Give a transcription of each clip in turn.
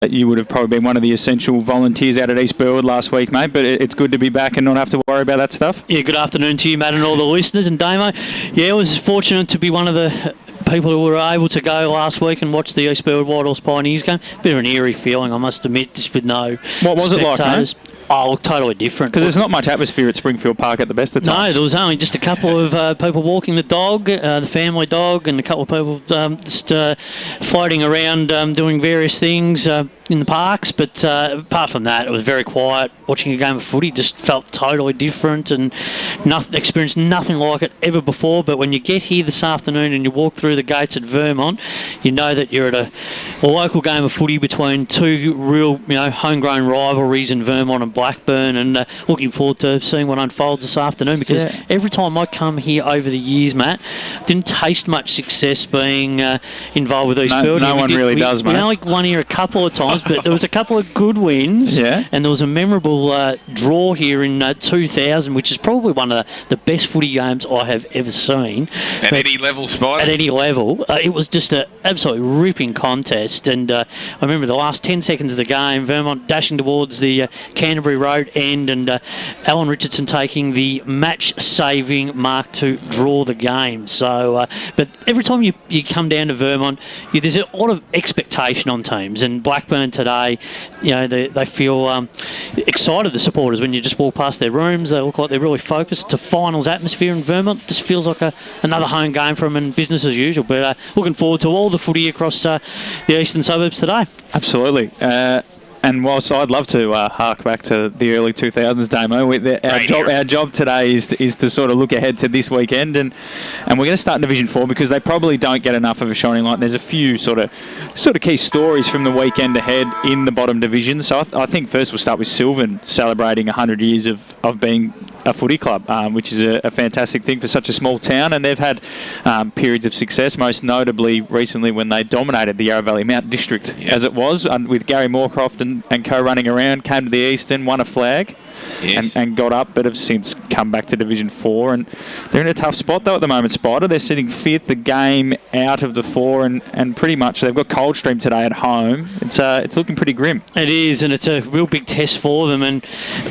You would have probably been one of the essential volunteers out at East Burwood last week, mate, but it's good to be back and not have to worry about that stuff. Yeah, good afternoon to you, Matt, and all the listeners. And Damo, I was fortunate to be one of the people who were able to go last week and watch the East Burwood White Horse Pioneers game. Bit of an eerie feeling, I must admit, just with no What was it like, mate? Oh, totally different. Because there's not much atmosphere at Springfield Park at the best of times. No, there was only just a couple of people walking the dog, the family dog, and a couple of people just floating around doing various things in the parks. But apart from that, it was very quiet. Watching a game of footy just felt totally different and experienced nothing like it ever before. But when you get here this afternoon and you walk through the gates at Vermont, you know that you're at a local game of footy between two real, homegrown rivalries in Vermont and Blackburn, and looking forward to seeing what unfolds this afternoon, because every time I come here over the years, Matt, didn't taste much success being involved with East Burwood. No one really does, mate. We only won here a couple of times, but there was a couple of good wins, and there was a memorable draw here in 2000, which is probably one of the best footy games I have ever seen. At any level, Spider? At any level. It was just an absolutely ripping contest, and I remember the last 10 seconds of the game, Vermont dashing towards the Canterbury Road end, and Alan Richardson taking the match-saving mark to draw the game. So, but every time you come down to Vermont, there's a lot of expectation on teams, and Blackburn today, they feel excited, the supporters, when you just walk past their rooms. They look like they're really focused. It's a finals atmosphere in Vermont. This feels like another home game for them, and business as usual. But looking forward to all the footy across the eastern suburbs today. Absolutely. And whilst I'd love to hark back to the early 2000s, Damo, our job today is to sort of look ahead to this weekend, and we're going to start in Division 4 because they probably don't get enough of a shining light. There's a few sort of key stories from the weekend ahead in the bottom division. So I think first we'll start with Sylvan celebrating 100 years of being a footy club, which is a fantastic thing for such a small town, and they've had periods of success, most notably recently when they dominated the Yarra Valley Mount District, as it was, with Gary Moorcroft and co running around, came to the Eastland, won a flag. Yes. And got up, but have since come back to Division 4, and they're in a tough spot though at the moment, Spider. They're sitting 5th, a game out of the 4, and pretty much they've got Coldstream today at home. It's looking pretty grim. It is, and it's a real big test for them, and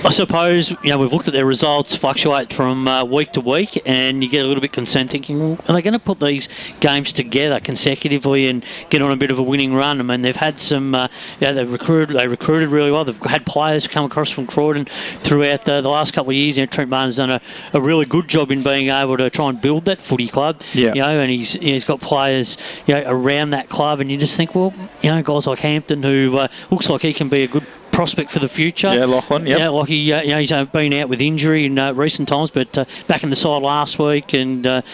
I suppose we've looked at their results fluctuate from week to week, and you get a little bit concerned thinking, well, are they going to put these games together consecutively and get on a bit of a winning run? I mean, they've had some they recruited really well. They've had players come across from Croydon throughout the last couple of years. Trent Barnes has done a really good job in being able to try and build that footy club. And he's got players around that club, and you just think, well, guys like Hampton, who looks like he can be a good prospect for the future. Yeah, Lachlan. Yep. Yeah, like he's been out with injury in recent times, but back in the side last week and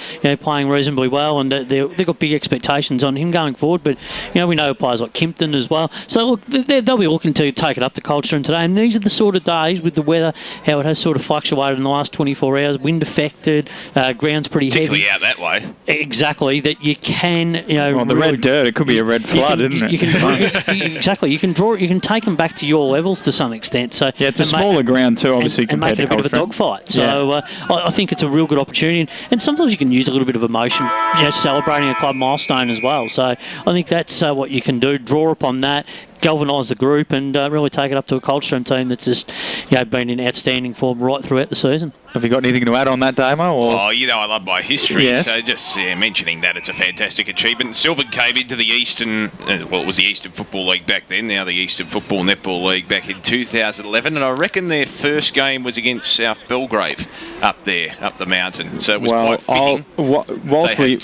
playing reasonably well, and they've got big expectations on him going forward. But we know players like Kimpton as well. So look, they'll be looking to take it up to Coldstream today, and these are the sort of days with the weather, how it has sort of fluctuated in the last 24 hours, wind affected, ground's pretty particularly heavy. Out that way. Exactly, that you can the red dirt, it could be a red flood, isn't it? Exactly, you can take them back to your levels to some extent. So it's a smaller ground too, obviously, and make it a bit of a dogfight. So I think it's a real good opportunity, and sometimes you can use a little bit of emotion, celebrating a club milestone as well. So I think that's what you can do. Draw upon that, galvanise the group, and really take it up to a Coldstream team that's just been in outstanding form right throughout the season. Have you got anything to add on that, Damo? Or? Oh, I love my history, so just mentioning that it's a fantastic achievement. Sylvan came into the Eastern, it was the Eastern Football League back then, now the Eastern Football Netball League back in 2011, and I reckon their first game was against South Belgrave up there, up the mountain, so it was quite fitting.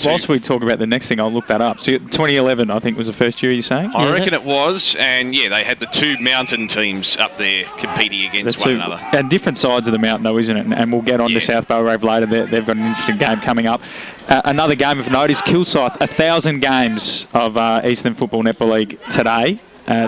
Whilst we talk about the next thing, I'll look that up. So 2011, I think, was the first year, you're saying? I reckon it was, and they had the two mountain teams up there competing against one another. And different sides of the mountain though, isn't it? And we'll get on to South Belgrave later. They've got an interesting game coming up. Another game of note is Kilsyth. 1,000 games of Eastern Football Netball League today.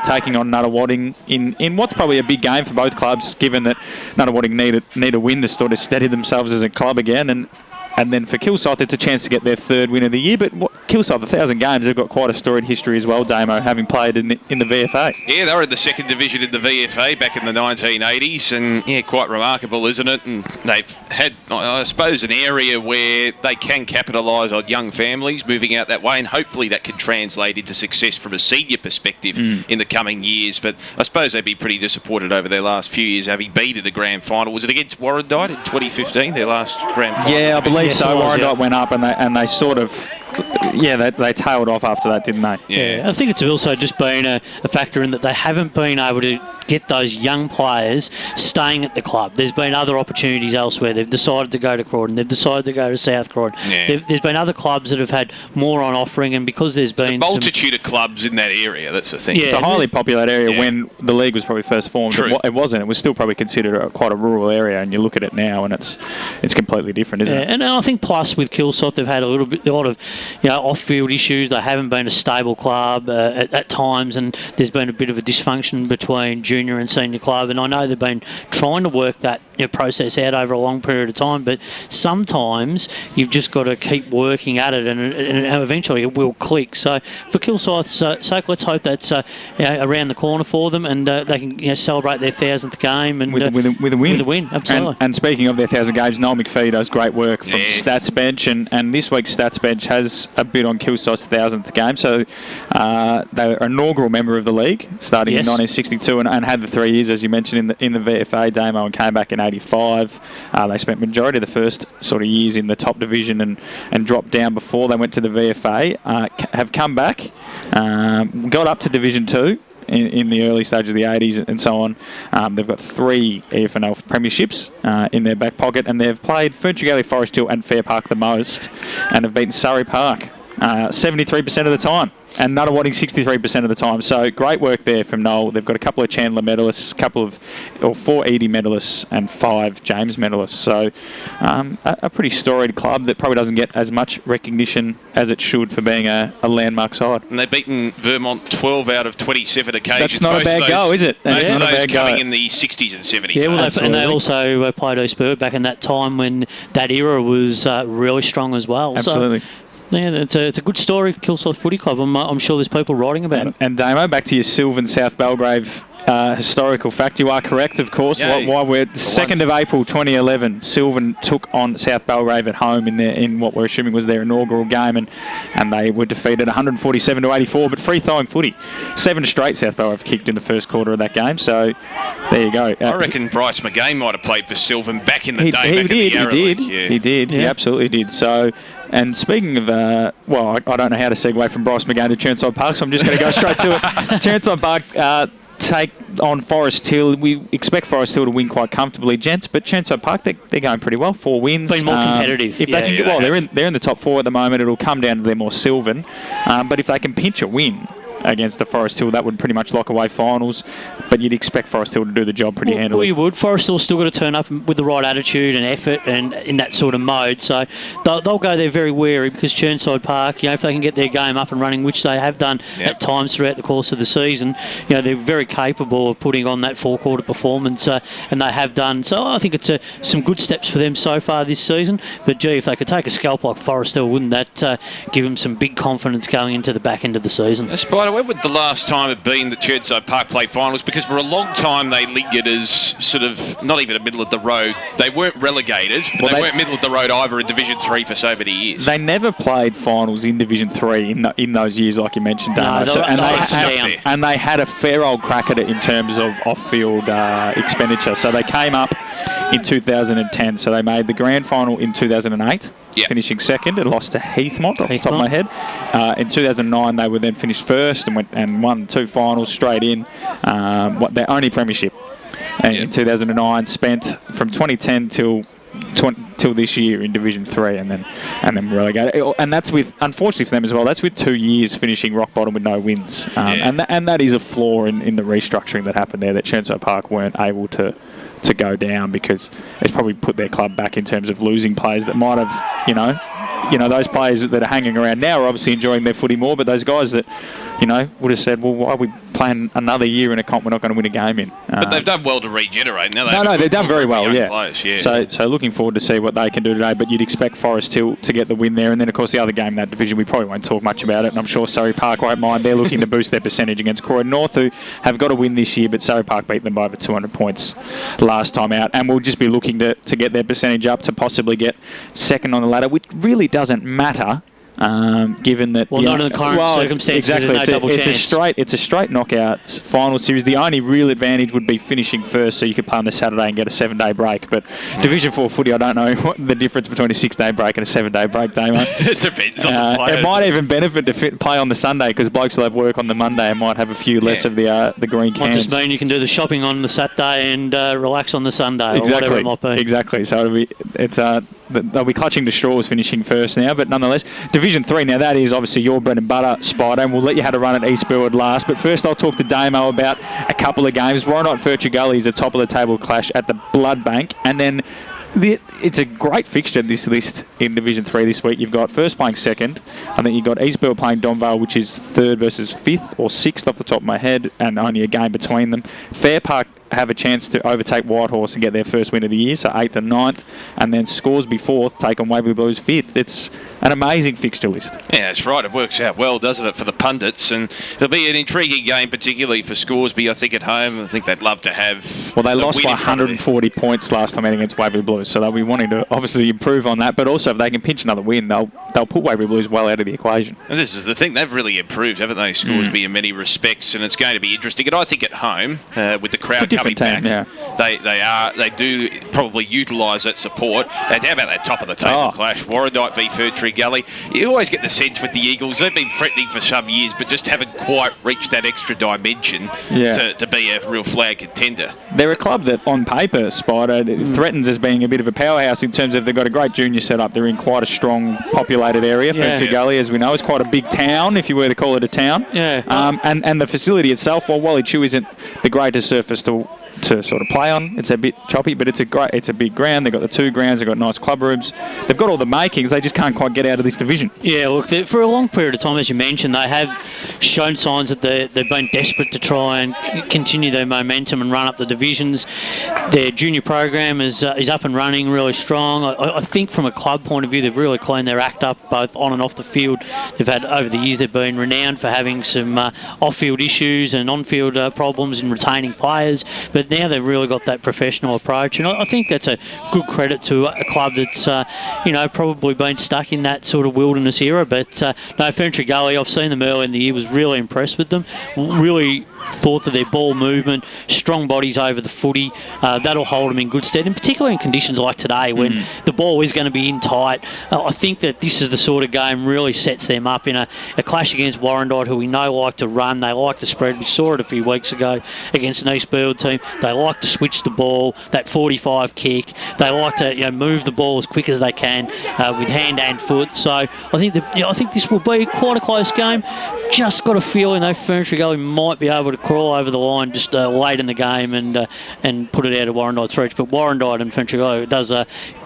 Taking on Nunawading in what's probably a big game for both clubs, given that Nunawading need a win to sort of steady themselves as a club again. And And then for Kilsyth, it's a chance to get their third win of the year. But Kilsyth, 1,000 games, they've got quite a storied history as well, Damo, having played in the VFA. Yeah, they were in the second division in the VFA back in the 1980s, and yeah, quite remarkable, isn't it? And they've had, I suppose, an area where they can capitalise on young families moving out that way, and hopefully that can translate into success from a senior perspective in the coming years. But I suppose they'd be pretty disappointed over their last few years, having been to the grand final. Was it against Warrandyte in 2015, their last grand final? Yeah, I believe so. Warrandyte went up, and they sort of... Yeah, they tailed off after that, didn't they? Yeah, I think it's also just been a factor in that they haven't been able to get those young players staying at the club. There's been other opportunities elsewhere. They've decided to go to Croydon. They've decided to go to South Croydon. Yeah. There's been other clubs that have had more on offering, and because there's been a multitude of clubs in that area, that's the thing. Yeah, it's a highly popular area when the league was probably first formed. True. It wasn't. It was still probably considered quite a rural area, and you look at it now, and it's completely different, isn't it? And I think plus with Kilsyth, they've had a lot of off-field issues. They haven't been a stable club at times, and there's been a bit of a dysfunction between junior and senior club. And I know they've been trying to work that process out over a long period of time, but sometimes you've just got to keep working at it, and eventually it will click. So for Kilsyth's sake, let's hope that's around the corner for them, and they can celebrate their 1,000th game and with a win. With a win, absolutely. And speaking of their 1,000 games, Noel McPhee does great work from Stats Bench, and this week's Stats Bench has a bit on Kilsyth's 1,000th game. So they were an inaugural member of the league, starting in 1962, and had the 3 years, as you mentioned, in the VFA, Damo, and came back in 85. They spent majority of the first sort of years in the top division and dropped down before they went to the VFA. Have come back, got up to Division 2 in the early stage of the 80s and so on. They've got 3 EFNL premierships in their back pocket, and they've played Ferntree Galley, Forest Hill and Fair Park the most, and have beaten Surrey Park 73% of the time, and Nunawading 63% of the time. So great work there from Noel. They've got a couple of Chandler medalists, 4 Edie medalists and 5 James medalists. So a pretty storied club that probably doesn't get as much recognition as it should for being a landmark side. And they've beaten Vermont 12 out of 27 occasions. That's not a bad go, is it? Most of those coming in the 60s and 70s. Yeah, well, and they also played East Burke back in that time when that era was really strong as well. Absolutely. So, yeah, it's a good story, Kilsyth Footy Club. I'm sure there's people writing about it. And Damo, back to your Sylvan South Belgrave historical fact. You are correct, of course. Why we're 2nd of April 2011, Sylvan took on South Belgrave at home in what we're assuming was their inaugural game, and they were defeated 147-84. But free throwing footy, 7 straight South Belgrave kicked in the first quarter of that game. So there you go. I reckon Bryce McGay might have played for Sylvan back in the day. He did. He absolutely did. So. And speaking of, I don't know how to segue from Bryce McGay to Churnside Park, so I'm just going to go straight to it. Churnside Park take on Forest Hill. We expect Forest Hill to win quite comfortably, gents, but Churnside Park, they're going pretty well. 4 wins. Been more competitive. If they can get, they're in the top 4 at the moment. It'll come down to them or Sylvan. But if they can pinch a win against the Forest Hill, that would pretty much lock away finals, but you'd expect Forest Hill to do the job pretty handily. Well, you would. Forest Hill's still got to turn up with the right attitude and effort and in that sort of mode, so they'll go there very wary, because Churnside Park, if they can get their game up and running, which they have done at times throughout the course of the season, they're very capable of putting on that 4-quarter performance, and they have done. So I think it's some good steps for them so far this season, but gee, if they could take a scalp like Forest Hill, wouldn't that give them some big confidence going into the back end of the season? Spider, when would the last time have been that Churnside Park played finals? Because for a long time they lingered as sort of not even a middle of the road. They weren't relegated, but they weren't middle of the road either in Division 3 for so many years. They never played finals in Division 3 in those years, like you mentioned, Damo. And they had a fair old crack at it in terms of off-field expenditure. So they came up in 2010. So they made the grand final in 2008. Finishing 2nd and lost to Heathmont off the top of my head. In 2009 they were then finished 1st and won 2 finals straight in. Their only premiership. And in 2009 spent from 2010 till this year in Division 3 and then relegated. And that's with, unfortunately for them as well, that's with 2 years finishing rock bottom with no wins. And that is a flaw in the restructuring that happened there, that Churnside Park weren't able to go down, because it's probably put their club back in terms of losing players that might have, those players that are hanging around now are obviously enjoying their footy more, but those guys that, would have said, well, why are we playing another year in a comp we're not going to win a game in? But they've done well to regenerate. Now they've done very well, yeah. Players, yeah. So looking forward to see what they can do today, but you'd expect Forest Hill to get the win there. And then, of course, the other game in that division, we probably won't talk much about it, and I'm sure Surrey Park won't mind. They're looking to boost their percentage against Croydon North, who have got to win this year, but Surrey Park beat them by over 200 points last time out. And we'll just be looking to get their percentage up to possibly get second on the ladder, which really doesn't matter. Given that, not in the current circumstances, exactly, there's no double chance. It's a straight knockout final series. The only real advantage would be finishing first, so you could play on the Saturday and get a 7-day break. But Division 4 footy, I don't know what the difference between a 6-day break and a 7-day break, Damo. It depends on the players. It might even benefit to play on the Sunday, because blokes will have work on the Monday and might have a few less of the green cans. Might just mean you can do the shopping on the Saturday and relax on the Sunday, exactly, or whatever it might be. Exactly. So they'll be clutching to straws finishing first now, but nonetheless, Division 3 now, that is obviously your bread and butter, Spider, and we'll let you have a run at East Burwood last. But first I'll talk to Damo about a couple of games. Warrandyte Furtry Gully is a top of the table clash at the Blood Bank, and then it's a great fixture, this list in Division 3 this week. You've got first playing second. I think you've got East Burwood playing Donvale, which is third versus fifth or sixth off the top of my head, and only a game between them. Fair Park have a chance to overtake Whitehorse and get their first win of the year, so 8th and 9th, and then Scoresby 4th, take on Waverley Blues 5th. It's an amazing fixture list. Yeah, that's right. It works out well, doesn't it, for the pundits? And it'll be an intriguing game, particularly for Scoresby, I think, at home. I think they'd love to have... Well, they lost by 140 points last time out against Waverley Blues, so they'll be wanting to obviously improve on that, but also if they can pinch another win, they'll put Waverley Blues well out of the equation. And this is the thing. They've really improved, haven't they, Scoresby, in many respects, and it's going to be interesting. And I think at home, with the crowd coming back... Yeah. They do probably utilise that support. And how about that top of the table clash? Warrandyte v Furtree Gully. You always get the sense with the Eagles, they've been threatening for some years, but just haven't quite reached that extra dimension to be a real flag contender. They're a club that, on paper, Spider, threatens as being a bit of a powerhouse in terms of they've got a great junior setup. They're in quite a strong, populated area. Furtree Gully, as we know, is quite a big town, if you were to call it a town. And the facility itself, while Wally Chew isn't the greatest surface to sort of play on. It's a bit choppy, but it's a big ground. They've got the two grounds. They've got nice club rooms. They've got all the makings. They just can't quite get out of this division. Yeah, look, for a long period of time, as you mentioned, they have shown signs that they've been desperate to try and continue their momentum and run up the divisions. Their junior program is up and running really strong. I think from a club point of view, they've really cleaned their act up, both on and off the field. They've had, over the years, they've been renowned for having some off-field issues and on-field problems in retaining players, but now they've really got that professional approach, and I think that's a good credit to a club that's probably been stuck in that sort of wilderness era. But no, Furtree Gully, I've seen them early in the year, was really impressed with them. Really thought that their ball movement, strong bodies over the footy, that'll hold them in good stead, and particularly in conditions like today when the ball is going to be in tight. I think that this is the sort of game really sets them up in a clash against Warrandyte, who we know like to run. They like to spread. We saw it a few weeks ago against an East Burwood team. They like to switch the ball, that 45 kick. They like to move the ball as quick as they can with hand and foot. So I think this will be quite a close game. Just got a feeling though Furtree Gully might be able to crawl over the line just late in the game and put it out of Warrandyte's reach. But Warrandyte and Furtree Gully does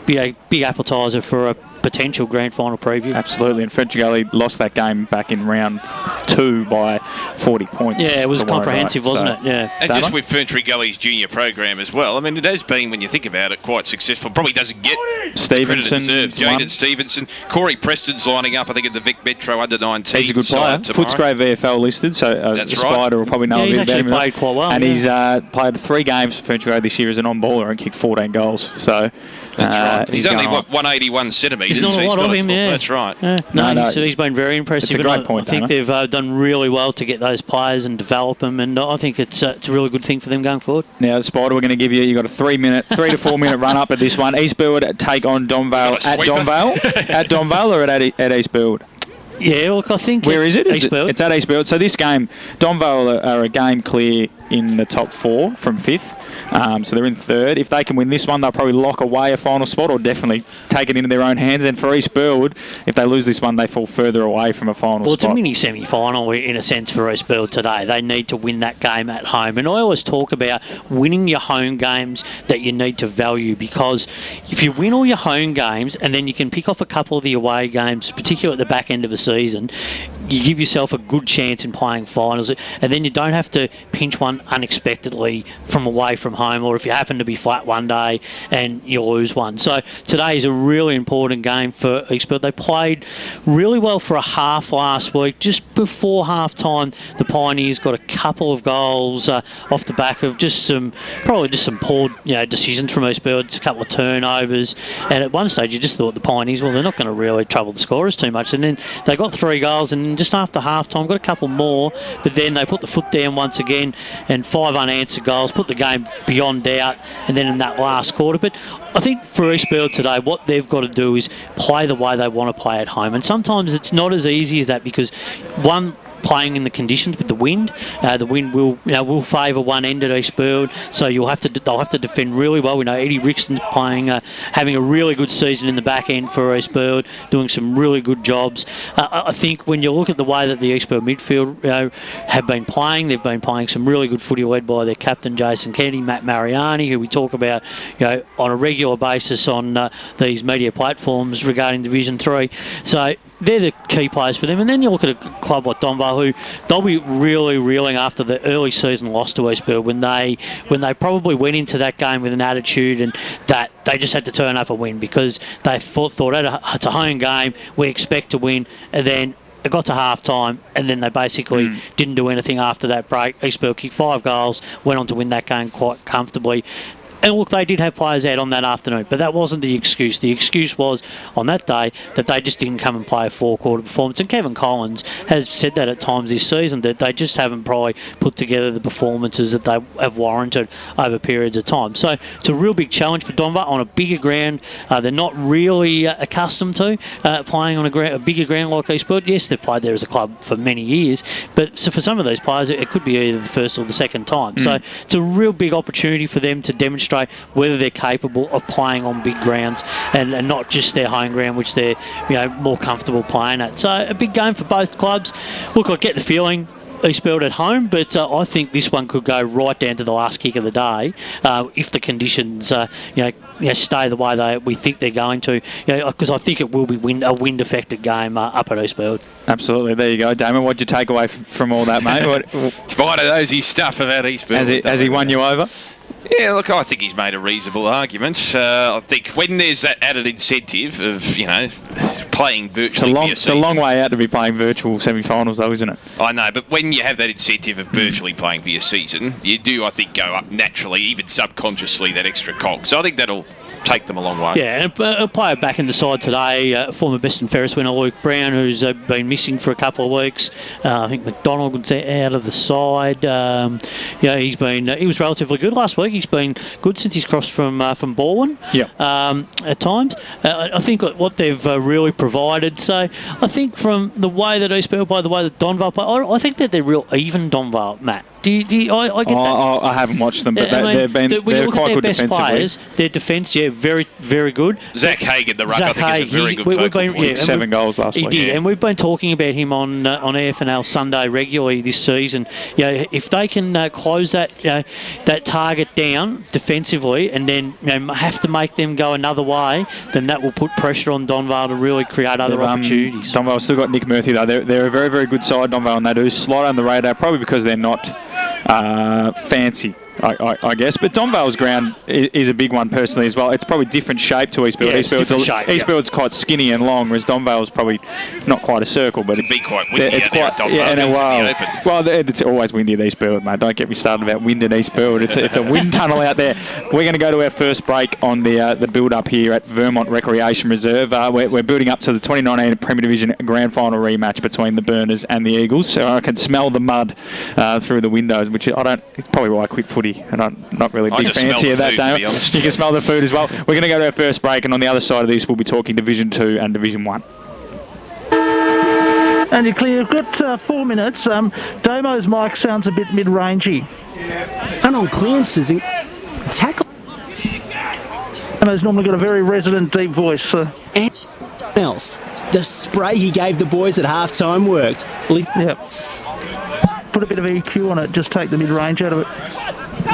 be a big appetizer for a potential grand final preview. Absolutely, and Furtree Gully lost that game back in round 2 by 40 points. Yeah, it was comprehensive, wasn't it? Yeah. And just with Furtree Gully's junior program as well, I mean, it has been, when you think about it, quite successful. Probably doesn't get Stevenson, Jaden Stevenson. Corey Preston's lining up, I think, at the Vic Metro under-19. He's a good player. Footscray VFL listed, so that's Spider will probably know a bit about him. He's actually played quite well. And he's played 3 games for Furtree Gully this year as an on-baller and kicked 14 goals. So that's right. He's only 181 centimetres. There's not a lot of him, yeah. That's right. No, he's been very impressive. It's a great point, I think they've done really well to get those players and develop them, and I think it's a really good thing for them going forward. Now, Spider, we're going to give you got a 3 to 4 minute run up at this one. East Burwood take on Donvale at Donvale. At Donvale or at East Burwood? Yeah, look, I think... Where is it? East Burwood. It's at East Burwood. So this game, Donvale are a game clear in the top 4 from 5th. So they're in 3rd. If they can win this one, they'll probably lock away a final spot or definitely take it into their own hands. And for East Burwood, if they lose this one, they fall further away from a final spot. Well, it's a mini semi-final in a sense for East Burwood today. They need to win that game at home. And I always talk about winning your home games that you need to value, because if you win all your home games and then you can pick off a couple of the away games, particularly at the back end of a season, you give yourself a good chance in playing finals, and then you don't have to pinch one unexpectedly from away from home, or if you happen to be flat one day and you lose one. So today is a really important game for Eastfield. They played really well for a half last week. Just before half time, the Pioneers got a couple of goals off the back of probably just some poor decisions from Eastfield, just a couple of turnovers, and at one stage you just thought the Pioneers, well, they're not going to really trouble the scorers too much, and then they got 3 goals, and just after half time got a couple more, but then they put the foot down once again, and 5 unanswered goals, put the game beyond doubt, and then in that last quarter. But I think for Eastfield today, what they've got to do is play the way they want to play at home, and sometimes it's not as easy as that, because one, playing in the conditions with the wind will favour one end at Eastfield, so they'll have to defend really well. We know Eddie Rixton's playing, having a really good season in the back end for Eastfield, doing some really good jobs. I think when you look at the way that the Eastfield midfield have been playing, they've been playing some really good footy led by their captain Jason Kennedy, Matt Mariani, who we talk about on a regular basis on these media platforms regarding Division 3. So they're the key players for them. And then you look at a club like Donvale, who they'll be really reeling after the early season loss to Eastfield, when they probably went into that game with an attitude and that they just had to turn up a win, because they thought it's a home game, we expect to win, and then it got to half time, and then they basically didn't do anything after that break. Eastfield kicked 5 goals, went on to win that game quite comfortably. And look, they did have players out on that afternoon, but that wasn't the excuse. The excuse was on that day that they just didn't come and play a 4-quarter performance. And Kevin Collins has said that at times this season, that they just haven't probably put together the performances that they have warranted over periods of time. So it's a real big challenge for Donvale on a bigger ground. They're not really accustomed to playing on a bigger ground like Eastfield. Yes, they've played there as a club for many years, but for some of these players, it could be either the first or the second time. So it's a real big opportunity for them to demonstrate whether they're capable of playing on big grounds and not just their home ground, which they're more comfortable playing at. So a big game for both clubs. Look, I get the feeling Eastfield at home, but I think this one could go right down to the last kick of the day if the conditions stay the way we think they're going to, because I think it will be a wind-affected game up at Eastfield. Absolutely. There you go, Damon. What'd you take away from all that, mate? Spite of those stuff about Eastfield. Has he won you over? Yeah, look, I think he's made a reasonable argument. I think when there's that added incentive of, playing virtually for your season. It's a long way out to be playing virtual semi-finals, though, isn't it? I know, but when you have that incentive of virtually playing for your season, you do, I think, go up naturally, even subconsciously, that extra cog. So I think that'll take them a long way. Yeah, and a player back in the side today, former Best and Fairest winner Luke Brown, who's been missing for a couple of weeks. I think McDonald was out of the side. He was relatively good last week. He's been good since he's crossed from Baldwin. Yeah. At times, I think what they've really provided. So I think from the way that Eastfield play, the way that Donvale play, I think that they're real even Donvale, Matt. I get that. I haven't watched them, but they're quite good defensively. Players, their defence, very, very good. Zach Hagan, the ruck, I think, is a very good focal point. 7 goals last week. He did, and we've been talking about him on AFNL Sunday regularly this season. If they can close that target down defensively, and then have to make them go another way, then that will put pressure on Donvale to really create other opportunities. Donvale's still got Nick Murphy though. They're a very, very good side, Donvale, and they do slide on the radar, probably because they're not fancy, I guess. But Donvale's ground is a big one personally as well. It's probably different shape to Eastfield. Yeah, Eastfield's quite skinny and long, whereas Donvale's probably not quite a circle. But it's quite windy out there at Donvale. Well, it's always windy at Eastfield, mate. Don't get me started about wind at Eastfield. It's a wind tunnel out there. We're going to go to our first break on the build-up here at Vermont Recreation Reserve. We're building up to the 2019 Premier Division Grand Final rematch between the Burners and the Eagles. So I can smell the mud through the windows, which it's probably why I quit footy. And I'm not really big fancy of that, Dale. You can smell the food as well. We're going to go to our first break, and on the other side of this, we'll be talking Division 2 and Division 1. And you're clear. You've got 4 minutes. Damo's mic sounds a bit mid-rangey. And on clearances, tackle. Damo's normally got a very resonant, deep voice. And else, the spray he gave the boys at half-time worked. Yeah. Put a bit of EQ on it, just take the mid-range out of it.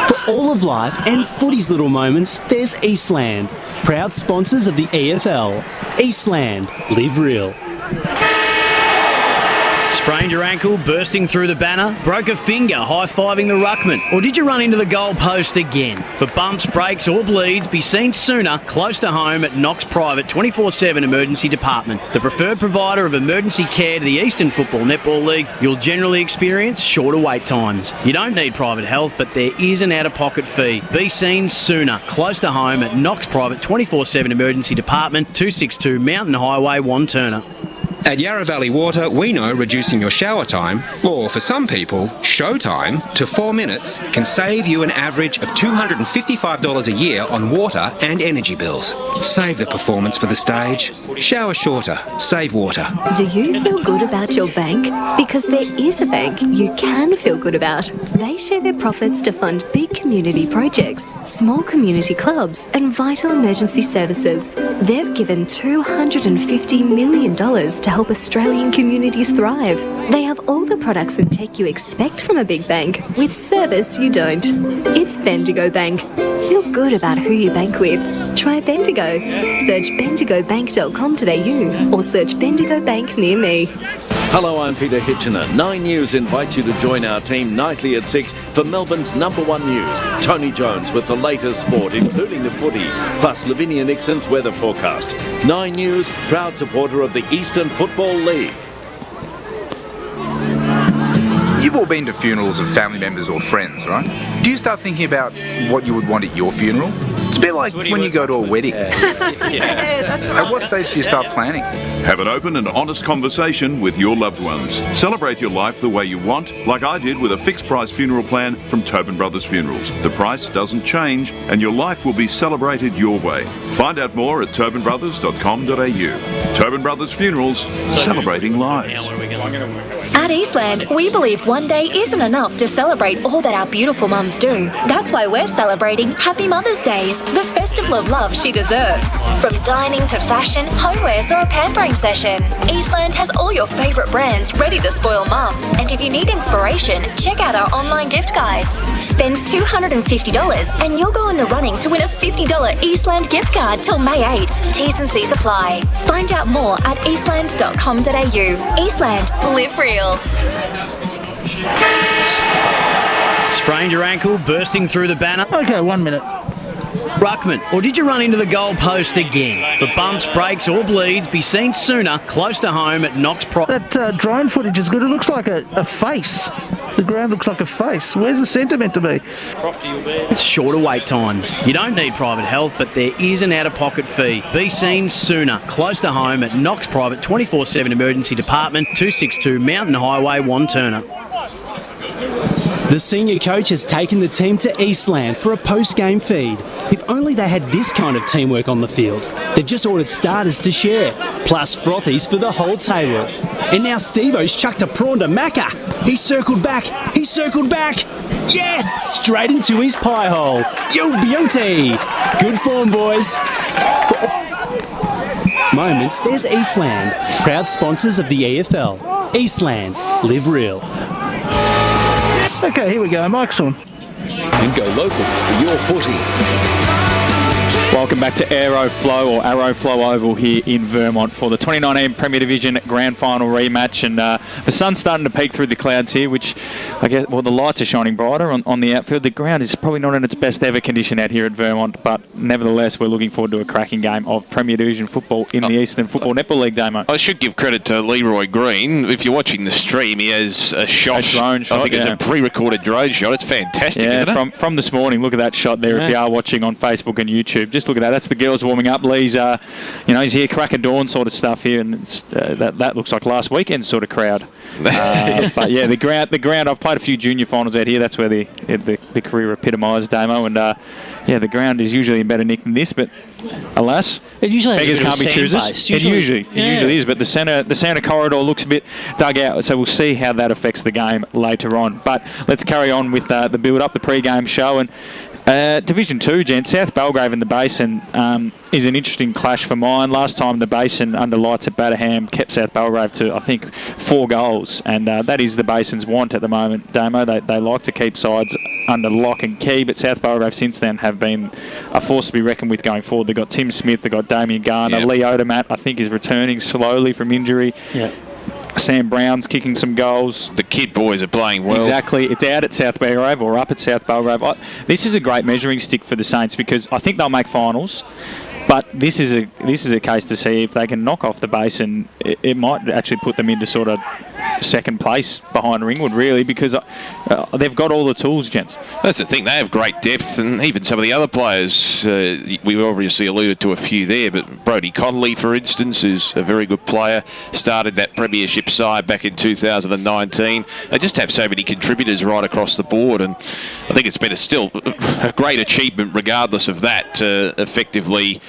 For all of life and footy's little moments, there's Eastland, proud sponsors of the EFL. Eastland, live real. Sprained your ankle, bursting through the banner? Broke a finger, high-fiving the ruckman? Or did you run into the goal post again? For bumps, breaks or bleeds, be seen sooner, close to home at Knox Private 24/7 Emergency Department. The preferred provider of emergency care to the Eastern Football Netball League, you'll generally experience shorter wait times. You don't need private health, but there is an out-of-pocket fee. Be seen sooner, close to home at Knox Private 24/7 Emergency Department, 262 Mountain Highway, Wantirna. At Yarra Valley Water, we know reducing your shower time, or for some people, show time, to 4 minutes can save you an average of $255 a year on water and energy bills. Save the performance for the stage. Shower shorter. Save water. Do you feel good about your bank? Because there is a bank you can feel good about. They share their profits to fund big community projects, small community clubs, and vital emergency services. They've given $250 million to help Australian communities thrive. They have all the products and tech you expect from a big bank, with service you don't. It's Bendigo Bank. Feel good about who you bank with. Try Bendigo. Search bendigobank.com.au or search Bendigo Bank near me. Hello, I'm Peter Hitchener. 9 News invites you to join our team nightly at 6 for Melbourne's #1 news. Tony Jones with the latest sport, including the footy, plus Lavinia Nixon's weather forecast. 9 News, proud supporter of the Eastern Football League. You've all been to funerals of family members or friends, right? Do you start thinking about what you would want at your funeral? It's a bit like when you go to a wedding. At what stage do you start planning? Have an open and honest conversation with your loved ones. Celebrate your life the way you want, like I did with a fixed price funeral plan from Tobin Brothers Funerals. The price doesn't change and your life will be celebrated your way. Find out more at tobinbrothers.com.au. Tobin Brothers Funerals, celebrating lives. At Eastland, we believe one day isn't enough to celebrate all that our beautiful mums do. That's why we're celebrating Happy Mother's Days, the festival of love she deserves. From dining to fashion, homewares or a pampering session, Eastland has all your favourite brands ready to spoil mum. And if you need inspiration, check out our online gift guides. Spend $250 and you'll go in the running to win a $50 Eastland gift card till May 8th. T's and C's apply. Find out more at eastland.com.au. Eastland, live real. Sprained your ankle, bursting through the banner? Okay, 1 minute. Ruckman, or did you run into the goal post again? For bumps, breaks or bleeds, be seen sooner, close to home at Knox Private. That drone footage is good. It looks like a face. The ground looks like a face. Where's the centre meant to be? It's shorter wait times. You don't need private health, but there is an out-of-pocket fee. Be seen sooner, close to home at Knox Private 24/7 Emergency Department, 262 Mountain Highway, Wantirna. The senior coach has taken the team to Eastland for a post-game feed. If only they had this kind of teamwork on the field. They've just ordered starters to share, plus frothies for the whole table. And now Steve-O's chucked a prawn to Macca. He circled back. Yes! Straight into his pie hole. Yo, beauty! Good form, boys. Moments, there's Eastland, proud sponsors of the EFL. Eastland, live real. Okay, here we go. Mike's on. And go local for your footy. Welcome back to Aeroflow or Arrowflow Oval here in Vermont for the 2019 Premier Division Grand Final rematch. And the sun's starting to peek through the clouds here, which I guess, well, the lights are shining brighter on the outfield. The ground is probably not in its best ever condition out here at Vermont, but nevertheless, we're looking forward to a cracking game of Premier Division football in the Eastern Football Netball League, Damo. I should give credit to Leroy Green. If you're watching the stream, he has a shot. A drone shot, I think it's a pre-recorded drone shot. It's fantastic, isn't it? From this morning. Look at that shot there. If you are watching on Facebook and YouTube, just look at that. That's the girls warming up. Lee's, he's here crack of dawn sort of stuff here, and it's, that looks like last weekend sort of crowd. But yeah, the ground. I've played a few junior finals out here. That's where the career epitomised, Damo, and the ground is usually in better nick than this, but alas, it usually beggars can't be choosers. It usually is, but the centre corridor looks a bit dug out, so we'll see how that affects the game later on. But let's carry on with the build-up, the pre-game show, and Division 2, gents. South Belgrave and the Basin is an interesting clash for mine. Last time the Basin under lights at Batterham kept South Belgrave to, I think, 4 goals, and that is the Basin's want at the moment, Damo. They like to keep sides under lock and key, but South Belgrave since then have been a force to be reckoned with going forward. They've got Tim Smith, they've got Damien Garner. Yep. Lee Odermatt, I think, is returning slowly from injury. Yeah. Sam Brown's kicking some goals. The kid boys are playing well. Exactly. It's out at South Belgrave or up at South Belgrave. This is a great measuring stick for the Saints because I think they'll make finals. But this is a case to see if they can knock off the Basin. It might actually put them into sort of second place behind Ringwood, really, because they've got all the tools, gents. That's the thing. They have great depth, and even some of the other players, we obviously alluded to a few there, but Brodie Connolly, for instance, is a very good player, started that premiership side back in 2019. They just have so many contributors right across the board, and I think it's been still a great achievement regardless of that to effectively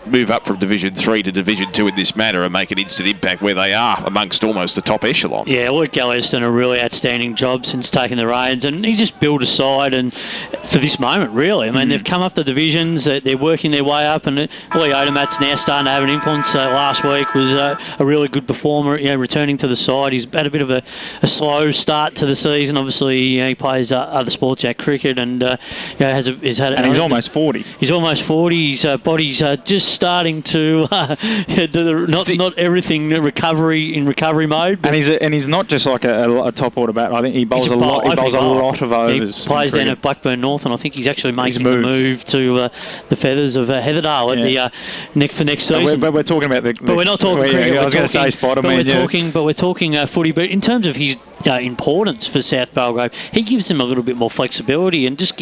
move up from Division 3 to Division 2 in this manner and make an instant impact where they are amongst almost the top echelon. Yeah, Luke Gallagher's done a really outstanding job since taking the reins, and he's just built a side and for this moment, really. I mean, they've come up the divisions, they're working their way up, and Ollie Odermatt's now starting to have an influence. Last week was a really good performer, returning to the side. He's had a bit of a slow start to the season. Obviously, he plays other sports, cricket, and he's had. And he's almost 40. He's almost 40. His body's just starting to do not everything recovery mode. And he's not just like a top order bat. I think he bowls a lot. He bowls a lot of overs. He plays down at Blackburn North, and I think he's actually making the move to the Feathers of Heatherdale at the for next season. But we're talking about but we're not talking cricket. I was going to say spot. But we're talking footy. But in terms of his importance for South Belgrave, he gives them a little bit more flexibility and just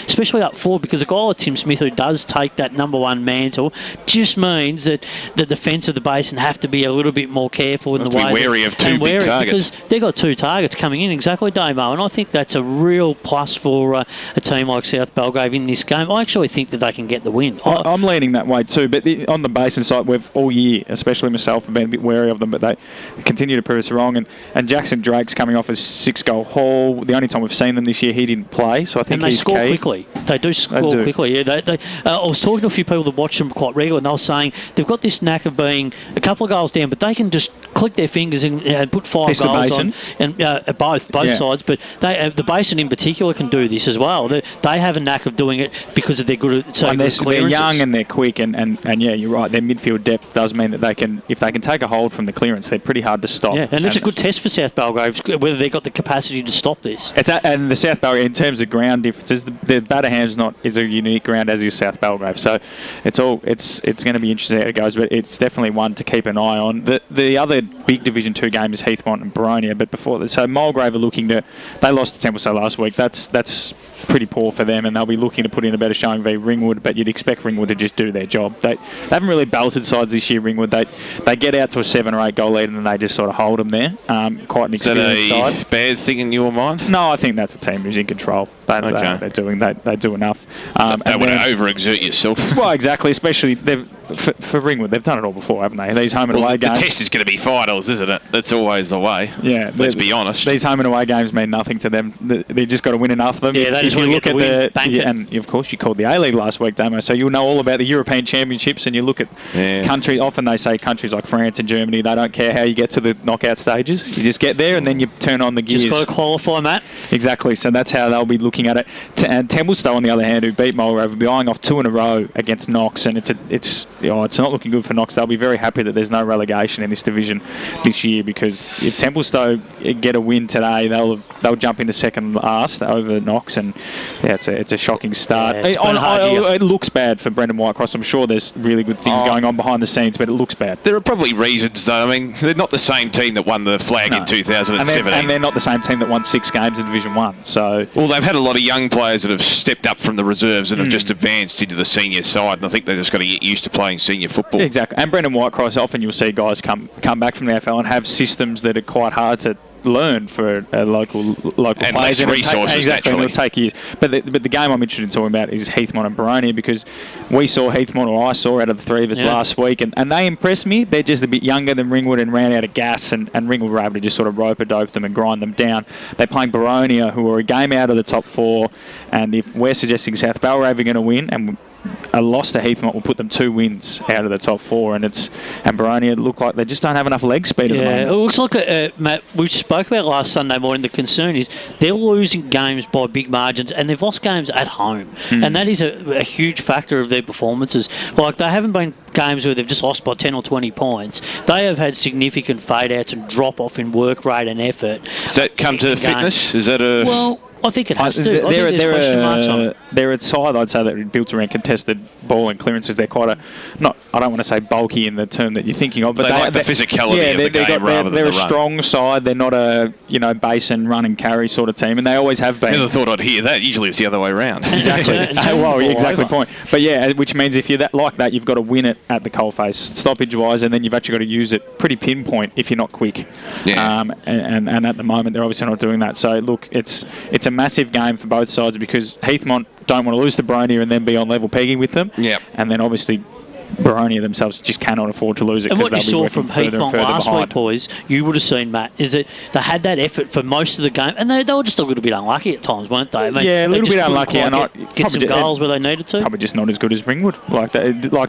especially up forward, because a guy like Tim Smith who does take that number one mantle just means that the defence of the Basin have to be a little bit more careful in the way. Wary of two big targets. Because they've got two targets coming in, exactly, Damo, and I think that's a real plus for a team like South Belgrave in this game. I actually think that they can get the win. I'm leaning that way too, but on the Basin side, we've all year, especially myself, have been a bit wary of them, but they continue to prove us wrong. And Jackson Drake's coming off a 6-goal haul. The only time we've seen them this year, he didn't play, so I think and he's score key. Quickly. They do score quickly. Yeah, I was talking to a few people that watch them quite regularly, and they were saying they've got this knack of being a couple of goals down, but they can just click their fingers and put 5 goals on, and both sides. But the Basin in particular can do this as well. They have a knack of doing it because of their good clearances. They're young and they're quick, and yeah, you're right. Their midfield depth does mean that if they can take a hold from the clearance, they're pretty hard to stop. Yeah, and it's a good test for South Belgrave whether they've got the capacity to stop this. And the South Belgrave, in terms of ground differences, the Batterham's is a unique ground as is South Belgrave. So it's going to be interesting how it goes, but it's definitely one to keep an eye on. The other big Division 2 game is Heathmont and Boronia, but before that, so Mulgrave are looking to. They lost to Templestowe last week. That's pretty poor for them, and they'll be looking to put in a better showing v Ringwood, but you'd expect Ringwood to just do their job. They haven't really belted sides this year, Ringwood. They get out to a 7 or 8 goal lead and then they just sort of hold them there. Quite an experienced side. Is that a bad thing in your mind? No, I think that's a team who's in control. They do enough. Don't want to overexert yourself. Well, exactly, especially for Ringwood. They've done it all before, haven't they? These home and away games. The test is going to be finals, isn't it? That's always the way. Yeah. Let's be honest. These home and away games mean nothing to them. They just got to win enough of them. Yeah, if you look at and of course you called the A-League last week, Damo, so you'll know all about the European Championships, and you look at countries. Often they say countries like France and Germany, they don't care how you get to the knockout stages. You just get there and then you turn on the gears. Just got to qualify, Matt. Exactly. So that's how they'll be looking at it. And Templestowe, on the other hand, who beat Mulgrave, will be eyeing off 2 in a row against Knox, and it's not looking good for Knox. They'll be very happy that there's no relegation in this division this year, because if Templestowe get a win today, they'll jump into second last over Knox, and it's a shocking start. Yeah, it looks bad for Brendan Whitecross. I'm sure there's really good things going on behind the scenes, but it looks bad. There are probably reasons, though. I mean, they're not the same team that won the flag in 2017. And they're not the same team that won 6 games in Division 1. So, well, they've had a lot of young players that have stepped up from the reserves and have just advanced into the senior side, and I think they've just got to get used to playing senior football. Exactly. And Brendan Whitecross, often you'll see guys come back from the AFL and have systems that are quite hard to learn for local and players. Less resources, exactly, and it'll take years. But the game I'm interested in talking about is Heathmont and Boronia, because we saw Heathmont, or I saw out of the 3 of us last week, and they impressed me. They're just a bit younger than Ringwood and ran out of gas, and Ringwood were able to just sort of rope-a-dope them and grind them down. They're playing Boronia, who are a game out of the top 4, and if we're suggesting South Belgrave are going to win, and a loss to Heathmont will put them 2 wins out of the top 4, and Boronia look like they just don't have enough leg speed at the moment. It looks like, Matt, we spoke about last Sunday morning, the concern is they're losing games by big margins, and they've lost games at home, and that is a huge factor of their performances. Like, they haven't been games where they've just lost by 10 or 20 points. They have had significant fade-outs and drop-off in work rate and effort. Does that come to fitness? Is that a... Well, I think it has to. They're a side, I'd say, that are built around contested ball and clearances. They're quite I don't want to say bulky in the term that you're thinking of, but they like the physicality of the game rather than the run. They're a strong side. They're not a base and run and carry sort of team, and they always have been. Never thought I'd hear that. Usually it's the other way around. Exactly. Exactly point. But yeah, which means if you're like that, you've got to win it at the coalface, stoppage-wise, and then you've actually got to use it pretty pinpoint if you're not quick. Yeah. And at the moment, they're obviously not doing that. So look, it's a massive game for both sides because Heathmont don't want to lose to Boronia and then be on level pegging with them. Yeah. And then obviously Boronia themselves just cannot afford to lose it. And what you saw from Heathmont last week, boys, you would have seen, Matt, is that they had that effort for most of the game, and they were just a little bit unlucky at times, weren't they? I mean, a little bit unlucky, and get some goals where they needed to. Probably just not as good as Ringwood. Like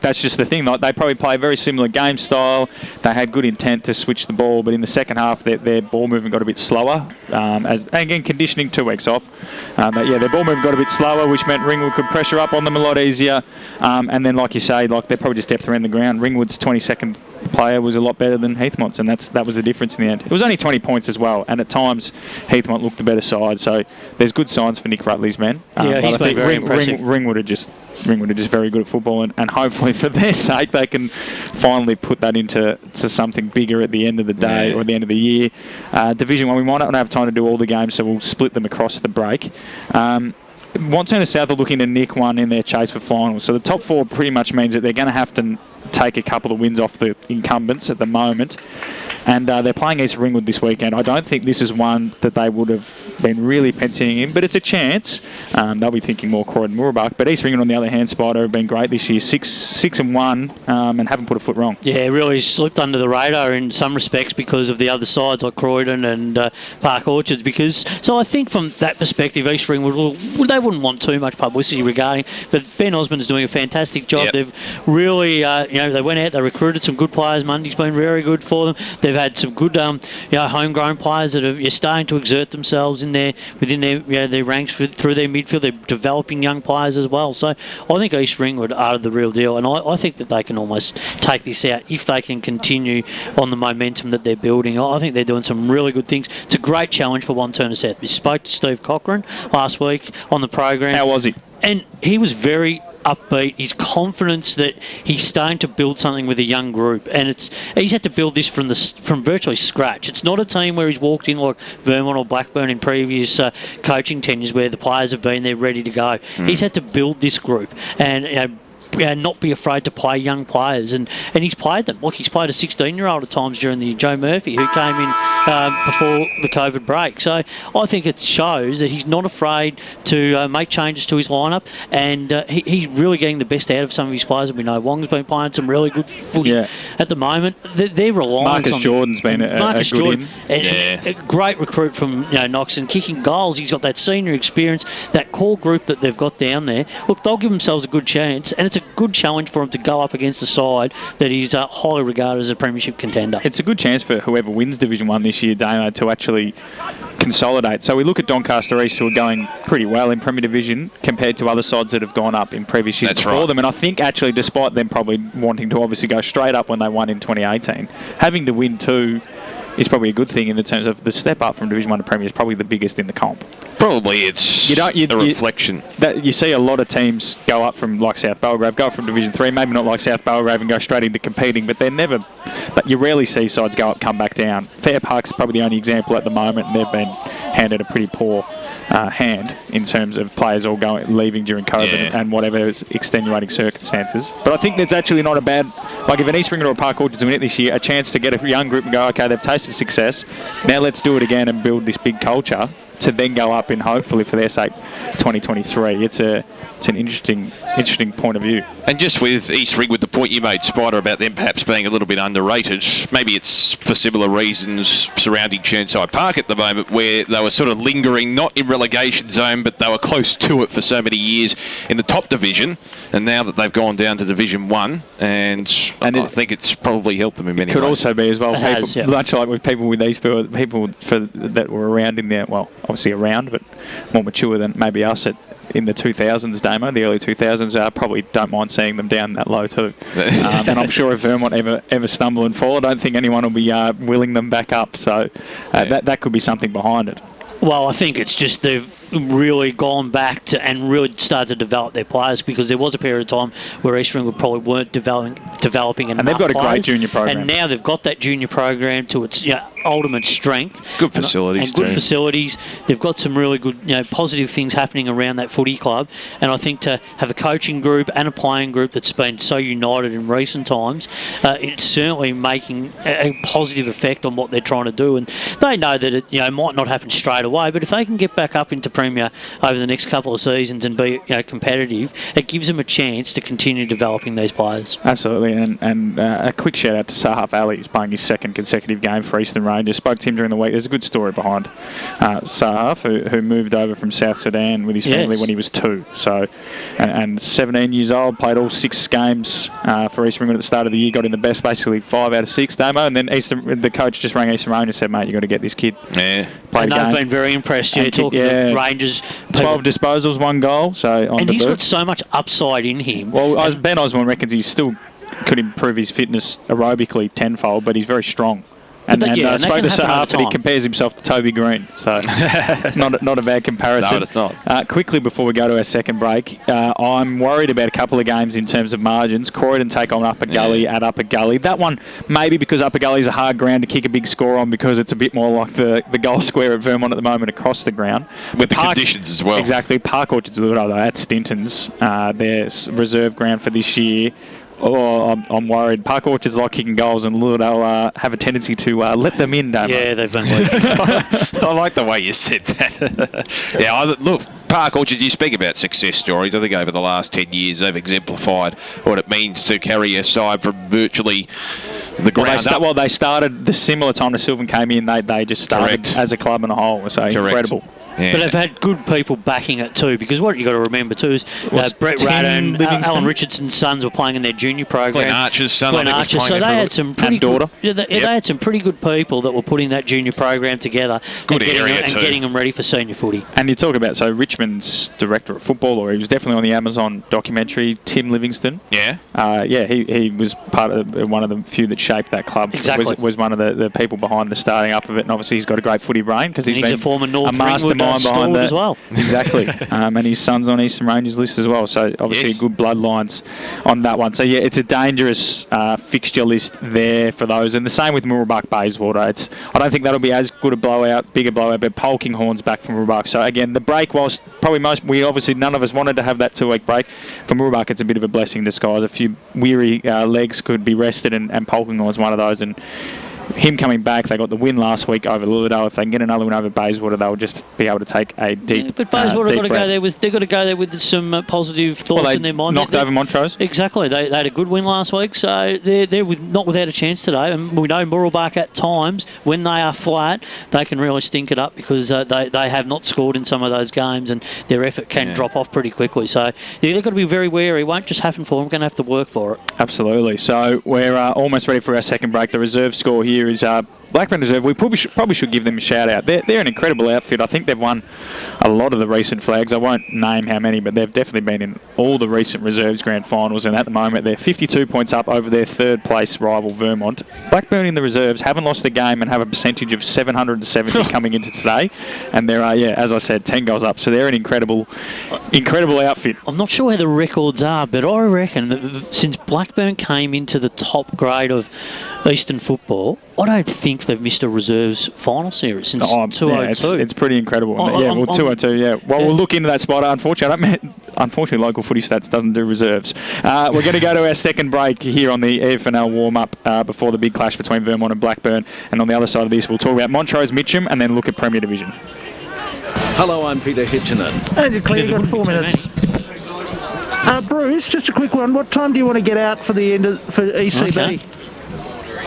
that's just the thing. Like, they probably play a very similar game style. They had good intent to switch the ball, but in the second half, their ball movement got a bit slower. And again, conditioning 2 weeks off. Their ball movement got a bit slower, which meant Ringwood could pressure up on them a lot easier. And then, like you say, they're probably just depth around the ground. Ringwood's 22nd player was a lot better than Heathmont's, and that was the difference in the end. It was only 20 points as well, and at times Heathmont looked the better side. So there's good signs for Nick Rutley's men. He's been very impressive. Ringwood are just very good at football, and hopefully for their sake they can finally put that into something bigger at the end of the day or at the end of the year. Division 1, we might not have time to do all the games, so we'll split them across the break. Wanturna South are looking to nick one in their chase for finals. So the top 4 pretty much means that they're going to have to take a couple of wins off the incumbents at the moment. And they're playing East Ringwood this weekend. I don't think this is one that they would have been really penciling in, but it's a chance. They'll be thinking more Croydon Moorabah. But East Ringwood, on the other hand, Spider, have been great this year, 6-1, and haven't put a foot wrong. Yeah, really slipped under the radar in some respects because of the other sides like Croydon and Park Orchards. So I think from that perspective, East Ringwood, they wouldn't want too much publicity regarding. But Ben Osmond's doing a fantastic job. Yep. They've really, they went out, they recruited some good players. Monday's been very good for them. They've had some good, homegrown players that are starting to exert themselves within their ranks through their midfield. They're developing young players as well. So I think East Ringwood are the real deal, and I think that they can almost take this out if they can continue on the momentum that they're building. I think they're doing some really good things. It's a great challenge for Wanturna South. We spoke to Steve Cochran last week on the program. How was he? And he was very upbeat. His confidence that he's starting to build something with a young group, and he's had to build this from virtually scratch. It's not a team where he's walked in like Vermont or Blackburn in previous coaching tenures where the players have been there ready to go. He's had to build this group and not be afraid to play young players, and he's played them. Look, he's played a 16-year-old at times during the Joe Murphy, who came in before the COVID break. So I think it shows that he's not afraid to make changes to his lineup, and he's really getting the best out of some of his players. And we know Wong's been playing some really good footy at the moment. They're relying Marcus on Jordan's been a good a great recruit from Knox, and kicking goals. He's got that senior experience, that core group that they've got down there. Look, they'll give themselves a good chance, and it's a good challenge for him to go up against a side that is highly regarded as a premiership contender. It's a good chance for whoever wins Division 1 this year, Damo, to actually consolidate. So we look at Doncaster East, who are going pretty well in Premier Division compared to other sides that have gone up in previous years before them. And I think actually, despite them probably wanting to obviously go straight up when they won in 2018, having to win 2 is probably a good thing in the terms of the step up from Division 1 to Premier is probably the biggest in the comp. Probably it's a reflection. That you see a lot of teams go up from, like South Belgrave, go up from Division 3, maybe not like South Belgrave and go straight into competing, but you rarely see sides go up, come back down. Fair Park's probably the only example at the moment, and they've been handed a pretty poor hand in terms of players all leaving during COVID and whatever extenuating circumstances. But I think that's actually not a bad, like if an East Ringwood or a Park Orchards win it this year, a chance to get a young group and go, okay, they've tasted success, now let's do it again and build this big culture to then go up in, hopefully for their sake, 2023. It's an interesting point of view. And just with East Ringwood, the point you made, Spider, about them perhaps being a little bit underrated. Maybe it's for similar reasons surrounding Churnside Park at the moment, where they were sort of lingering, not in relegation zone, but they were close to it for so many years in the top division. And now that they've gone down to Division 1, and I think it's probably helped them in many ways. Could also be as well, much like with people with these people that were around in there, well, obviously around, but more mature than maybe us in the 2000s, Damo, the early 2000s, probably don't mind seeing them down that low too. And I'm sure if Vermont ever stumble and fall, I don't think anyone will be willing them back up. So that could be something behind it. Well, I think it's just they've really gone back to and really started to develop their players, because there was a period of time where Eastland probably weren't developing enough. And they've got a players, great junior program. And now they've got that junior program to its ultimate strength. Good facilities and good facilities. They've got some really good, positive things happening around that footy club. And I think to have a coaching group and a playing group that's been so united in recent times, it's certainly making a positive effect on what they're trying to do. And they know that it might not happen straight away, but if they can get back up into Premier over the next couple of seasons and be competitive, it gives them a chance to continue developing these players. Absolutely, and a quick shout out to Sahaf Ali, who's playing his second consecutive game for Eastern Rangers. Spoke to him during the week. There's a good story behind Sahaf, who moved over from South Sudan with his family when he was 2. So, and 17 years old, played all 6 games for Eastern Rangers at the start of the year, got in the best, basically 5 out of 6, Damo, and then the coach just rang Eastern Rangers and said, mate, you've got to get this kid. Yeah. And they've been very impressed, talking to Rangers. 12 disposals, 1 goal. So and he's got so much upside in him. Well, Ben Osborne reckons he still could improve his fitness aerobically tenfold, but he's very strong. And I spoke to Sahaf that he compares himself to Toby Green, so not a bad comparison. No, it's not. Quickly before we go to our second break, I'm worried about a couple of games in terms of margins. Croydon take on Upper Gully at Upper Gully. That one, maybe because Upper Gully is a hard ground to kick a big score on, because it's a bit more like the goal square at Vermont at the moment across the ground. With the conditions as well. Exactly. Park Orchards, though, at Stinton's, their reserve ground for this year. I'm worried. Park Orchards like kicking goals, and they'll have a tendency to let them in, don't they? Yeah, they've been like I like the way you said that. Look, Park Orchards, you speak about success stories. I think over the last 10 years they've exemplified what it means to carry a side from virtually the ground up. Well, they started the similar time to Sylvan came in. They just started as a club and a whole. So incredible. Yeah. But they've had good people backing it too, because what you got to remember too is Brett Radden, Alan Richardson's sons were playing in their junior program. Glenn Archer's son, I think, was playing. So they had some pretty good, they had some pretty good people that were putting that junior program together and getting them ready for senior footy. And you talk about Richmond's director of football, or he was definitely on the Amazon documentary, Tim Livingston. Yeah. He was part of one of the few that shaped that club. Exactly. Was one of the people behind the starting up of it, and obviously he's got a great footy brain because he's a former North mastermind behind that as well. Exactly. And his son's on Eastern Rangers list as well. So obviously good bloodlines on that one. So yeah, it's a dangerous fixture list there for those. And the same with Mooroolbark Bayswater. I don't think that'll be as good a blowout, bigger blowout, but Polkinghorn's back from Mooroolbark. So again, the break, whilst probably none of us wanted to have that 2-week break, for Mooroolbark it's a bit of a blessing in disguise. A few weary legs could be rested, and Polkinghorn's one of those. And him coming back, they got the win last week over Lilydale. If they can get another win over Bayswater, they'll just be able to take a deep. But Bayswater got to go there with some positive thoughts in their mind. Knocked over Montrose. Exactly, they had a good win last week, so they're not without a chance today. And we know Mooroolbark at times, when they are flat, they can really stink it up, because they have not scored in some of those games, and their effort can drop off pretty quickly. So they've got to be very wary. It won't just happen for them. We're going to have to work for it. Absolutely. So we're almost ready for our second break. The reserve score here is Blackburn Reserve. We probably should give them a shout out. They're an incredible outfit. I think they've won a lot of the recent flags. I won't name how many, but they've definitely been in all the recent reserves grand finals, and at the moment they're 52 points up over their third place rival Vermont. Blackburn in the reserves haven't lost a game and have a percentage of 770 coming into today, and they're as I said, 10 goals up. So they're an incredible outfit. I'm not sure where the records are, but I reckon that since Blackburn came into the top grade of Eastern football, I don't think they've missed a reserves final series since 2002. It's pretty incredible. 2002, We'll look into that spot. Unfortunately, local footy stats doesn't do reserves. We're going to go to our second break here on the EFNL warm-up before the big clash between Vermont and Blackburn. And on the other side of this, we'll talk about Montrose Mitcham and then look at Premier Division. Hello, I'm Peter Hitchinen. And you're clear, you've got 4 minutes. Bruce, just a quick one. What time do you want to get out for the end for ECB? Okay.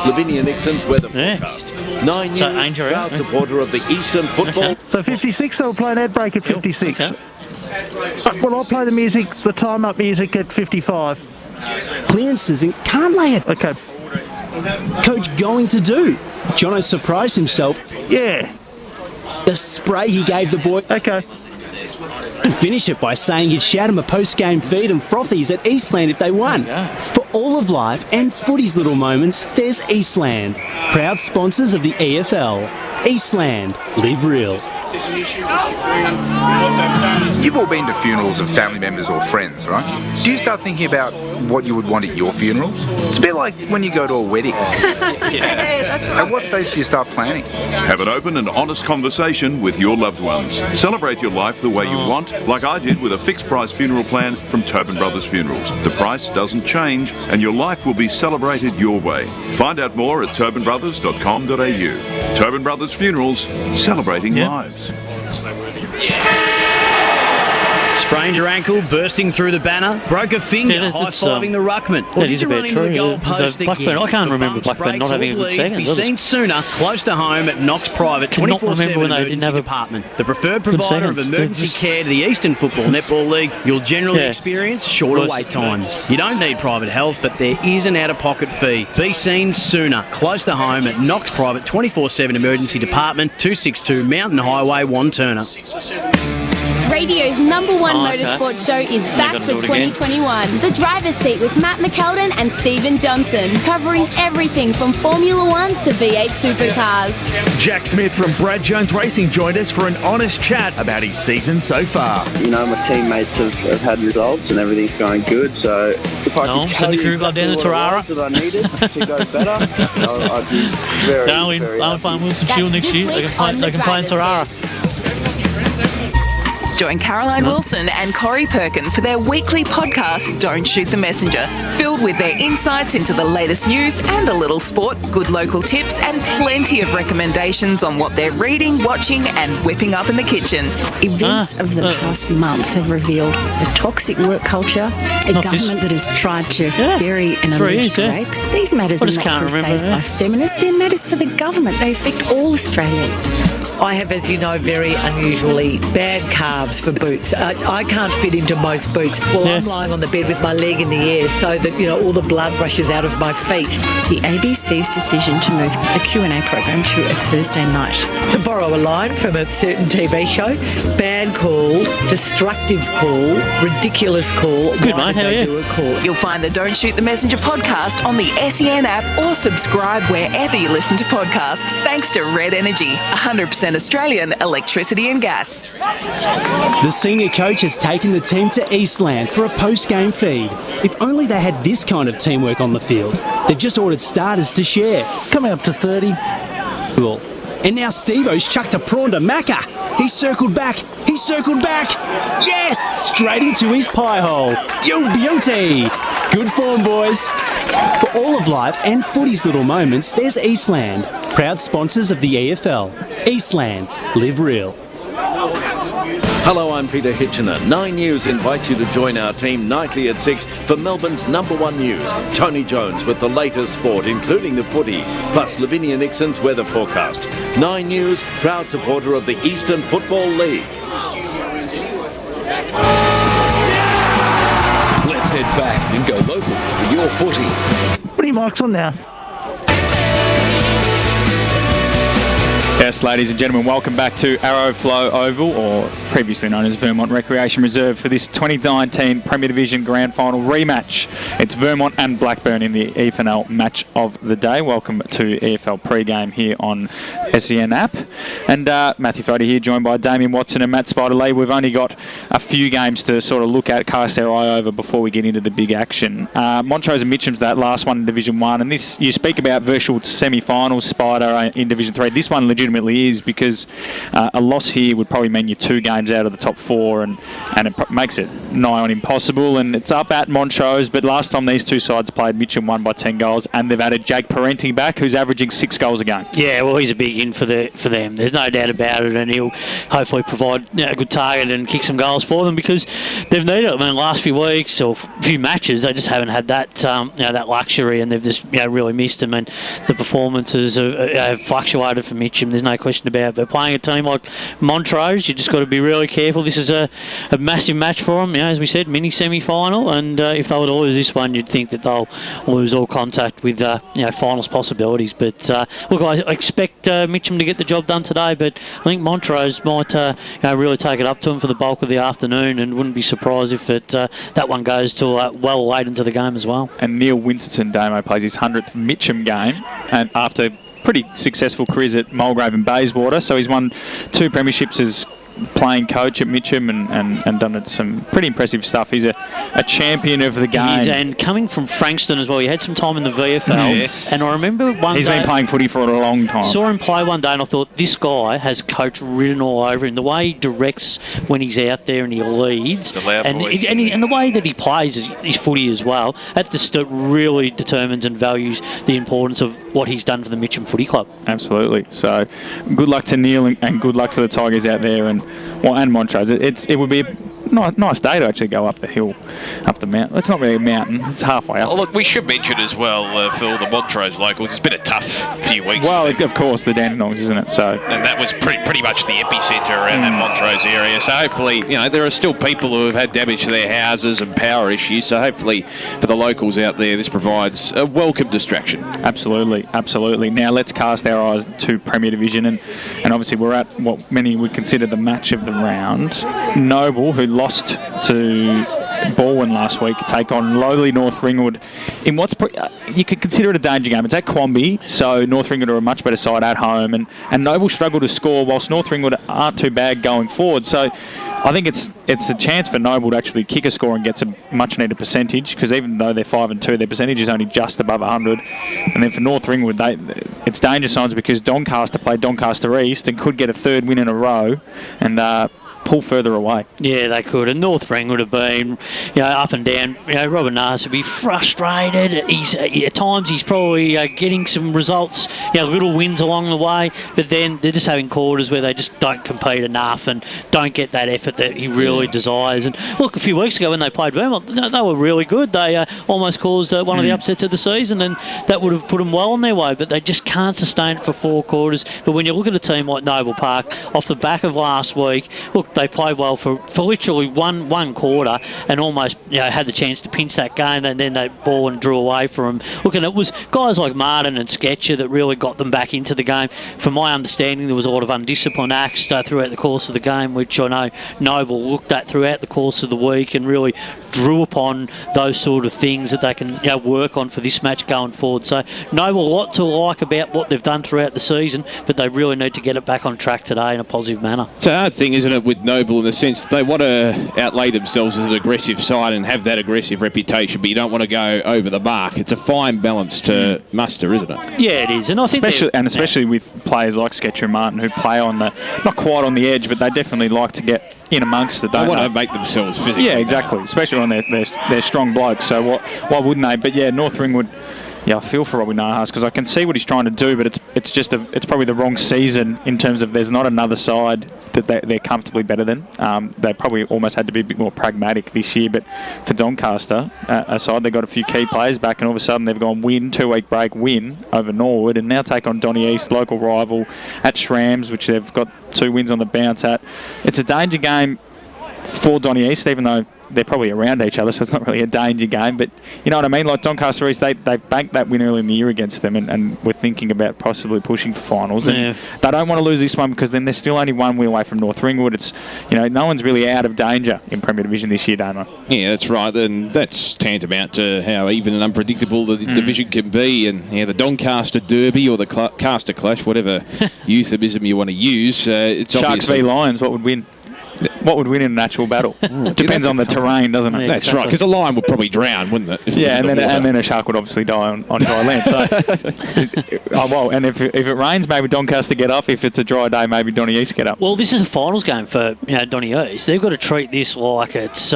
Lavinia Nixon's weather forecast. 9 News, proud supporter of the Eastern Football. So 56, so we'll play an ad break at 56. Okay. Well, I'll play the music, the time up music at 55. Clearances and can't lay it. Okay. Coach going to do. Jono surprised himself. Yeah. The spray he gave the boy. Okay. And finish it by saying he'd shout him a post-game feed and frothies at Eastland if they won. For all of life and footy's little moments, there's Eastland. Proud sponsors of the EFL. Eastland. Live real. You've all been to funerals of family members or friends, right? Do you start thinking about what you would want at your funeral? It's a bit like when you go to a wedding. At what stage do you start planning? Have an open and honest conversation with your loved ones. Celebrate your life the way you want, like I did with a fixed price funeral plan from Tobin Brothers Funerals. The price doesn't change and your life will be celebrated your way. Find out more at tobinbrothers.com.au. Tobin Brothers Funerals, celebrating lives. Sprained your ankle, bursting through the banner, broke a finger, high-fiving the ruckman. That is a bit true. Blackburn, I can't remember Blackburn not having a good second. Be seen sooner, close to home at Knox Private, 24/7 emergency department. The preferred provider of emergency care to the Eastern Football Netball League. You'll generally experience shorter wait times. You don't need private health, but there is an out-of-pocket fee. Be seen sooner, close to home at Knox Private, 24/7 emergency department, 262 Mountain Highway, Wantirna. Radio's #1 motorsport show is back for 2021. The Driver's Seat with Matt McKeldin and Stephen Johnson, covering everything from Formula 1 to V8 supercars. Jack Smith from Brad Jones Racing joined us for an honest chat about his season so far. You know, my teammates have had results and everything's going good, so if I could tell you down to Tarara that I needed to go better, I'd be very, very find Wilson Fuel next year. They can play in Tarara. Join Caroline Wilson and Corey Perkin for their weekly podcast, Don't Shoot the Messenger, filled with their insights into the latest news and a little sport, good local tips, and plenty of recommendations on what they're reading, watching, and whipping up in the kitchen. Events of the past month have revealed a toxic work culture, a government that has tried to bury an alleged rape. These matters are not crusades by feminists, they're matters for the government. They affect all Australians. I have, as you know, very unusually bad calves for boots. I can't fit into most boots. Well, I'm lying on the bed with my leg in the air so that, you know, all the blood rushes out of my feet. The ABC's decision to move the Q&A program to a Thursday night. To borrow a line from a certain TV show, bad call, destructive call, ridiculous call. Good, mate. How are you? You'll find the Don't Shoot the Messenger podcast on the SEN app or subscribe wherever you listen to podcasts. Thanks to Red Energy, 100% Australian electricity and gas. The senior coach has taken the team to Eastland for a post-game feed. If only they had this kind of teamwork on the field. They've just ordered starters to share. Coming up to 30. Cool. And now Steve-O's chucked a prawn to Macca. He circled back. Yes! Straight into his pie hole. You beauty! Good form, boys. For all of life and footy's little moments, there's Eastland. Proud sponsors of the EFL. Eastland. Live real. Hello, I'm Peter Hitchener. 9 News invites you to join our team nightly at 6 for Melbourne's #1 news. Tony Jones with the latest sport, including the footy, plus Lavinia Nixon's weather forecast. 9 News, proud supporter of the Eastern Football League. Let's head back and go local for your footy. What are your mics on now? Yes, ladies and gentlemen, welcome back to Arrowflow Oval, or previously known as Vermont Recreation Reserve, for this 2019 Premier Division Grand Final rematch. It's Vermont and Blackburn in the EFL match of the day. Welcome to EFL pre-game here on SEN app. And Matthew Foddy here, joined by Damien Watson and Matt Spider-Lee. We've only got a few games to sort of look at, cast our eye over before we get into the big action. Montrose and Mitcham's that last one in Division 1, and this, you speak about virtual semi-finals, Spider, in Division 3. This one legitimately ultimately is, because a loss here would probably mean you're 2 games out of the top 4, and it makes it nigh on impossible. And it's up at Montrose, but last time these two sides played, Mitcham won by 10 goals, and they've added Jake Parenti back, who's averaging 6 goals a game. Yeah, well, he's a big in for them. There's no doubt about it, and he'll hopefully provide a good target and kick some goals for them, because they've needed it. I mean, last few weeks or few matches, they just haven't had that that luxury, and they've just really missed them. And the performances have fluctuated for Mitcham. There's no question about it. But playing a team like Montrose, you just got to be really careful. This is a massive match for them. As we said, mini semi-final, and if they were to lose this one, you'd think that they'll lose all contact with finals possibilities. But look, I expect Mitcham to get the job done today, but I think Montrose might really take it up to them for the bulk of the afternoon, and wouldn't be surprised if that one goes till well late into the game as well. And Neil Winterton, Damo, plays his 100th Mitcham game, and after pretty successful careers at Mulgrave and Bayswater, so he's won 2 premierships as playing coach at Mitcham, and done some pretty impressive stuff. He's a champion of the game. He is, and coming from Frankston as well. He had some time in the VFL. Yes. And I remember He's been playing footy for a long time. Saw him play one day, and I thought, this guy has coach written all over him. The way he directs when he's out there and he leads, and the way that he plays his footy as well, that just really determines and values the importance of what he's done for the Mitcham Footy Club. Absolutely. So good luck to Neil, and good luck to the Tigers out there, and Montrose. It would be a nice day to actually go up the hill, up the mountain. It's not really a mountain, it's halfway up. Oh, look, we should mention as well, for the Montrose locals, it's been a tough few weeks. Well, of course, the Dandenongs, isn't it? So, and that was pretty much the epicentre around that Montrose area. So hopefully, there are still people who have had damage to their houses and power issues. So hopefully, for the locals out there, this provides a welcome distraction. Absolutely, absolutely. Now let's cast our eyes to Premier Division, and obviously we're at what many would consider the match of the round. Noble, who lost to Balwyn last week, take on lowly North Ringwood in what's you could consider it a danger game. It's at Quamby, so North Ringwood are a much better side at home, and Noble struggle to score, whilst North Ringwood aren't too bad going forward. So I think it's a chance for Noble to actually kick a score and get some much needed percentage, because even though they're 5-2, their percentage is only just above 100. And then for North Ringwood, it's danger signs, because Doncaster played Doncaster East and could get a 3rd win in a row, and pull further away. Yeah, they could. And North Ring would have been, up and down. Robin Nars would be frustrated. At times he's probably getting some results, little wins along the way, but then they're just having quarters where they just don't compete enough and don't get that effort that he really desires. And look, a few weeks ago when they played Vermont, they were really good. They almost caused one of the upsets of the season, and that would have put them well on their way, but they just can't sustain it for 4 quarters. But when you look at a team like Noble Park, off the back of last week, look, they played well for literally one quarter, and almost had the chance to pinch that game, and then they ball and drew away from them. Look, and it was guys like Martin and Sketcher that really got them back into the game. From my understanding, there was a lot of undisciplined acts throughout the course of the game, which I know Noble looked at throughout the course of the week and really drew upon those sort of things that they can work on for this match going forward. So Noble, a lot to like about what they've done throughout the season, but they really need to get it back on track today in a positive manner. It's a hard thing, isn't it, with Noble, in the sense they want to outlay themselves as an aggressive side and have that aggressive reputation, but you don't want to go over the mark. It's a fine balance to muster, isn't it? Yeah, it is. And I think especially with players like Sketcher and Martin, who play on not quite on the edge, but they definitely like to get in amongst it. They want to make themselves physically. Yeah, exactly. Especially on their strong blokes. So why wouldn't they? But yeah, North Ringwood. Yeah, I feel for Robbie Nahas, because I can see what he's trying to do, but it's probably the wrong season in terms of there's not another side that they're comfortably better than. They probably almost had to be a bit more pragmatic this year, but for Doncaster, aside, they got a few key players back, and all of a sudden they've gone 2-week break win over Norwood, and now take on Donny East, local rival, at Shrams, which they've got 2 wins on the bounce at. It's a danger game for Donny East, even though they're probably around each other, so it's not really a danger game. But you know what I mean? Like Doncaster East, they banked that win early in the year against them, and we're thinking about possibly pushing for finals. And they don't want to lose this one, because then they're still only 1 win away from North Ringwood. It's no one's really out of danger in Premier Division this year, Damo. Yeah, that's right, and that's tantamount to how even and unpredictable the division can be. And the Doncaster Derby, or the Caster Clash, whatever euphemism you want to use, it's Sharks obviously v Lions, what would win? What would win in an actual battle? Depends on the terrain, doesn't it? That's right, because a lion would probably drown, wouldn't it? And then a shark would obviously die on dry land. So, and if it rains, maybe Doncaster get up. If it's a dry day, maybe Donny East get up. Well, this is a finals game for Donny East. They've got to treat this like it's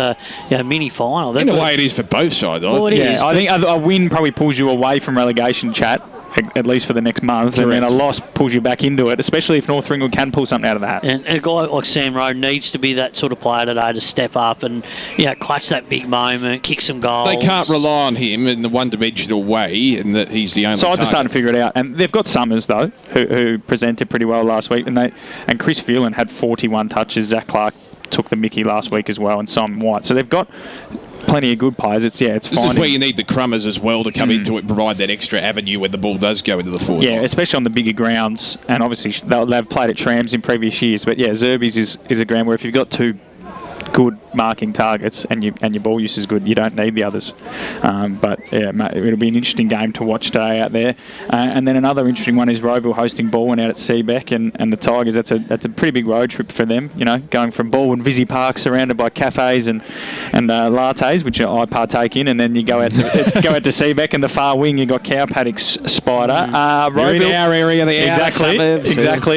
mini final. In a way, it is for both sides. I think a win probably pulls you away from relegation chat, at least for the next month. Correct. And then a loss pulls you back into it, especially if North Ringwood can pull something out of that. And a guy like Sam Rowe needs to be that sort of player today to step up and clutch that big moment, kick some goals. They can't rely on him in the one-dimensional way, and that he's the only. So I'm just starting to figure it out. And they've got Summers though, who presented pretty well last week, and Chris Phelan had 41 touches. Zach Clark took the mickey last week as well, and Simon White. So they've got plenty of good players. It's This is where you need the crummers as well to come into it and provide that extra avenue when the ball does go into the forward line. Especially on the bigger grounds. And obviously they've played at Trams in previous years. But Zerby's is a ground where if you've got two good marking targets and your ball use is good, you don't need the others. It'll be an interesting game to watch today out there. And then another interesting one is Rowville hosting Baldwin out at Seabeck, and the Tigers. That's a pretty big road trip for them. Going from Baldwin Visy Park, surrounded by cafes and lattes, which I partake in, and then you go out to Seabeck, and the far wing you got Cow Paddocks, Spider. Rowville, in our area, exactly.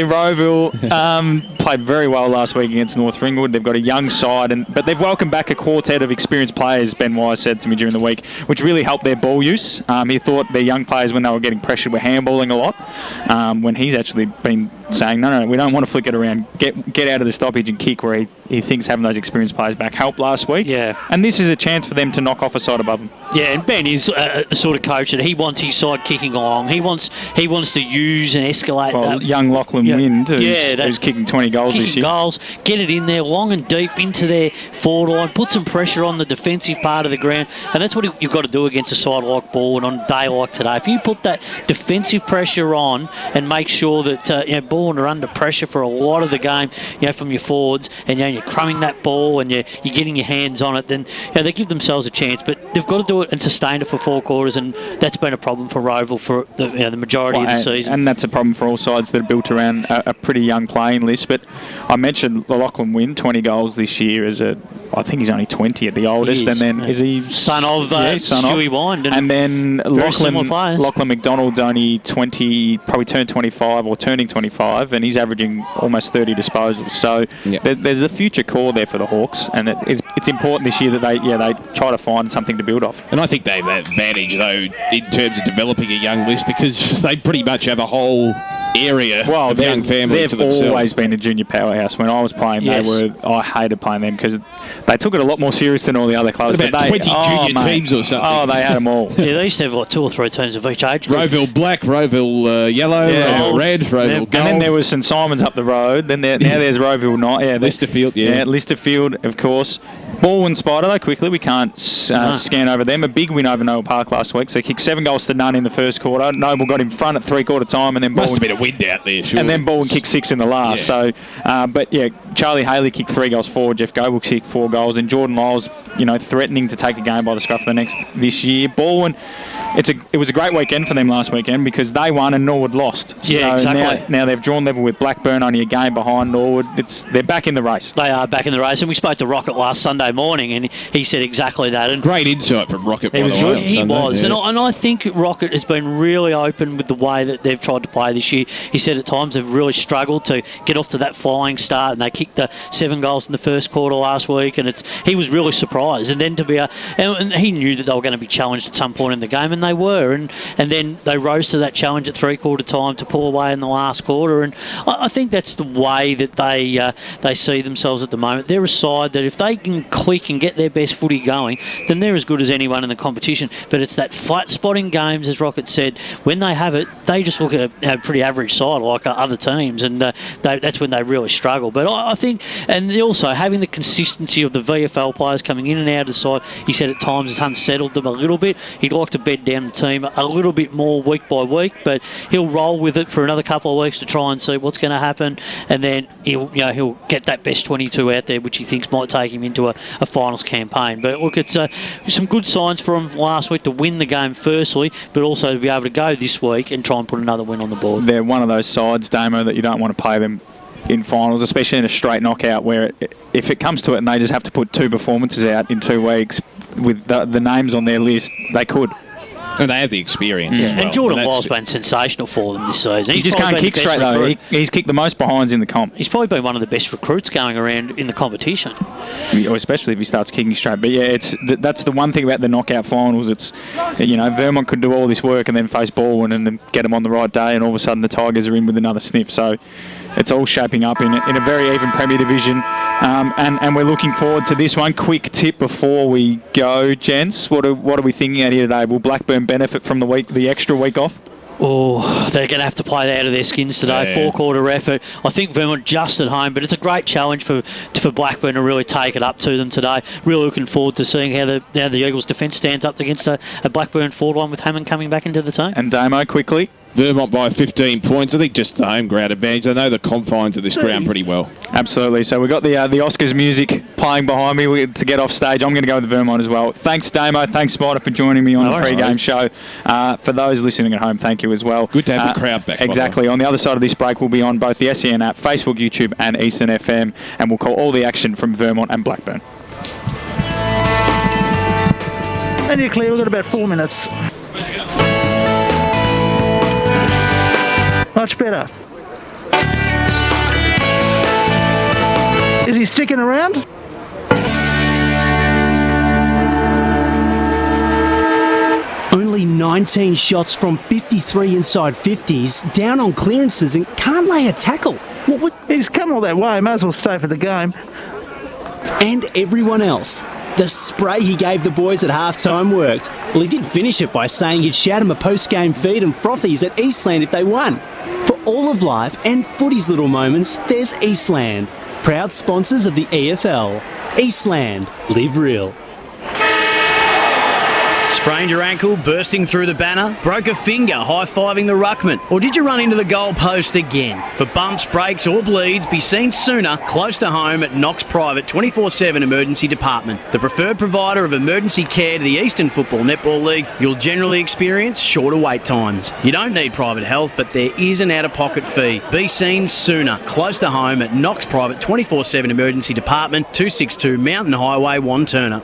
Rowville played very well last week against North Ringwood. They've got a young side, but they've welcomed back a quartet of experienced players, Ben Wise said to me during the week, which really helped their ball use. He thought their young players, when they were getting pressured, were handballing a lot, when he's actually been saying, no, we don't want to flick it around. Get out of the stoppage and kick, where he thinks having those experienced players back helped last week. Yeah. And this is a chance for them to knock off a side above them. Yeah, and Ben is the sort of coach that he wants his side kicking along. He wants to use and escalate that. Young Lachlan Wind, who's kicking 20 goals this year. Get it in there long and deep into their forward line, put some pressure on the defensive part of the ground, and that's what you've got to do against a side like Baldwin on a day like today. If you put that defensive pressure on and make sure that Baldwin are under pressure for a lot of the game, from your forwards, and you're crumbing that ball and you're getting your hands on it, then they give themselves a chance. But they've got to do it and sustain it for 4 quarters, and that's been a problem for Rowville for the majority of the season. And that's a problem for all sides that are built around a pretty young playing list. But I mentioned Lachlan Wynn, 20 goals this year I think he's only 20 at the oldest, and then is he son of Stewie Wind, and then Lachlan McDonald's only 20, probably turned 25 or turning 25, and he's averaging almost 30 disposals. So there's a future core there for the Hawks, and it's important this year that they try to find something to build off. And I think they have that advantage though in terms of developing a young list, because they pretty much have a whole area of young families to themselves. They've always been a junior powerhouse. When I was playing, I hated playing them because they took it a lot more serious than all the other clubs. About 20 junior teams or something. Oh, they had them all. They used to have 2 or 3 teams of each age group. Rowville Black, Rowville Yellow, Rowville Red, Rowville Gold. And then there was St Simon's up the road. Now there's Rowville Night. Listerfield, Listerfield, of course. Baldwin Spider, though, quickly. We can't scan over them. A big win over Noble Park last week. So they kicked 7 goals to none in the first quarter. Noble got in front at 3-quarter time, and then Must have been a wind out there, surely. And then Baldwin kicked 6 in the last. So, Charlie Haley kicked 3 goals forward. Jeff Goble kicked 4 goals, and Jordan Lyles, threatening to take a game by the scruff of this year. Baldwin, it was a great weekend for them last weekend because they won and Norwood lost. Yeah, so exactly. Now they've drawn level with Blackburn, only a game behind Norwood. They're back in the race. They are back in the race, and we spoke to Rocket last Sunday morning, and he said exactly that. And great insight from Rocket. He was good. He was, and I think Rocket has been really open with the way that they've tried to play this year. He said at times they've really struggled to get off to that flying start, and they kicked the 7 goals in the first quarter last week, and he was really surprised. And then and he knew that they were going to be challenged at some point in the game, and they were. And then they rose to that challenge at 3-quarter time to pull away in the last quarter. And I think that's the way that they see themselves at the moment. They're a side that if they can click and get their best footy going, then they're as good as anyone in the competition. But it's that flat spotting games, as Rocket said, when they have it, they just look at a pretty average side like other teams, and that's when they really struggle. But I think, and also having the consistency of the VFL players coming in and out of the side, he said at times has unsettled them a little bit. He'd like to bed down the team a little bit more week by week, but he'll roll with it for another couple of weeks to try and see what's going to happen, and then he'll get that best 22 out there, which he thinks might take him into a finals campaign. But look, it's some good signs for him last week to win the game firstly, but also to be able to go this week and try and put another win on the board. They're one of those sides, Damo, that you don't want to play them in finals, especially in a straight knockout, where if it comes to it and they just have to put 2 performances out in 2 weeks with the names on their list, they could. And they have the experience as well. And Jordan Wild's been sensational for them this season. He just can't kick straight, though. He's kicked the most behinds in the comp. He's probably been one of the best recruits going around in the competition. Especially if he starts kicking straight. But yeah, that's the one thing about the knockout finals. It's, Vermont could do all this work and then face Baldwin and then get them on the right day, and all of a sudden the Tigers are in with another sniff. So it's all shaping up in a very even Premier Division. And we're looking forward to this one. Quick tip before we go, gents. What are we thinking out here today? Will Blackburn benefit from the extra week off? Oh, they're going to have to play that out of their skins today. 4-quarter effort. I think Vermont just at home, but it's a great challenge for Blackburn to really take it up to them today. Really looking forward to seeing how the Eagles' defence stands up against a Blackburn forward line with Hammond coming back into the team. And Damo, quickly. Vermont by 15 points. I think just the home ground advantage. I know the confines of this ground pretty well. Absolutely. So we've got the Oscars music playing behind me to get off stage. I'm going to go with Vermont as well. Thanks, Damo. Thanks, Spider, for joining me on the pre-game show. For those listening at home, thank you as well. Good to have the crowd back. Exactly. On the other side of this break, we'll be on both the SEN app, Facebook, YouTube, and Eastland FM, and we'll call all the action from Vermont and Blackburn. And you're clear. We've got about 4 minutes. Much better. Is he sticking around? Only 19 shots from 53 inside 50s, down on clearances and can't lay a tackle. He's come all that way, might as well stay for the game. And everyone else. The spray he gave the boys at half-time worked. Well, he did finish it by saying he'd shout him a post-game feed and frothies at Eastland if they won. For all of life and footy's little moments, there's Eastland. Proud sponsors of the EFL. Eastland. Live real. Sprained your ankle, bursting through the banner? Broke a finger, high-fiving the ruckman? Or did you run into the goal post again? For bumps, breaks or bleeds, be seen sooner, close to home at Knox Private 24/7 Emergency Department. The preferred provider of emergency care to the Eastern Football Netball League, you'll generally experience shorter wait times. You don't need private health, but there is an out-of-pocket fee. Be seen sooner, close to home at Knox Private 24/7 Emergency Department, 262 Mountain Highway, Wanturna.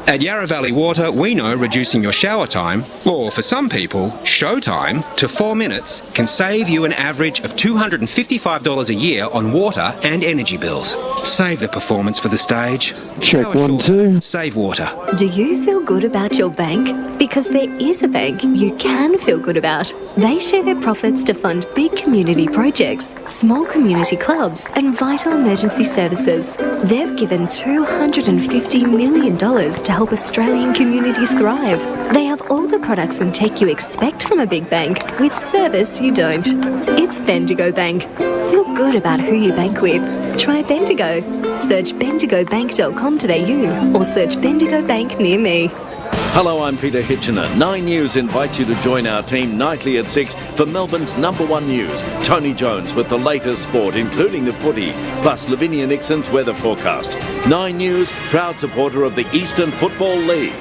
At Yarra Valley Water, we know reducing your shower time, or for some people, show time, to 4 minutes can save you an average of $255 a year on water and energy bills. Save the performance for the stage. Check 1, 2. Save water. Do you feel good about your bank? Because there is a bank you can feel good about. They share their profits to fund big community projects, small community clubs, and vital emergency services. They've given $250 million to help Australian communities thrive. They have all the products and tech you expect from a big bank, with service you don't. It's Bendigo Bank. Feel good about who you bank with. Try Bendigo. Search bendigobank.com.au or search Bendigo Bank near me. Hello, I'm Peter Hitchener. 9 News invites you to join our team nightly at 6 for Melbourne's #1 news. Tony Jones with the latest sport, including the footy, plus Lavinia Nixon's weather forecast. 9 News, proud supporter of the Eastern Football League.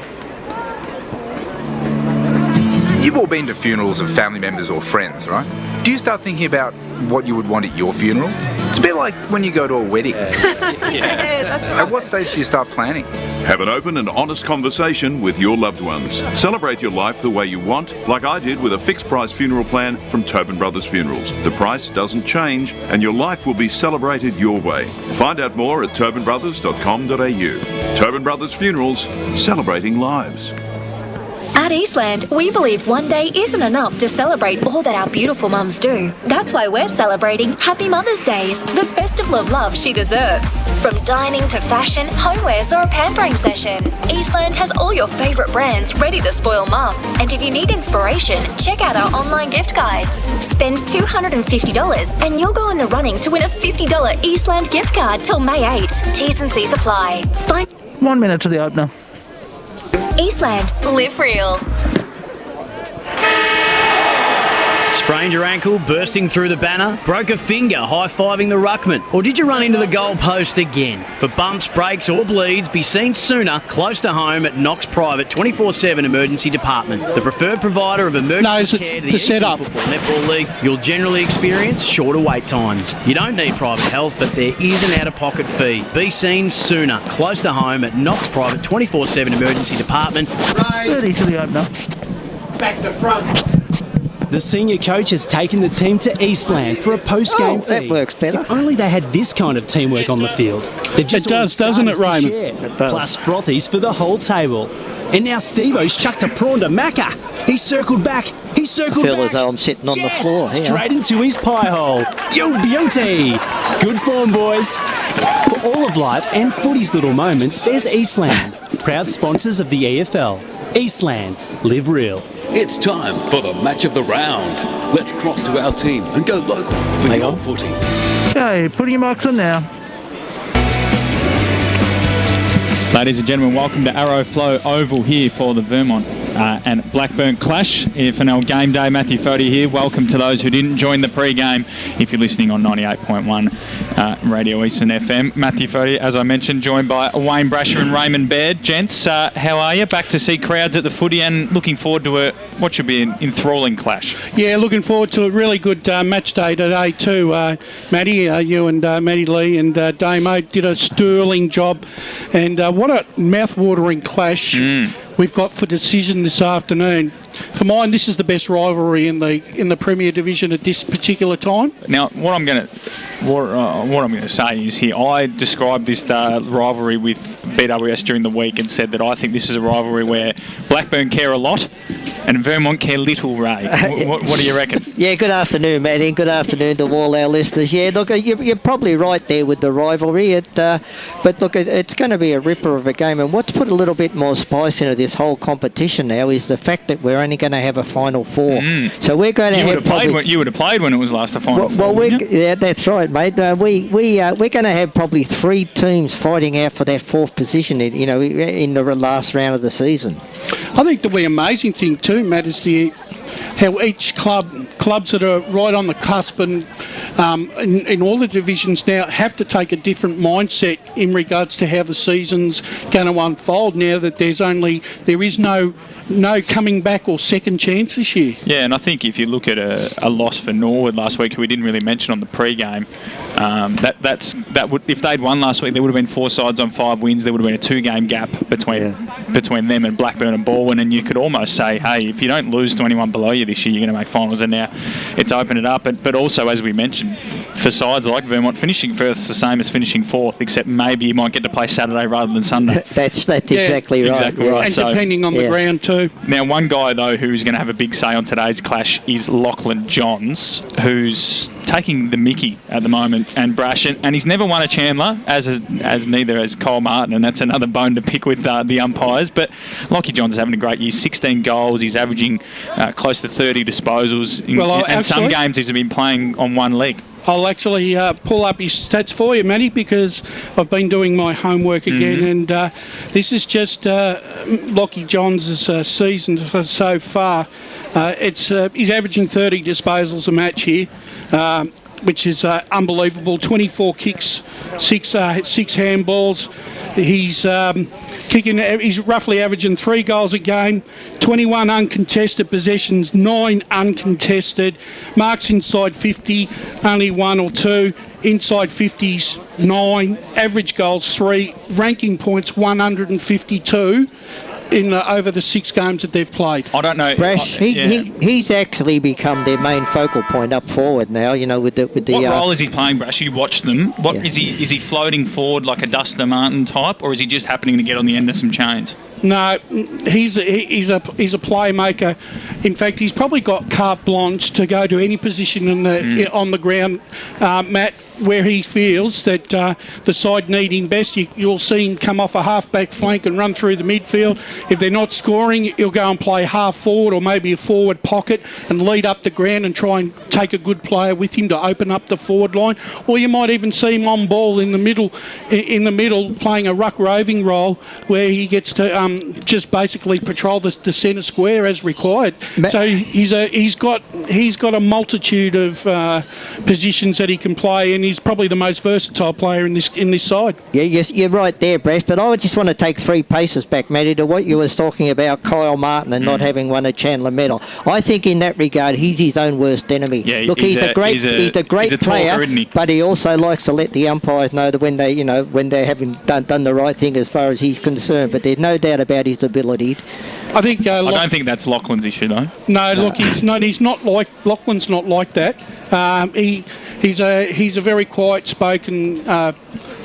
You've all been to funerals of family members or friends, right? Do you start thinking about what you would want at your funeral? It's a bit like when you go to a wedding. At what stage do you start planning? Have an open and honest conversation with your loved ones. Celebrate your life the way you want, like I did with a fixed price funeral plan from Tobin Brothers Funerals. The price doesn't change and your life will be celebrated your way. Find out more at tobinbrothers.com.au. Tobin Brothers Funerals, celebrating lives. At Eastland, we believe one day isn't enough to celebrate all that our beautiful mums do. That's why we're celebrating Happy Mother's Days, the festival of love she deserves. From dining to fashion, homewares or a pampering session, Eastland has all your favourite brands ready to spoil mum. And if you need inspiration, check out our online gift guides. Spend $250 and you'll go in the running to win a $50 Eastland gift card till May 8th. T's and C's apply. 1 minute to the opener. Eastland, live real. Sprained your ankle, bursting through the banner? Broke a finger, high-fiving the ruckman? Or did you run into the goal post again? For bumps, breaks or bleeds, be seen sooner, close to home at Knox Private 24/7 Emergency Department. The preferred provider of emergency care to the Eastland Football Netball League. You'll generally experience shorter wait times. You don't need private health, but there is an out-of-pocket fee. Be seen sooner, close to home at Knox Private 24/7 Emergency Department. 30 to the opener. Back to front. The senior coach has taken the team to Eastland for a post-game fee. That works better. If only they had this kind of teamwork on the field. They've just it does, doesn't it, Raymond? It does. Plus frothies for the whole table. And now Steve-O's chucked a prawn to Macca. He circled back. He circled I feel back. as though I'm sitting on the floor here. Straight into his pie hole. Yo, beauty. Good form, boys. For all of life and footy's little moments, there's Eastland. Proud sponsors of the EFL. Eastland. Live real. It's time for the match of the round. Let's cross to our team and go local for your footy. Okay, putting your mics on now. Ladies and gentlemen, welcome to Arrowflow Oval here for the Vermont and Blackburn clash. For our game day, Matthew Fody here. Welcome to those who didn't join the pre-game if you're listening on 98.1 Radio Eastern FM. Matthew Fody, as I mentioned, joined by Wayne Brasher and Raymond Baird. Gents, how are you? Back to see crowds at the footy and looking forward to what should be an enthralling clash. Yeah, looking forward to a really good match day today too. Matty, you and Matty Lee and Damo did a sterling job, and what a mouth-watering clash we've got for decision this afternoon. For mine, this is the best rivalry in the Premier Division at this particular time. Now, what I'm going to say is here, I described this rivalry with BWS during the week and said that I think this is a rivalry where Blackburn care a lot and Vermont care little, Ray. What do you reckon? Yeah, good afternoon, Matty. Good afternoon to all our listeners. Yeah, look, you're probably right there with the rivalry. But look, it's going to be a ripper of a game. And what's put a little bit more spice into this whole competition now is the fact that we're only going to have a Final Four. So we're going to you would have played when it was last the Final Four. Yeah, that's right, mate. We're going to have probably 3 teams fighting out for that 4th position, in the last round of the season. I think the amazing thing too, Matt, is how each clubs that are right on the cusp and in all the divisions now have to take a different mindset in regards to how the season's going to unfold now that there is no coming back or second chance this year. Yeah, and I think if you look at a loss for Norwood last week, who we didn't really mention on the pre-game, that would, if they'd won last week, there would have been 4 sides on 5 wins. There would have been a 2-game gap between them and Blackburn and Baldwin, and you could almost say, hey, if you don't lose to anyone below you this year, you're going to make finals. And now it's opened it up. But also, as we mentioned, for sides like Vermont, finishing first is the same as finishing 4th, except maybe you might get to play Saturday rather than Sunday. That's exactly right. Exactly right. And depending on the ground too. Now, one guy, though, who's going to have a big say on today's clash is Lachlan Johns, who's taking the mickey at the moment, and Brash, and he's never won a Chandler, as neither has Cole Martin, and that's another bone to pick with the umpires. But Lockie Johns is having a great year, 16 goals, he's averaging close to 30 disposals, and some games he's been playing on one leg. I'll actually pull up his stats for you, Matty, because I've been doing my homework again, and this is just Lockie Johns' season so far. He's averaging 30 disposals a match here, which is unbelievable. 24 kicks, 6 handballs. He's he's roughly averaging 3 goals a game, 21 uncontested possessions, 9 uncontested, marks inside 50, only 1 or 2, inside 50s 9, average goals 3, ranking points 152 over the 6 games that they've played. I don't know. Brash, he's actually become their main focal point up forward now. With the. What role is he playing, Brash? You watch them. Is he floating forward like a Dustin Martin type, or is he just happening to get on the end of some chains? No, he's a playmaker. In fact, he's probably got carte blanche to go to any position on the ground, Matt, where he feels that the side need him best. You'll see him come off a half-back flank and run through the midfield. If they're not scoring, he'll go and play half-forward or maybe a forward pocket and lead up the ground and try and take a good player with him to open up the forward line, or you might even see him on ball in the middle playing a ruck roving role where he gets to just basically patrol the centre square as required. So he's got a multitude of positions that he can play, and he's probably the most versatile player in this side. Yeah, yes, you're right there, Brash, but I just want to take 3 paces back, Matty, to what you were talking about Kyle Martin and not having won a Chandler medal. I think in that regard he's his own worst enemy. Yeah, look, he's a great player, talker, isn't he? but he also likes to let the umpires know that when they haven't done the right thing as far as he's concerned. But there's no doubt about his ability. I think. I don't think that's Lachlan's issue, though. No, look, he's not like Lachlan's not like that. He's a very quiet-spoken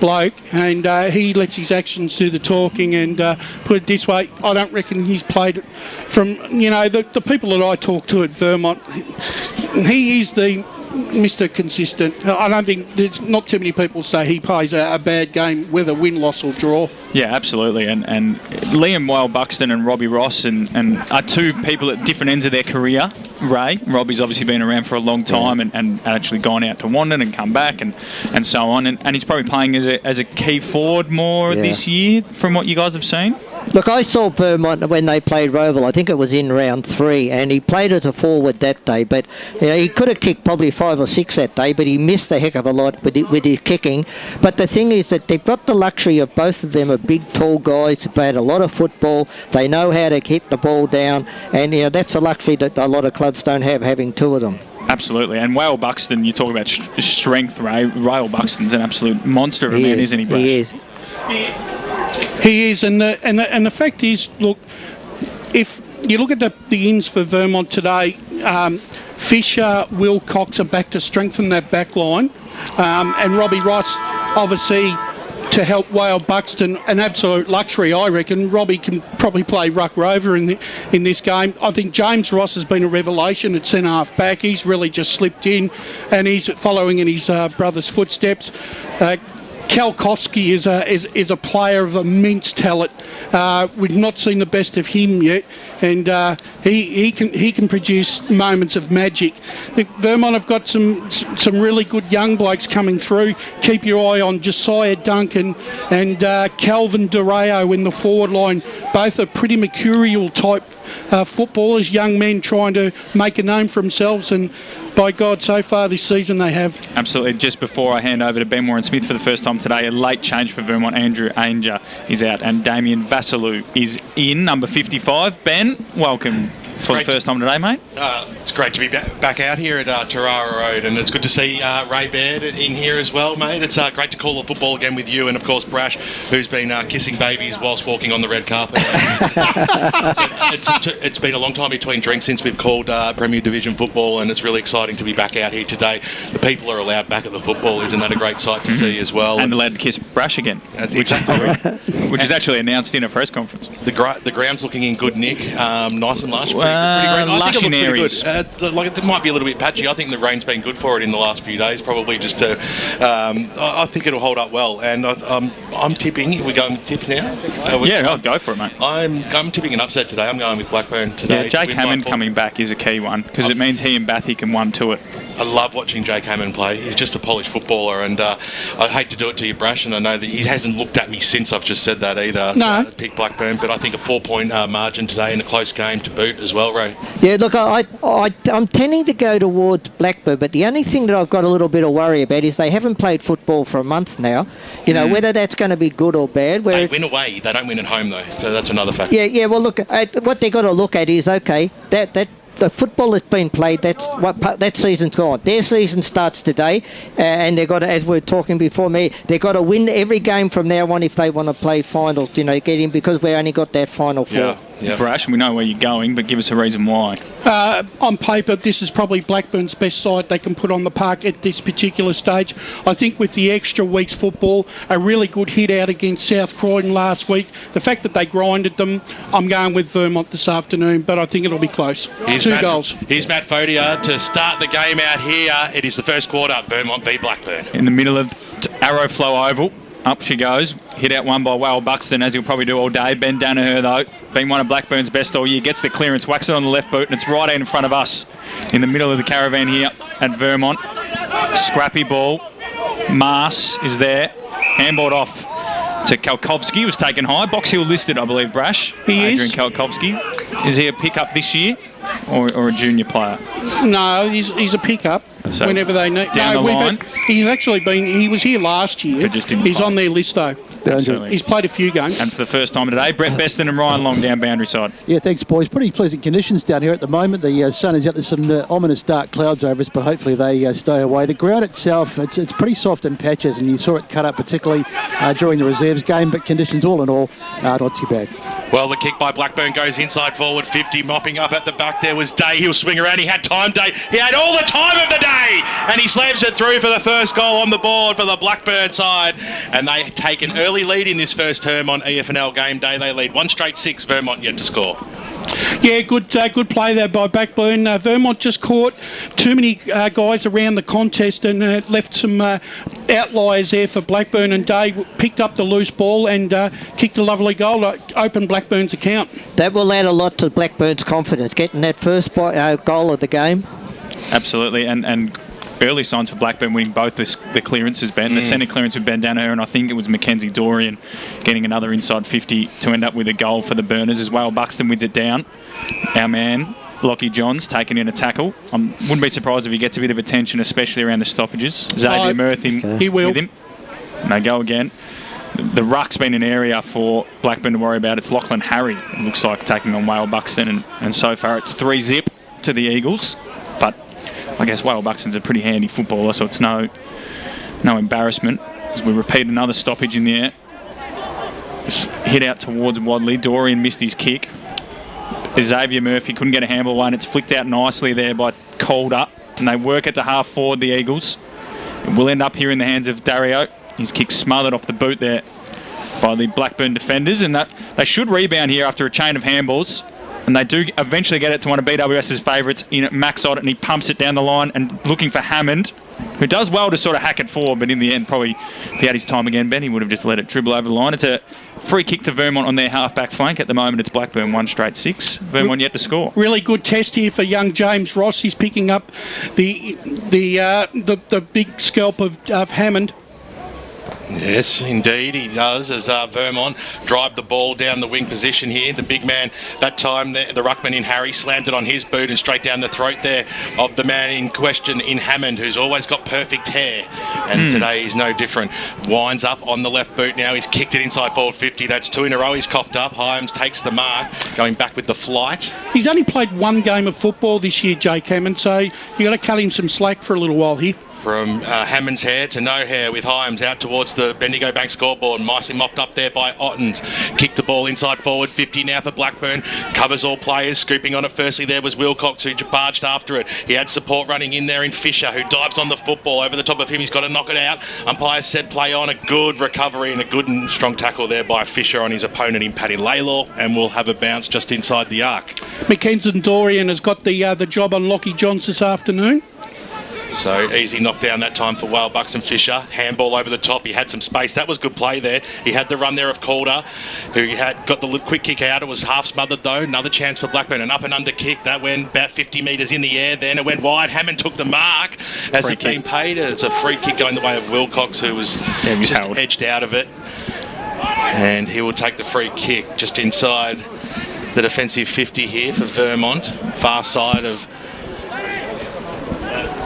bloke, and he lets his actions do the talking. And put it this way, I don't reckon he's played it from the people that I talk to at Vermont. He is the Mr. Consistent. I don't think there's not too many people say he plays a bad game, whether win, loss or draw. Yeah, absolutely. And Liam Whale Buxton and Robbie Ross and are 2 people at different ends of their career. Robbie's obviously been around for a long time and actually gone out to Wandon and come back and so on. And he's probably playing as a key forward more this year from what you guys have seen. Look, I saw Vermont when they played Roval. I think it was in round 3, and he played as a forward that day. But he could have kicked probably 5 or 6 that day, but he missed a heck of a lot with his kicking. But the thing is that they've got the luxury of both of them are big, tall guys who played a lot of football. They know how to hit the ball down, and that's a luxury that a lot of clubs don't have, having 2 of them. Absolutely. And Whale Buxton, you talk about strength, Ray. Whale Buxton's an absolute monster of a man, isn't he, Brash? He is. He is, and the fact is, look, if you look at the ins for Vermont today, Fisher, Wilcox are back to strengthen that back line, and Robbie Ross, obviously, to help Whale Buxton, an absolute luxury, I reckon. Robbie can probably play ruck rover in this game. I think James Ross has been a revelation at centre half back. He's really just slipped in, and he's following in his brother's footsteps. Kalkowski is a player of immense talent. We've not seen the best of him yet, and he can produce moments of magic. Vermont have got some really good young blokes coming through. Keep your eye on Josiah Duncan and Calvin Dureo in the forward line. Both are pretty mercurial type footballers, young men trying to make a name for themselves, and by God, so far this season they have. Absolutely. Just before I hand over to Ben Warren-Smith for the first time today, a late change for Vermont. Andrew Ainger is out and Damien Vassalou is in, number 55. Ben, welcome for the first time today, mate. It's great to be back out here at Tarara Road, and it's good to see Ray Baird in here as well, mate. It's great to call the football again with you, and of course Brash, who's been kissing babies whilst walking on the red carpet. It's been a long time between drinks since we've called Premier Division football, and it's really exciting to be back out here today. The people are allowed back at the football. Isn't that a great sight to see as well? And allowed to kiss Brash again. That's exactly right. Which is actually announced in a press conference. The ground's looking in good nick, nice and lush. Lush in areas. It might be a little bit patchy. I think the rain's been good for it in the last few days, probably just to... I think it'll hold up well, and I'm tipping. We're going tips now? I'll go for it, mate. I'm tipping an upset today. I'm going with Blackburn today. Yeah, Jake Hammond coming back is a key one, because it means he and Bathy can 1-2 it. I love watching Jake Hammond play. He's just a polished footballer, and I hate to do it to you, Brash, and I know that he hasn't looked at me since I've just said that either. No. So pick Blackburn, but I think a 4-point margin today in a close game to boot as well, Ray. Yeah, look, I'm tending to go towards Blackburn, but the only thing that I've got a little bit of worry about is they haven't played football for a month now. Whether that's going to be good or bad. They win away. They don't win at home, though, so that's another factor. Yeah. Well, look, what they've got to look at is, okay, that the football that's been played, that season's gone. Their season starts today, and they've got to, as we were talking before me, they've got to win every game from now on if they want to play finals, get in, because we only got that final 4. Yeah. Brash, we know where you're going, but give us a reason why. On paper, this is probably Blackburn's best side they can put on the park at this particular stage. I think with the extra week's football, a really good hit out against South Croydon last week. The fact that they grinded them, I'm going with Vermont this afternoon, but I think it'll be close. Two goals. Here's Matt Fodia to start the game out here. It is the first quarter, Vermont V Blackburn. In the middle of Arrowflow Oval, up she goes. Hit out one by Whale Buxton, as he'll probably do all day. Ben Danaher, though, been one of Blackburn's best all year. Gets the clearance, whacks it on the left boot, and it's right in front of us in the middle of the caravan here at Vermont. Scrappy ball. Mars is there. Handballed off to Kalkovsky, was taken high. Box Hill listed, I believe, Brash. Adrian Kalkovsky. Is he a pickup this year or a junior player? No, he's a pickup So, whenever they need. down the line? He's actually been. He was here last year. But just didn't he's play. on their list though. Absolutely. He's played a few games. And for the first time today, Brett Beston and Ryan Long down boundary side. Yeah, thanks, boys. Pretty pleasant conditions down here at the moment. The sun is out. There's some ominous dark clouds over us, but hopefully they stay away. The ground itself, it's pretty soft in patches, and you saw it cut up particularly during the reserves game, but conditions all in all not too bad. Well, the kick by Blackburn goes inside forward 50, mopping up at the back. There was Day. He'll swing around. He had time, Day. He had all the time of the day. And he slams it through for the first goal on the board for the Blackburn side. And they take an early lead in this first term on EFNL game day. They lead 1 straight 6. Vermont yet to score. Yeah, good play there by Blackburn. Vermont just caught too many guys around the contest and left some outliers there for Blackburn, and Day picked up the loose ball and kicked a lovely goal to open Blackburn's account. That will add a lot to Blackburn's confidence, getting that first goal of the game. Absolutely, and early signs for Blackburn winning both the clearances, Ben. The centre clearance with Ben Danaher, and I think it was Mackenzie Dorian getting another inside 50 to end up with a goal for the Burners as well. Buxton wins it down. Our man, Lockie Johns, taking in a tackle. Wouldn't be surprised if he gets a bit of attention, especially around the stoppages. Xavier Murthy he will. with him. And they go again. The ruck's been an area for Blackburn to worry about. It's Lachlan Harry, it looks like, taking on Whale Buxton, and so far it's 3-0 to the Eagles. But I guess Whale Buxton's a pretty handy footballer, so it's no embarrassment as we repeat another stoppage in the air. Just hit out towards Wadley. Dorian missed his kick. Xavier Murphy couldn't get a handball away, and it's flicked out nicely there by Calder, and they work it to half forward, the Eagles. It will end up here in the hands of Dario. His kick smothered off the boot there by the Blackburn defenders, and that they should rebound here after a chain of handballs. And they do eventually get it to one of BWS's favourites in Max Odd, and he pumps it down the line and looking for Hammond, who does well to sort of hack it forward, but in the end, probably if he had his time again, Ben, he would have just let it dribble over the line. It's a free kick to Vermont on their half-back flank. At the moment, it's Blackburn 1 straight 6. Vermont yet to score. Really good test here for young James Ross. He's picking up the big scalp of Hammond. Yes, indeed, he does, as Vermont drive the ball down the wing position here. The big man, that time, the ruckman in Harry slammed it on his boot and straight down the throat there of the man in question in Hammond, who's always got perfect hair. And today he's no different. Winds up on the left boot now. He's kicked it inside forward 50. That's 2 in a row. He's coughed up. Hyams takes the mark, going back with the flight. He's only played 1 game of football this year, Jake Hammond, so you got to cut him some slack for a little while here. From Hammond's hair to no hair with Hyams out towards the Bendigo Bank scoreboard. Nicely mopped up there by Ottens. Kicked the ball inside forward 50 now for Blackburn. Covers all players. Scooping on it firstly there was Wilcox, who barged after it. He had support running in there in Fisher, who dives on the football. Over the top of him, he's got to knock it out. Umpire said play on. A good recovery and a good and strong tackle there by Fisher on his opponent in Paddy Laylaw, and we'll have a bounce just inside the arc. Mackenzie Dorian has got the job on Lockie Johns this afternoon. So easy knockdown that time for Whale Bucks and Fisher. Handball over the top. He had some space. That was good play there. He had the run there of Calder, who had got the quick kick out. It was half smothered though. Another chance for Blackburn. An up and under kick. That went about 50 metres in the air. Then it went wide. Hammond took the mark as it being paid. It's a free kick going the way of Wilcox, who was just edged out of it. And he will take the free kick just inside the defensive 50 here for Vermont. Far side of...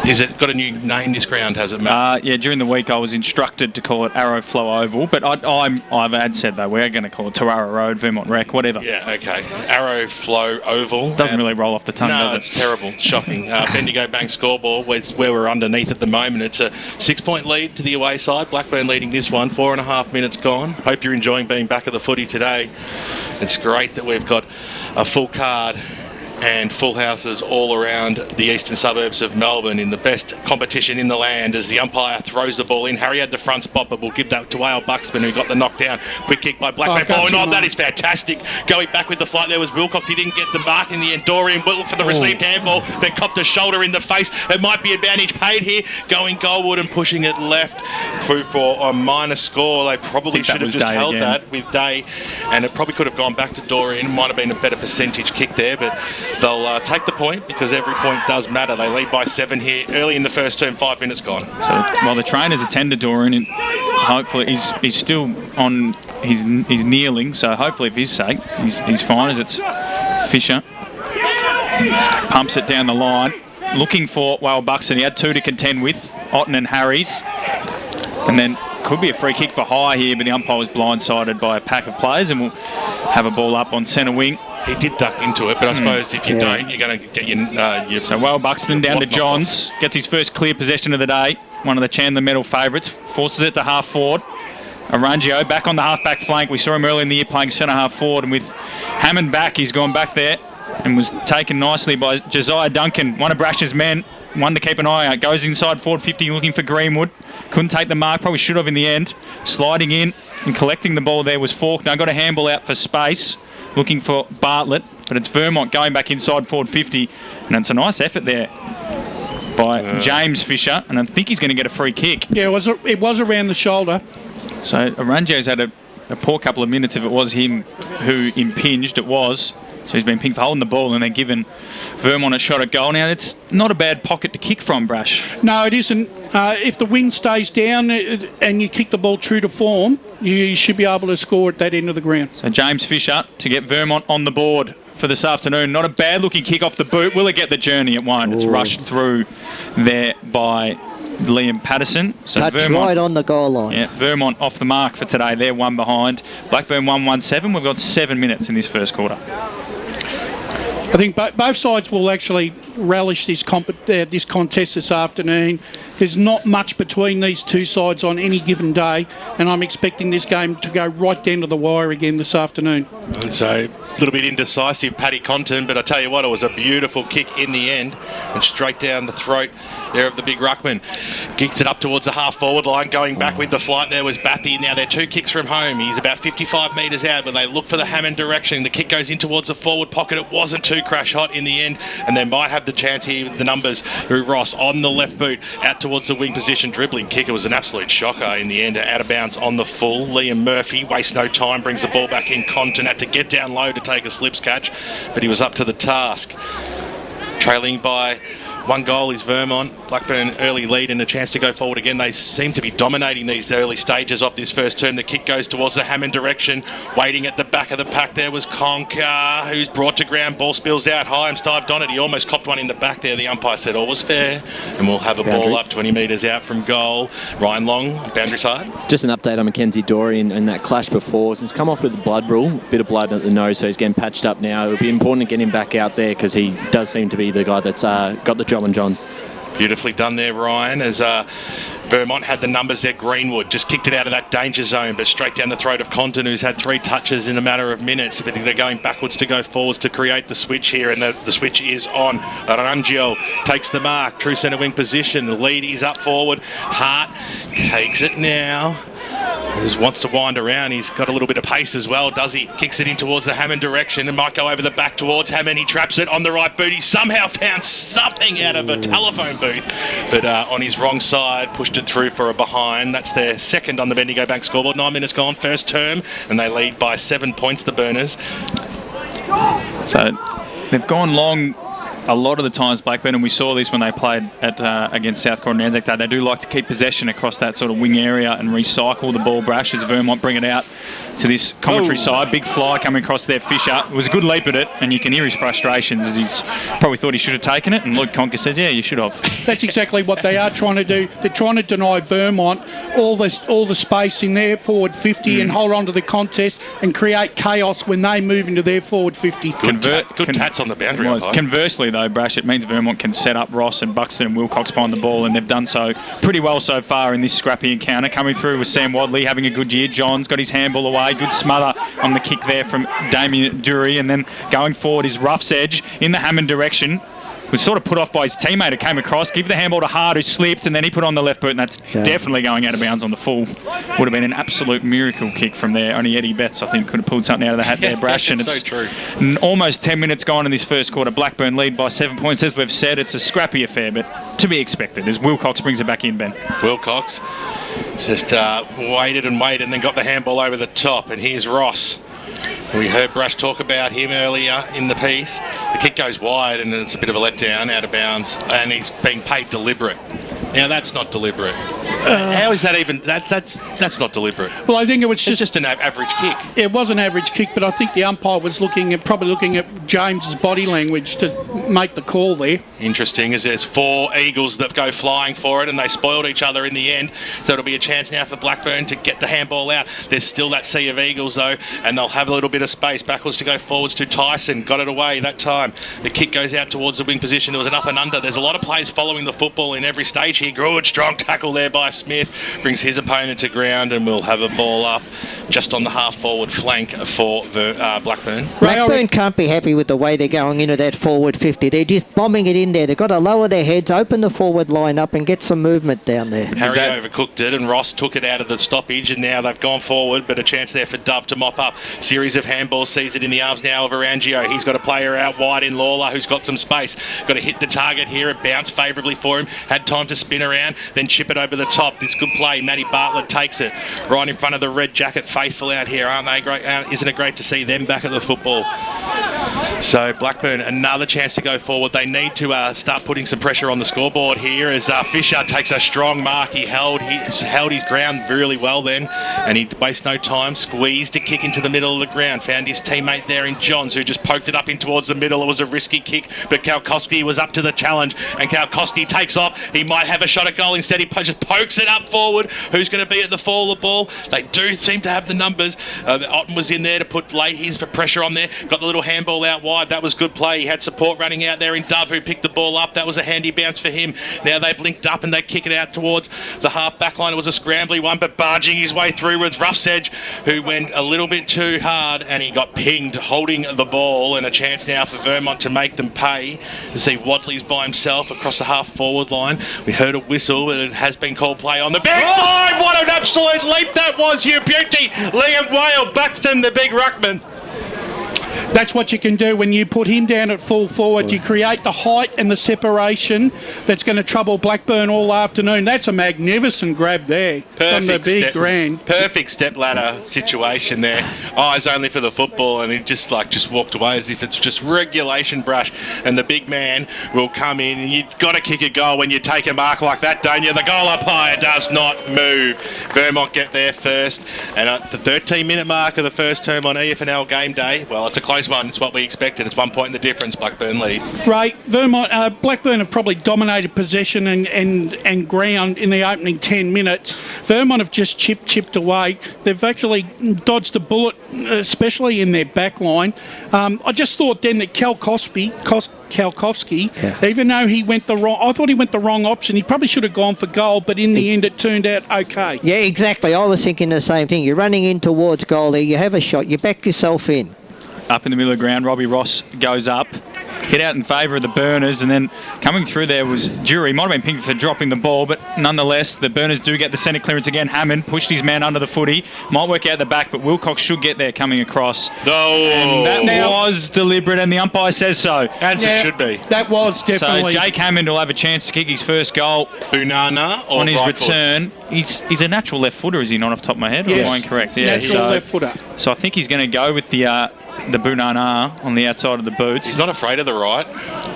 Is it got a new name, this ground, has it, Matt? Yeah, during the week I was instructed to call it Arrow Flow Oval, but I've had said though we're going to call it Tarara Road, Vermont Rec, whatever. Yeah, okay. Arrow Flow Oval. Doesn't really roll off the tongue, does it? No, it's terrible. Shocking. Bendigo Bank scoreboard, where we're underneath at the moment. It's a 6-point lead to the away side. Blackburn leading this one, 4.5 minutes gone. Hope you're enjoying being back at the footy today. It's great that we've got a full card and full houses all around the eastern suburbs of Melbourne in the best competition in the land as the umpire throws the ball in. Harry had the front spot, but we'll give that to Wale Buxton, who got the knockdown. Quick kick by Blackburn. That is fantastic. Going back with the flight there was Wilcox. He didn't get the mark in the end. Dorian will look for the received handball, then copped a shoulder in the face. It might be advantage paid here. Going goalward and pushing it left through for a minor score. They probably should have just held that with Day, and it probably could have gone back to Dorian. Might have been a better percentage kick there, but they'll take the point because every point does matter. They lead by 7 here early in the first term. 5 minutes gone. So while the trainers attend to Dorian, hopefully he's still on. He's kneeling, so hopefully for his sake he's fine as it's Fisher. Pumps it down the line, looking for Wale Buxton. He had 2 to contend with, Otten and Harries. And then could be a free kick for high here, but the umpire was blindsided by a pack of players, and we'll have a ball up on centre wing. He did duck into it, but I suppose if you don't, you're going to get your... So Wale Buxton down to Johns, gets his first clear possession of the day. One of the Chandler medal favourites, forces it to half forward. Arangio back on the half-back flank. We saw him early in the year playing centre-half forward, and with Hammond back, he's gone back there and was taken nicely by Josiah Duncan, one of Brash's men, one to keep an eye out. Goes inside forward 50 looking for Greenwood. Couldn't take the mark, probably should have in the end. Sliding in and collecting the ball there was Faulkner. Got a handball out for space, looking for Bartlett, but it's Vermont going back inside forward 50, and it's a nice effort there by James Fisher, and I think he's going to get a free kick. Yeah, it was around the shoulder. So Arangio's had a poor couple of minutes. If it was him who impinged, it was. So he's been pinged for holding the ball and then given Vermont a shot at goal. Now, it's not a bad pocket to kick from, Brash. No, it isn't. If the wind stays down and you kick the ball true to form, you should be able to score at that end of the ground. So James Fisher to get Vermont on the board for this afternoon. Not a bad-looking kick off the boot. Will it get the journey? It won't. It's rushed through there by Liam Patterson. So Touch Vermont, right on the goal line. Yeah, Vermont off the mark for today. They're 1 behind. Blackburn 1-1-7. We've got 7 minutes in this first quarter. I think both sides will actually relish this contest this afternoon. There's not much between these two sides on any given day, and I'm expecting this game to go right down to the wire again this afternoon. And so a little bit indecisive, Paddy Conton, but I tell you what, it was a beautiful kick in the end and straight down the throat there of the big ruckman. Kicks it up towards the half-forward line. Going back with the flight there was Bathy. Now they're 2 kicks from home. He's about 55 metres out, but they look for the Hammond direction. The kick goes in towards the forward pocket. It wasn't too crash hot in the end, and they might have the chance here with the numbers. Ross on the left boot, out towards the wing position, dribbling kick. It was an absolute shocker in the end, out of bounds on the full. Liam Murphy wastes no time, brings the ball back in. Conton had to get down low to take a slips catch, but he was up to the task. Trailing by 1 goal is Vermont. Blackburn early lead and a chance to go forward again. They seem to be dominating these early stages of this first term. The kick goes towards the Hammond direction. Waiting at the back of the pack there was Conker, who's brought to ground. Ball spills out high, and Steve Donat, he almost copped one in the back there. The umpire said all was fair, and we'll have a ball up 20 metres out from goal. Ryan Long, boundary side. Just an update on Mackenzie Dorian and that clash before. He's come off with the blood rule, a bit of blood at the nose, so he's getting patched up now. It would be important to get him back out there because he does seem to be the guy that's got the job on John. Beautifully done there, Ryan, as Vermont had the numbers there. Greenwood just kicked it out of that danger zone, but straight down the throat of Conton, who's had 3 touches in a matter of minutes. But they're going backwards to go forwards to create the switch here, and the switch is on. Arangio takes the mark, true centre wing position. The lead is up forward. Hart takes it now. He just wants to wind around. He's got a little bit of pace as well, does he? Kicks it in towards the Hammond direction and might go over the back towards Hammond. He traps it on the right boot. He somehow found something out of a telephone booth, but on his wrong side, pushed it through for a behind. That's their second on the Bendigo Bank scoreboard. 9 minutes gone, first term, and they lead by 7 points, the Burners. So they've gone long a lot of the times, Blackburn, and we saw this when they played at against South Court and Anzac Day. They do like to keep possession across that sort of wing area and recycle the ball. Brash as Vermont bring it out to this commentary side. Big fly coming across there, Fisher. It was a good leap at it, and you can hear his frustrations as he's probably thought he should have taken it, and Luke Conker says, yeah, you should have. That's exactly what they are trying to do. They're trying to deny Vermont all the space in their forward 50 and hold on to the contest and create chaos when they move into their forward 50. Good tats on the boundary. Conversely, though, Brash, it means Vermont can set up Ross and Buxton and Wilcox behind the ball, and they've done so pretty well so far in this scrappy encounter. Coming through with Sam Wadley having a good year. John's got his handball away away. Good smother on the kick there from Damien Dury, and then going forward is Rough's Edge in the Hammond direction. Was sort of put off by his teammate who came across, give the handball to Hart who slipped, and then he put on the left boot, and that's definitely going out of bounds on the full. Would have been an absolute miracle kick from there. Only Eddie Betts, I think, could have pulled something out of the hat there, Brash. And it's so true. Almost 10 minutes gone in this first quarter. Blackburn lead by 7 points. As we've said, it's a scrappy affair, but to be expected as Wilcox brings it back in, Ben. Wilcox just waited and waited and then got the handball over the top, and here's Ross. We heard Brash talk about him earlier in the piece. The kick goes wide and it's a bit of a letdown, out of bounds, and he's being paid deliberate. Now that's not deliberate. How is that even? That's not deliberate. Well, I think it was just an average kick. It was an average kick, but I think the umpire was probably looking at James's body language to make the call there. Interesting, as there's 4 Eagles that go flying for it, and they spoiled each other in the end. So it'll be a chance now for Blackburn to get the handball out. There's still that sea of Eagles though, and they'll have a little bit of space backwards to go forwards to Tyson. Got it away that time. The kick goes out towards the wing position. There was an up and under. There's a lot of players following the football in every stage here. Good strong tackle there by Smith. Brings his opponent to ground, and we'll have a ball up just on the half forward flank for Blackburn. Blackburn can't be happy with the way they're going into that forward 50. They're just bombing it in there. They've got to lower their heads, open the forward line up and get some movement down there. Harry overcooked it, and Ross took it out of the stoppage, and now they've gone forward, but a chance there for Dove to mop up. Series of handballs, sees it in the arms now of Arangio. He's got a player out wide in Lawler who's got some space. Got to hit the target here. It bounced favourably for him. Had time to spin around, then chip it over the top. This good play. Matty Bartlett takes it right in front of the red jacket faithful out here. Aren't they great? Isn't it great to see them back at the football? So Blackburn, another chance to go forward. They need to start putting some pressure on the scoreboard here as Fisher takes a strong mark. He held his ground really well then, and he wastes no time. Squeezed a kick into the middle of the ground. Found his teammate there in Johns, who just poked it up in towards the middle. It was a risky kick, but Kalkowski was up to the challenge, and Kalkowski takes off. He might have a shot at goal. Instead, he just pokes it up forward. Who's going to be at the fall of the ball? They do seem to have the numbers. Otten was in there to put his pressure on there. Got the little handball out wide. That was good play. He had support running out there in Dove, who picked the ball up. That was a handy bounce for him. Now they've linked up and they kick it out towards the half back line. It was a scrambly one, but barging his way through with Rough's Edge, who went a little bit too hard, and he got pinged holding the ball, and a chance now for Vermont to make them pay. You see Wadley's by himself across the half forward line. We heard a whistle, but it has been called play on the back line. What an absolute leap that was, you beauty. Liam Whale, Buxton, the big ruckman. That's what you can do when you put him down at full forward. You create the height and the separation that's going to trouble Blackburn all afternoon. That's a magnificent grab there from the big grand. Perfect step ladder situation there. Eyes only for the football, and he just walked away as if it's just regulation brush. And the big man will come in, and you've got to kick a goal when you take a mark like that, don't you? The goal umpire does not move. Vermont get there first, and at the 13-minute mark of the first term on EFNL game day, well, it's a close one. It's what we expected. It's 1 point in the difference. Blackburn lead. Right, Blackburn have probably dominated possession and ground in the opening 10 minutes. Vermont have just chipped away. They've actually dodged a bullet, especially in their back line. I just thought then that Kalkowski, even though I thought he went the wrong option. He probably should have gone for goal, but in the end it turned out okay. Yeah, exactly. I was thinking the same thing. You're running in towards goal there. You have a shot. You back yourself in. Up in the middle of the ground, Robbie Ross goes up. Hit out in favour of the Burners, and then coming through there was Jury. Might have been pinged for dropping the ball, but nonetheless, the Burners do get the centre clearance again. Hammond pushed his man under the footy. Might work out the back, but Wilcox should get there coming across. Oh! And that was deliberate, and the umpire says so. As it should be. That was definitely. So Jake Hammond will have a chance to kick his first goal. Bunana or on his right return. He's a natural left footer, is he not, off the top of my head? Yes. Or am I incorrect? Yeah, natural left footer. So I think he's going to go with the Bunana on the outside of the boots. He's not afraid of the right.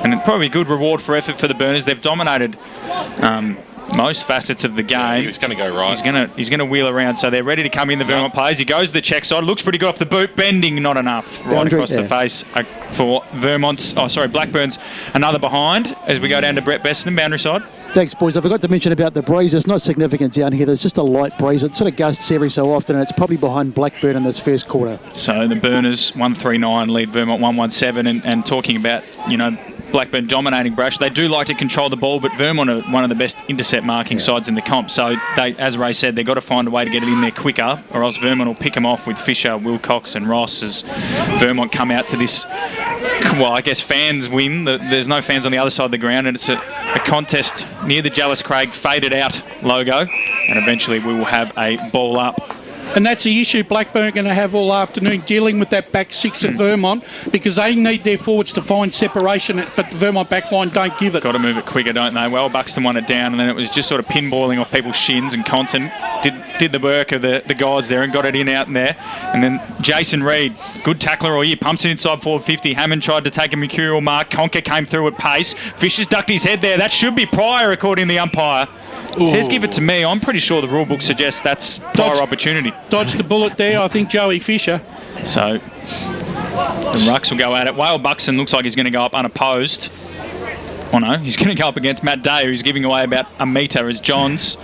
And it's probably good reward for effort for the Burners. They've dominated most facets of the game. Yeah, he was going to go right. He's going to wheel around, so they're ready to come in, the Vermont players. He goes to the check side, looks pretty good off the boot, bending not enough. Right across the face for Blackburn's another behind as we go down to Brett Beston, boundary side. Thanks, boys. I forgot to mention about the breeze. It's not significant down here. There's just a light breeze. It sort of gusts every so often, and it's probably behind Blackburn in this first quarter. So the Burners 139 lead Vermont 117, and talking about, Blackburn dominating, Brash. They do like to control the ball, but Vermont are one of the best intercept marking sides in the comp. So, as Ray said, they've got to find a way to get it in there quicker, or else Vermont will pick them off with Fisher, Wilcox and Ross as Vermont come out to this, well, I guess fans win. There's no fans on the other side of the ground, and it's a contest near the Jallis Craig faded out logo, and eventually we will have a ball up. And that's the issue Blackburn are going to have all afternoon, dealing with that back six at Vermont, because they need their forwards to find separation, but the Vermont back line don't give it. Got to move it quicker, don't they? Well, Buxton won it down, and then it was just sort of pinballing off people's shins, and Compton did the work of the guards there and got it in out in there. And then Jason Reed, good tackler all year, pumps it inside forward 50. Hammond tried to take a mercurial mark. Conker came through at pace. Fisher's ducked his head there. That should be prior, according to the umpire. Says give it to me. I'm pretty sure the rule book suggests that's prior opportunity. Dodged the bullet there, I think, Joey Fisher. So the Rucks will go at it. Whale Buxton looks like he's going to go up unopposed. Oh no, he's going to go up against Matt Day, who's giving away about a metre as Johns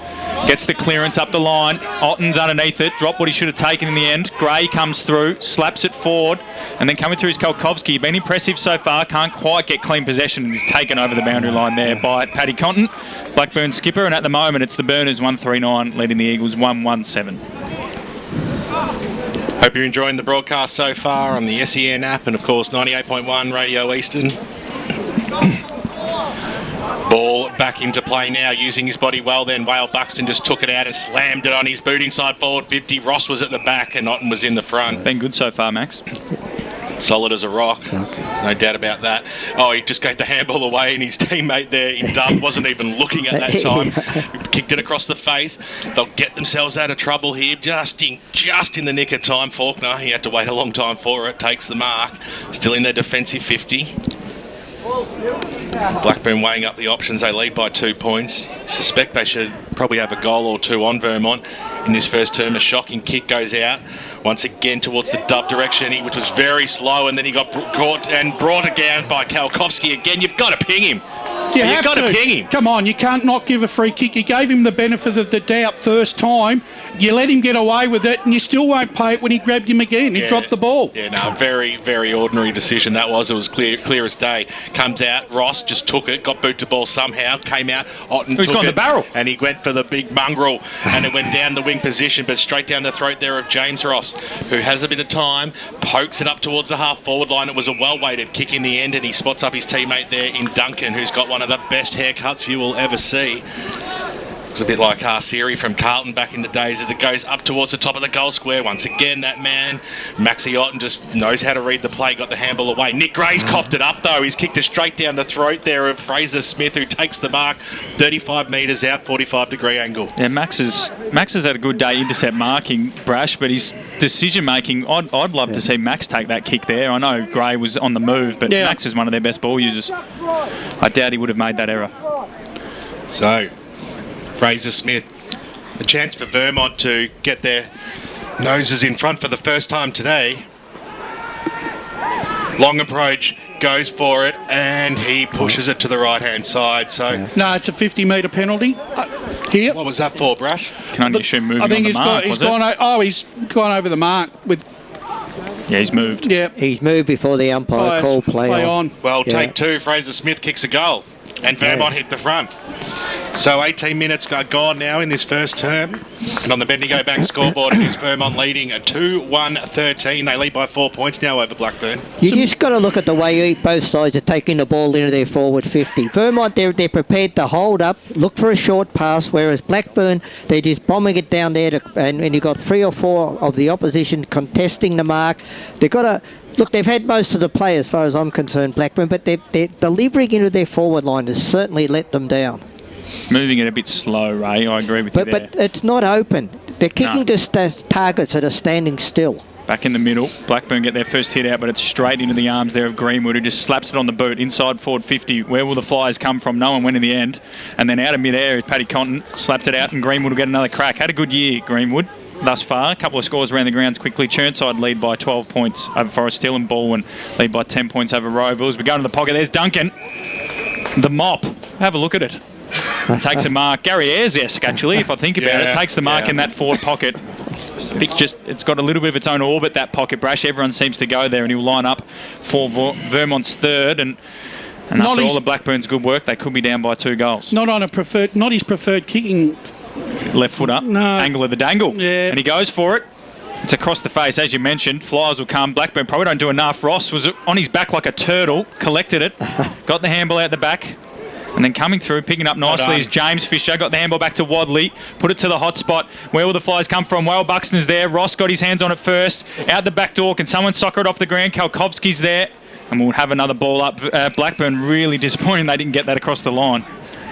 gets the clearance up the line. Otten's underneath it, dropped what he should have taken in the end. Gray comes through, slaps it forward, and then coming through is Kolkovsky. Been impressive so far, can't quite get clean possession, and he's taken over the boundary line there by Paddy Compton, Blackburn skipper, and at the moment it's the Burners 139 leading the Eagles 117. Hope you're enjoying the broadcast so far on the SEN app and of course 98.1 Radio Eastern. Ball back into play now, using his body well then. Whale Buxton just took it out and slammed it on his boot inside forward 50. Ross was at the back and Otten was in the front. Been good so far, Max. Solid as a rock, no doubt about that. Oh, he just gave the handball away and his teammate there in dub wasn't even looking at that time. Kicked it across the face. They'll get themselves out of trouble here just in the nick of time. Faulkner, he had to wait a long time for it, takes the mark. Still in their defensive 50. Blackburn weighing up the options. They lead by 2 points. Suspect they should probably have a goal or two on Vermont in this first term. A shocking kick goes out once again towards the dub direction, which was very slow, and then he got caught and brought it down by Kalkovsky again. You've got to ping him. You've got to ping him. Come on, you can't not give a free kick. You gave him the benefit of the doubt first time. You let him get away with it, and you still won't pay it when he grabbed him again. He dropped the ball. Yeah, no, very, very ordinary decision that was. It was clear as day. Comes out, Ross just took it, got boot to ball somehow, came out, Otten took it. Who's got the barrel? And he went for the big mongrel, and it went down the wing position, but straight down the throat there of James Ross, who has a bit of time, pokes it up towards the half-forward line. It was a well-weighted kick in the end, and he spots up his teammate there in Duncan, who's got one of the best haircuts you will ever see. It's a bit like Harsiri from Carlton back in the days as it goes up towards the top of the goal square. Once again, that man, Maxie Otten, just knows how to read the play, got the handball away. Nick Gray's coughed it up, though. He's kicked it straight down the throat there of Fraser Smith, who takes the mark 35 metres out, 45-degree angle. Yeah, Max has had a good day intercept marking, Brash, but his decision-making, I'd love to see Max take that kick there. I know Gray was on the move, but Max is one of their best ball users. I doubt he would have made that error. So, Fraser Smith, a chance for Vermont to get their noses in front for the first time today. Long approach, goes for it, and he pushes it to the right-hand side. So no, it's a 50-metre penalty. Here. What was that for, Brash? Can only assume moving I think on the mark, he's gone over the mark with. Yeah, he's moved. Yeah, he's moved before the umpire called play on. Well, take two. Fraser Smith kicks a goal, and Vermont hit the front. So 18 minutes gone now in this first term. And on the Bendigo Bank scoreboard, it is Vermont leading a 2-1-13. They lead by 4 points now over Blackburn. You just got to look at the way both sides are taking the ball into their forward 50. Vermont, they're prepared to hold up, look for a short pass, whereas Blackburn, they're just bombing it down there, and you've got 3 or 4 of the opposition contesting the mark. They've got to... Look, they've had most of the play as far as I'm concerned, Blackburn, but they're delivering into their forward line has certainly let them down. Moving it a bit slow, Ray. I agree with you there. But it's not open. They're kicking to targets that are standing still. Back in the middle, Blackburn get their first hit out, but it's straight into the arms there of Greenwood, who just slaps it on the boot inside forward 50. Where will the Flyers come from? No one went in the end. And then out of mid-air is Paddy Compton, slapped it out, and Greenwood will get another crack. Had a good year, Greenwood, thus far. A couple of scores around the grounds quickly. Churnside lead by 12 points over Forest Hill, and Baldwin lead by 10 points over Rovers. We go into the pocket. There's Duncan. The mop. Have a look at it. Takes a mark. Gary Ayres-esque, actually, if I think about it. Takes the mark in that forward pocket. It's got a little bit of its own orbit, that pocket, Brash. Everyone seems to go there, and he'll line up for Vermont's third. And And after all of Blackburn's good work, they could be down by 2 goals. Not his preferred kicking. Left foot up, angle of the dangle. Yeah. And he goes for it. It's across the face, as you mentioned. Flyers will come. Blackburn probably don't do enough. Ross was on his back like a turtle, collected it, got the handball out the back, and then coming through, picking up nicely is James Fisher. Got the handball back to Wadley, put it to the hot spot. Where will the Flyers come from? Whale Buxton's there. Ross got his hands on it first. Out the back door. Can someone soccer it off the ground? Kalkovsky's there. And we'll have another ball up. Blackburn really disappointing they didn't get that across the line.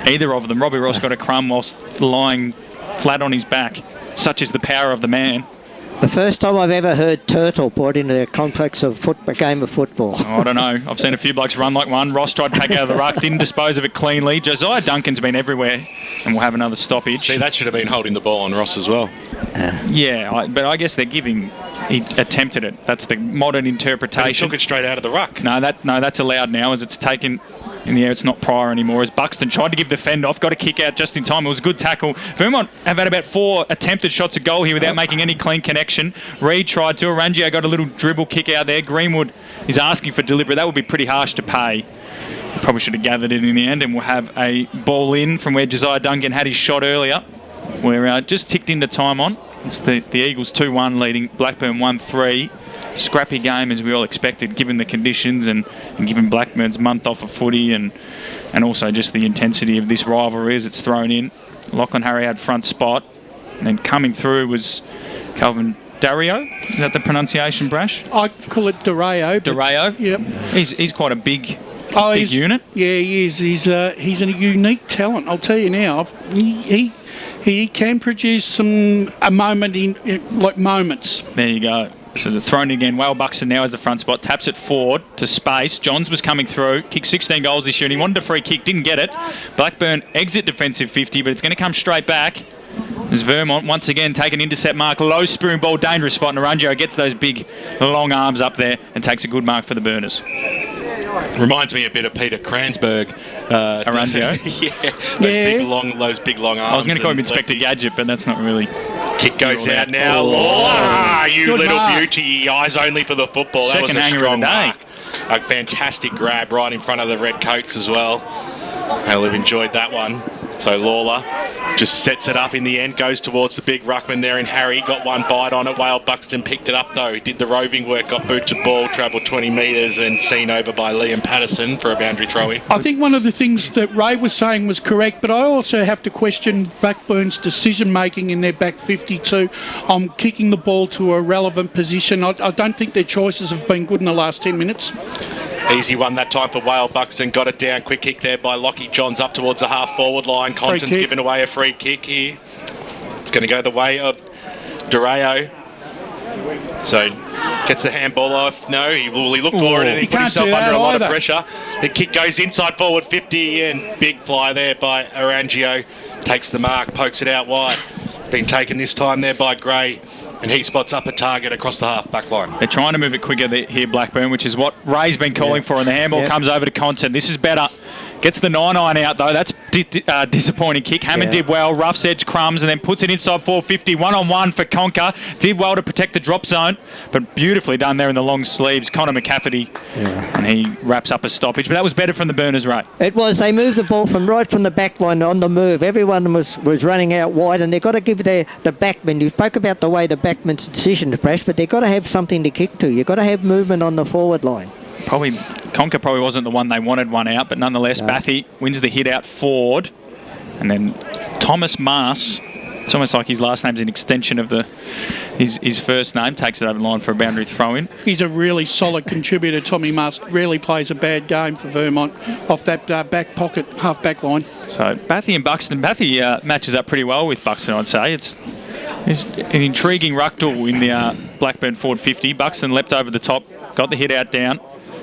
Either of them. Robbie Ross got a crumb whilst lying flat on his back. Such is the power of the man. The first time I've ever heard turtle brought into the complex of a game of football. I don't know. I've seen a few blokes run like one. Ross tried to take out of the ruck, didn't dispose of it cleanly. Josiah Duncan's been everywhere, and we'll have another stoppage. See, that should have been holding the ball on Ross as well. But I guess they're giving. He attempted it. That's the modern interpretation. But he took it straight out of the ruck. No, that's allowed now as it's taken in the air. It's not prior anymore. As Buxton tried to give the fend off, got a kick out just in time. It was a good tackle. Vermont have had about 4 attempted shots at goal here without making any clean connection. Reid tried to. Arangio got a little dribble kick out there. Greenwood is asking for deliberate. That would be pretty harsh to pay. Probably should have gathered it in the end, and we'll have a ball in from where Josiah Duncan had his shot earlier. We're just ticked into time on. It's the Eagles 2-1 leading Blackburn 1-3. Scrappy game as we all expected given the conditions and given Blackburn's month off of footy and also just the intensity of this rivalry as it's thrown in. Lachlan Harry had front spot, and then coming through was Calvin Dario. Is that the pronunciation, Brash? I call it Dario. Dario? Yep. He's quite a big unit. Yeah, he is. He's a unique talent, I'll tell you now. He can produce a moment in moments. There you go. So it's thrown again. Whale Buxton now as the front spot. Taps it forward to space. Johns was coming through. Kicked 16 goals this year and he wanted a free kick. Didn't get it. Blackburn exit defensive 50, but it's going to come straight back. As Vermont once again take an intercept mark. Low spoon ball. Dangerous spot. And Arangio gets those big long arms up there and takes a good mark for the Burners. Reminds me a bit of Peter Kransberg. Arangio? Those big long arms. I was going to call him Inspector Gadget, but that's not really... Kick goes out now. You good little mark. Beauty. Eyes only for the football. That Second was a hanger strong of the day. mark. A fantastic grab right in front of the red coats as well. They'll have enjoyed that one. So Lawler just sets it up in the end, goes towards the big ruckman there, and Harry got one bite on it. Whale Buxton picked it up though. He did the roving work, got boot to ball, travelled 20 metres and seen over by Liam Patterson for a boundary throw-in. I think one of the things that Ray was saying was correct, but I also have to question Blackburn's decision-making in their back 52 on kicking the ball to a relevant position. I don't think their choices have been good in the last 10 minutes. Easy one that time for Whale Buxton. Got it down. Quick kick there by Lockie Johns up towards the half-forward line. Compton's giving away a free kick here. It's going to go the way of Dario. So gets the handball off. No, he looked for it and he put himself under a lot of pressure. The kick goes inside forward 50 and big fly there by Arangio. Takes the mark, pokes it out wide. Been taken this time there by Gray. And he spots up a target across the half-back line. They're trying to move it quicker here, Blackburn, which is what Ray's been calling for, and the handball comes over to Compton. This is better. Gets the 9-iron out, though. That's disappointing kick. Hammond did well. Rough's edge crumbs and then puts it inside 450. One-on-one for Conker. Did well to protect the drop zone, but beautifully done there in the long sleeves. Connor McCafferty, and he wraps up a stoppage. But that was better from the Burners, Ray. It was. They moved the ball right from the back line on the move. Everyone was running out wide, and they've got to give the backman. You spoke about the way the backman's decision to press, but they've got to have something to kick to. You've got to have movement on the forward line. Conker probably wasn't the one they wanted one out, but nonetheless, Bathy wins the hit out forward. And then Thomas Maas, it's almost like his last name's an extension of his first name, takes it over the line for a boundary throw-in. He's a really solid contributor. Tommy Maas really plays a bad game for Vermont off that back pocket, half-back line. So Bathy and Buxton. Bathy matches up pretty well with Buxton, I'd say. It's an intriguing ruckduel in the Blackburn forward 50. Buxton leapt over the top, got the hit out down.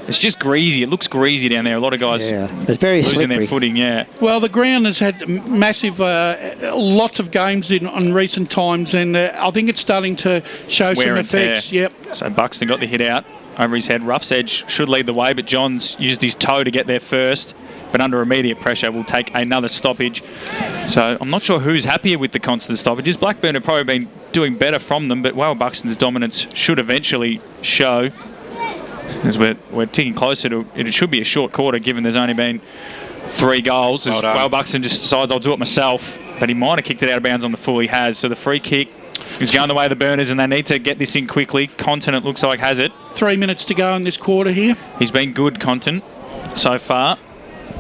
It's just greasy. It looks greasy down there. A lot of guys it's very losing slippery. their footing, Well, the ground has had massive, lots of games in recent times, and I think it's starting to show some effects. Yep. So Buxton got the hit out over his head. Rough's edge should lead the way, but Johns used his toe to get there first. But under immediate pressure, will take another stoppage. So I'm not sure who's happier with the constant stoppages. Blackburn have probably been doing better from them, but Whale Buxton's dominance should eventually show. As we're ticking closer to it, should be a short quarter given there's only been 3 goals. Well, Buxton just decides I'll do it myself, but he might have kicked it out of bounds on the full. He has. So the free kick is going the way of the Burners, and they need to get this in quickly. Continent looks like has it. 3 minutes to go in this quarter here. He's been good, Continent, so far.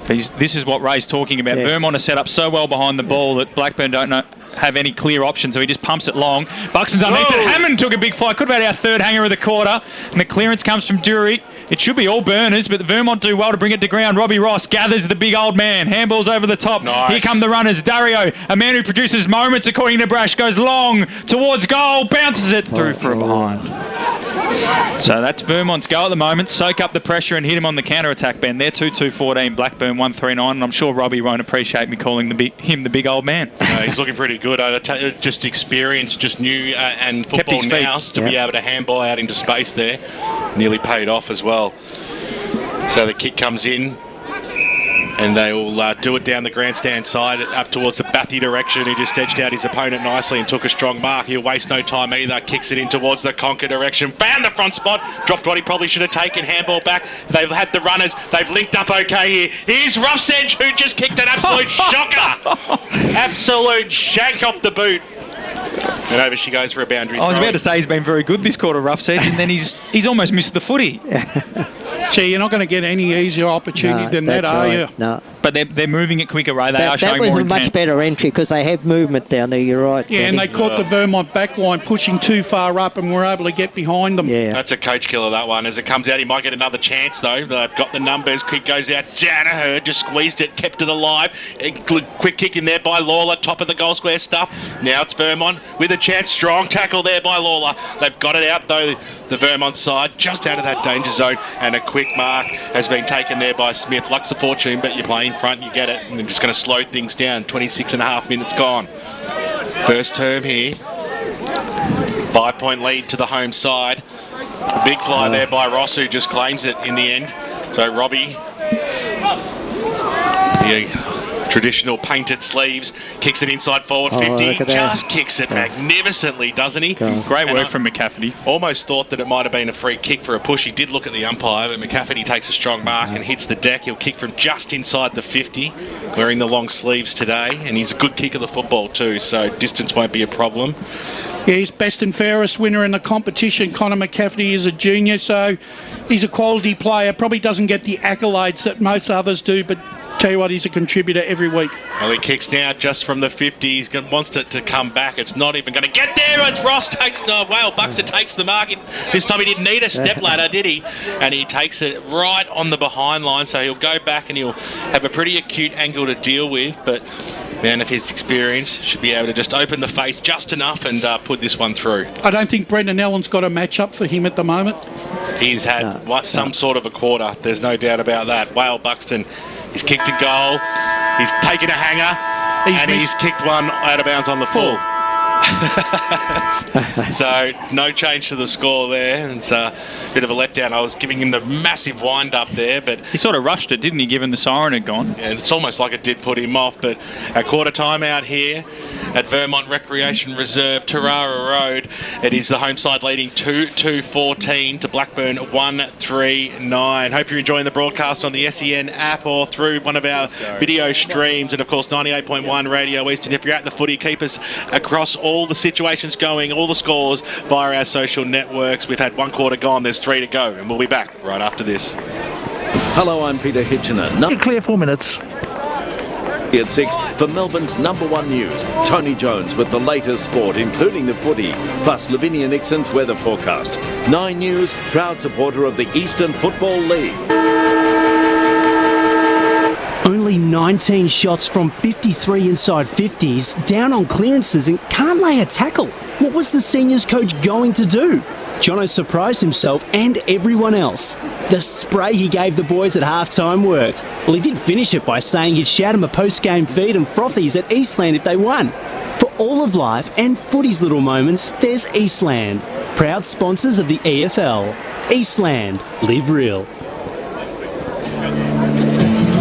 This is what Ray's talking about. Yeah. Vermont is set up so well behind the ball that Blackburn don't have any clear option, so he just pumps it long. Buxton's underneath it. Hammond took a big fly. Could have had our third hanger of the quarter. And the clearance comes from Dury. It should be all Burners, but the Vermont do well to bring it to ground. Robbie Ross gathers the big old man. Handballs over the top. Nice. Here come the runners. Dario, a man who produces moments according to Brash, goes long towards goal. Bounces it through for a behind. So that's Vermont's goal at the moment. Soak up the pressure and hit him on the counter-attack, Ben. They're 2-2-14, Blackburn 1-3-9, and I'm sure Robbie won't appreciate me calling him the big old man. He's looking pretty good. Just experience, just new and football now to be able to handball out into space there. Nearly paid off as well. So the kick comes in. And they will do it down the grandstand side up towards the Bathy direction. He just edged out his opponent nicely and took a strong mark. He'll waste no time either. Kicks it in towards the Conquer direction. Found the front spot. Dropped what he probably should have taken. Handball back. They've had the runners. They've linked up okay here. Here's Ruff's Edge, who just kicked an absolute shocker. Absolute shank off the boot. And over she goes for a boundary. I was about to say he's been very good this quarter, Ruff's Edge, and then he's almost missed the footy. Gee, you're not going to get any easier opportunity than that, are you? No. But they're moving it quicker, Ray. They are showing more intent. That was a much better entry because they have movement down there, you're right. Yeah, and they caught the Vermont backline pushing too far up and were able to get behind them. Yeah. That's a coach killer, that one. As it comes out, he might get another chance, though. They've got the numbers. Quick goes out. Danaher just squeezed it, kept it alive. A quick kick in there by Lawler, top of the goal square stuff. Now it's Vermont with a chance. Strong tackle there by Lawler. They've got it out, though, the Vermont side, just out of that danger zone. And a quick mark has been taken there by Smith. Luck's a fortune, but you play in front, you get it. And they're just going to slow things down. 26.5 minutes gone. First term here. 5-point lead to the home side. Big fly there by Ross, who just claims it in the end. So Robbie, traditional painted sleeves, kicks it inside forward 50. Just kicks it magnificently, doesn't he? Great work from McCafferty. Almost thought that it might have been a free kick for a push. He did look at the umpire, but McCafferty takes a strong mark and hits the deck. He'll kick from just inside the 50, wearing the long sleeves today, and he's a good kick of the football too, so distance won't be a problem. Yeah, he's best and fairest winner in the competition. Connor McCafferty is a junior, so he's a quality player. Probably doesn't get the accolades that most others do, but tell you what, he's a contributor every week. Well, he kicks now just from the 50. He wants it to come back. It's not even going to get there. As Ross takes Buxton takes the mark. This time he didn't need a step ladder, did he? And he takes it right on the behind line. So he'll go back and he'll have a pretty acute angle to deal with. But man of his experience should be able to just open the face just enough and put this one through. I don't think Brendan Allen's got a match up for him at the moment. He's had some sort of a quarter. There's no doubt about that. Whale Buxton. He's kicked a goal, he's taken a hanger, he's kicked one out of bounds on the full. So no change to the score there. It's a bit of a letdown. I was giving him the massive wind up there, but he sort of rushed it, didn't he, given the siren had gone? Yeah, it's almost like it did put him off. But a quarter time out here at Vermont Recreation Reserve, Tarara Road, it is the home side leading 2-2-14 to Blackburn 1-3-9. Hope you're enjoying the broadcast on the SEN app or through one of our video streams, and of course 98.1 Radio East. And if you're at the footy, keep us across all the situations going, all the scores via our social networks. We've had one quarter gone, there's 3 to go, and we'll be back right after this. Hello, I'm Peter Hitchener. Clear 4 minutes. At 6 for Melbourne's #1 news. Tony Jones with the latest sport, including the footy, plus Lavinia Nixon's weather forecast. 9 News, proud supporter of the Eastland Football League. Only 19 shots from 53 inside 50s, down on clearances and can't lay a tackle. What was the seniors coach going to do? Jono surprised himself and everyone else. The spray he gave the boys at halftime worked. Well, he did finish it by saying he'd shout him a post-game feed and frothies at Eastland if they won. For all of life and footy's little moments, there's Eastland, proud sponsors of the EFL. Eastland, live real.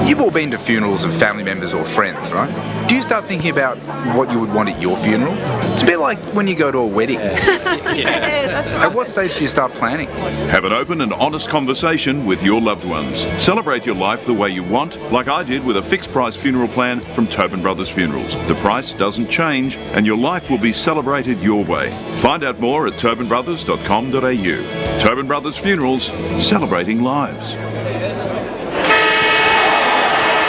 You've all been to funerals of family members or friends, right? do you start thinking about what you would want at your funeral? It's a bit like when you go to a wedding. At what stage do you start planning? Have an open and honest conversation with your loved ones. Celebrate your life the way you want, like I did with a fixed price funeral plan from Tobin Brothers Funerals. The price doesn't change and your life will be celebrated your way. Find out more at tobinbrothers.com.au. Tobin Brothers Funerals, celebrating lives.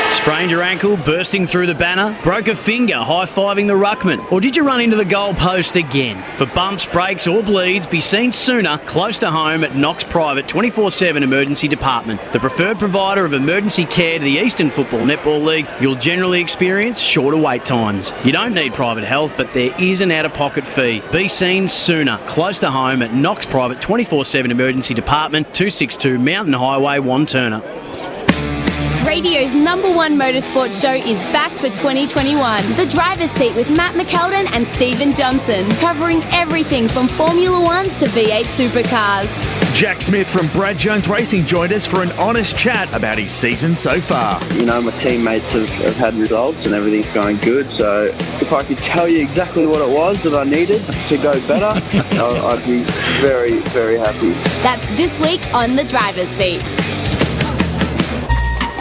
Sprained your ankle, bursting through the banner, broke a finger high-fiving the ruckman, or did you run into the goal post again? For bumps, breaks or bleeds, be seen sooner close to home at Knox Private 24/7 Emergency Department. The preferred provider of emergency care to the Eastland Football Netball League, you'll generally experience shorter wait times. You don't need private health, but there is an out-of-pocket fee. Be seen sooner close to home at Knox Private 24/7 Emergency Department, 262 Mountain Highway, Wantirna. Radio's #1 motorsport show is back for 2021. The Driver's Seat with Matt McKeldin and Stephen Johnson, covering everything from Formula 1 to V8 supercars. Jack Smith from Brad Jones Racing joined us for an honest chat about his season so far. You know, my teammates have had results and everything's going good, so if I could tell you exactly what it was that I needed to go better, I'd be very, very happy. That's this week on The Driver's Seat.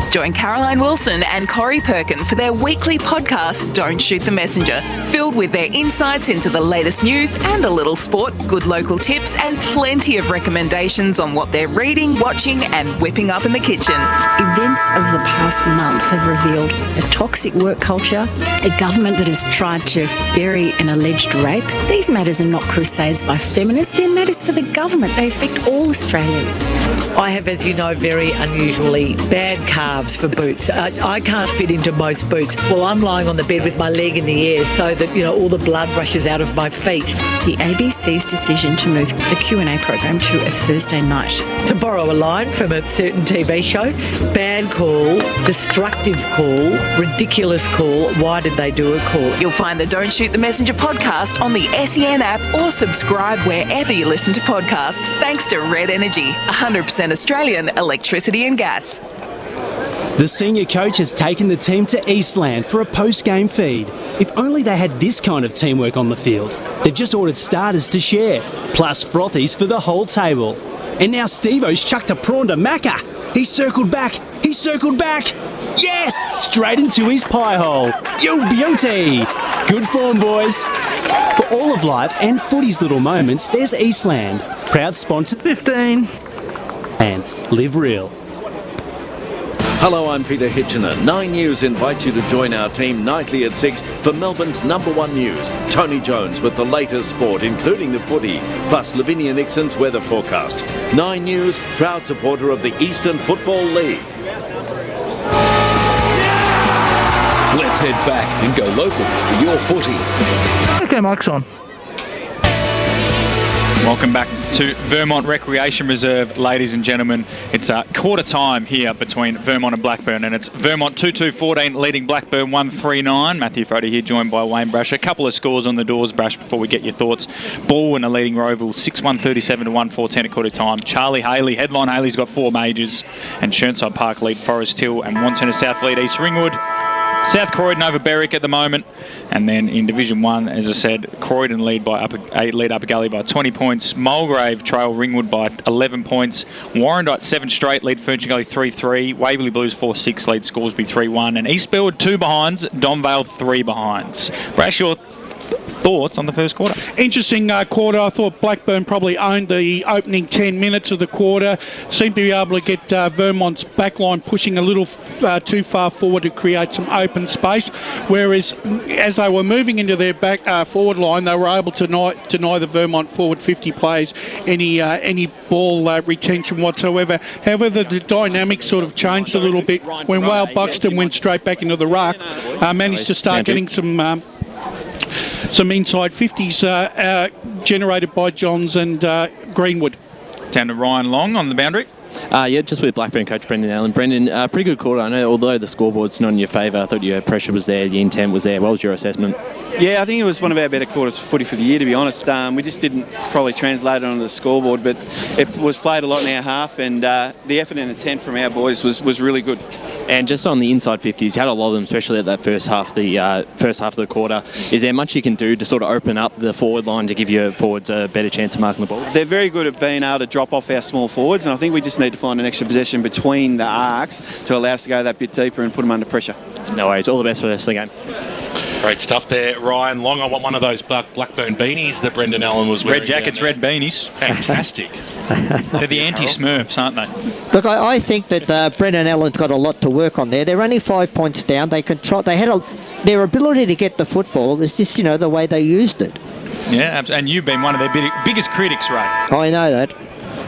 Join Caroline Wilson and Corey Perkin for their weekly podcast, Don't Shoot the Messenger, filled with their insights into the latest news and a little sport, good local tips, and plenty of recommendations on what they're reading, watching, and whipping up in the kitchen. Events of the past month have revealed a toxic work culture, a government that has tried to bury an alleged rape. These matters are not crusades by feminists, they're matters for the government. They affect all Australians. I have, as you know, very unusually bad calves for boots. I can't fit into most boots. Well, I'm lying on the bed with my leg in the air so that, all the blood rushes out of my feet. The ABC's decision to move the Q&A program to a Thursday night. To borrow a line from a certain TV show, bad call, destructive call, ridiculous call, why did they do a call? You'll find the Don't Shoot the Messenger podcast on the SEN app or subscribe wherever you listen to podcasts, thanks to Red Energy, 100% Australian electricity and gas. The senior coach has taken the team to Eastland for a post-game feed. If only they had this kind of teamwork on the field. They've just ordered starters to share, plus frothies for the whole table. And now Steve-O's chucked a prawn to Macca. He's circled back. Yes! Straight into his pie hole. Yo, beauty! Good form, boys. For all of life and footy's little moments, there's Eastland. Proud sponsor 15. And live real. Hello, I'm Peter Hitchener. 9 News invites you to join our team nightly at 6 for Melbourne's #1 news. Tony Jones with the latest sport, including the footy, plus Lavinia Nixon's weather forecast. 9 News, proud supporter of the Eastern Football League. Let's head back and go local for your footy. Okay, mic's on. Welcome back to Vermont Recreation Reserve, ladies and gentlemen. It's quarter time here between Vermont and Blackburn, and it's Vermont 2-2-14 leading Blackburn 1-3-9. Matthew Frodo here, joined by Wayne Brash. A couple of scores on the doors, Brash, before we get your thoughts. Baldwin are leading Roval 6-1-37 to 1-4-10 at quarter time. Charlie Haley, headline Haley's got 4 majors, and Churnside Park lead Forest Hill, and Wantirna South lead East Ringwood. South Croydon over Berwick at the moment. And then in Division 1, as I said, Croydon lead Upper Gully by 20 points. Mulgrave trail Ringwood by 11 points. Warrandyte 7 straight lead Ferntree Gully 3-3. Waverley Blues 4-6 lead Scoresby 3-1. And East Belwood 2 behinds. Donvale 3 behinds. Brash, your thoughts on the first quarter? Interesting quarter. I thought Blackburn probably owned the opening 10 minutes of the quarter. Seemed to be able to get Vermont's backline pushing a little too far forward to create some open space. Whereas as they were moving into their back forward line, they were able to deny the Vermont forward 50 players any ball retention whatsoever. However, the dynamic sort of changed a little bit when Wale Buxton went straight back into the ruck, managed to start getting some inside 50s generated by Johns and Greenwood. Down to Ryan Long on the boundary. Yeah, just with Blackburn coach Brendan Allen. Brendan, pretty good quarter. I know, although the scoreboard's not in your favour, I thought your pressure was there, the intent was there. What was your assessment? Yeah, I think it was one of our better quarters of footy for the year, to be honest. We just didn't probably translate it onto the scoreboard, but it was played a lot in our half, and the effort and intent from our boys was really good. And just on the inside 50s, you had a lot of them, especially at that first half of the quarter. Is there much you can do to sort of open up the forward line to give your forwards a better chance of marking the ball? They're very good at being able to drop off our small forwards, and I think we just need to find an extra possession between the arcs to allow us to go that bit deeper and put them under pressure. No worries. All the best for the rest of the game. Great stuff there, Ryan Long. I want one of those Blackburn beanies that Brendan Allen was wearing. Red jackets, red beanies. Fantastic. They're the anti-Smurfs, aren't they? Look, I think that Brendan Allen's got a lot to work on there. They're only 5 points down. They control. They had their ability to get the football. It was just the way they used it. Yeah, and you've been one of their biggest critics, Ray. I know that.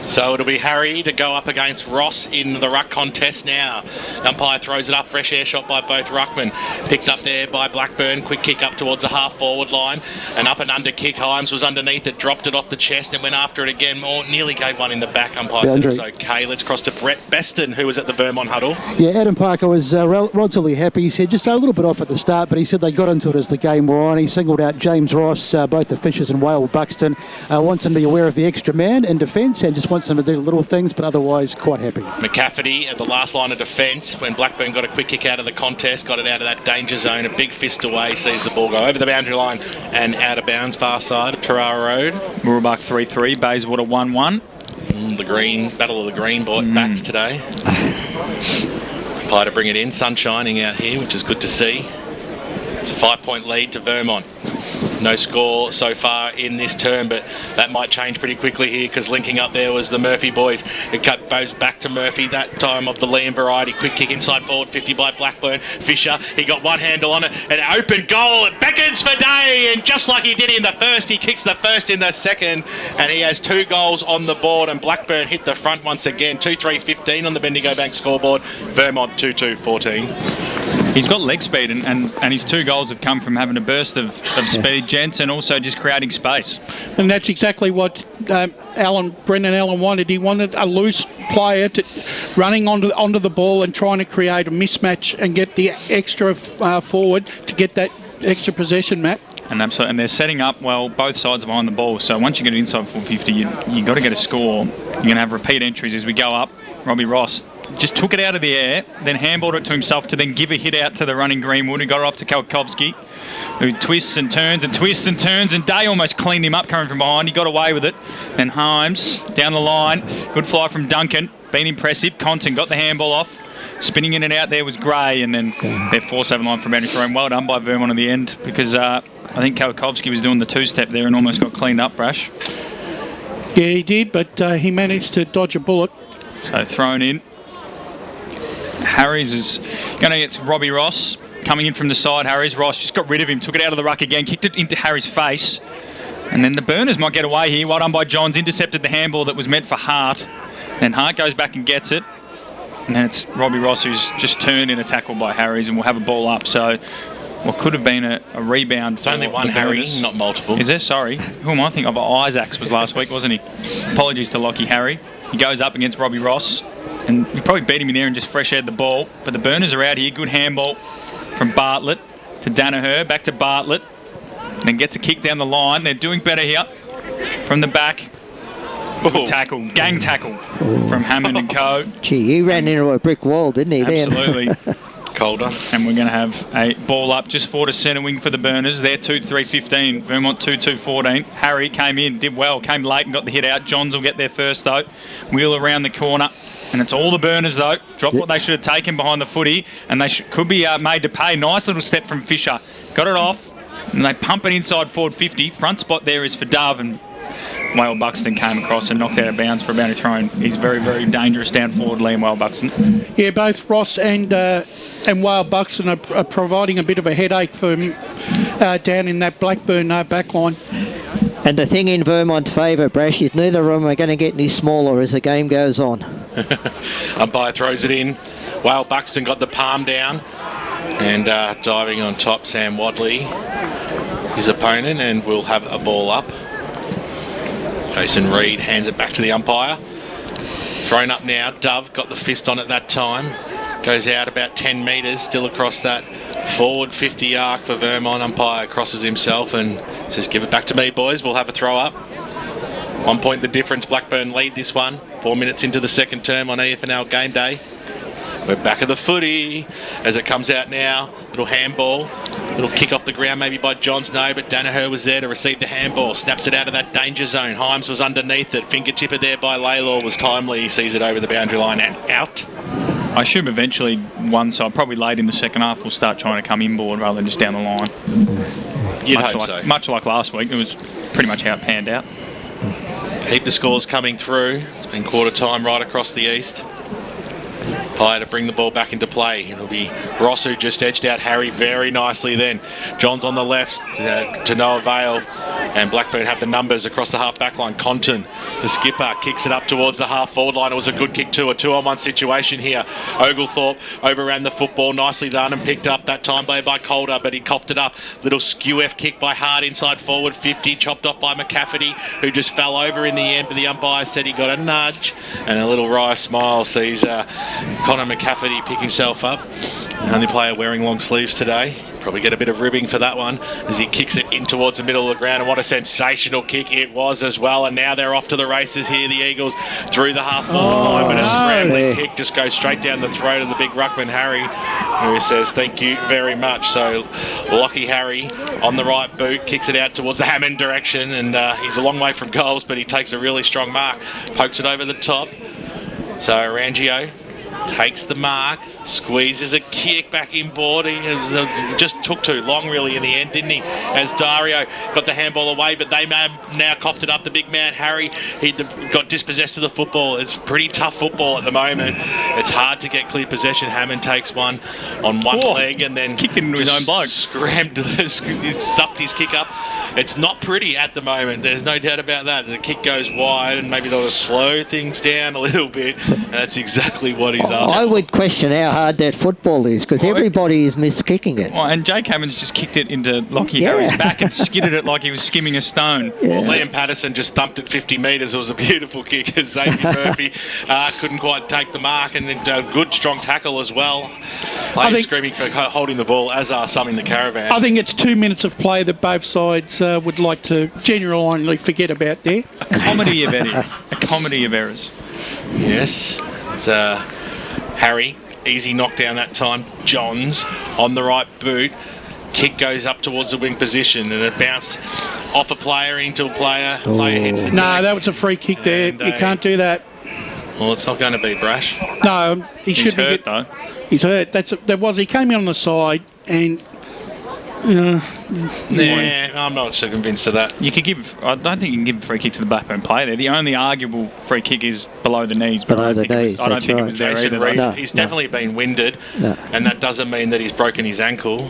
So it'll be Harry to go up against Ross in the ruck contest now. Umpire throws it up, fresh air shot by both ruckmen. Picked up there by Blackburn, quick kick up towards the half-forward line. An up and under kick, Himes was underneath it, dropped it off the chest and went after it again. Nearly gave one in the back, umpire said it was okay. Let's cross to Brett Beston, who was at the Vermont huddle. Yeah, Adam Parker was relatively happy. He said just a little bit off at the start, but he said they got into it as the game wore on. He singled out James Ross, both the Fishers and Whale Buxton. Wants them to be aware of the extra man in defence and just wants them to do little things, but otherwise quite happy. McCafferty at the last line of defence when Blackburn got a quick kick out of the contest, got it out of that danger zone, a big fist away, sees the ball go over the boundary line and out of bounds, far side of Tarara Road. Mooroolbark 3-3, Bayswater 1-1. The green, battle of the green backs today. Apply to bring it in, sun shining out here, which is good to see. It's a 5-point lead to Vermont. No score so far in this term, but that might change pretty quickly here because linking up there was the Murphy boys. It goes back to Murphy, that time of the Liam variety. Quick kick inside forward 50 by Blackburn. Fisher, he got one handle on it. An open goal. It beckons for day, and just like he did in the first, he kicks the first in the second, and he has 2 goals on the board, and Blackburn hit the front once again. 2-3-15 on the Bendigo Bank scoreboard. Vermont 2-2-14. He's got leg speed, and his 2 goals have come from having a burst of speed, gents, and also just creating space. And that's exactly what Brendan Allen wanted. He wanted a loose player running onto the ball and trying to create a mismatch and get the extra forward to get that extra possession, Matt. And absolutely, and they're setting up well both sides behind the ball. So once you get it inside 450, you got to get a score. You're going to have repeat entries as we go up. Robbie Ross just took it out of the air, then handballed it to himself to then give a hit out to the running Greenwood, who got it off to Kalkovsky, who twists and turns and twists and turns, and Day almost cleaned him up coming from behind. He got away with it. Then Himes down the line, good fly from Duncan, been impressive. Compton got the handball off. Spinning in and out there was Gray, and then their 4-7 line from boundary throw. Well done by Vermont at the end, because I think Kalkovsky was doing the 2-step there and almost got cleaned up, Brash. Yeah, he did, but he managed to dodge a bullet. So thrown in. Harries is going to get Robbie Ross coming in from the side. Harries, Ross just got rid of him, took it out of the ruck again, kicked it into Harry's face. And then the Burners might get away here. Well done by Johns, intercepted the handball that was meant for Hart. Then Hart goes back and gets it. And then it's Robbie Ross who's just turned in a tackle by Harries and will have a ball up. So what could have been a rebound. It's only one Harry, not multiple. Is there? Sorry. Who am I thinking of? Isaacs was last week, wasn't he? Apologies to Lockie Harry. He goes up against Robbie Ross. And he probably beat him in there and just fresh aired the ball. But the Burners are out here. Good handball from Bartlett to Danaher. Back to Bartlett. Then gets a kick down the line. They're doing better here. From the back. Good tackle. Gang tackle from Hammond and Co. Gee, he ran into a brick wall, didn't he? Absolutely. Colder. And we're going to have a ball up just forward to centre wing for the Burners. They're 2-3-15. Vermont 2-2-14. Harry came in, did well, came late and got the hit out. Johns will get there first though. Wheel around the corner. And it's all the Burners though. Drop what they should have taken behind the footy, and they could be made to pay. Nice little step from Fisher. Got it off, and they pump it inside forward 50. Front spot there is for Dove, and Whale Buxton came across and knocked out of bounds for about his throw. He's very, very dangerous down forward, Liam Whale Buxton. Yeah, both Ross and Whale Buxton are providing a bit of a headache for him down in that Blackburn back line. And the thing in Vermont's favour, Brash, is neither of them are going to get any smaller as the game goes on. Umpire throws it in. Whale Buxton got the palm down, and diving on top, Sam Wadley, his opponent, and we'll have a ball up. Jason Reed hands it back to the umpire. Thrown up now. Dove got the fist on at that time. Goes out about 10 metres, still across that forward 50 arc for Vermont. Umpire crosses himself and says, give it back to me, boys. We'll have a throw up. 1 point the difference. Blackburn lead this one. 4 minutes into the second term on EFNL game day. We're back of the footy as it comes out now. Little handball. Little kick off the ground maybe by Johns. No, but Danaher was there to receive the handball. Snaps it out of that danger zone. Himes was underneath it. Fingertipper there by Laylor was timely. He sees it over the boundary line and out. I assume eventually one side, probably late in the second half, will start trying to come inboard rather than just down the line. You'd hope so. Much like last week, it was pretty much how it panned out. Heap the scores coming through. It's been quarter time right across the east. Pye to bring the ball back into play. It'll be Ross who just edged out Harry very nicely then. Johns on the left to no avail. And Blackburn have the numbers across the half-back line. Compton, the skipper, kicks it up towards the half-forward line. It was a good kick too, a 2-on-1 situation here. Oglethorpe overran the football, nicely done and picked up that time by Calder, but he coughed it up. Little skew-F kick by Hart inside forward 50, chopped off by McCafferty, who just fell over in the end, but the umpire said he got a nudge. And a little wry smile sees Connor McCafferty pick himself up. The only player wearing long sleeves today. Probably get a bit of ribbing for that one as he kicks it in towards the middle of the ground. And what a sensational kick it was as well. And now they're off to the races here. The Eagles through the half-forward line, but a scrambling kick just goes straight down the throat of the big ruckman Harry, who says thank you very much. So Lockie Harry on the right boot kicks it out towards the Hammond direction, and he's a long way from goals, but he takes a really strong mark, pokes it over the top. So Rangio takes the mark, squeezes a kick back inboard. He just took too long really in the end, didn't he? As Dario got the handball away, but they may have now copped it up. The big man Harry, he got dispossessed of the football. It's pretty tough football at the moment. It's hard to get clear possession. Hammond takes one on one leg and then kicked it into his own bloke. He stuffed his kick up. It's not pretty at the moment. There's no doubt about that. The kick goes wide and maybe they'll slow things down a little bit. And that's exactly what he's after. I would question how hard that football is because everybody is miskicking it. Oh, and Jake Hammond's just kicked it into Lockie Harry's back and skidded it like he was skimming a stone. Well, Liam Patterson just thumped it 50 metres. It was a beautiful kick as Xavier Murphy couldn't quite take the mark, and then a good strong tackle as well. Players screaming for holding the ball, as are some in the caravan. I think it's 2 minutes of play that both sides would like to genuinely forget about there. A comedy of errors. A comedy of errors. Yes. It's Harry, easy knockdown that time. Johns on the right boot. Kick goes up towards the wing position and it bounced off a player into a player. Player hits the No, that was a free kick there. You can't do that. Well, it's not going to be Brash. No, he should be hurt though. He's hurt. He came in on the side and. I'm not so convinced of that. I don't think you can give a free kick to the Blackburn player there. The only arguable free kick is below the knees. But I don't think it was there Jason either. Reed, he's definitely been winded, and that doesn't mean that he's broken his ankle.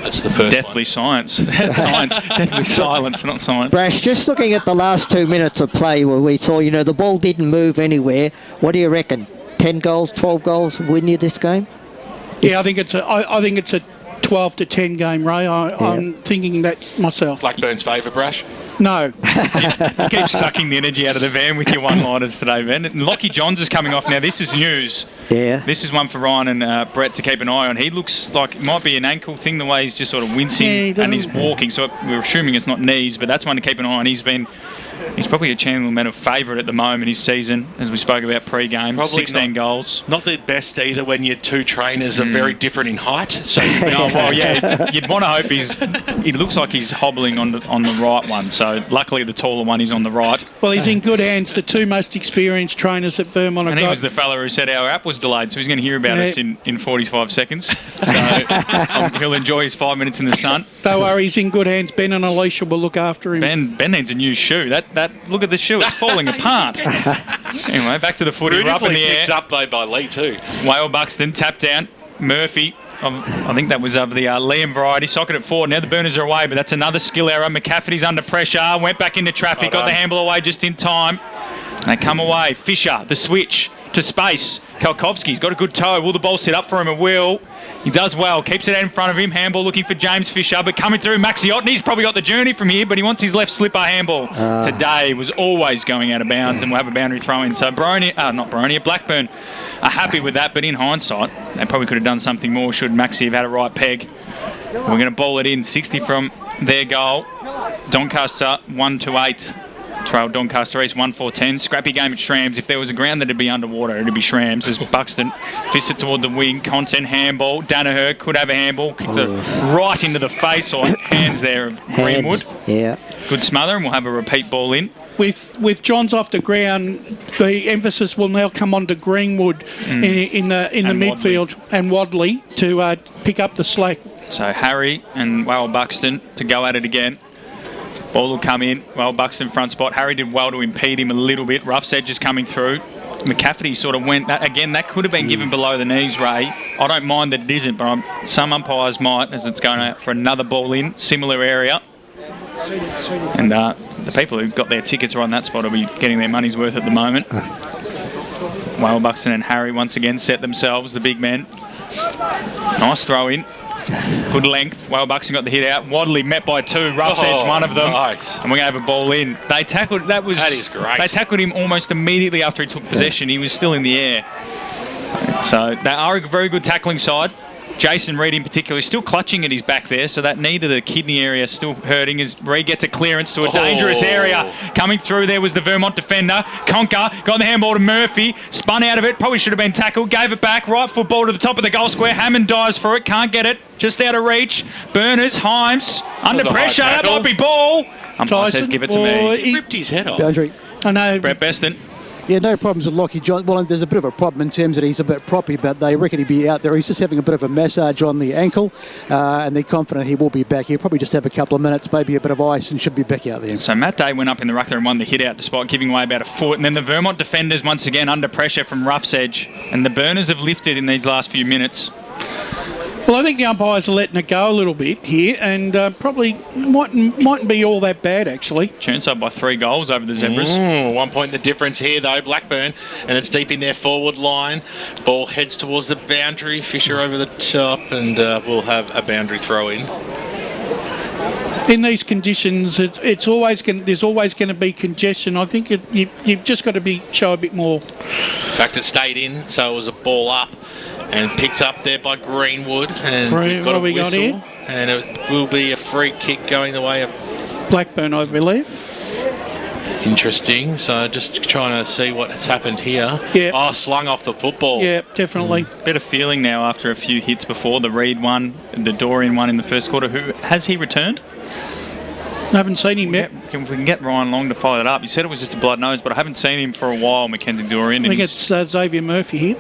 That's the first Deathly science. Deathly silence, not science. Brash, just looking at the last 2 minutes of play where we saw, the ball didn't move anywhere. What do you reckon? 10 goals, 12 goals win you this game? Yeah, I think it's a 12 to 10 game, Ray. I'm thinking that myself. Blackburn's favourite, Brash? No. You keep sucking the energy out of the van with your one-liners today, Ben. And Lockie Johns is coming off now. This is news. Yeah. This is one for Ryan and Brett to keep an eye on. He looks like it might be an ankle thing, the way he's just sort of wincing and he's walking. So we're assuming it's not knees, but that's one to keep an eye on. He's probably a Chandler Manor favourite at the moment his season, as we spoke about pre-game. Probably 16 goals. Not the best either when your two trainers are very different in height. So you'd want to hope he looks like he's hobbling on the right one. So luckily the taller one is on the right. Well, he's in good hands. The two most experienced trainers at Vermont. And he was the fella who said our app was delayed, so he's going to hear about us in 45 seconds. So he'll enjoy his 5 minutes in the sun. Don't worry, he's in good hands. Ben and Alicia will look after him. Ben needs a new shoe. Look at the shoe, it's falling apart. Anyway, back to the footy. We're up in the air. Picked up though by Lee too. Whale Buxton, tap down. Murphy, I think that was of the Liam variety. Socket at forward. Now the burners are away, but that's another skill error. McCafferty's under pressure. Went back into traffic. Got the handball away just in time. They come away. Fisher, the switch. to space. Kalkovski's got a good toe. Will the ball sit up for him? It will. He does well. Keeps it out in front of him. Handball looking for James Fisher, but coming through Maxi Otney's probably got the journey from here, but he wants his left slipper handball. Today was always going out of bounds, and we'll have a boundary throw in. So Blackburn are happy with that, but in hindsight, they probably could have done something more should Maxi have had a right peg. We're going to ball it in. 60 from their goal. Doncaster 1-8. Trail Doncaster East 1-4-10. Scrappy game at Shrams. If there was a ground that'd be underwater, it'd be Shrams. As Buxton fisted toward the wing. Content handball. Danaher could have a handball. Kicked it right into the face or hands there of Greenwood. Yeah. Good smother, and we'll have a repeat ball in. With Johns off the ground, the emphasis will now come on to Greenwood in the midfield and Wadley to pick up the slack. So Harry and Buxton to go at it again. Ball will come in. Buxton front spot. Harry did well to impede him a little bit. Rough's edge is coming through. McCafferty sort of went... that could have been given below the knees, Ray. I don't mind that it isn't, but some umpires might, as it's going out for another ball in. Similar area. And the people who've got their tickets right on that spot will be getting their money's worth at the moment. Buxton and Harry once again set themselves, the big men. Nice throw in. Good length. Buxton got the hit out. Wadley met by two. Rough's edge, one of them. Nice. And we're going to have a ball in. They tackled... That is great. They tackled him almost immediately after he took possession. He was still in the air. So they are a very good tackling side. Jason Reid in particular is still clutching at his back there, so that knee to the kidney area still hurting as Reid gets a clearance to a dangerous area. Coming through there was the Vermont defender. Conker got the handball to Murphy, spun out of it, probably should have been tackled, gave it back, right football to the top of the goal square. Hammond dives for it, can't get it, just out of reach. Burners, Himes, under pressure, that might be ball. Umpire says give it to me. He ripped his head off. Boundary. I know. Brett Beston. Yeah, no problems with Lockie John. Well, there's a bit of a problem in terms that he's a bit proppy, but they reckon he'd be out there. He's just having a bit of a massage on the ankle, and they're confident he will be back. He'll probably just have a couple of minutes, maybe a bit of ice, and should be back out there. So Matt Day went up in the ruck there and won the hit out despite giving away about a foot. And then the Vermont defenders once again under pressure from Rough's edge. And the Burners have lifted in these last few minutes. Well, I think the umpires are letting it go a little bit here, and probably mightn't be all that bad, actually. Chernside by 3 goals over the Zebras. 1 point the difference here, though, Blackburn, and it's deep in their forward line. Ball heads towards the boundary. Fisher over the top, and we'll have a boundary throw in. In these conditions, there's always going to be congestion. I think you've just got to show a bit more. In fact, it stayed in, so it was a ball up. And picks up there by Greenwood. And we've got a whistle. Got here? And it will be a free kick going the way of Blackburn, I believe. Interesting. So just trying to see what's happened here. Yeah. Slung off the football. Yeah, definitely. Better feeling now after a few hits before. The Reid one, the Dorian one in the first quarter. Has he returned? I haven't seen him yet. If we can get Ryan Long to follow it up. You said it was just a blood nose, but I haven't seen him for a while, Mackenzie Dorian. I think it's Xavier Murphy here.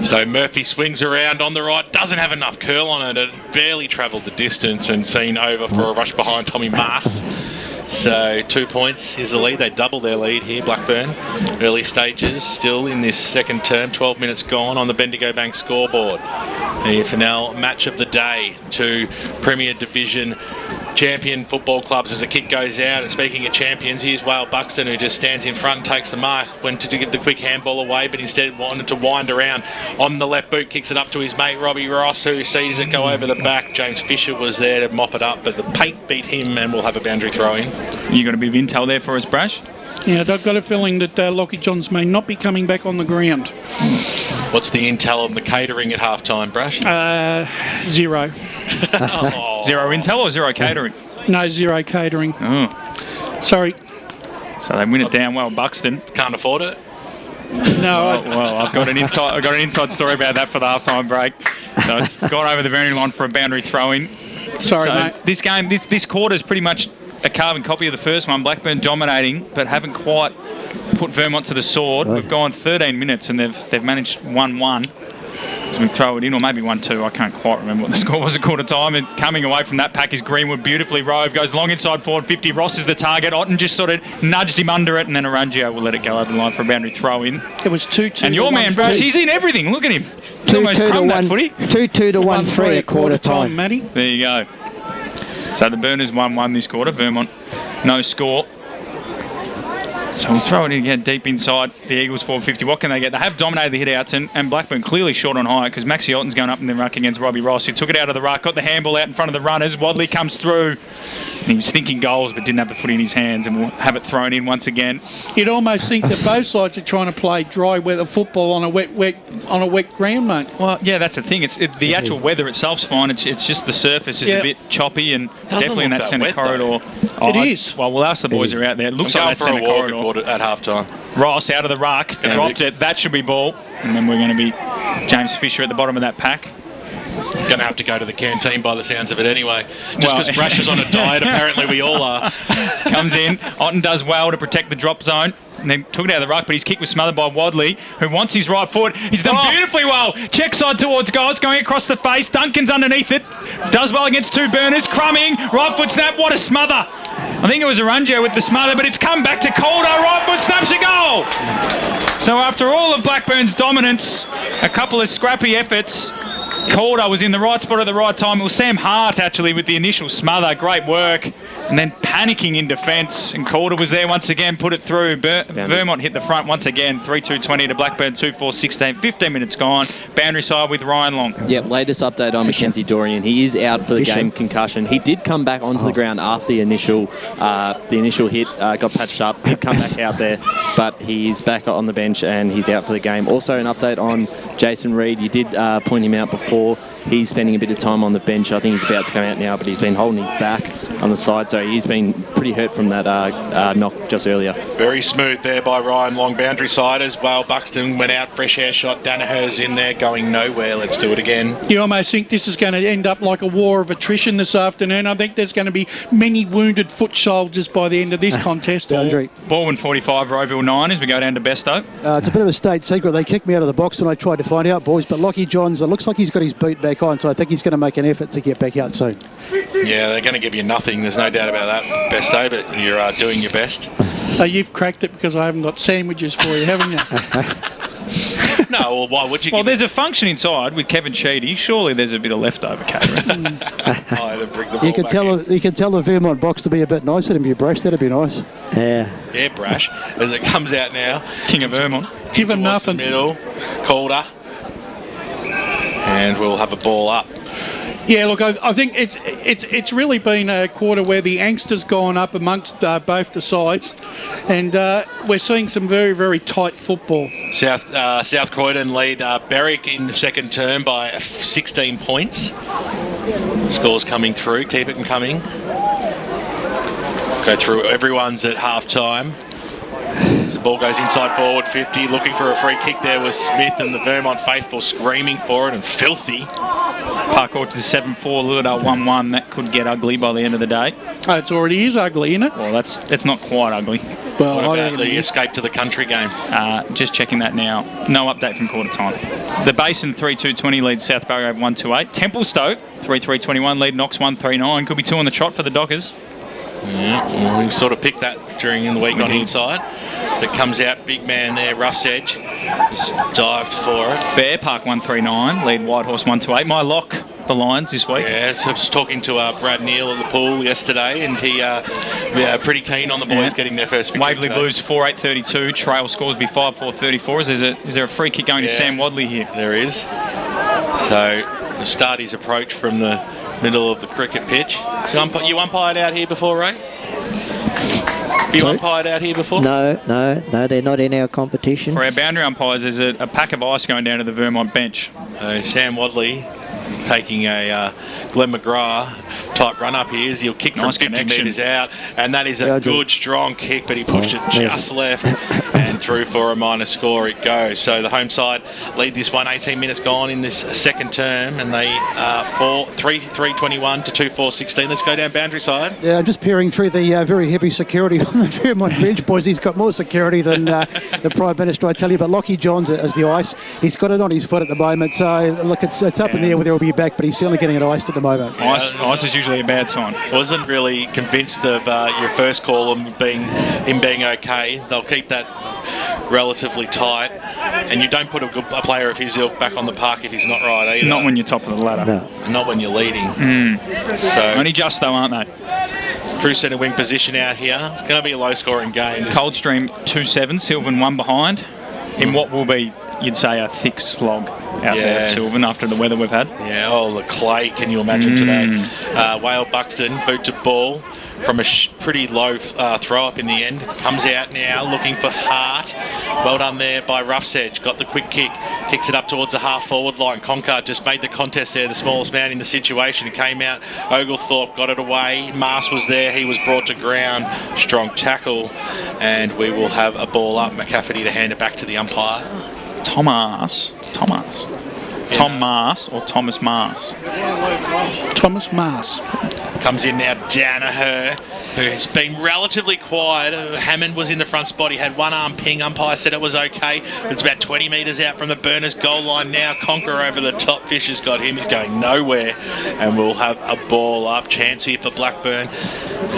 So Murphy swings around on the right, doesn't have enough curl on it. It barely travelled the distance and seen over for a rush behind Tommy Maas. So 2 points is the lead. They double their lead here, Blackburn. Early stages, still in this second term. 12 minutes gone on the Bendigo Bank scoreboard. The final match of the day to Premier Division champion football clubs as the kick goes out. And speaking of champions, here's Buxton, who just stands in front and takes the mark. Went to get the quick handball away, but instead wanted to wind around on the left boot. Kicks it up to his mate Robbie Ross, who sees it go over the back. James Fisher was there to mop it up, but the paint beat him, and we'll have a boundary throw in. You got a bit of intel there for us, Brash? Yeah, I've got a feeling that Lockie Johns may not be coming back on the ground. What's the intel on the catering at halftime, Brash? 0. Zero intel or zero catering? No, 0 catering. Oh. Sorry. So they win it down well, Buxton. Can't afford it? No. Well, I've got an inside story about that for the halftime break. So it's gone over the boundary line for a boundary throw-in. Sorry, mate. This game, this quarter is pretty much a carbon copy of the first one. Blackburn dominating, but haven't quite put Vermont to the sword. Right. We've gone 13 minutes and they've managed 1-1. So we throw it in, or maybe 1-2. I can't quite remember what the score was at quarter time. And coming away from that pack is Greenwood beautifully. Rove goes long inside forward 50. Ross is the target. Otten just sort of nudged him under it, and then Arungio will let it go over the line for a boundary throw in. It was 2-2. And your man, Brash, he's in everything. Look at him. He's almost crumbed that footy. 2-2 to 1-3 at quarter time, Matty. There you go. So the Burners 1-1 this quarter. Vermont, no score. So we'll throw it in again deep inside the Eagles 450. What can they get? They have dominated the hit-outs, and Blackburn clearly short on high because Maxi Alton's going up in the ruck against Robbie Ross, who took it out of the ruck, got the handball out in front of the runners. Wadley comes through. He was thinking goals but didn't have the footy in his hands, and will have it thrown in once again. You'd almost think that both sides are trying to play dry weather football on a wet ground, mate. Well, yeah, that's the thing. The actual weather itself's fine. It's just the surface is a bit choppy and definitely in that centre corridor. It is. Well, we'll ask the boys who are out there. It looks like that centre corridor. At half time. Ross out of the ruck, dropped it. That should be ball. And then we're going to be James Fisher at the bottom of that pack. Going to have to go to the canteen by the sounds of it anyway. Just because Brash is on a diet, apparently we all are. Comes in. Otten does well to protect the drop zone. And then took it out of the ruck, but his kick was smothered by Wadley, who wants his right foot. He's done beautifully well. Check side towards goals, going across the face. Duncan's underneath it. Does well against two burners. Crumming. Right foot snap. What a smother. I think it was Arungio with the smother, but it's come back to Calder. Right foot snaps a goal. So after all of Blackburn's dominance, a couple of scrappy efforts, Calder was in the right spot at the right time. It was Sam Hart, actually, with the initial smother. Great work. And then panicking in defence. And Calder was there once again, put it through. Vermont hit the front once again. 3-2-20 to Blackburn, 2-4-16. 15 minutes gone. Boundary side with Ryan Long. Yep, latest update on Mackenzie Dorian. He is out for the game, concussion. He did come back onto the ground after the initial hit, got patched up, did come back out there, but he's back on the bench and he's out for the game. Also an update on Jason Reid. You did point him out before. He's spending a bit of time on the bench. I think he's about to come out now, but he's been holding his back on the side, so he's been pretty hurt from that knock just earlier. Very smooth there by Ryan Long, boundary side as well. Buxton went out, fresh air shot. Danaher's in there, going nowhere. Let's do it again. You almost think this is going to end up like a war of attrition this afternoon. I think there's going to be many wounded foot soldiers by the end of this contest. Baldwin 45, Roeville 9 as we go down to Besto. It's a bit of a state secret. They kicked me out of the box when I tried to find out, boys, but Lockie Johns, it looks like he's got his boot back on, so I think he's going to make an effort to get back out soon. Yeah, they're going to give you nothing. There's no doubt about that, Besto, but you're doing your best. You've cracked it because I haven't got sandwiches for you, haven't you? No, well, why would you? Well, there's a function inside with Kevin Sheedy. Surely there's a bit of leftover catering. You can tell the Vermont box to be a bit nicer than your Brash. That'd be nice. Yeah, Brash, as it comes out now. King of Vermont. Give him nothing. Middle, Calder. And we'll have a ball up. Yeah, look, I think it's really been a quarter where the angst has gone up amongst both the sides, and we're seeing some very, very tight football. South Croydon lead Berwick in the second term by 16 points. Scores coming through. Keep it coming. Go through. Everyone's at half time. As the ball goes inside forward 50, looking for a free kick there was Smith, and the Vermont faithful screaming for it, and Filthy. Park Orchard 7-4, Luardale 1-1. That could get ugly by the end of the day. Oh, it already is ugly, isn't it? Well, that's not quite ugly. Well, what about the escape to the country game? Just checking that now. No update from quarter time. The Basin 3-2-20 lead South Belgrave 1-2-8. Templestowe 3-3-21 lead Knox 1-3-9. Could be 2 on the trot for the Dockers. Yeah, well, we sort of picked that during the week on inside. That comes out, big man there, Rough's Edge. Just dived for it. Fair Park 1-3-9, lead Whitehorse 1-2-8. My lock, the Lions this week. Yeah, so I was talking to Brad Neal at the pool yesterday, and he pretty keen on the boys getting their first victory. Waverley Blues 4-8-32. Trail scores be 5-4-34. Is there a free kick going to Sam Wadley here? There is. So the start his approach from the middle of the cricket pitch. You umpired out here before, Ray? You umpired out here before? No, they're not in our competition. For our boundary umpires, there's a pack of ice going down to the Vermont bench. Sam Wadley taking a Glenn McGrath type run up here. He'll kick from 50 metres out, and that is a good, strong kick, but he pushed it just left and through for a minor score. It goes. So the home side lead this one. 18 minutes gone in this second term, and they are 3-21 to 2-4-16. Let's go down boundary side. Yeah, I'm just peering through the very heavy security on the Vermont bench, boys. He's got more security than the Prime Minister, I tell you. But Lockie Johns as the ice, he's got it on his foot at the moment. So look, it's up in the air whether he'll be back, but he's certainly getting it iced at the moment. Ice is usually a bad sign. Wasn't really convinced of your first call and him being okay. They'll keep that relatively tight, and you don't put a player of his ilk back on the park if he's not right either. Not when you're top of the ladder. No. Not when you're leading. So, only just though, aren't they? true centre wing position out here. It's going to be a low-scoring game. Coldstream 2-7, Sylvan 1 behind in what will be, you'd say, a thick slog out there at Sylvan after the weather we've had. Yeah, the clay, can you imagine today? Whale Buxton, boot to ball from a pretty low throw up in the end. Comes out now looking for Hart. Well done there by Rough's Edge. Got the quick kick. Kicks it up towards the half-forward line. Concar just made the contest there, the smallest man in the situation. It came out. Oglethorpe got it away. Mars was there. He was brought to ground. Strong tackle. And we will have a ball up. McCafferty to hand it back to the umpire. Tom Mars or Thomas Mars? Thomas Mars. Comes in now Danaher, who has been relatively quiet. Hammond was in the front spot. He had one arm ping. Umpire said it was okay. It's about 20 metres out from the Burners goal line now. Conqueror over the top. Fisher's got him. He's going nowhere. And we'll have a ball up. Chance here for Blackburn.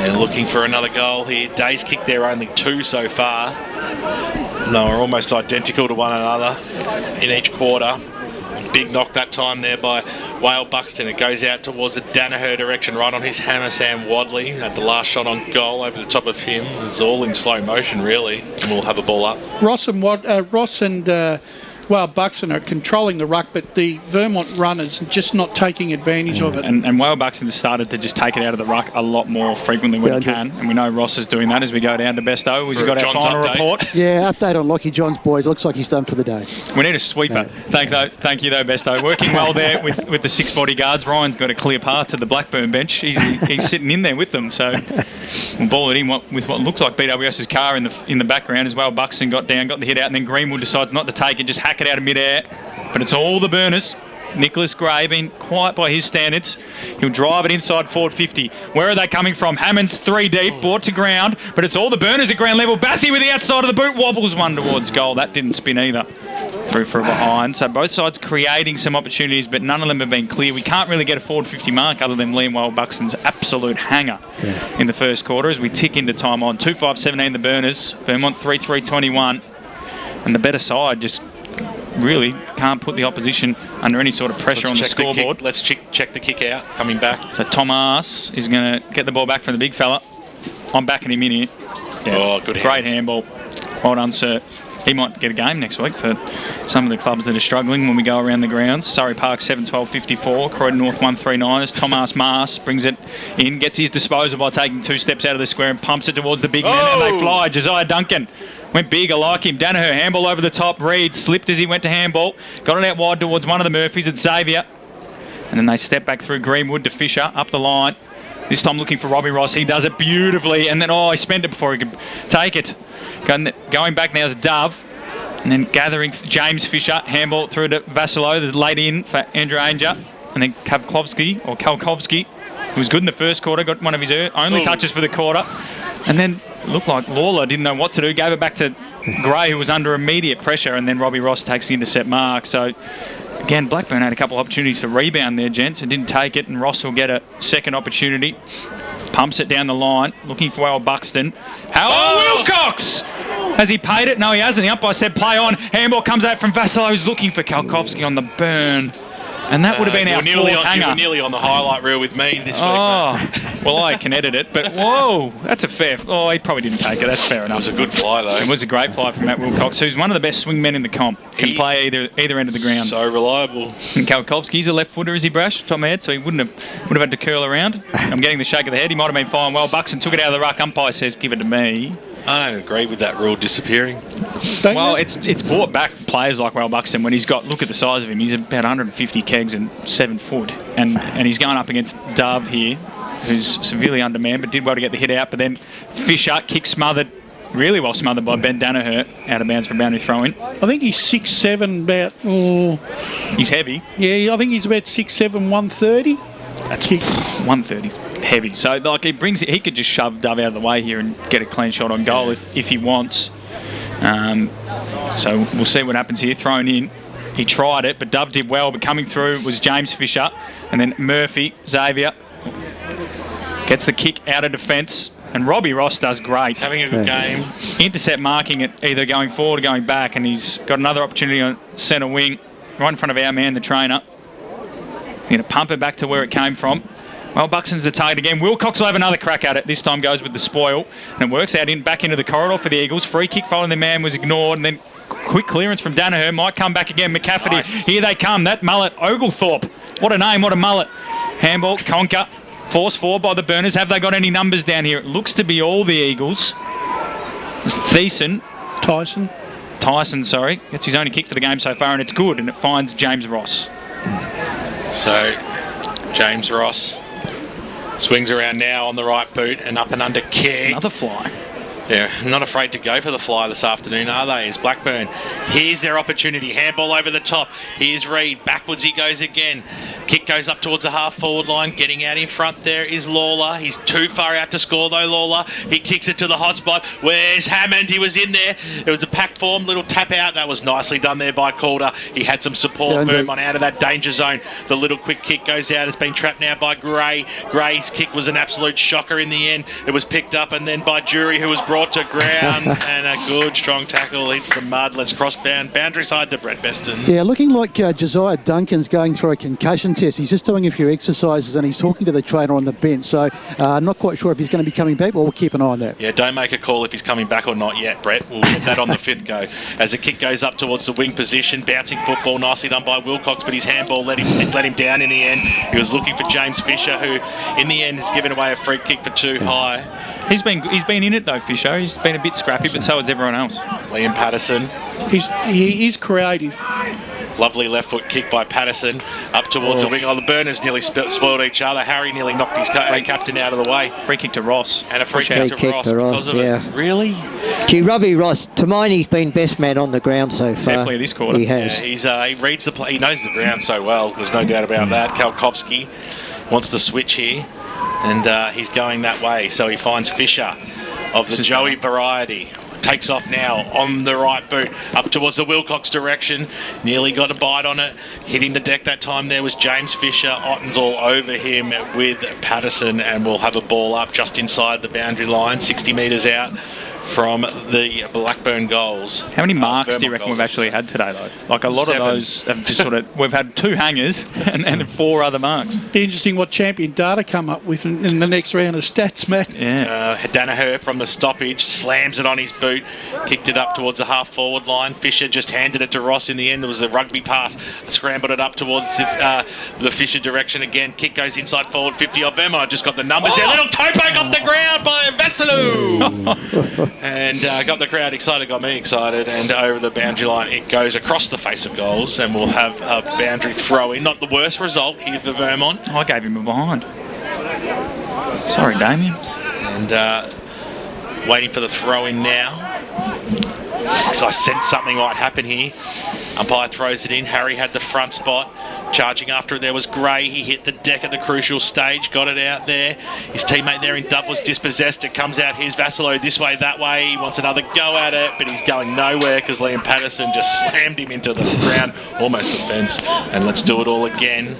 They're looking for another goal here. Day's kicked there only 2 so far. No, we're almost identical to one another in each quarter. Big knock that time there by Whale Buxton. It goes out towards the Danaher direction, right on his hammer. Sam Wadley had the last shot on goal over the top of him. It's all in slow motion, really. And we'll have a ball up. Ross and Whale Buxton are controlling the ruck, but the Vermont runners are just not taking advantage of it. And Whale Buxton has started to just take it out of the ruck a lot more frequently when he can. And we know Ross is doing that as we go down to Besto. We've got our final report. Yeah, update on Lockie Johns, boys. Looks like he's done for the day. We need a sweeper. Thank you, though, Besto. Working well there with the 6 bodyguards. Ryan's got a clear path to the Blackburn bench. He's sitting in there with them. So we'll ball it in with what looks like BWS's car in the background as well. Buxton got down, got the hit out, and then Greenwood decides not to take it, just hack it out of mid-air. But it's all the Burners. Nicholas Gray being quiet by his standards. He'll drive it inside forward 50. Where are they coming from? Hammond's 3 deep, brought to ground, but it's all the Burners at ground level. Bathy with the outside of the boot, wobbles one towards goal. That didn't spin either. Through for a behind. So both sides creating some opportunities, but none of them have been clear. We can't really get a forward 50 mark other than Liam Whale Buxton's absolute hanger in the first quarter as we tick into time on. 2-5-17 the Burners. Vermont 3-3-21. And the better side just really can't put the opposition under any sort of pressure on the scoreboard. Let's check the kick out, coming back. So Thomas is going to get the ball back from the big fella. I'm backing him in here. Yeah, good hands. Great handball. Well done, sir. He might get a game next week for some of the clubs that are struggling when we go around the grounds. Surrey Park 7-12-54, Croydon North 1-3-9. Thomas Mars brings it in, gets his disposal by taking 2 steps out of the square and pumps it towards the big man, and they fly. Josiah Duncan went big, I like him. Danaher, handball over the top. Reed slipped as he went to handball. Got it out wide towards one of the Murphys at Xavier. And then they step back through Greenwood to Fisher, up the line. This time looking for Robbie Ross. He does it beautifully. And then, he spent it before he could take it. Going back now is Dove. And then gathering James Fisher. Handball through to Vassilo, the late in for Andrew Ainger. And then Kalkovsky, who was good in the first quarter, got one of his only touches for the quarter. And then looked like Lawler didn't know what to do. Gave it back to Gray, who was under immediate pressure. And then Robbie Ross takes the intercept mark. So, again, Blackburn had a couple of opportunities to rebound there, gents, and didn't take it. And Ross will get a second opportunity. Pumps it down the line, looking for Whale Buxton. Wilcox! Has he paid it? No, he hasn't. The umpire said play on. Handball comes out from Vassilo, who's looking for Kalkovsky on the burn. And that would have been our fourth hanger. You were nearly on the highlight reel with me this week. Well, I can edit it, but whoa, that's a fair... he probably didn't take it. That's fair enough. It was a good fly, though. It was a great fly from Matt Wilcox, who's one of the best swing men in the comp. Can play either end of the ground. So reliable. And Kalkovsky's a left footer, is he, Brash? Top head, so he would have had to curl around. I'm getting the shake of the head. He might have been fine. Well, Buxton took it out of the ruck. Umpire says, give it to me. I don't agree with that rule disappearing. It's brought back players like Whale Buxton when he's got, look at the size of him, he's about 150 kegs and 7 foot. And he's going up against Dove here, who's severely undermanned, but did well to get the hit out. But then Fisher, kick smothered, really well smothered by Ben Danaher, out of bounds for a boundary throw in. I think he's 6'7", about... He's heavy. Yeah, I think he's about 6'7", 130. That's 130. Heavy. So he could just shove Dove out of the way here and get a clean shot on goal if he wants. So we'll see what happens here. Thrown in. He tried it, but Dove did well. But coming through was James Fisher. And then Murphy, Xavier, gets the kick out of defence. And Robbie Ross does great. Having a good game. Intercept marking it, either going forward or going back. And he's got another opportunity on centre wing, right in front of our man, the trainer. Going to pump it back to where it came from. Well, Buxton's the target again. Wilcox will have another crack at it. This time goes with the spoil. And it works out back into the corridor for the Eagles. Free kick following the man was ignored. And then quick clearance from Danaher. Might come back again. McCafferty. Nice. Here they come. That mullet. Oglethorpe. What a name. What a mullet. Handball. Conker. Forced forward by the Burners. Have they got any numbers down here? It looks to be all the Eagles. It's Tyson, sorry. Gets his only kick for the game so far, and it's good, and it finds James Ross. So, James Ross swings around now on the right boot and up and under kick. Another fly. Yeah, not afraid to go for the fly this afternoon, are they? Is Blackburn. Here's their opportunity. Handball over the top. Here's Reid. Backwards he goes again. Kick goes up towards the half-forward line. Getting out in front there is Lawler. He's too far out to score, though, Lawler. He kicks it to the hot spot. Where's Hammond? He was in there. It was a pack form, little tap out. That was nicely done there by Calder. He had some support. Vermont out of that danger zone. The little quick kick goes out. It's been trapped now by Gray. Gray's kick was an absolute shocker in the end. It was picked up and then by Jury, who was brought to ground, and a good strong tackle hits the mud. Let's cross boundary side to Brett Beston. Yeah, looking like Josiah Duncan's going through a concussion test. He's just doing a few exercises and he's talking to the trainer on the bench, so I'm not quite sure if he's going to be coming back, but we'll keep an eye on that. Yeah, don't make a call if he's coming back or not yet, Brett. We'll get that on the fifth go. As the kick goes up towards the wing position, bouncing football, nicely done by Wilcox, but his handball let him down in the end. He was looking for James Fisher, who in the end has given away a free kick for too high. He's been in it though, Fisher. He's been a bit scrappy, but so has everyone else. Liam Patterson. He is creative. Lovely left foot kick by Patterson up towards the wing. Oh, the Burners nearly spoiled each other. Harry nearly knocked his captain out of the way. Free kick to Ross. And a free kick to Ross because of it. Really? Gee, Robbie Ross, Tomini's been best man on the ground so far. Definitely this quarter. He has. Yeah, he reads the play. He knows the ground so well. There's no doubt about that. Kalkowski wants the switch here, and he's going that way. So he finds Fisher of the Joey variety. Takes off now on the right boot up towards the Wilcox direction. Nearly got a bite on it. Hitting the deck that time there was James Fisher. Otten's all over him with Patterson, and we'll have a ball up just inside the boundary line, 60 metres out from the Blackburn goals. How many marks do you reckon we've actually had today, though? Like a lot 7. of those have just sort of... We've had 2 hangers and 4 other marks. Be interesting what champion data come up with in the next round of stats, Matt. Yeah. Danaher from the stoppage slams it on his boot, kicked it up towards the half-forward line. Fisher just handed it to Ross in the end. There was a rugby pass, scrambled it up towards the Fisher direction again. Kick goes inside forward, 50 of them. I just got the numbers there. Little toe poke off the ground by Vassalou. And got the crowd excited, got me excited, and over the boundary line it goes across the face of goals, and we'll have a boundary throw in. Not the worst result here for Vermont. I gave him a behind. Sorry, Damien. And waiting for the throw in now. Because I sensed something might happen here. Umpire throws it in. Harry had the front spot. Charging after it there was Gray. He hit the deck at the crucial stage. Got it out there. His teammate there in Dove was dispossessed. It comes out. Here's Vassalou this way, that way. He wants another go at it, but he's going nowhere because Liam Patterson just slammed him into the ground, almost the fence. And let's do it all again.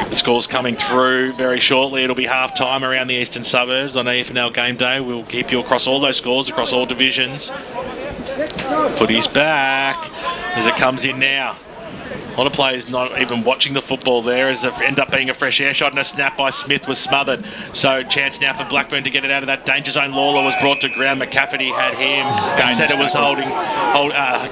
The score's coming through very shortly. It'll be half-time around the eastern suburbs on EFNL Game Day. We'll keep you across all those scores, across all divisions. Footy's back as it comes in now. A lot of players not even watching the football there as it end up being a fresh air shot, and a snap by Smith was smothered. So chance now for Blackburn to get it out of that danger zone. Lawler was brought to ground. McCafferty had him. They said it was holding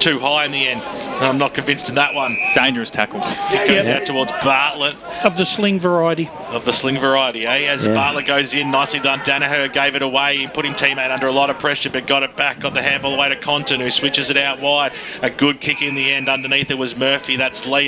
too high in the end. I'm not convinced in that one. Dangerous tackle. It goes out towards Bartlett. Of the sling variety. Of the sling variety, eh? As Bartlett goes in, nicely done. Danaher gave it away. He put him teammate under a lot of pressure, but got it back. Got the handball away to Compton, who switches it out wide. A good kick in the end. Underneath it was Murphy. That's Liam.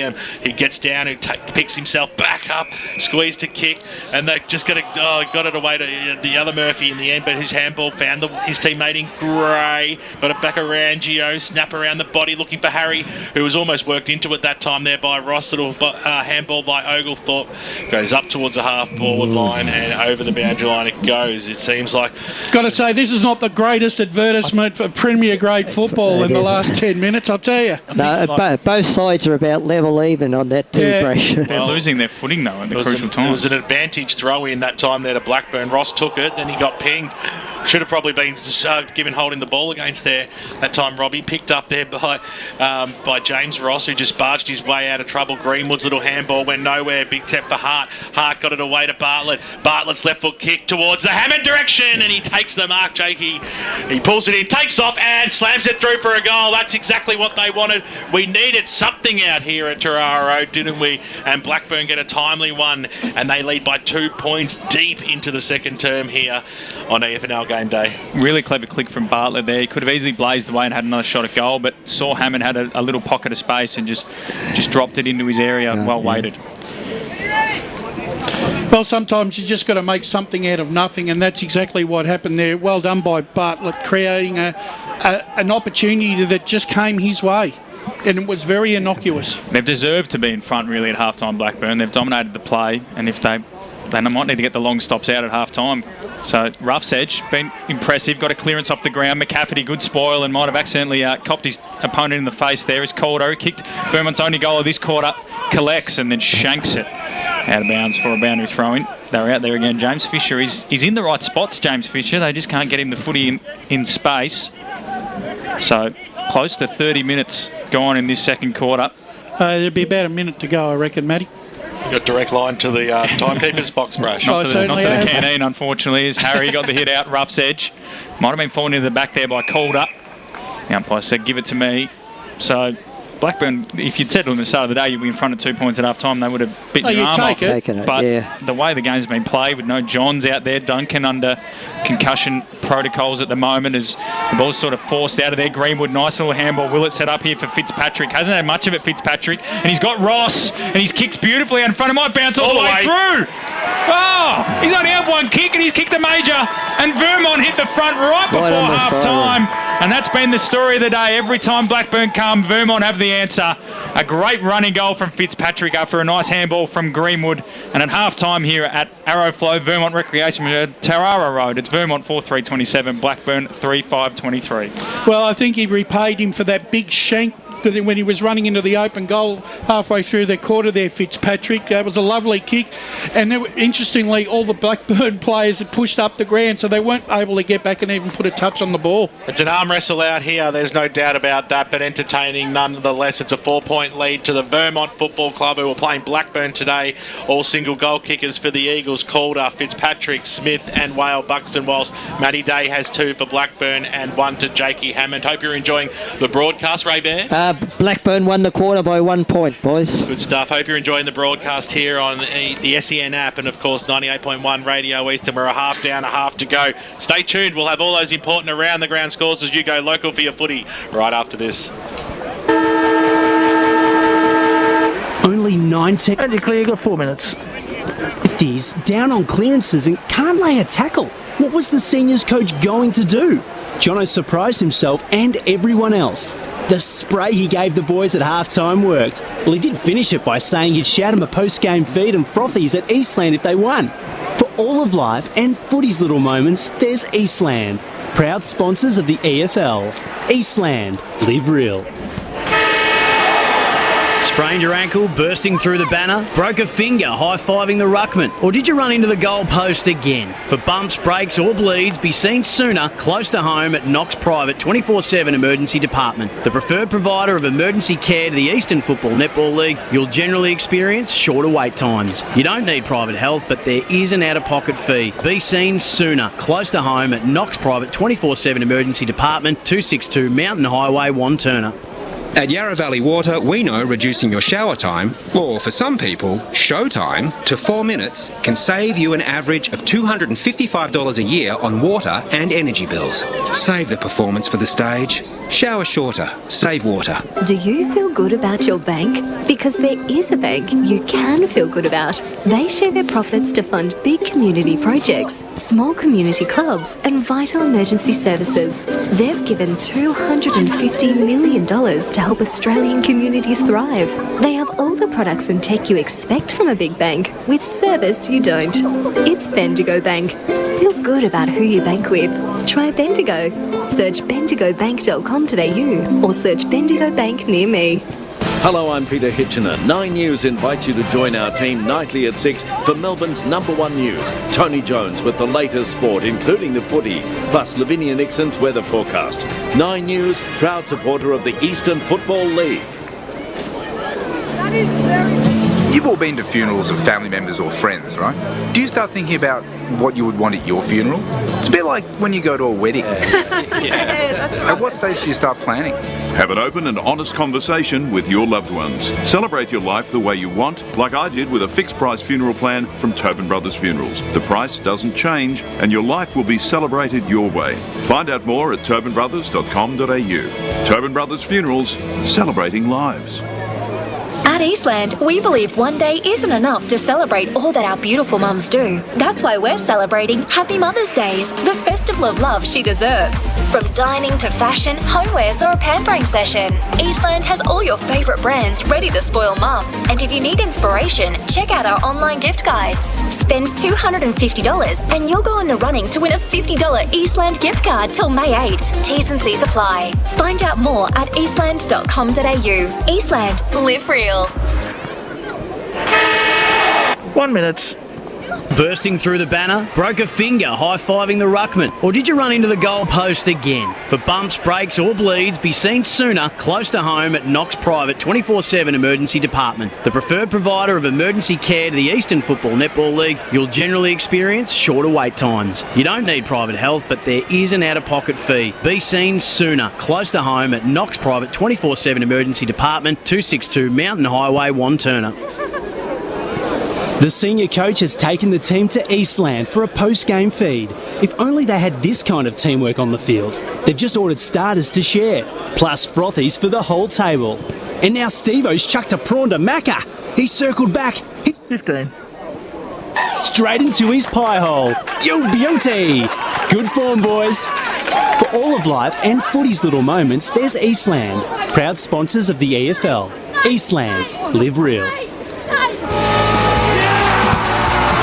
He gets down, who picks himself back up, squeezed to kick, and they just got it away to the other Murphy in the end, but his handball found his teammate in Gray, got it back around Gio, snap around the body looking for Harry, who was almost worked into it that time there by Ross. Little handball by Oglethorpe, goes up towards the half forward line and over the boundary line it goes. It seems like... Got to say, this is not the greatest advertisement for Premier grade football in the last 10 minutes, I'll tell you. No, both sides are about level even on that toothbrush. They're losing their footing though at the crucial time. It was an advantage throw in that time there to Blackburn. Ross took it, then he got pinged. Should have probably been given holding the ball against there that time, Robbie. Picked up there by James Ross, who just barged his way out of trouble. Greenwood's little handball went nowhere. Big tap for Hart. Hart got it away to Bartlett. Bartlett's left foot kick towards the Hammond direction, and he takes the mark, Jakey. He pulls it in, takes off, and slams it through for a goal. That's exactly what they wanted. We needed something out here at Tarara Road, didn't we? And Blackburn get a timely one, and they lead by 2 points deep into the second term here on EFNL game day. Really clever click from Bartlett there. He could have easily blazed away and had another shot at goal, but saw Hammond had a little pocket of space and just dropped it into his area. Well weighted. Well, sometimes you just got to make something out of nothing, and that's exactly what happened there. Well done by Bartlett, creating an opportunity that just came his way, and it was very innocuous. They've deserved to be in front really at half-time, Blackburn. They've dominated the play, and if they might need to get the long stops out at half-time. So Rough's edge, been impressive, got a clearance off the ground. McCafferty, good spoil, and might have accidentally copped his opponent in the face there. As Caldo kicked Vermont's only goal of this quarter, collects and then shanks it out of bounds for a boundary throw-in. They're out there again. James Fisher is in the right spots, James Fisher. They just can't get him the footy in space. So close to 30 minutes gone in this second quarter. There'll be about a minute to go, I reckon, Matty. You got direct line to the timekeeper's box, Brash. Not to the canteen, unfortunately, as Harry got the hit out. Rough's edge. Might have been falling into the back there by Calder. The umpire said, give it to me. So Blackburn, if you'd said to them at the start of the day you'd be in front of 2 points at half time, they would have bitten your arm off. But the way the game's been played, with no Johns out there, Duncan under concussion protocols at the moment, as the ball's sort of forced out of there. Greenwood, nice little handball. Will it set up here for Fitzpatrick? Hasn't had much of it, Fitzpatrick. And he's got Ross, and he's kicked beautifully out in front. It might bounce all the way through. Oh, he's only had one kick, and he's kicked a major. And Vermont hit the front right before half time. And that's been the story of the day. Every time Blackburn come, Vermont have the answer. A great running goal from Fitzpatrick after a nice handball from Greenwood. And at half-time here at Arrowflow, Vermont Recreation, Tarara Road, it's Vermont 4-3-27, Blackburn 3-5-23. Well, I think he repaid him for that big shank when he was running into the open goal halfway through their quarter there, Fitzpatrick. That was a lovely kick. And interestingly, all the Blackburn players had pushed up the ground, so they weren't able to get back and even put a touch on the ball. It's an arm wrestle out here, there's no doubt about that, but entertaining nonetheless. It's a 4-point lead to the Vermont Football Club, who are playing Blackburn today. All single goal kickers for the Eagles, Calder, Fitzpatrick, Smith and Whale Buxton, whilst Matty Day has 2 for Blackburn and 1 to Jakey Hammond. Hope you're enjoying the broadcast, Ray Bear. Blackburn won the quarter by 1 point, boys. Good stuff. Hope you're enjoying the broadcast here on the SEN app and, of course, 98.1 Radio East, and we're a half down, a half to go. Stay tuned. We'll have all those important around-the-ground scores as you go local for your footy right after this. Only 19. And you clear, you got 4 minutes. 50s down on clearances and can't lay a tackle. What was the seniors coach going to do? Jono surprised himself and everyone else. The spray he gave the boys at half-time worked. Well, he did finish it by saying he'd shout them a post-game feed and frothies at Eastland if they won. For all of life and footy's little moments, there's Eastland. Proud sponsors of the EFL. Eastland. Live real. Sprained your ankle, bursting through the banner, broke a finger high-fiving the ruckman, or did you run into the goal post again? For bumps, breaks or bleeds, be seen sooner close to home at Knox Private 24/7 Emergency Department. The preferred provider of emergency care to the Eastern Football Netball League, you'll generally experience shorter wait times. You don't need private health, but there is an out-of-pocket fee. Be seen sooner close to home at Knox Private 24/7 Emergency Department, 262 Mountain Highway, Wantirna. At Yarra Valley Water, we know reducing your shower time, or for some people, show time, to 4 minutes can save you an average of $255 a year on water and energy bills. Save the performance for the stage. Shower shorter. Save water. Do you feel good about your bank? Because there is a bank you can feel good about. They share their profits to fund big community projects, small community clubs and vital emergency services. They've given $250 million to help Australian communities thrive. They have all the products and tech you expect from a big bank, with service you don't. It's Bendigo Bank. Feel good about who you bank with. Try Bendigo. Search bendigobank.com.au or search Bendigo Bank near me. Hello, I'm Peter Hitchener. 9 News invites you to join our team nightly at 6 for Melbourne's #1 news. Tony Jones with the latest sport, including the footy, plus Lavinia Nixon's weather forecast. 9 News, proud supporter of the Eastland Football League. You've all been to funerals of family members or friends, right? Do you start thinking about what you would want at your funeral? It's a bit like when you go to a wedding. At what stage do you start planning? Have an open and honest conversation with your loved ones. Celebrate your life the way you want, like I did with a fixed price funeral plan from Tobin Brothers Funerals. The price doesn't change and your life will be celebrated your way. Find out more at tobinbrothers.com.au. Tobin Brothers Funerals, celebrating lives. At Eastland, we believe one day isn't enough to celebrate all that our beautiful mums do. That's why we're celebrating Happy Mother's Days, the festival of love she deserves. From dining to fashion, homewares or a pampering session, Eastland has all your favourite brands ready to spoil mum. And if you need inspiration, check out our online gift guides. Spend $250 and you'll go in the running to win a $50 Eastland gift card till May 8th. T's and C's apply. Find out more at eastland.com.au. Eastland, live real. 1 minute. Bursting through the banner, broke a finger high-fiving the ruckman, or did you run into the goal post again? For bumps, breaks or bleeds, be seen sooner close to home at Knox Private 24/7 Emergency Department. The preferred provider of emergency care to the Eastern Football Netball League, you'll generally experience shorter wait times. You don't need private health, but there is an out-of-pocket fee. Be seen sooner close to home at Knox Private 24/7 Emergency Department, 262 Mountain Highway, Wanturna. The senior coach has taken the team to Eastland for a post-game feed. If only they had this kind of teamwork on the field. They've just ordered starters to share, plus frothies for the whole table. And now Steve-O's chucked a prawn to Macca. He's circled back. 15. Straight into his pie hole. Yo, beauty! Good form, boys. For all of life and footy's little moments, there's Eastland, proud sponsors of the EFL. Eastland, live real.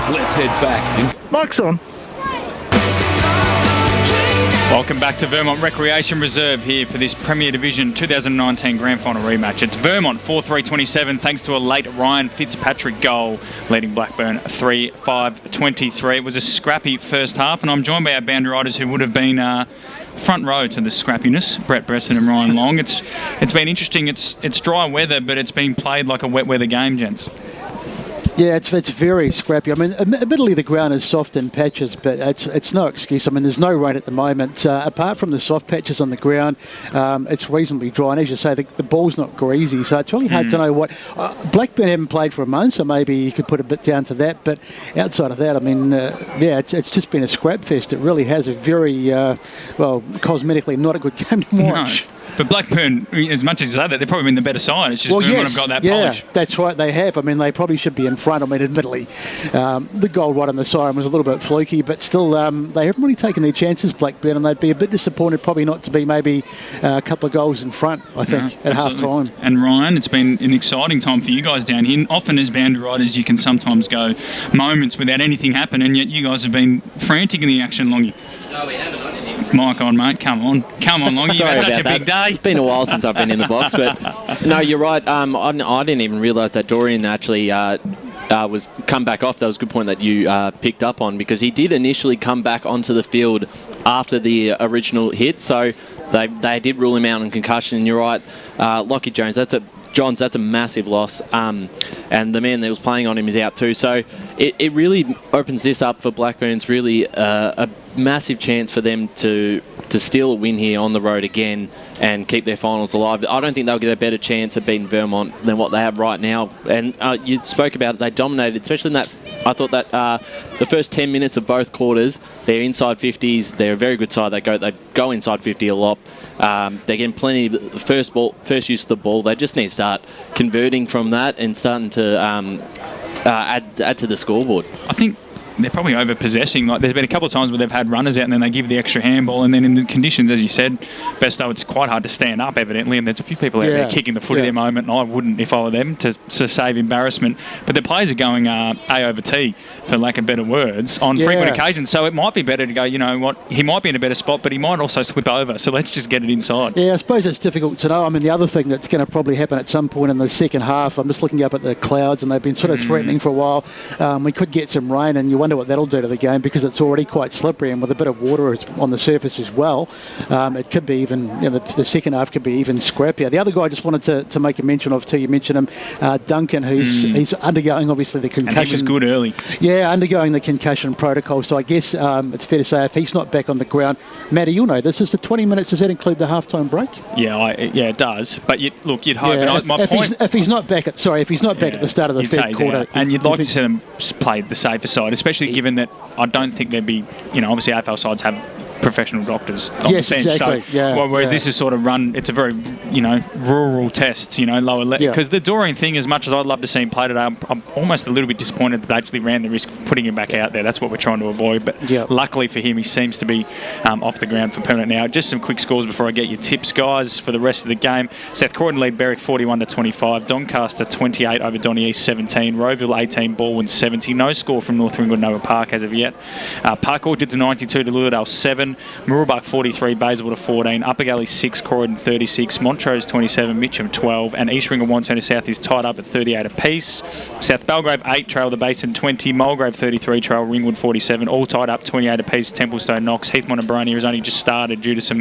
Let's head back. Mike's on. Welcome back to Vermont Recreation Reserve here for this Premier Division 2019 Grand Final rematch. It's Vermont 4-3-27 thanks to a late Ryan Fitzpatrick goal, leading Blackburn 3-5-23. It was a scrappy first half, and I'm joined by our boundary riders who would have been front row to the scrappiness, Brett Bresson and Ryan Long. It's been interesting. It's dry weather, but it's been played like a wet weather game, gents. Yeah, it's very scrappy. I mean, admittedly the ground is soft in patches, but it's no excuse. I mean, there's no rain at the moment. Apart from the soft patches on the ground, it's reasonably dry. And as you say, the ball's not greasy, so it's really hard to know what. Blackburn haven't played for a month, so maybe you could put a bit down to that. But outside of that, I mean, it's just been a scrap fest. It really has a very, cosmetically not a good game to watch. No. But Blackburn, as much as you say that, they've probably been the better side. It's just Vermont have got that polish. Yeah, that's right, they have. I mean, they probably should be in front. I mean, admittedly, the goal right on the siren was a little bit fluky, but still, they haven't really taken their chances, Blackburn, and they'd be a bit disappointed probably not to be maybe a couple of goals in front, I think, at half-time. And Ryan, it's been an exciting time for you guys down here. Often as boundary riders, you can sometimes go moments without anything happen, and yet you guys have been frantic in the action, Longy. No, we haven't. Mic on, mate. Come on, Longy. You've had such a big day. It's been a while since I've been in the box, but no, you're right. I didn't even realise that Dorian actually was come back off. That was a good point that you picked up on, because he did initially come back onto the field after the original hit. So they did rule him out on concussion. And you're right, Lockie Jones. That's a massive loss, and the man that was playing on him is out too. So it really opens this up for Blackburn. It's really a massive chance for them to steal a win here on the road again and keep their finals alive. I don't think they'll get a better chance at beating Vermont than what they have right now. And you spoke about it, they dominated, especially in that. I thought that the first 10 minutes of both quarters, they're inside 50s. They're a very good side. They go inside 50 a lot. They're getting plenty of first use of the ball. They just need to start converting from that and starting to add to the scoreboard. I think they're probably over-possessing. Like, there's been a couple of times where they've had runners out and then they give the extra handball, and then in the conditions, as you said, Besto, it's quite hard to stand up, evidently, and there's a few people out there kicking the foot at their moment, and I wouldn't if I were them, to save embarrassment. But the players are going A over T, for lack of better words, on frequent occasions. So it might be better to go, you know what, he might be in a better spot, but he might also slip over. So let's just get it inside. Yeah, I suppose it's difficult to know. I mean, the other thing that's going to probably happen at some point in the second half, I'm just looking up at the clouds, and they've been sort of threatening for a while. We could get some rain, and you wonder what that'll do to the game, because it's already quite slippery, and with a bit of water on the surface as well, it could be even, you know, the second half could be even scrappier. The other guy I just wanted to make a mention of too, you mentioned him, Duncan, he's undergoing obviously the concussion. And he was good early. Yeah, undergoing the concussion protocol. So I guess it's fair to say if he's not back on the ground, Matty, you'll know this is the 20 minutes. Does that include the halftime break? Yeah, it does. But you'd hope. Yeah, And if he's not back at the start of the third quarter, and you'd like to see them play the safer side, especially given that I don't think there'd be, you know, obviously AFL sides have professional doctors on the bench. Exactly. So, whereas this is sort of run, it's a very, you know, rural test, you know, lower level. Because the Doreen thing, as much as I'd love to see him play today, I'm almost a little bit disappointed that they actually ran the risk of putting him back out there. That's what we're trying to avoid. But luckily for him, he seems to be off the ground for permanent now. Just some quick scores before I get your tips, guys, for the rest of the game. South Croydon lead Berwick 41-25. Doncaster 28 over Donny East 17. Rowville 18. Baldwin 70. No score from North Ringwood Nova Park as of yet. Park Orchard to 92 to Lilydale 7. Mooroolbark 43, Bayswater 14, Upper Galley 6, Croydon 36, Montrose 27, Mitcham 12, and East Ring and Wantirna South is tied up at 38 apiece. South Belgrave 8, Trail the Basin 20, Mulgrave 33, Trail Ringwood 47, all tied up 28 apiece. Templestowe, Knox, Heathmont and Boronia has only just started due to some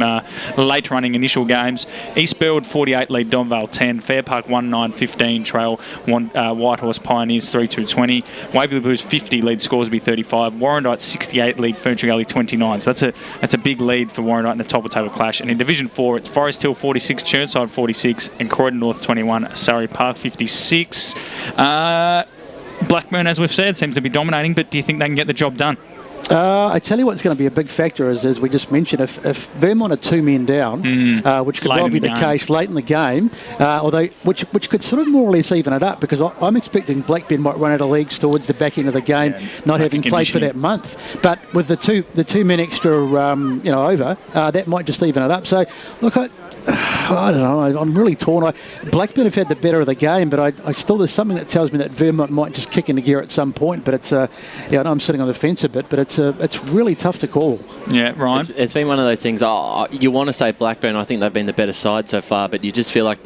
late running initial games. East Build 48 lead Donvale 10, Fair Park 19-15, Trail Whitehorse Pioneers 3-2-20, Waverley Blues 50 lead Scoresby 35, Warrandyte 68 lead Ferntree Gully 29. So that's a big lead for Warrandyte in the top of table clash. And in Division 4, it's Forest Hill 46, Churnside 46, and Croydon North 21, Surrey Park 56. Blackburn, as we've said, seems to be dominating, but do you think they can get the job done? I tell you what's going to be a big factor is, as we just mentioned, if Vermont are 2 men down, which could well be the case late in the game, although which could sort of more or less even it up, because I'm expecting Blackburn might run out of legs towards the back end of the game, not having played for that month. But with the two men extra, over, that might just even it up. So look, I don't know. I'm really torn. Blackburn have had the better of the game, but I still, there's something that tells me that Vermont might just kick into gear at some point. But it's I know I'm sitting on the fence a bit, but it's really tough to call. Yeah, Ryan. It's been one of those things. You want to say Blackburn. I think they've been the better side so far, but you just feel like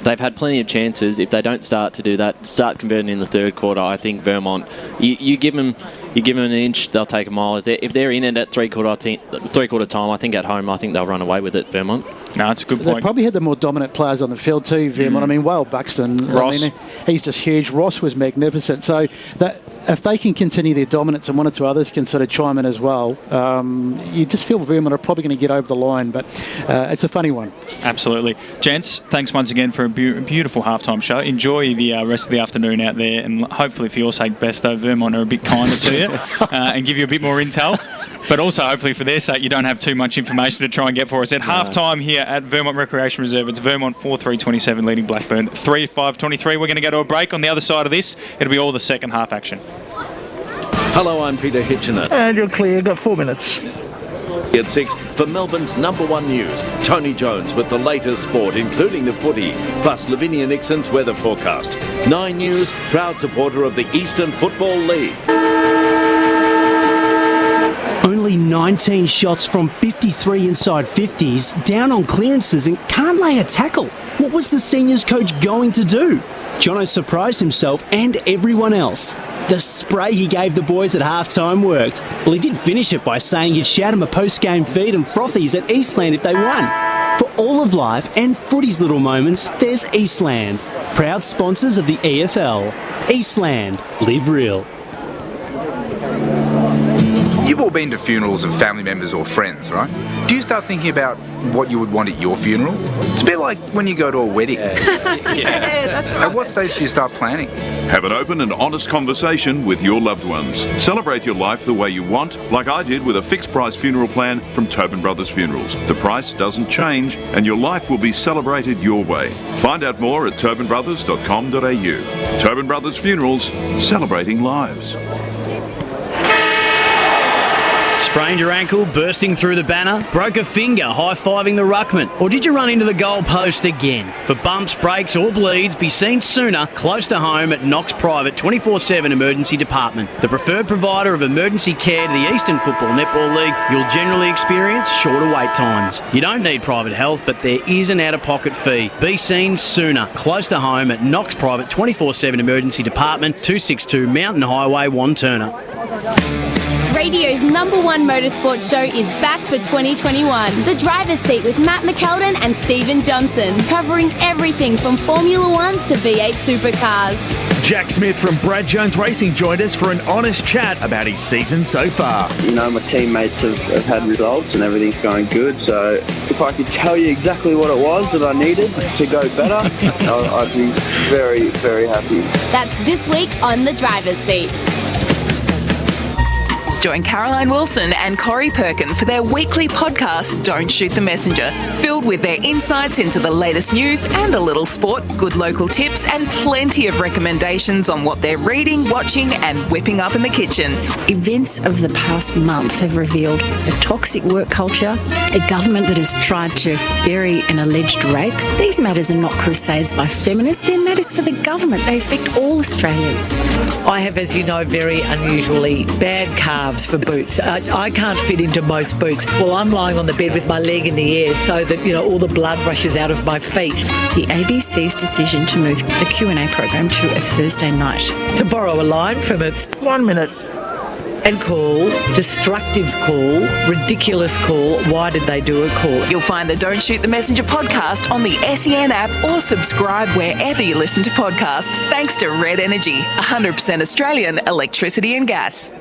they've had plenty of chances. If they don't start to do that, start converting in the third quarter, I think Vermont. You give them an inch, they'll take a mile. If they're in it at three-quarter time, I think at home, I think they'll run away with it, Vermont. No, it's a good point. They probably had the more dominant players on the field too, Vermont. I mean, Wale Buxton, Ross. He's just huge. Ross was magnificent. So that if they can continue their dominance and one or two others can sort of chime in as well, you just feel Vermont are probably going to get over the line. But it's a funny one. Absolutely. Gents, thanks once again for a beautiful halftime show. Enjoy the rest of the afternoon out there, and hopefully for your sake, Besto, Vermont are a bit kinder to you and give you a bit more intel. But also, hopefully, for their sake, you don't have too much information to try and get for us. At half-time here at Vermont Recreation Reserve, it's Vermont 4-3-27 leading Blackburn 3-5-23. We're going to go to a break. On the other side of this, it'll be all the second half action. Hello, I'm Peter Hitchener. And you're clear. Got 4 minutes. At 6 for Melbourne's #1 news, Tony Jones with the latest sport, including the footy, plus Lavinia Nixon's weather forecast. 9 News, proud supporter of the Eastland Football League. Only 19 shots from 53 inside 50s, down on clearances and can't lay a tackle. What was the seniors coach going to do? Jono surprised himself and everyone else. The spray he gave the boys at halftime worked. Well, he did finish it by saying he'd shout him a post-game feed and frothies at Eastland if they won. For all of life and footy's little moments, there's Eastland, proud sponsors of the EFL. Eastland, live real. You've all been to funerals of family members or friends, right? Do you start thinking about what you would want at your funeral? It's a bit like when you go to a wedding. That's right. At what stage do you start planning? Have an open and honest conversation with your loved ones. Celebrate your life the way you want, like I did with a fixed price funeral plan from Tobin Brothers Funerals. The price doesn't change and your life will be celebrated your way. Find out more at tobinbrothers.com.au. Tobin Brothers Funerals, celebrating lives. Sprained your ankle, bursting through the banner? Broke a finger, high-fiving the ruckman? Or did you run into the goal post again? For bumps, breaks or bleeds, be seen sooner, close to home at Knox Private 24/7 Emergency Department. The preferred provider of emergency care to the Eastland Football Netball League, you'll generally experience shorter wait times. You don't need private health, but there is an out-of-pocket fee. Be seen sooner, close to home at Knox Private 24/7 Emergency Department, 262 Mountain Highway, Wanturna. Radio's #1 motorsport show is back for 2021. The Driver's Seat with Matt McKeldin and Stephen Johnson, covering everything from Formula 1 to V8 supercars. Jack Smith from Brad Jones Racing joined us for an honest chat about his season so far. You know, my teammates have had results and everything's going good, so if I could tell you exactly what it was that I needed to go better, I'd be very, very happy. That's this week on The Driver's Seat. Join Caroline Wilson and Corey Perkin for their weekly podcast, Don't Shoot the Messenger, filled with their insights into the latest news and a little sport, good local tips, and plenty of recommendations on what they're reading, watching, and whipping up in the kitchen. Events of the past month have revealed a toxic work culture, a government that has tried to bury an alleged rape. These matters are not crusades by feminists, they're matters for the government. They affect all Australians. I have, as you know, very unusually bad calves for boots. I can't fit into most boots. Well, I'm lying on the bed with my leg in the air so that, you know, all the blood rushes out of my feet. The ABC's decision to move the Q&A program to a Thursday night. To borrow a line from its 1 minute and call, destructive call, ridiculous call, why did they do a call? You'll find the Don't Shoot the Messenger podcast on the SEN app or subscribe wherever you listen to podcasts. Thanks to Red Energy, 100% Australian electricity and gas.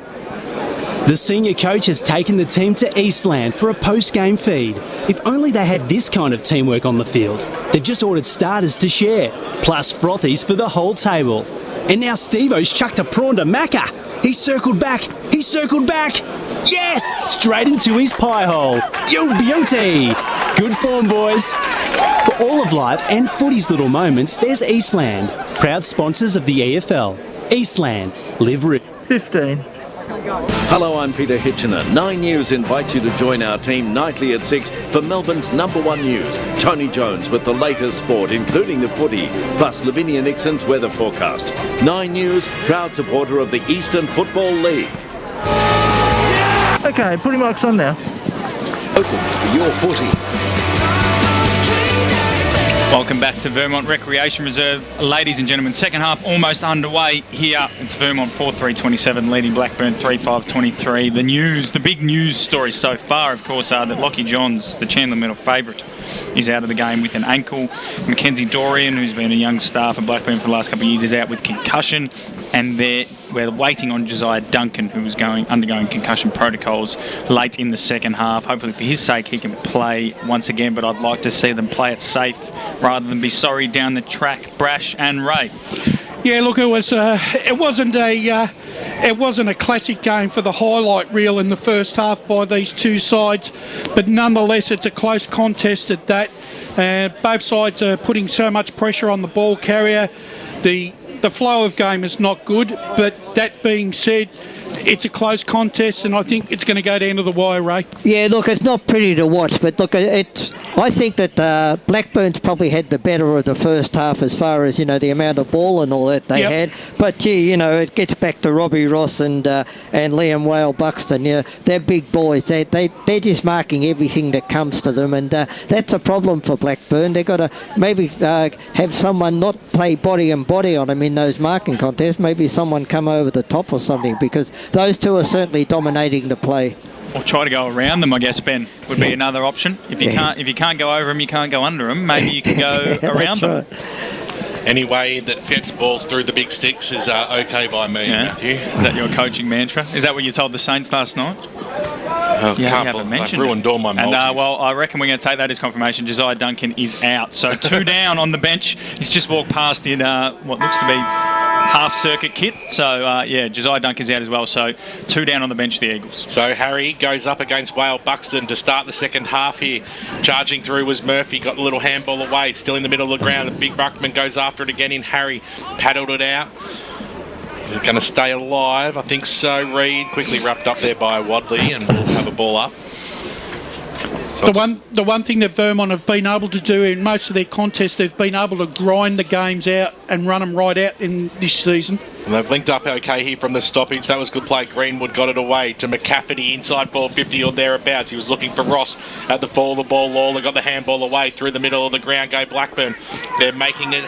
The senior coach has taken the team to Eastland for a post-game feed. If only they had this kind of teamwork on the field. They've just ordered starters to share, plus frothies for the whole table. And now Steve-O's chucked a prawn to Macca. He circled back. Yes! Straight into his pie hole. Yo, beauty! Good form, boys. For all of life and footy's little moments, there's Eastland. Proud sponsors of the EFL. Eastland. Live rich. 15. Hello, I'm Peter Hitchener. 9 News invites you to join our team nightly at 6 for Melbourne's #1 news. Tony Jones with the latest sport, including the footy, plus Lavinia Nixon's weather forecast. 9 News, proud supporter of the Eastern Football League. Okay, put your marks on now. Open for your footy. Welcome back to Vermont Recreation Reserve. Ladies and gentlemen, second half almost underway here. It's Vermont 4-3-27 leading Blackburn 3-5-23. The news, the big news stories so far, of course, are that Lockie Johns, the Chandler Medal favourite, is out of the game with an ankle. Mackenzie Dorian, who's been a young star for Blackburn for the last couple of years, is out with concussion. And we're waiting on Josiah Duncan, who was undergoing concussion protocols late in the second half. Hopefully for his sake he can play once again, but I'd like to see them play it safe rather than be sorry down the track. Brash and Ray. Yeah, look, it wasn't a classic game for the highlight reel in the first half by these two sides, but nonetheless it's a close contest at that. Both sides are putting so much pressure on the ball carrier. The flow of game is not good, but that being said, it's a close contest, and I think it's going to go down to the wire, Ray. Yeah, look, it's not pretty to watch, but look, I think that Blackburn's probably had the better of the first half as far as, you know, the amount of ball and all that they had. But, gee, you know, it gets back to Robbie Ross and Liam Whale Buxton. You know, they're big boys. They're just marking everything that comes to them, and that's a problem for Blackburn. They've got to maybe have someone not play body and body on them in those marking contests. Maybe someone come over the top or something, because those two are certainly dominating the play. Or try to go around them, I guess, Ben, would be another option. If you can't go over them, you can't go under them. Maybe you can go around them. Any way that gets balls through the big sticks is okay by me, Matthew. Is that your coaching mantra? Is that what you told the Saints last night? I've ruined all my multis. And, well, I reckon we're going to take that as confirmation. Josiah Duncan is out. So 2 down on the bench. He's just walked past in what looks to be half-circuit kit. So, Josiah Duncan's out as well. So 2 down on the bench, the Eagles. So Harry goes up against Whale Buxton to start the second half here. Charging through was Murphy. Got the little handball away. Still in the middle of the ground. The big ruckman goes after it again in Harry. Paddled it out. Is it going to stay alive? I think so. Reed quickly wrapped up there by Wadley, and we'll have a ball up. So the one thing that Vermont have been able to do in most of their contests, they've been able to grind the games out and run them right out in this season. And they've linked up okay here from the stoppage. That was good play. Greenwood got it away to McCafferty inside 450 or thereabouts. He was looking for Ross at the fall of the ball. Lawler got the handball away through the middle of the ground. Go Blackburn. They're making it.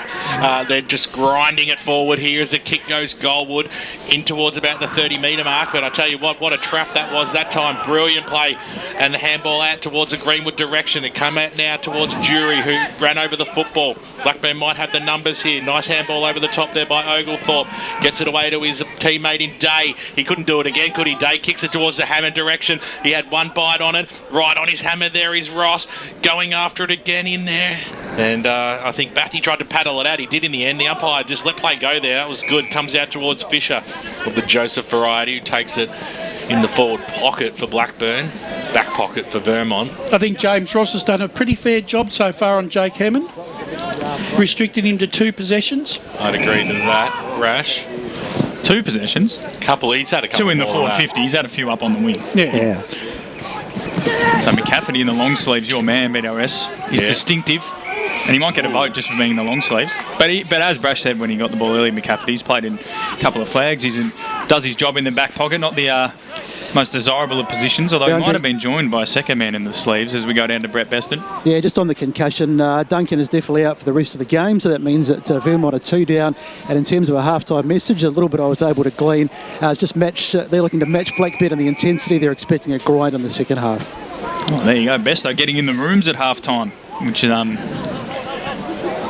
They're just grinding it forward here as the kick goes goalward in towards about the 30-metre mark. But I tell you what a trap that was that time. Brilliant play. And the handball out towards the Greenwood direction. It come out now towards Jury, who ran over the football. Blackburn might have the numbers here. Nice handball over the top there by Oglethorpe. Gets it away to his teammate in Day. He couldn't do it again, could he? Day kicks it towards the Hammond direction. He had one bite on it. Right on his hammer there is Ross. Going after it again in there. And I think Batty tried to paddle it out. He did in the end. The umpire just let play go there. That was good. Comes out towards Fisher of the Joseph variety, who takes it in the forward pocket for Blackburn. Back pocket for Vermont. I think James Ross has done a pretty fair job so far on Jake Hammond. Restricted him to 2 possessions. I'd agree to that, Rash. 2 possessions? He's had a couple 2 in the more forward 50. He's had a few up on the wing. Yeah. So McCafferty in the long sleeves, your man, BWS. He's distinctive. And he might get a vote just for being in the long sleeves. But as Brash said when he got the ball early, McCafferty, he's played in a couple of flags. Does his job in the back pocket, not the most desirable of positions, although he might have been joined by a second man in the sleeves as we go down to Brett Beston. Yeah, just on the concussion, Duncan is definitely out for the rest of the game, so that means that Vermont are 2 down. And in terms of a half-time message, a little bit I was able to glean, just match. They're looking to match Blackburn in the intensity. They're expecting a grind in the second half. Oh, there you go, Besto getting in the rooms at half-time, which is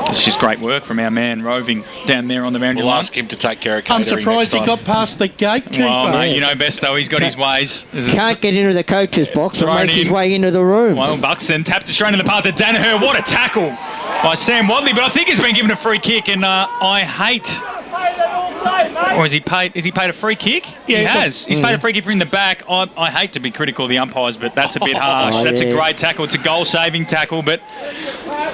it's just great work from our man Roving down there on the boundary line. We'll ask him to take care of I'm catering surprised he next time. got past the gatekeeper. Well, mate, you know Besto, he's got his ways. Can't get into the coach's box and make his way into the room. Well, Buxton tapped it straight in the path of Danaher. What a tackle by Sam Wadley, but I think he's been given a free kick, and I hate... Or is he paid a free kick? Yeah, he has. He's paid a free kick for in the back. I hate to be critical of the umpires, but that's a bit harsh. That's a great tackle. It's a goal-saving tackle, but...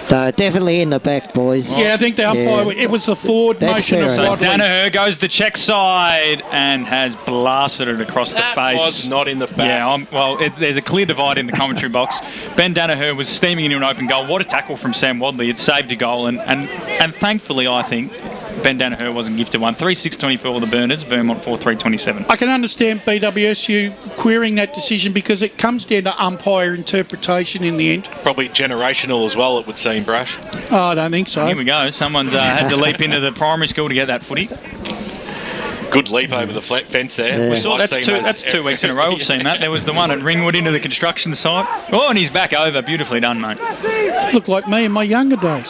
definitely in the back, boys. Yeah, I think the umpire, it was the forward motion of Wadley. Danaher goes the check side and has blasted it across the face. That was not in the back. Yeah, there's a clear divide in the commentary box. Ben Danaher was steaming into an open goal. What a tackle from Sam Wadley. It saved a goal, and thankfully, I think, Ben Danaher wasn't gifted one. 3-6-24 for the Burners, Vermont 4-3-27. I can understand BWSU querying that decision because it comes down to umpire interpretation in the end. Probably generational as well, it would seem, Brash. Oh, I don't think so. Here we go. Someone's had to leap into the primary school to get that footy. Good leap over the fence there. Yeah. We saw that's 2 weeks in a row we've seen that. There was the one at Ringwood into the construction site. Oh, and he's back over. Beautifully done, mate. Looked like me in my younger days.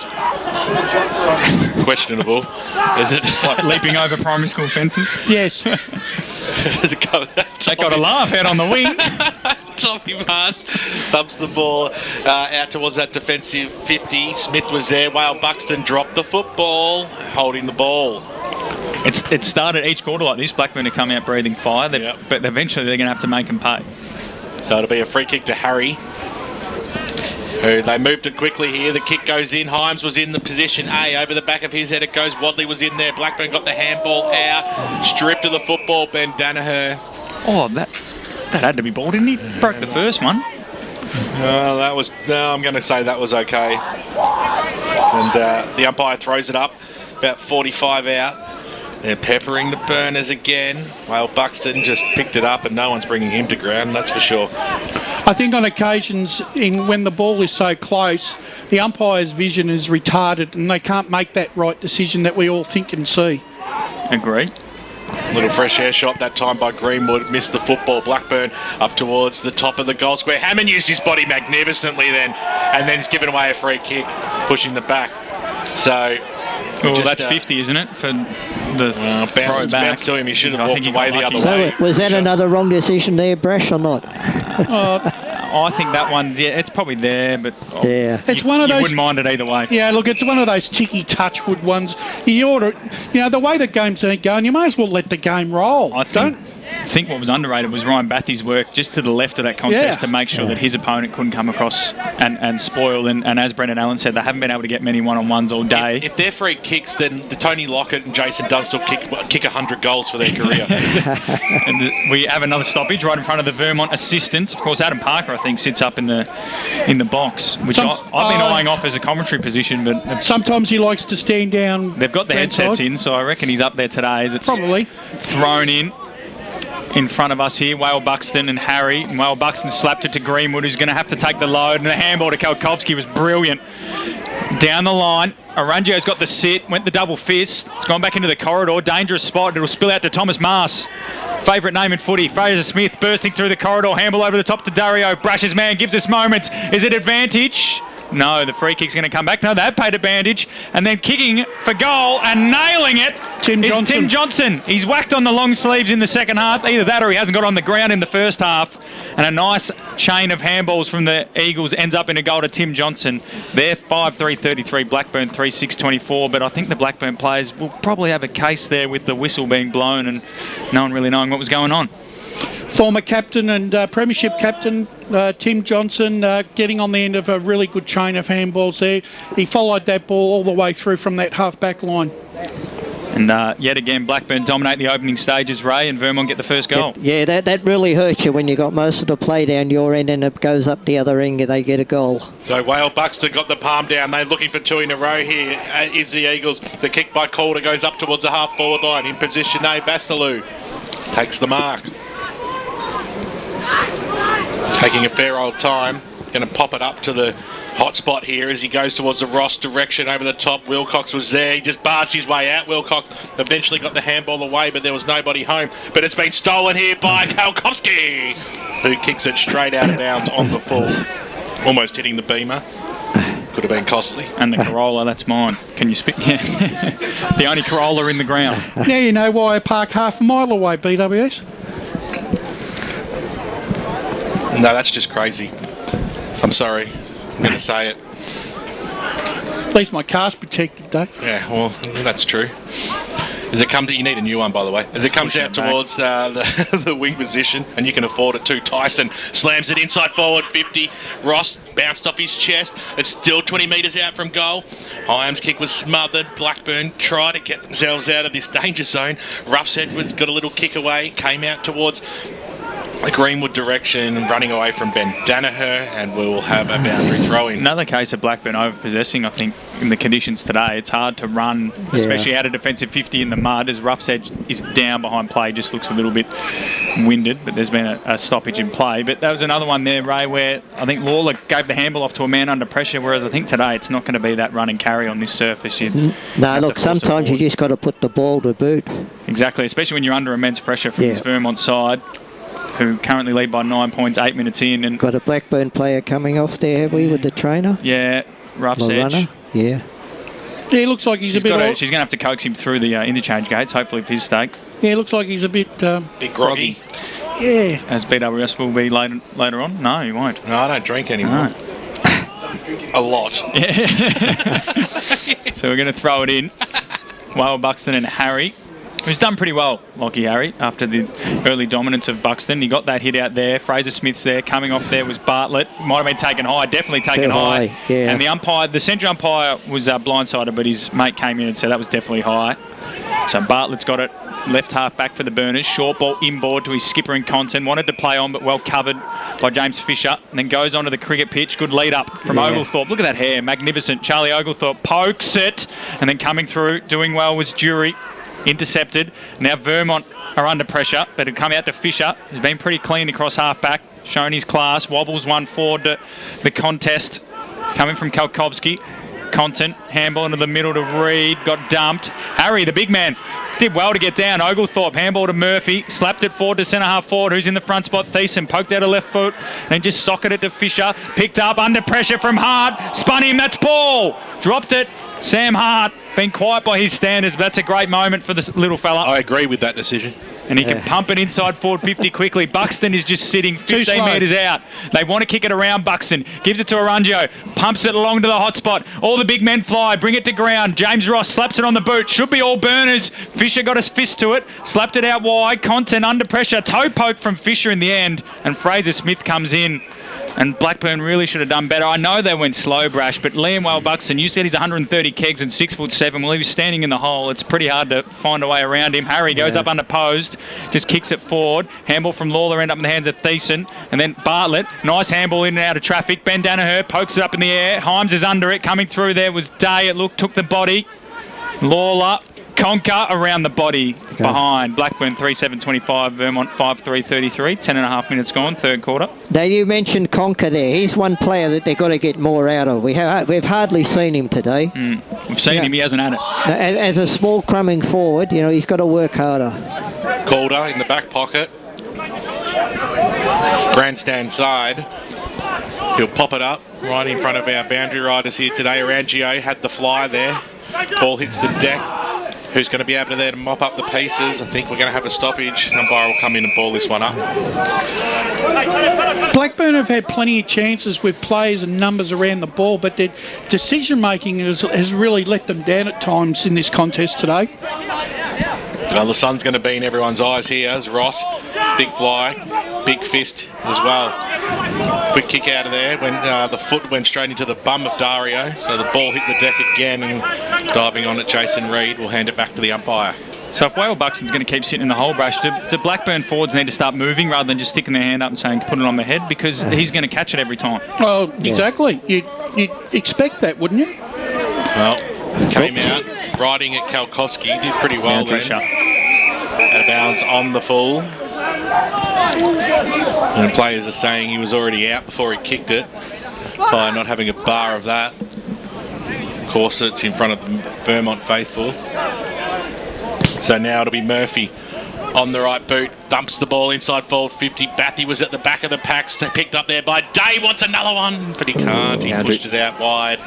Questionable. Is it? What, leaping over primary school fences? Yes. Does it go that They got a laugh out on the wing. Toppy pass, thumps the ball out towards that defensive 50. Smith was there. Wale Buxton dropped the football, holding the ball. It started each quarter like this. Blackburn to come out breathing fire, but eventually they're going to have to make them pay. So it'll be a free kick to Harry. Who they moved it quickly here. The kick goes in. Himes was in the position A. Over the back of his head it goes. Wadley was in there. Blackburn got the handball out. Stripped of the football. Ben Danaher. Oh, that had to be ball, didn't he? Broke the first one. I'm going to say that was okay. And the umpire throws it up. About 45 out. They're peppering the Burners again. Well, Buxton just picked it up and no one's bringing him to ground, that's for sure. I think on occasions when the ball is so close, the umpire's vision is retarded and they can't make that right decision that we all think and see. Agreed. Little fresh air shot that time by Greenwood. Missed the football. Blackburn up towards the top of the goal square. Hammond used his body magnificently then. And then he's given away a free kick, pushing the back. So... Well, that's 50, isn't it? For the throw back. Bounce to him. He should have walked away the other way. So was that another wrong decision there, Brash, or not? I think that one's, it's probably there, but It's one of those. You wouldn't mind it either way. Yeah, look, it's one of those ticky touchwood ones. You ought to, the way the game's going, you may as well let the game roll. think what was underrated was Ryan Bathy's work just to the left of that contest Yeah. to make sure that his opponent couldn't come across and spoil. And as Brendan Allen said, they haven't been able to get many one-on-ones all day. If they're free kicks, then the Tony Lockett and Jason Dunstall kick 100 goals for their career. And we have another stoppage right in front of the Vermont assistants. Of course, Adam Parker, I think, sits up in the box, which I've been eyeing off as a commentary position. But sometimes he likes to stand down. They've got the headsets in, so I reckon he's up there today as it's probably thrown in front of us here. Whale Buxton and Harry. And Whale Buxton slapped it to Greenwood, who's going to have to take the load. And the handball to Kalkovsky was brilliant. Down the line, Arungio's got the sit, went the double fist. It's gone back into the corridor. Dangerous spot. It'll spill out to Thomas Mars. Favourite name in footy. Fraser Smith bursting through the corridor. Handball over the top to Dario. Brash's man gives us moments. Is it advantage? No, the free kick's going to come back. No, they've paid advantage. And then kicking for goal and nailing it is Tim Johnson. He's whacked on the long sleeves in the second half. Either that or he hasn't got on the ground in the first half. And a nice chain of handballs from the Eagles ends up in a goal to Tim Johnson. They're 5-3-33, Blackburn 3-6-24. But I think the Blackburn players will probably have a case there with the whistle being blown and no one really knowing what was going on. Former captain and premiership captain Tim Johnson getting on the end of a really good chain of handballs there. He followed that ball all the way through from that half-back line. And yet again, Blackburn dominate the opening stages, Ray, and Vermont get the first goal. Yeah, that really hurts you when you got most of the play down your end and it goes up the other end and they get a goal. So Whale Buxton got the palm down. They're looking for two in a row here. Is the Eagles. The kick by Calder goes up towards the half-forward line. In position A, Basilou takes the mark. Taking a fair old time. Going to pop it up to the hot spot here as he goes towards the Ross direction over the top. Wilcox was there. He just barged his way out. Wilcox eventually got the handball away, but there was nobody home. But it's been stolen here by Kalkovsky, who kicks it straight out of bounds on the full. Almost hitting the beamer. Could have been costly. And the Corolla, that's mine. Can you speak? The only Corolla in the ground. Now you know why I park half a mile away, BWS. No, that's just crazy. I'm sorry. I'm going to say it. At least my car's protected, though. Yeah, well, that's true. As it comes, you need a new one, by the way. As it comes out towards the wing position, and you can afford it too. Tyson slams it inside forward 50. Ross bounced off his chest. It's still 20 metres out from goal. Hyams' kick was smothered. Blackburn tried to get themselves out of this danger zone. Ruff's Edwards got a little kick away, came out towards the Greenwood direction, running away from Ben Danaher, and we'll have a boundary throw in. Another case of Blackburn overpossessing, I think, in the conditions today. It's hard to run, especially out of defensive 50 in the mud, as Ruff's Edge is down behind play, just looks a little bit winded, but there's been a stoppage in play. But that was another one there, Ray, where I think Lawler gave the handball off to a man under pressure, whereas I think today it's not going to be that run and carry on this surface. No, look, sometimes you just got to put the ball to boot. Exactly, especially when you're under immense pressure from this Vermont side, who currently lead by 9 points, 8 minutes in. And got a Blackburn player coming off there, have we, with the trainer? Yeah, Ruff's Edge. Yeah. Yeah, he looks like he's a bit... She's going to have to coax him through the interchange gates, hopefully for his stake. Yeah, looks like he's a bit... bit groggy. Yeah. As BWS will be later on. No, he won't. No, I don't drink anymore. No. A lot. So we're going to throw it in. Whale Buxton and Harry, who's done pretty well, Lockie Harry, after the early dominance of Buxton. He got that hit out there. Fraser Smith's there. Coming off there was Bartlett. Might have been taken high. Definitely taken high. Yeah. And the umpire, the centre umpire, was blindsided, but his mate came in and said that was definitely high. So Bartlett's got it. Left half back for the Burners. Short ball inboard to his skipper and Conton. Wanted to play on, but well covered by James Fisher. And then goes onto the cricket pitch. Good lead up from Oglethorpe. Look at that hair. Magnificent. Charlie Oglethorpe pokes it. And then coming through, doing well was Jury. Intercepted. Now Vermont are under pressure, but it come out to Fisher. He's been pretty clean across half back, shown his class. Wobbles one forward to the contest. Coming from Kalkovsky. Content, handball into the middle to Reed, got dumped. Harry, the big man, did well to get down. Oglethorpe, handball to Murphy, slapped it forward to centre half forward, who's in the front spot. Thiessen poked out a left foot, then just socketed it to Fisher. Picked up under pressure from Hart, spun him, that's ball. Dropped it. Sam Hart, been quiet by his standards, but that's a great moment for this little fella. I agree with that decision. And he can pump it inside forward 50 quickly. Buxton is just sitting 15 metres out. They want to kick it around Buxton. Gives it to Arungio. Pumps it along to the hot spot. All the big men fly. Bring it to ground. James Ross slaps it on the boot. Should be all Burners. Fisher got his fist to it. Slapped it out wide. Content under pressure. Toe poke from Fisher in the end. And Fraser Smith comes in. And Blackburn really should have done better. I know they went slow, Brash, but Liam Whale-Buxton, you said he's 130 kegs and 6'7". Well, he was standing in the hole. It's pretty hard to find a way around him. Harry goes up under post, just kicks it forward. Handball from Lawler, end up in the hands of Thiessen. And then Bartlett, nice handball in and out of traffic. Ben Danaher pokes it up in the air. Himes is under it. Coming through there was Day. It looked, took the body. Lawler. Conker around the body behind. Blackburn 3-7-25, Vermont 5-3-33. 10.5 minutes gone, third quarter. Now, you mentioned Conker there. He's one player that they've got to get more out of. We've hardly seen him today. We've seen him, he hasn't had it. As a small crumbing forward, he's got to work harder. Calder in the back pocket. Grandstand side. He'll pop it up right in front of our boundary riders here today. Arangio had the fly there. Ball hits the deck. Who's going to be able to mop up the pieces? I think we're going to have a stoppage. Umpire will come in and ball this one up. Blackburn have had plenty of chances with players and numbers around the ball, but their decision making has really let them down at times in this contest today. Well, the sun's going to be in everyone's eyes here as Ross. Big fly, big fist as well. Quick kick out of there when the foot went straight into the bum of Dario. So the ball hit the deck again, and diving on it, Jason Reid will hand it back to the umpire. So if Whale Buxton's going to keep sitting in the hole, Brash, do Blackburn forwards need to start moving rather than just sticking their hand up and saying put it on the head, because he's going to catch it every time? Well, exactly. You'd expect that, wouldn't you? Well, came out riding at Kalkowski, did pretty well then. Out of bounds on the full. And players are saying he was already out before he kicked it by not having a bar of that. Of course, it's in front of the Vermont faithful. So now it'll be Murphy on the right boot, dumps the ball inside forward 50. Bathy was at the back of the pack, picked up there by Day, wants another one, but he can't. He pushed it out wide,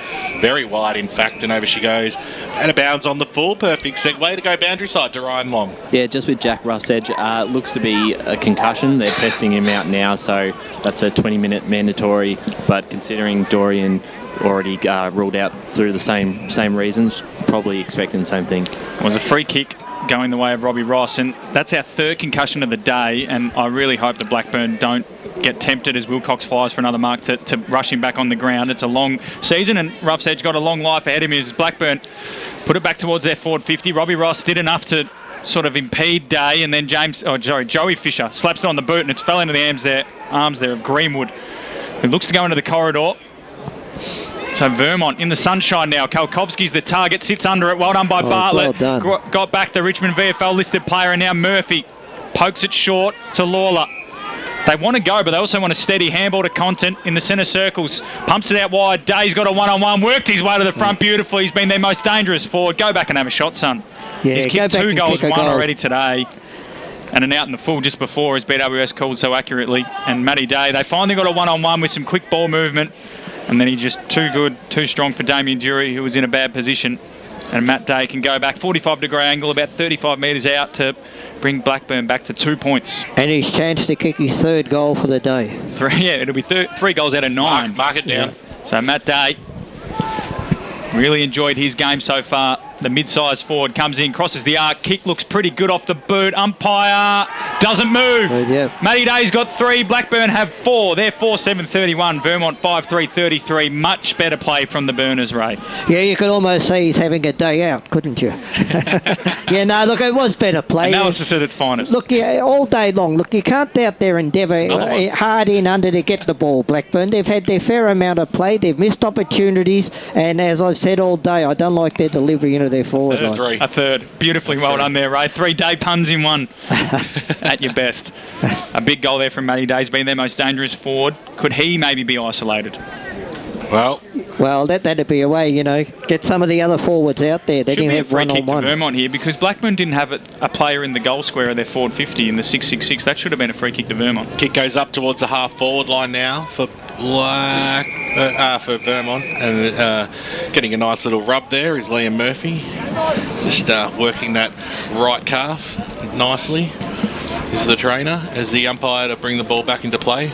very wide in fact, and over she goes. Out of bounds on the full, perfect segue to go boundary side to Ryan Long. Yeah, just with Jack Roughsedge, looks to be a concussion. They're testing him out now, so that's a 20-minute mandatory, but considering Dorian already ruled out through the same reasons, probably expecting the same thing. It was a free kick going the way of Robbie Ross, and that's our third concussion of the day, and I really hope that Blackburn don't get tempted as Wilcox flies for another mark to rush him back on the ground. It's a long season, and Roughsedge got a long life ahead of him as Blackburn put it back towards their forward 50. Robbie Ross did enough to sort of impede Day, and then Joey Fisher slaps it on the boot, and it's fell into the arms there of Greenwood, who looks to go into the corridor. So Vermont in the sunshine now. Kalkovski's the target, sits under it. Well done by Bartlett. Well done. Got back the Richmond VFL listed player, and now Murphy pokes it short to Lawler. They want to go, but they also want a steady handball to Content in the centre circles. Pumps it out wide. Day's got a one-on-one. Worked his way to the front beautifully. He's been their most dangerous forward. Go back and have a shot, son. Yeah, he's kicked 2 goals, 1 already today. And an out in the full just before, as BWS called so accurately. And Matty Day, they finally got a one-on-one with some quick ball movement. And then he just too good, too strong for Damien Dury, who was in a bad position. And Matt Day can go back 45-degree angle, about 35 metres out to bring Blackburn back to 2 points. And his chance to kick his third goal for the day. It'll be 3 goals out of 9. Mark it down. Yeah. So Matt Day really enjoyed his game so far. The mid-sized forward comes in, crosses the arc, kick looks pretty good off the boot. Umpire doesn't move. Matty Day's got 3, Blackburn have 4. They're 4-7-31, Vermont 5-3-33. Much better play from the Burners, Ray. Yeah, you could almost say he's having a day out, couldn't you? Yeah, no, look, it was better play. Analysis at its finest. Look, yeah, all day long. Look, you can't out there endeavour hard in under to get the ball, Blackburn. They've had their fair amount of play. They've missed opportunities. And as I've said all day, I don't like their delivery into their forward line. A third. Beautifully well done there, Ray. 3 day puns in one. At your best. A big goal there from Matty Day. He's been their most dangerous forward. Could he maybe be isolated? Well, that'd be a way, you know. Get some of the other forwards out there. They didn't have one-on-one. Should be a free kick to Vermont here, because Blackburn didn't have a player in the goal square of their forward 50 in the 6-6-6. That should have been a free kick to Vermont. Kick goes up towards the half-forward line now for for Vermont, and getting a nice little rub there is Liam Murphy, just working that right calf nicely. is the trainer as the umpire to bring the ball back into play.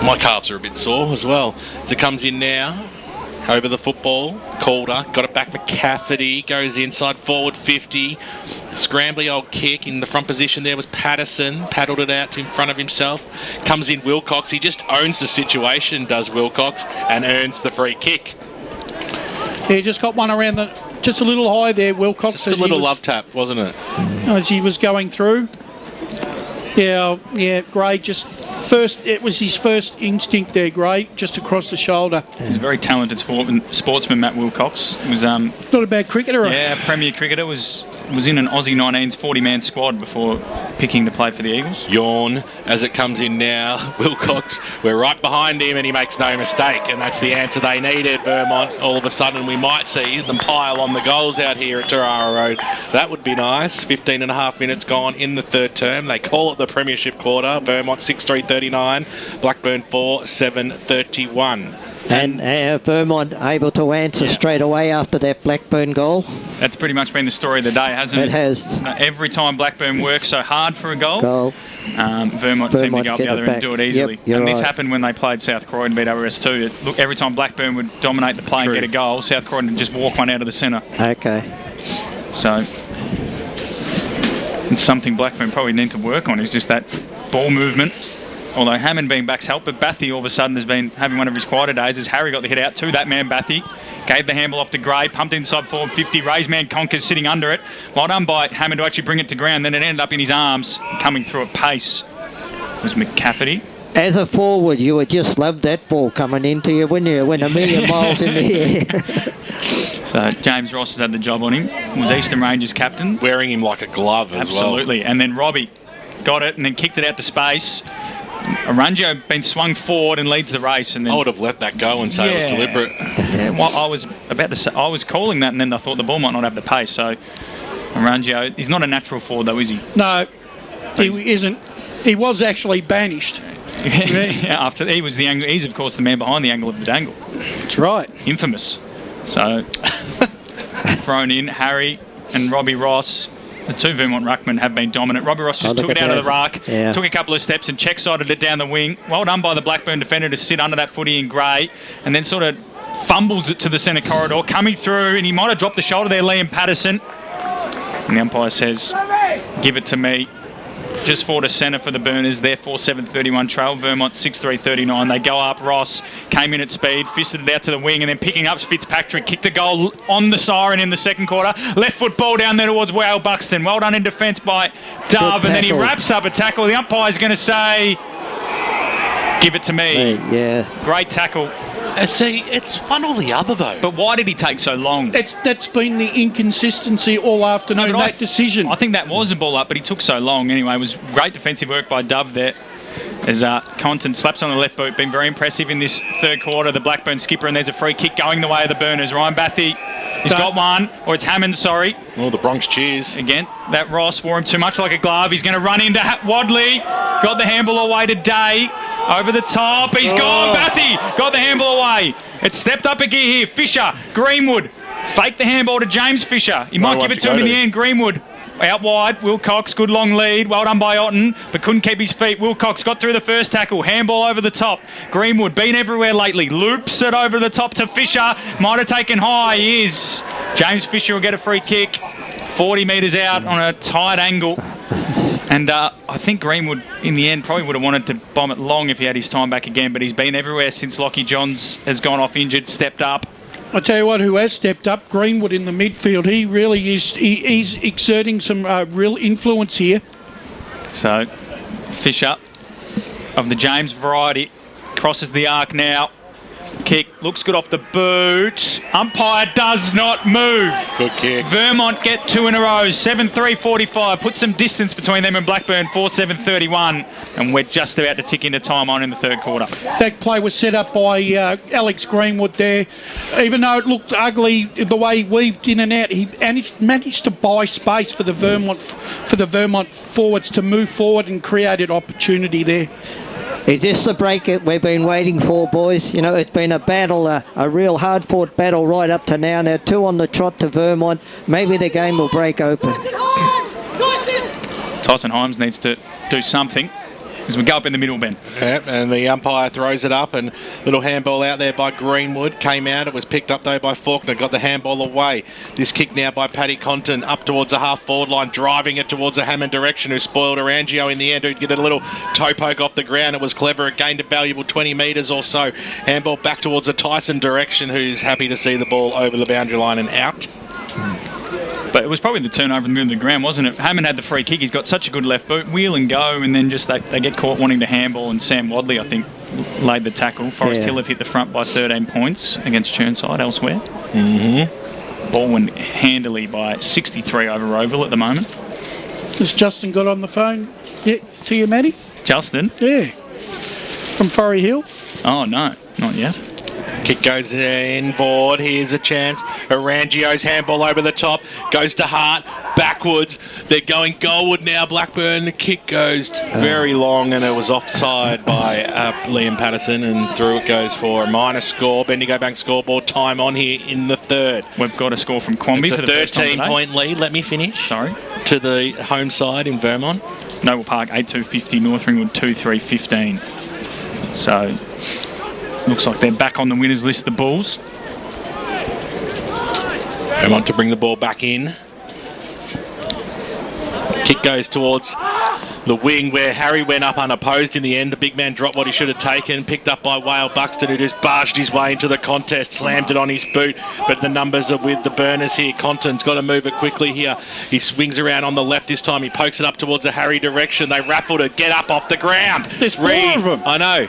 My calves are a bit sore as well. As it comes in now, over the football, Calder, got it back, McCafferty, goes inside, forward 50, scrambly old kick, in the front position there was Patterson, paddled it out in front of himself, comes in Wilcox, he just owns the situation, does Wilcox, and earns the free kick. Yeah, just got one around just a little high there, Wilcox. Just a little love tap, wasn't it? As he was going through. Yeah, Gray just it was his first instinct there, Gray, just across the shoulder. He's a very talented sportsman, Matt Wilcox. He was not a bad cricketer. Yeah, Premier cricketer, was in an Aussie 19s 40-man squad before picking to play for the Eagles. Yawn as it comes in now. Wilcox, we're right behind him and he makes no mistake, and that's the answer they needed, Vermont. All of a sudden we might see them pile on the goals out here at Tarara Road. That would be nice. 15 and a half minutes gone in the third term. They call it the Premiership quarter. Vermont 6-3-39, Blackburn 4-7-31. And Vermont able to answer straight away after that Blackburn goal. That's pretty much been the story of the day, hasn't it? It has. Every time Blackburn works so hard for a goal. Vermont seem to go up the other end and do it easily. Yep, and this happened when they played South Croydon, beat WS2. Look, every time Blackburn would dominate the play and get a goal, South Croydon would just walk one out of the centre. Okay. So it's something Blackburn probably need to work on, is just that ball movement. Although Hammond being back's help, but Bathy all of a sudden has been having one of his quieter days as Harry got the hit out to that man Bathy. Gave the handball off to Gray, pumped inside forward 50, raised man Conkers sitting under it. Well done by Hammond to actually bring it to ground, then it ended up in his arms, coming through at pace was McCafferty. As a forward, you would just love that ball coming into you, wouldn't you, when a million miles in the air. So James Ross has had the job on him. Was Eastern Rangers captain. Wearing him like a glove as well. Absolutely. And then Robbie got it and then kicked it out to space. Arangio been swung forward and leads the race, and then I would have let that go and say it was deliberate. Yeah, well, I was about to say, I was calling that, and then I thought the ball might not have the pace. So Arangio, he's not a natural forward though, is he? No, he isn't. He was actually banished. Yeah, after he was the angle, he's of course the man behind the angle of the dangle. That's right. Infamous. So thrown in Harry and Robbie Ross. The two Vermont ruckmen have been dominant. Robbie Ross just took it out of the ruck, took a couple of steps and check-sided it down the wing. Well done by the Blackburn defender to sit under that footy in Gray, and then sort of fumbles it to the centre corridor, coming through, and he might have dropped the shoulder there, Liam Patterson. And the umpire says, give it to me. Just forward to centre for the Burners. They're 4-7-31 trail. Vermont 6-3-39. They go up. Ross came in at speed, fisted it out to the wing, and then picking up Fitzpatrick. Kicked a goal on the siren in the second quarter. Left foot ball down there towards Wale Buxton. Well done in defence by Dove, and then he wraps up a tackle. The umpire's going to say, give it to me. Yeah. Great tackle. See, it's one or the other though. But why did he take so long? That's been the inconsistency all afternoon, that decision. I think that was a ball up, but he took so long anyway. It was great defensive work by Dove there. As Compton slaps on the left boot, been very impressive in this third quarter. The Blackburn skipper, and there's a free kick going the way of the Burners. Ryan Bathy, he's got one, or it's Hammond, sorry. Oh, the Bronx cheers. Again, that Ross wore him too much like a glove. He's going to run into Wadley. Got the handball away to Day. Over the top, he's gone. Bathy got the handball away. It's stepped up a gear here. Fisher, Greenwood, faked the handball to James Fisher. He might give it to him in the end. Greenwood out wide. Wilcox, good long lead. Well done by Otten, but couldn't keep his feet. Wilcox got through the first tackle. Handball over the top. Greenwood, been everywhere lately. Loops it over the top to Fisher. Might have taken high. He is. James Fisher will get a free kick. 40 metres out on a tight angle. And I think Greenwood, in the end, probably would have wanted to bomb it long if he had his time back again, but he's been everywhere since Lockie Johns has gone off injured, stepped up. I tell you what, who has stepped up, Greenwood in the midfield. He really is. He's exerting some real influence here. So, Fisher of the James variety crosses the arc now. Kick looks good off the boot. Umpire does not move. Good kick. Vermont get two in a row. 7-3-45. Put some distance between them and Blackburn. 4-7-31. And we're just about to tick into time on in the third quarter. That play was set up by Alex Greenwood there. Even though it looked ugly the way he weaved in and out, he managed to buy space for the Vermont forwards to move forward and created opportunity there. Is this the break that we've been waiting for, boys? You know, it's been a battle, a real hard-fought battle right up to now. Now, two on the trot to Vermont. Maybe the game will break open. Tyson Himes needs to do something as we go up in the middle, Ben. Yep, and the umpire throws it up, and little handball out there by Greenwood. Came out, it was picked up though by Faulkner, got the handball away. This kick now by Paddy Compton up towards the half-forward line, driving it towards the Hammond direction, who spoiled Arangio in the end, who'd get a little toe poke off the ground. It was clever, it gained a valuable 20 metres or so. Handball back towards the Tyson direction, who's happy to see the ball over the boundary line and out. But it was probably the turnover in the middle of the ground, wasn't it? Hammond had the free kick. He's got such a good left boot. Wheel and go, and then just they get caught wanting to handball, and Sam Wadley, I think, laid the tackle. Forest Hill have hit the front by 13 points against Churnside elsewhere. Ball went handily by 63 over Oval at the moment. Has Justin got on the phone yet to you, Matty? Justin? Yeah. From Forest Hill? Oh, no, not yet. Kick goes inboard. Here's a chance. Arangio's handball over the top. Goes to Hart. Backwards. They're going goalward now, Blackburn. The kick goes very long, and it was offside by Liam Patterson, and through it goes for a minor score. Bendigo Bank scoreboard time on here in the third. We've got a score from Quamby for the first time today. 13-point lead. Let me finish. Sorry. To the home side in Vermont. Noble Park 8-2-50. North Ringwood 2-3-15. So... looks like they're back on the winners list, the Bulls. Vermont to bring the ball back in. Kick goes towards the wing where Harry went up unopposed in the end. The big man dropped what he should have taken. Picked up by Wale Buxton, who just barged his way into the contest, slammed it on his boot. But the numbers are with the Burners here. Compton's got to move it quickly here. He swings around on the left this time. He pokes it up towards the Harry direction. They raffle to get up off the ground. There's four of them. I know.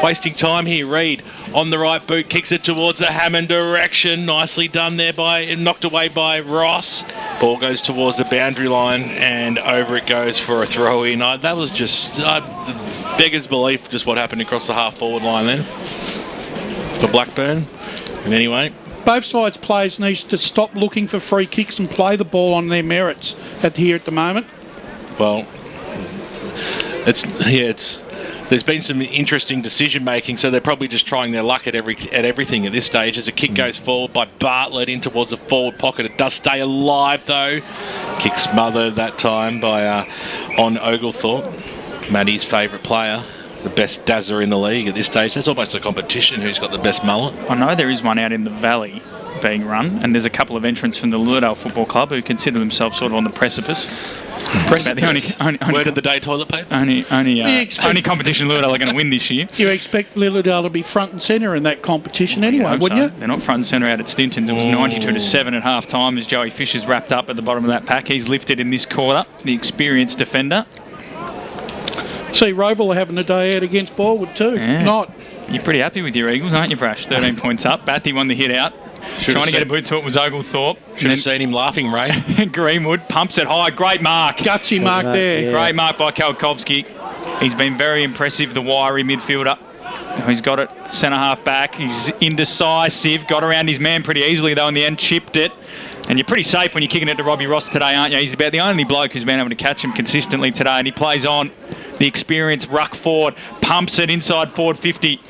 Wasting time here. Reed on the right boot, kicks it towards the Hammond direction. Nicely done there knocked away by Ross. Ball goes towards the boundary line, and over it goes for a throw-in. That was just beggar's belief, just what happened across the half-forward line then for Blackburn. And anyway, both sides' players need to stop looking for free kicks and play the ball on their merits here at the moment. Well, there's been some interesting decision making, so they're probably just trying their luck at everything at this stage. As a kick goes forward by Bartlett in towards the forward pocket, it does stay alive though. Kick smothered that time by on Oglethorpe, Matty's favourite player, the best dazzer in the league at this stage. There's almost a competition who's got the best mullet. I know there is one out in the valley being run, and there's a couple of entrants from the Lurdale Football Club who consider themselves sort of on the precipice. The Word of the day, toilet paper. Only competition Lurdale are going to win this year. You expect Lillardale to be front and centre in that competition anyway, wouldn't you? They're not front and centre out at Stintons. It was 92-7 at half time as Joey Fisher's wrapped up at the bottom of that pack. He's lifted in this quarter, the experienced defender. See, Roble are having a day out against Borwood too. Yeah. You're pretty happy with your Eagles, aren't you, Brash? 13 points up. Bathy won the hit out. Trying to get a boot to it was Oglethorpe. Should have seen him laughing, Ray. Greenwood pumps it high. Great mark. Gutsy mark there. Yeah. Great mark by Kalkovsky. He's been very impressive, the wiry midfielder. He's got it centre half back. He's indecisive. Got around his man pretty easily, though, in the end. Chipped it. And you're pretty safe when you're kicking it to Robbie Ross today, aren't you? He's about the only bloke who's been able to catch him consistently today. And he plays on. The experienced ruck forward. Pumps it inside forward 50.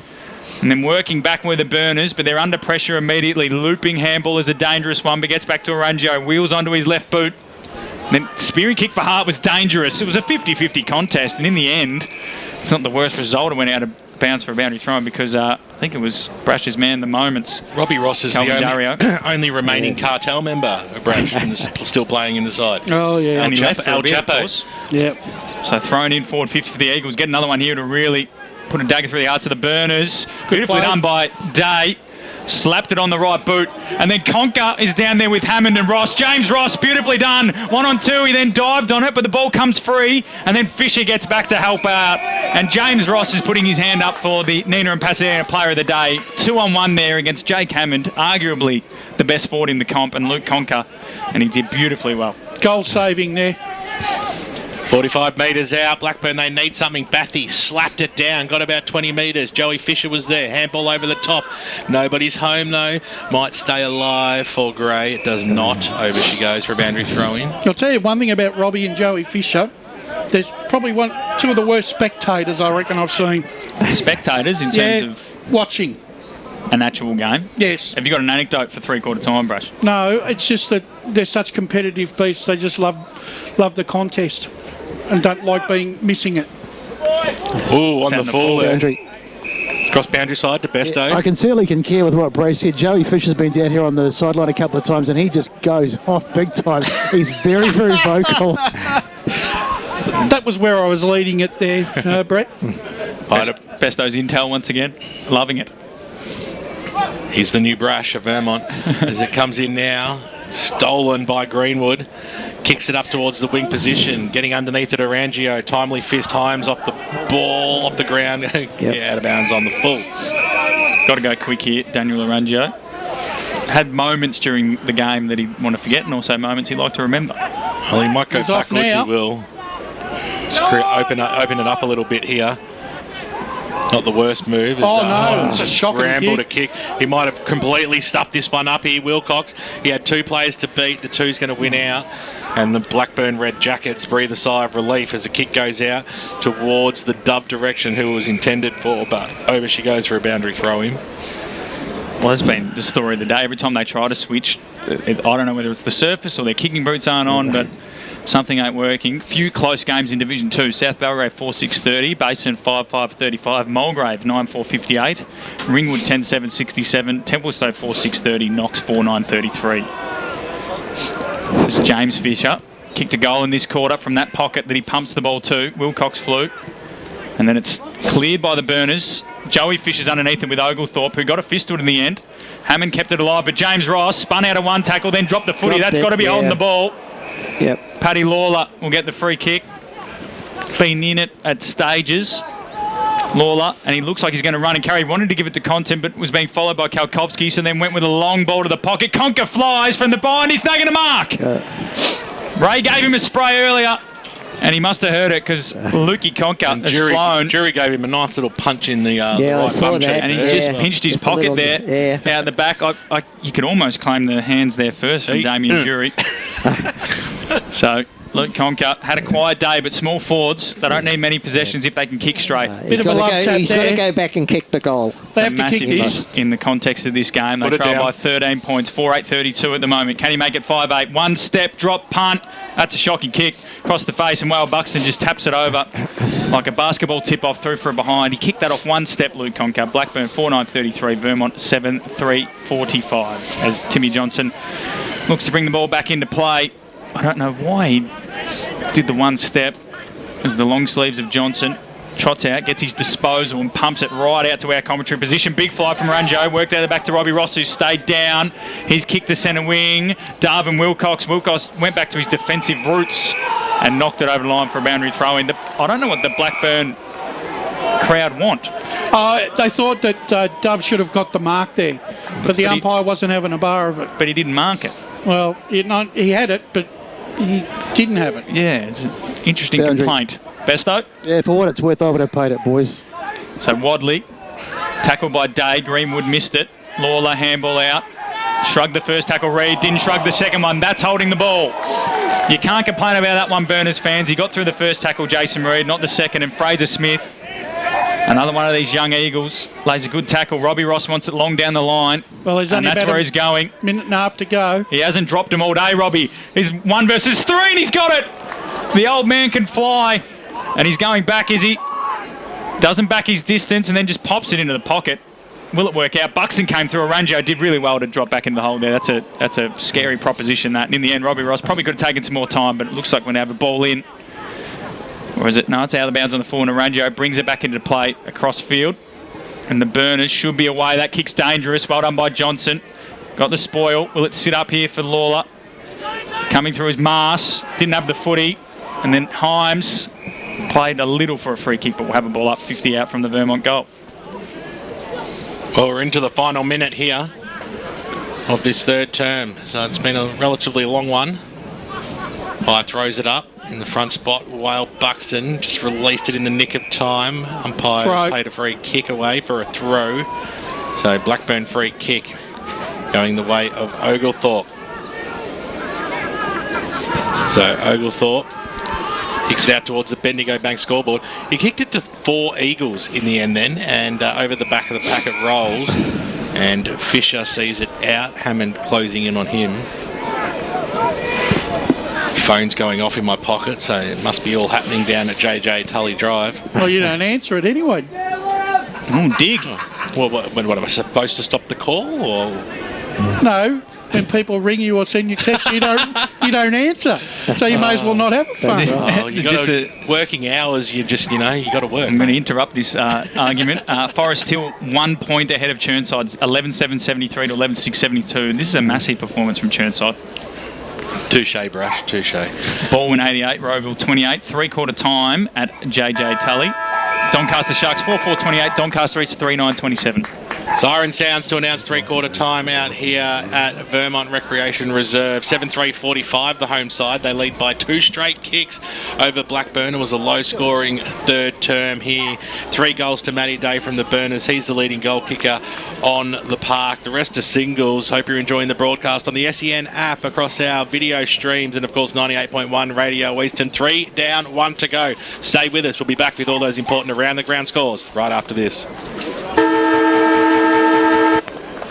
And then working back with the Burners, but they're under pressure immediately. Looping handball is a dangerous one, but gets back to Arangio. Wheels onto his left boot. And then spearing kick for Hart was dangerous. It was a 50-50 contest, and in the end, it's not the worst result. It went out of bounds for a boundary throw because I think it was Brash's man the moments. Robbie Ross is the only remaining cartel member of Brash and still playing in the side. Oh, yeah. And he left for El a bit, of Chapo. course. Yep. So thrown in forward 50 for the Eagles. Get another one here to really put a dagger through the hearts of the Burners. Beautifully done by Day. Slapped it on the right boot. And then Conker is down there with Hammond and Ross. James Ross, beautifully done. 1-on-2. He then dived on it, but the ball comes free. And then Fisher gets back to help out. And James Ross is putting his hand up for the Nina and Pasadena Player of the Day. 2-on-1 there against Jake Hammond, arguably the best forward in the comp, and Luke Conker. And he did beautifully well. Goal saving there. 45 metres out. Blackburn, they need something. Bathy slapped it down. Got about 20 metres. Joey Fisher was there. Handball over the top. Nobody's home, though. Might stay alive for Gray. It does not. Over she goes for a boundary throw-in. I'll tell you one thing about Robbie and Joey Fisher. There's probably two of the worst spectators I reckon I've seen. Spectators in terms of watching an actual game? Yes. Have you got an anecdote for three-quarter time, Brush? No, it's just that they're such competitive beasts. They just love the contest. and don't like missing it. Ooh, on the full there. boundary. Cross boundary side to Besto. I can certainly concur with what Bray said. Joey Fisher's been down here on the sideline a couple of times and he just goes off big time. He's very, very vocal. That was where I was leading it there, Brett. Besto's intel once again. Loving it. He's the new brash of Vermont as it comes in now. Stolen by Greenwood. Kicks it up towards the wing position. Getting underneath it, Arangio. Timely fist Himes off the ball, off the ground. Yeah, out of bounds on the full. Got to go quick here, Daniel Arangio. Had moments during the game that he'd want to forget and also moments he'd like to remember. Well, he might go backwards, he will. Just open it up a little bit here. Not the worst move. It's a shocking scramble to kick. He might have completely stuffed this one up here, Wilcox. He had 2 players to beat. The 2's going to win out. And the Blackburn Red Jackets breathe a sigh of relief as the kick goes out towards the Dove direction who it was intended for. But over she goes for a boundary throw in. Well, that's been the story of the day. Every time they try to switch, I don't know whether it's the surface or their kicking boots aren't on, but something ain't working. Few close games in Division 2. South Belgrave 4-6-30, Basin 5-5-35, Mulgrave 9-4-58, Ringwood 10-7-67, Templestowe 4-6-30, Knox 4-9-33. This is James Fisher. Kicked a goal in this quarter from that pocket that he pumps the ball to. Wilcox flew. And then it's cleared by the Burners. Joey Fisher's underneath it with Oglethorpe, who got a fistwood in the end. Hammond kept it alive, but James Ross spun out of one tackle, then dropped the footy. That's got to be holding the ball. Yep. Paddy Lawler will get the free kick. Been in it at stages. Lawler, and he looks like he's going to run and carry. Wanted to give it to Content, but was being followed by Kalkovsky, so then went with a long ball to the pocket. Conker flies from the bind. He's not going to mark. Ray gave him a spray earlier, and he must have heard it because Lukey Conker has flown. Jury gave him a nice little punch in the right bum cheek. And he's just pinched his pocket there out the back. You could almost claim the hands there first from Damien Jury. So Luke Conker had a quiet day, but small forwards, they don't need many possessions if they can kick straight. He's got to go back and kick the goal. It's massive in the context of this game. They trail by 13 points, 4-8-32 at the moment. Can he make it 5-8? One step, drop, punt. That's a shocking kick across the face, and Wale Buxton just taps it over like a basketball tip-off through for a behind. He kicked that off one step, Luke Conker. Blackburn 4-9-33, Vermont 7-3-45 as Timmy Johnson looks to bring the ball back into play. I don't know why he did the one step as the long sleeves of Johnson. Trots out, gets his disposal and pumps it right out to our commentary position. Big fly from Ranjo, worked out the back to Robbie Ross, who stayed down. He's kicked to centre wing. Darvin Wilcox. Wilcox went back to his defensive roots and knocked it over the line for a boundary throw in. I don't know what the Blackburn crowd want. They thought that Dove should have got the mark there, but the umpire wasn't having a bar of it. But he didn't mark it. Well, he had it, but he didn't have it. Yeah, it's an interesting complaint. Besto? Yeah, for what it's worth, I would have paid it, boys. So Wadley, tackled by Day. Greenwood missed it. Lawler, handball out. Shrugged the first tackle, Reid. Didn't shrug the second one. That's holding the ball. You can't complain about that one, Burners fans. He got through the first tackle, Jason Reid, not the second. And Fraser Smith, another one of these young Eagles, lays a good tackle. Robbie Ross wants it long down the line. Well, he's only and that's where he's going. Minute and a half to go. He hasn't dropped him all day, Robbie. He's 1 versus 3 and he's got it. The old man can fly. And he's going back, is he? Doesn't back his distance and then just pops it into the pocket. Will it work out? Buxton came through. Aranjo did really well to drop back in the hole there. That's a scary proposition, that. And in the end, Robbie Ross probably could have taken some more time, but it looks like we're going to have a ball in. Or is it? No, it's out of bounds on the full, and Aranjo brings it back into play across field. And the Burners should be away. That kick's dangerous. Well done by Johnson. Got the spoil. Will it sit up here for Lawler? Coming through his mass. Didn't have the footy. And then Himes played a little for a free kick, but we'll have a ball up 50 out from the Vermont goal. Well, we're into the final minute here of this third term. So it's been a relatively long one. High throws it up in the front spot. Wale Buxton just released it in the nick of time. Umpire played a free kick away for a throw. So Blackburn free kick going the way of Oglethorpe. So Oglethorpe kicks it out towards the Bendigo Bank scoreboard. He kicked it to 4 Eagles in the end then, and over the back of the pack it rolls. And Fisher sees it out. Hammond closing in on him. phone's going off in my pocket, so it must be all happening down at JJ Tully Drive. Well, you don't answer it anyway. Dig. Well, what am I supposed to stop the call, or...? No. When people ring you or send you text, you don't answer. So you may as well not have a phone. Oh, you got working hours. You got to work. I'm going to interrupt this argument. Forest Hill 1 point ahead of Chirnside, 11-7-73 to 11-6-72. This is a massive performance from Chirnside. Touche, Brash. Touche. Baldwin 88, Rowville 28. 3/4 time at JJ Tully. Doncaster Sharks 4-4-28. Doncaster East 3-9-27. Siren sounds to announce 3/4 time out here at Vermont Recreation Reserve. 7-3-45 the home side. They lead by 2 straight kicks over Blackburn. It was a low-scoring third term here. 3 goals to Matty Day from the Burners. He's the leading goal kicker on the park. The rest are singles. Hope you're enjoying the broadcast on the SEN app across our video streams and, of course, 98.1 Radio Eastern. 3 down, 1 to go. Stay with us. We'll be back with all those important around-the-ground scores right after this.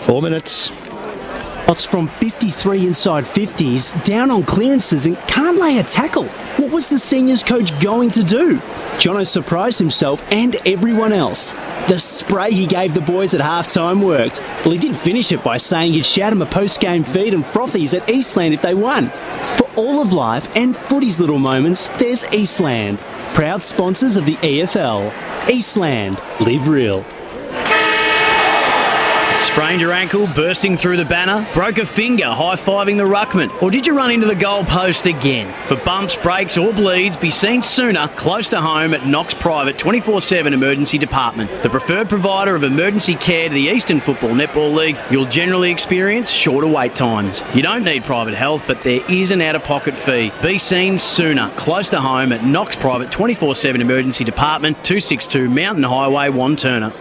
4 minutes. Shots from 53 inside 50s, down on clearances and can't lay a tackle. What was the seniors coach going to do? Jono surprised himself and everyone else. The spray he gave the boys at halftime worked. Well, he did finish it by saying he'd shout him a post-game feed and frothies at Eastland if they won. For all of life and footy's little moments, there's Eastland. Proud sponsors of the EFL. Eastland. Live real. Sprained your ankle, bursting through the banner, broke a finger, high-fiving the ruckman, or did you run into the goal post again? For bumps, breaks or bleeds, be seen sooner, close to home at Knox Private 24/7 Emergency Department. The preferred provider of emergency care to the Eastern Football Netball League, you'll generally experience shorter wait times. You don't need private health, but there is an out-of-pocket fee. Be seen sooner, close to home at Knox Private 24/7 Emergency Department, 262 Mountain Highway, Wanturna.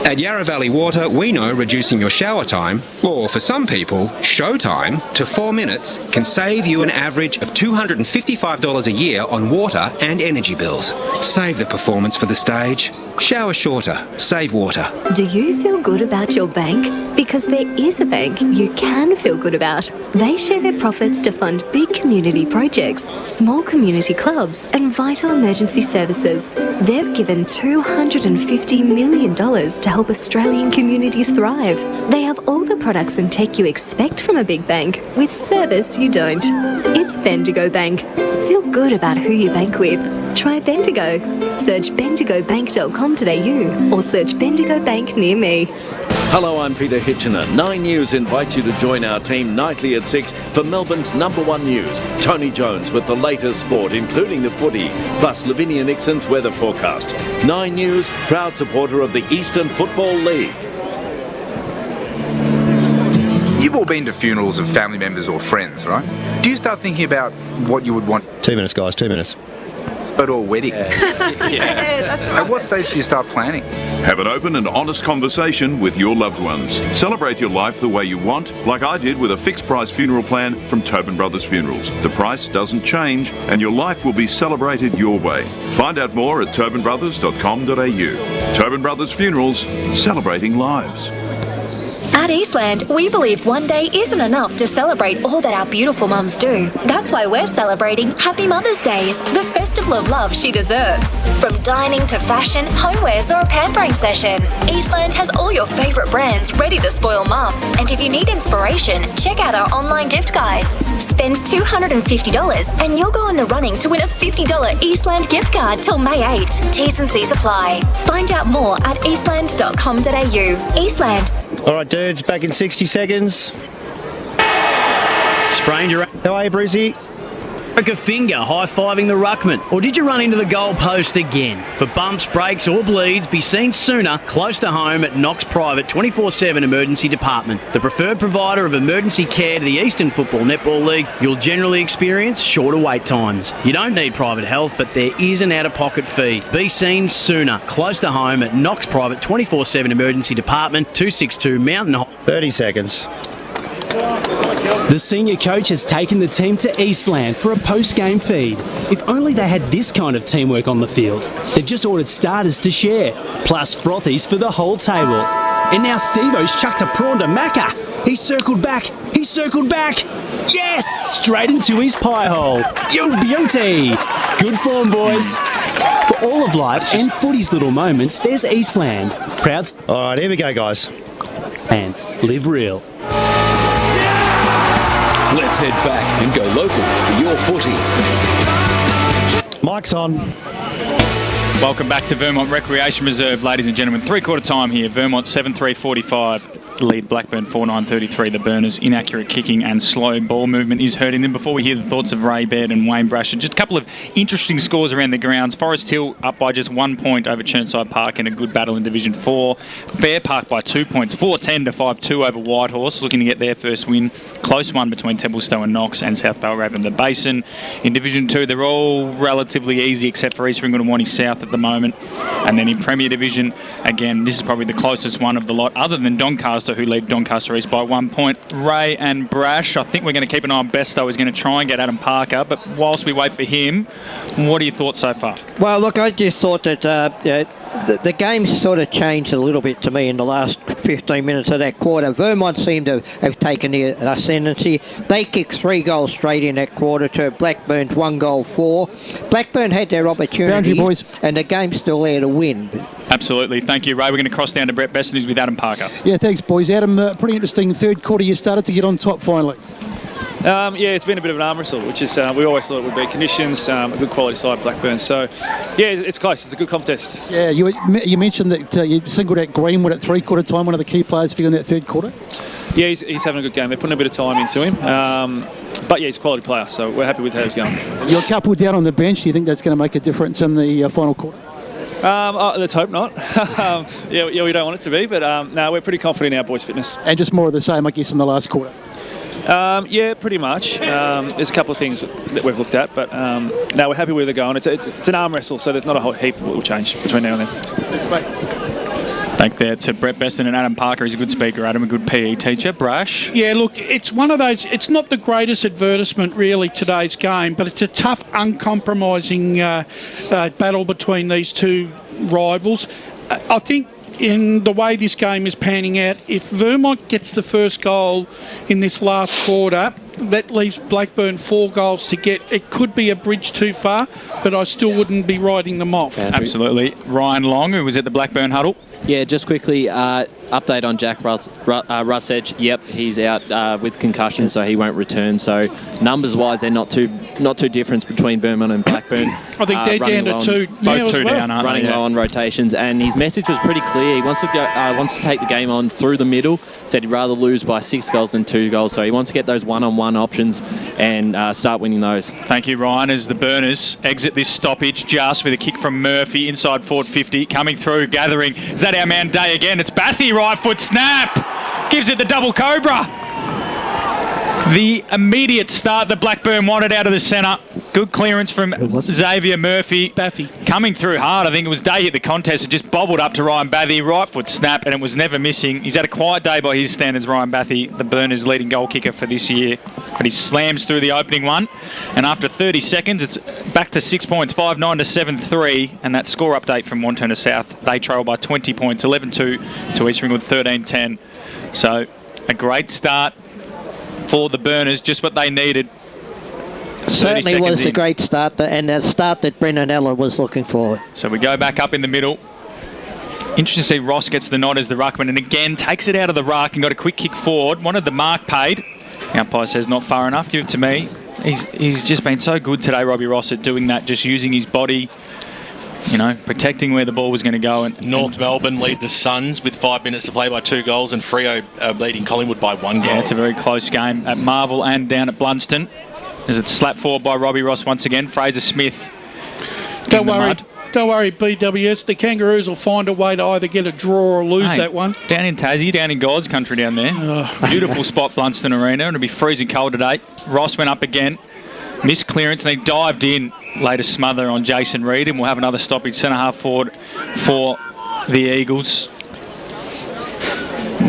At Yarra Valley Water, we know reducing your shower time, or for some people, show time, to 4 minutes can save you an average of $255 a year on water and energy bills. Save the performance for the stage. Shower shorter. Save water. Do you feel good about your bank? Because there is a bank you can feel good about. They share their profits to fund big community projects, small community clubs and vital emergency services. They've given $250 million to help Australian communities thrive. They have all the products and tech you expect from a big bank, with service you don't. It's Bendigo Bank. Feel good about who you bank with. Try Bendigo. Search bendigobank.com.au or search Bendigo Bank near me. Hello, I'm Peter Hitchener. 9 News invites you to join our team nightly at 6 for Melbourne's #1 news. Tony Jones with the latest sport, including the footy, plus Lavinia Nixon's weather forecast. 9 News, proud supporter of the Eastern Football League. You've all been to funerals of family members or friends, right? Do you start thinking about what you would want? 2 minutes, guys, 2 minutes. Go to a wedding. At what stage do you start planning? Have an open and honest conversation with your loved ones. Celebrate your life the way you want, like I did with a fixed price funeral plan from Tobin Brothers Funerals. The price doesn't change and your life will be celebrated your way. Find out more at tobinbrothers.com.au. Tobin Brothers Funerals, celebrating lives. At Eastland, we believe one day isn't enough to celebrate all that our beautiful mums do. That's why we're celebrating Happy Mother's Days, the festival of love she deserves. From dining to fashion, homewares or a pampering session, Eastland has all your favourite brands ready to spoil mum. And if you need inspiration, check out our online gift guides. Spend $250 and you'll go in the running to win a $50 Eastland gift card till May 8th. T's and C's apply. Find out more at eastland.com.au. Eastland. All right, dudes, back in 60 seconds. Sprained your... How are you, Brucey? Broke a finger, high-fiving the ruckman, or did you run into the goal post again? For bumps, breaks or bleeds, be seen sooner, close to home at Knox Private 24/7 Emergency Department. The preferred provider of emergency care to the Eastern Football Netball League, you'll generally experience shorter wait times. You don't need private health, but there is an out-of-pocket fee. Be seen sooner, close to home at Knox Private 24/7 Emergency Department, 262 Mountain... 30 seconds. The senior coach has taken the team to Eastland for a post-game feed. If only they had this kind of teamwork on the field. They've just ordered starters to share, plus frothies for the whole table. And now Steve-O's chucked a prawn to Macca. He circled back. He circled back. Yes! Straight into his pie hole. You beauty! Good form, boys. For all of life and footy's little moments, there's Eastland. Proud. All right, here we go, guys. And live real. Let's head back and go local for your footy. Mike's on. Welcome back to Vermont Recreation Reserve, ladies and gentlemen. Three-quarter time here. Vermont 7-3-45. Lead Blackburn 4-9-33. The Burners' inaccurate kicking and slow ball movement is hurting them. Before we hear the thoughts of Ray Baird and Wayne Brasher, just a couple of interesting scores around the grounds. Forest Hill up by just 1 point over Chirnside Park in a good battle in Division 4. Fair Park by 2 points, 4-10 to 5-2 over Whitehorse, looking to get their first win. Close one between Templestowe and Knox, and South Belraven the Basin. In Division 2, they're all relatively easy except for East Ringwood and Wanty South at the moment. And then in Premier Division, again, this is probably the closest one of the lot, other than Doncaster, who lead Doncaster East by 1 point. Ray and Brash, I think we're going to keep an eye on Besto. He's going to try and get Adam Parker, but whilst we wait for him, what are your thoughts so far? Well, look, I just thought that the game sort of changed a little bit to me in the last 15 minutes of that quarter. Vermont seemed to have taken the ascendancy. They kicked 3 goals straight in that quarter to Blackburn's 1 goal 4. Blackburn had their opportunity, Boundary, boys. And the game's still there to win. Absolutely. Thank you, Ray. We're going to cross down to Brett Besson, who's with Adam Parker. Yeah, thanks, boys. Adam, pretty interesting third quarter. You started to get on top finally. Yeah, it's been a bit of an arm wrestle, which is we always thought it would be. Conditions, a good quality side, Blackburn. So, yeah, it's close. It's a good contest. Yeah, you mentioned that you singled out Greenwood at three-quarter time, one of the key players for you in that third quarter. Yeah, he's having a good game. They're putting a bit of time into him. But, yeah, he's a quality player, so we're happy with how he's going. You're a couple down on the bench. Do you think that's going to make a difference in the final quarter? Let's hope not. Yeah, we don't want it to be, but no, we're pretty confident in our boys' fitness. And just more of the same, I guess, in the last quarter. Yeah, pretty much. There's a couple of things that we've looked at, but no, we're happy where they're going. It's an arm wrestle, so there's not a whole heap that will change between now and then. Thanks, mate. Thank there to Brett Beston and Adam Parker. He's a good speaker, Adam, a good PE teacher. Brash? Yeah, look, it's one of those, it's not the greatest advertisement really, today's game, but it's a tough, uncompromising battle between these two rivals. I think in the way this game is panning out, if Vermont gets the first goal in this last quarter, that leaves Blackburn 4 goals to get. It could be a bridge too far, but I still wouldn't be writing them off. Absolutely. Ryan Long, who was at the Blackburn huddle. Yeah, just quickly, update on Jack Russedge. Yep, he's out with concussion, so he won't return. So numbers-wise, they're not too different between Vermont and Blackburn. I think they're down to 2. Both 2 down, aren't running they? low on rotations, and his message was pretty clear. He wants to go, wants to take the game on through the middle. Said he'd rather lose by 6 goals than 2 goals. So he wants to get those one-on-one options and start winning those. Thank you, Ryan. As the Burners exit this stoppage, just with a kick from Murphy inside forward 50, coming through, gathering. Is that our man Day again? It's Bathy, right foot snap, gives it the double cobra. The immediate start that Blackburn wanted out of the centre. Good clearance from Xavier Murphy. Bathy. Coming through hard. I think it was Day hit the contest. It just bobbled up to Ryan Bathy. Right foot snap, and it was never missing. He's had a quiet day by his standards, Ryan Bathy, the Burners' leading goal kicker for this year. But he slams through the opening one. And after 30 seconds, it's back to 6 points, 5-9 to 7-3. And that score update from Wantirna South. They trail by 20 points, 11-2 to East Ringwood, 13-10. So a great start for the Burners, just what they needed. Certainly was a great start, and a start that Brendan Allen was looking for. So we go back up in the middle. Interesting to see Ross gets the nod as the ruckman, and again takes it out of the ruck and got a quick kick forward. Wanted the mark paid. The umpire says not far enough. Give it to me. He's just been so good today, Robbie Ross, at doing that, just using his body, you know, protecting where the ball was going to go. And North Melbourne lead the Suns with 5 minutes to play by 2 goals, and Freo leading Collingwood by 1 goal. Yeah, it's a very close game at Marvel and down at Blunston. As it's slapped forward by Robbie Ross once again. Fraser Smith. Don't worry, BWS. The Kangaroos will find a way to either get a draw or lose that one. Down in Tassie, down in God's country down there. Beautiful spot, Blunston Arena. It'll be freezing cold today. Ross went up again. Missed clearance, and he dived in. Laid a smother on Jason Reid, and we'll have another stoppage centre half forward for the Eagles.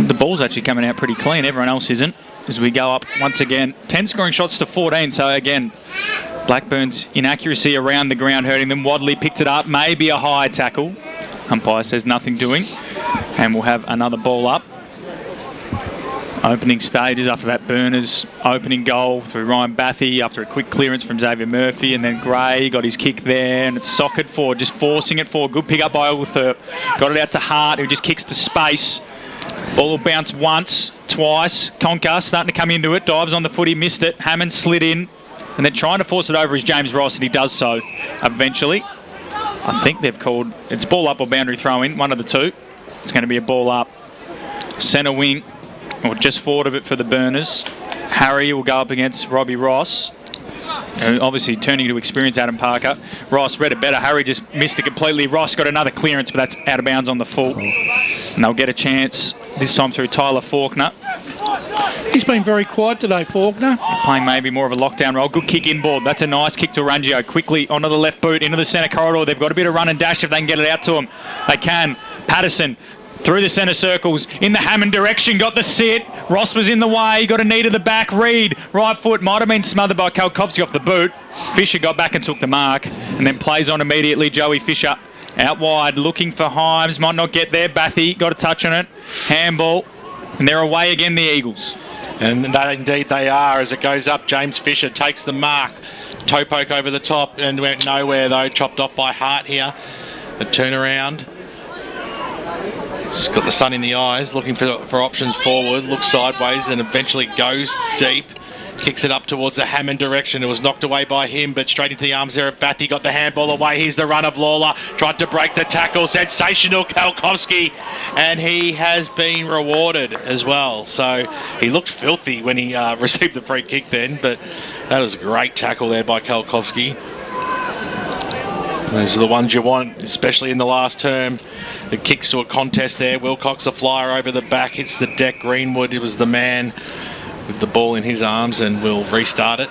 The ball's actually coming out pretty clean. Everyone else isn't. As we go up once again, 10 scoring shots to 14. So again, Blackburn's inaccuracy around the ground hurting them. Wadley picked it up, maybe a high tackle. Umpire says nothing doing, and we'll have another ball up. opening stages after that Burners opening goal through Ryan Bathy after a quick clearance from Xavier Murphy, and then Gray got his kick there and it's socket forward, just forcing it forward. Good pick up by Oglethorpe. Got it out to Hart, who just kicks to space. Ball will bounce once, twice. Conker starting to come into it, dives on the footy, missed it. Hammond slid in and then trying to force it over is James Ross, and he does so eventually. I think they've called it's ball up or boundary throw in, one of the two. It's going to be a ball up. Centre wing, or just forward of it for the Burners. Harry will go up against Robbie Ross. Obviously turning to experience Adam Parker. Ross read it better. Harry just missed it completely. Ross got another clearance, but that's out of bounds on the full. And they'll get a chance this time through Tyler Faulkner. He's been very quiet today, Faulkner. Playing maybe more of a lockdown role. Good kick inboard. That's a nice kick to Rangio. Quickly onto the left boot, into the centre corridor. They've got a bit of run and dash if they can get it out to him. They can. Patterson through the centre circles, in the Hammond direction, got the sit. Ross was in the way, got a knee to the back. Reed, right foot, might have been smothered by Kalkovsky off the boot. Fisher got back and took the mark, and then plays on immediately. Joey Fisher out wide, looking for Himes, might not get there. Bathy got a touch on it. Handball, and they're away again, the Eagles. And that indeed they are, as it goes up. James Fisher takes the mark. Toe poke over the top and went nowhere though, chopped off by Hart here. A turnaround. He's got the sun in the eyes, looking for options forward, looks sideways and eventually goes deep. Kicks it up towards the Hammond direction. It was knocked away by him, but straight into the arms there of Batty. Got the handball away. Here's the run of Lawler. Tried to break the tackle. Sensational Kalkovsky. And he has been rewarded as well. So he looked filthy when he received the free kick then, but that was a great tackle there by Kalkovsky. Those are the ones you want, especially in the last term. The kicks to a contest there. Wilcox, a flyer over the back, hits the deck. Greenwood, it was the man with the ball in his arms, and we'll restart it.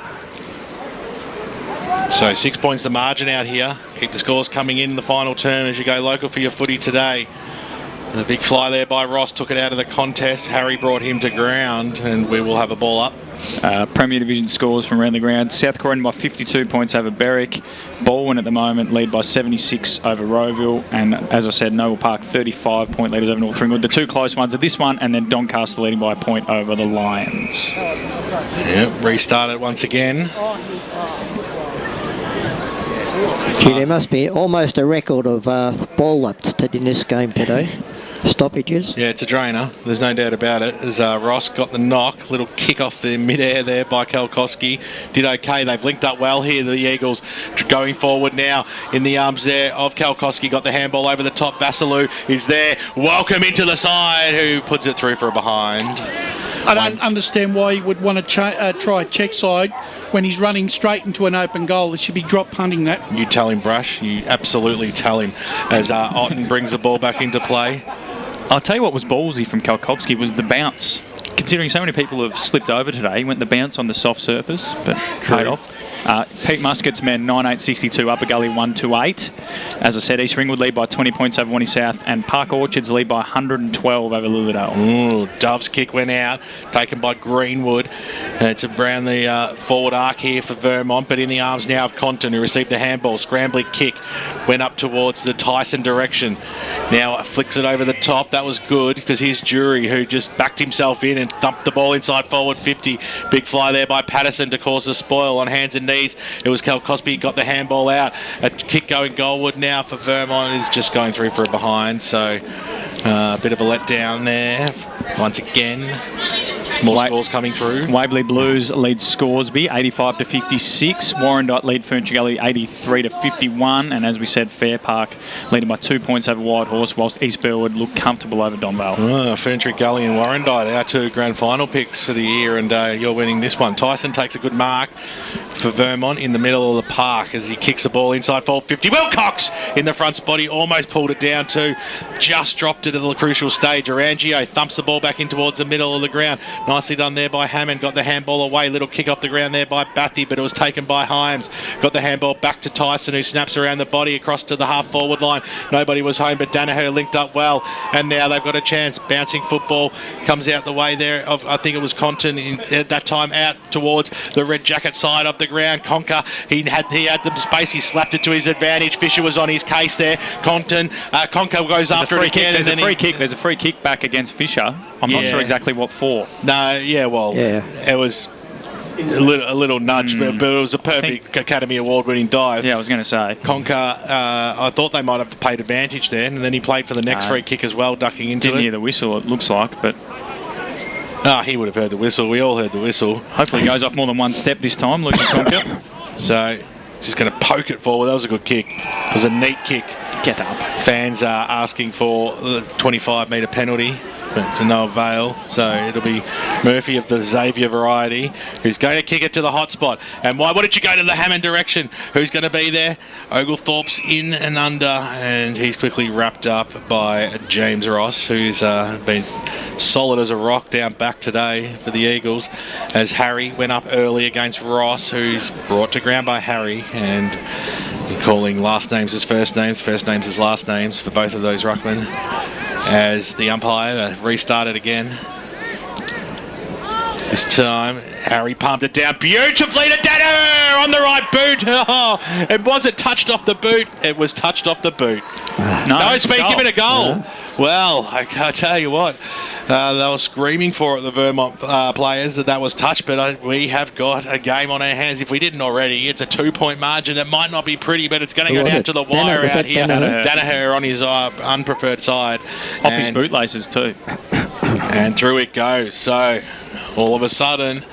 So 6 points the margin out here. Keep the scores coming in the final term as you go local for your footy today. The big fly there by Ross took it out of the contest. Harry brought him to ground, and we will have a ball up. Premier Division scores from around the ground. South Croydon by 52 points over Berwick. Baldwin at the moment lead by 76 over Rowville. And as I said, Noble Park 35-point leaders over North Ringwood. The two close ones are this one and then Doncaster leading by a point over the Lions. Yep, restart it once again. Gee, there must be almost a record of ball laps in this game today. Stoppages. Yeah, it's a drainer. There's no doubt about it. As Ross got the knock, little kick off the mid-air there by Kalkovsky. Did okay. They've linked up well here, the Eagles. Going forward now in the arms there of Kalkovsky. Got the handball over the top. Vassalou is there. Welcome into the side, who puts it through for a behind. I don't understand why he would want to try check side when he's running straight into an open goal. It should be drop punting that. You tell him, Brush. You absolutely tell him. As Otten brings the ball back into play. I'll tell you what was ballsy from Kalkovsky was the bounce. Considering so many people have slipped over today, he went the bounce on the soft surface, but paid off. Pete Muscat's men 9-8-62, Upper Gully 1-2-8. As I said, East Ringwood lead by 20 points over Wanty South, and Park Orchards lead by 112 over Lilydale. Ooh, Dove's kick went out, taken by Greenwood. It's around the forward arc here for Vermont, but in the arms now of Compton, who received the handball. Scrambling kick went up towards the Tyson direction. Now flicks it over the top. That was good, because here's Jury, who just backed himself in and thumped the ball inside forward 50. Big fly there by Patterson to cause the spoil on hands and knees. It was Kalkovsky got the handball out. A kick going goalward now for Vermont is just going through for a behind. So a bit of a letdown there once again. More scores coming through. Waverley Blues lead Scoresby 85-56. Warrandyte lead Furniture Gully 83-51. And as we said, Fair Park leading by 2 points over White Horse, whilst East Burwood look comfortable over Donvale. Furniture Gully and Warrandyte, our two grand final picks for the year, and you're winning this one. Tyson takes a good mark for Vermont in the middle of the park as he kicks the ball inside forward 50. Wilcox in the front spot. He almost pulled it down too. Just dropped it at the crucial stage. Arangio thumps the ball back in towards the middle of the ground. Nicely done there by Hammond. Got the handball away. Little kick off the ground there by Bathy, but it was taken by Himes. Got the handball back to Tyson, who snaps around the body across to the half forward line. Nobody was home, but Danaher linked up well, and now they've got a chance. Bouncing football comes out the way there of, I think it was Compton at that time, out towards the red jacket side of the ground. Conker, he had them space. He slapped it to his advantage. Fisher was on his case there. Conker goes after it again. There's a free kick back against Fisher. I'm not sure exactly what for. No, it was a little nudge, but it was a perfect Academy Award-winning dive. Yeah, I was going to say. Conker, I thought they might have paid advantage then, and then he played for the next free kick as well, ducking into it. Didn't hear the whistle, it looks like, but... he would have heard the whistle. We all heard the whistle. Hopefully he goes off more than one step this time, Luke Conker. So, just going to poke it forward. That was a good kick. It was a neat kick. Get up. Fans are asking for the 25-metre penalty, but to no avail. So it'll be Murphy of the Xavier variety who's going to kick it to the hot spot. And why did you go to the Hammond direction? Who's going to be there? Oglethorpe's in and under, and he's quickly wrapped up by James Ross, who's been solid as a rock down back today for the Eagles, as Harry went up early against Ross, who's brought to ground by Harry, and calling last names as first names as last names for both of those ruckmen, as the umpire restarted again. This time, Harry pumped it down beautifully to Danaher on the right boot. Oh, it wasn't touched off the boot. It was touched off the boot. No, it's been given a goal. Yeah. Well, I can't tell you what. They were screaming for it, the Vermont players, that was touched, but we have got a game on our hands. If we didn't already, it's a 2-point margin. It might not be pretty, but it's going to go down to the wire out here. Danaher on his unpreferred side. Off his bootlaces too. And through it goes. So, all of a sudden,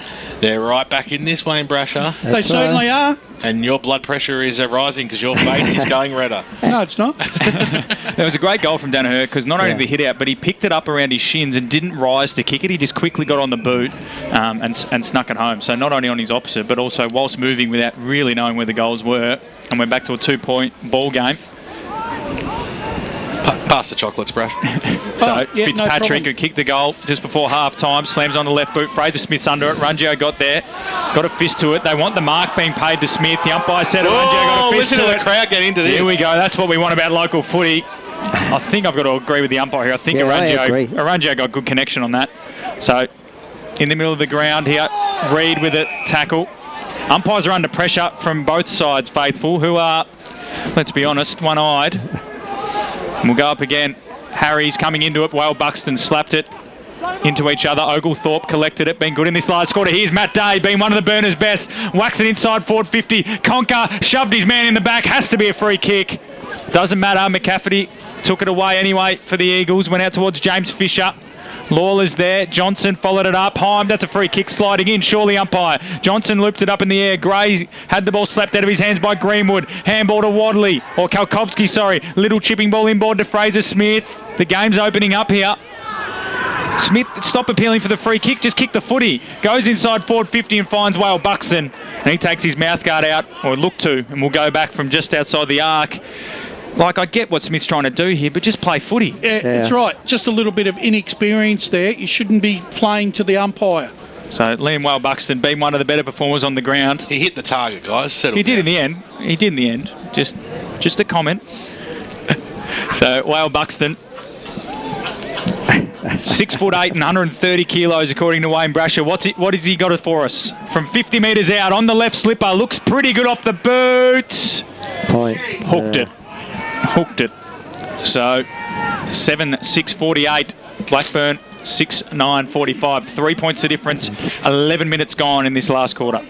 they're right back in this, Wayne Brasher. They certainly are. And your blood pressure is rising because your face is going redder. No, it's not. There was a great goal from Danaher because not only did he hit out, but he picked it up around his shins and didn't rise to kick it. He just quickly got on the boot and snuck it home. So not only on his opposite, but also whilst moving without really knowing where the goals were. And we're back to a 2-point ball game. Pass the chocolates, Brad. So Fitzpatrick, who kicked the goal just before half-time, slams on the left boot. Fraser Smith's under it. Rungio got there, got a fist to it. They want the mark being paid to Smith. The umpire said Rungio got a fist to it. Listen to the crowd get into this. Here we go. That's what we want about local footy. I think I've got to agree with the umpire here. I think Rungio got good connection on that. So in the middle of the ground here, Reed with it, tackle. Umpires are under pressure from both sides, Faithful, who are, let's be honest, one-eyed. And we'll go up again. Harry's coming into it. Whale Buxton slapped it into each other. Oglethorpe collected it. Been good in this last quarter. Here's Matt Day, being one of the Burners' best. Whacks it inside forward 50. Conker shoved his man in the back. Has to be a free kick. Doesn't matter. McCafferty took it away anyway for the Eagles. Went out towards James Fisher. Lawler's there. Johnson followed it up. Heim, that's a free kick sliding in. Surely umpire. Johnson looped it up in the air. Gray had the ball slapped out of his hands by Greenwood. Handball to Wadley. Or Kalkovsky, sorry. Little chipping ball inboard to Fraser Smith. The game's opening up here. Smith, stop appealing for the free kick. Just kick the footy. Goes inside forward 50 and finds Whale Buxton. And he takes his mouthguard out, or look to, and we'll go back from just outside the arc. Like, I get what Smith's trying to do here, but just play footy. Yeah, that's right. Just a little bit of inexperience there. You shouldn't be playing to the umpire. So Liam Whale Buxton being one of the better performers on the ground. He hit the target, guys. He did in the end. He did in the end. Just a comment. So Whale Buxton, 6'8" and 130 kilos, according to Wayne Brasher. What has he got for us? From 50 metres out on the left slipper. Looks pretty good off the boots. Point. Hooked it. So 7-6-48. Blackburn 6-9-45. 3 points the difference. 11 minutes gone in this last quarter.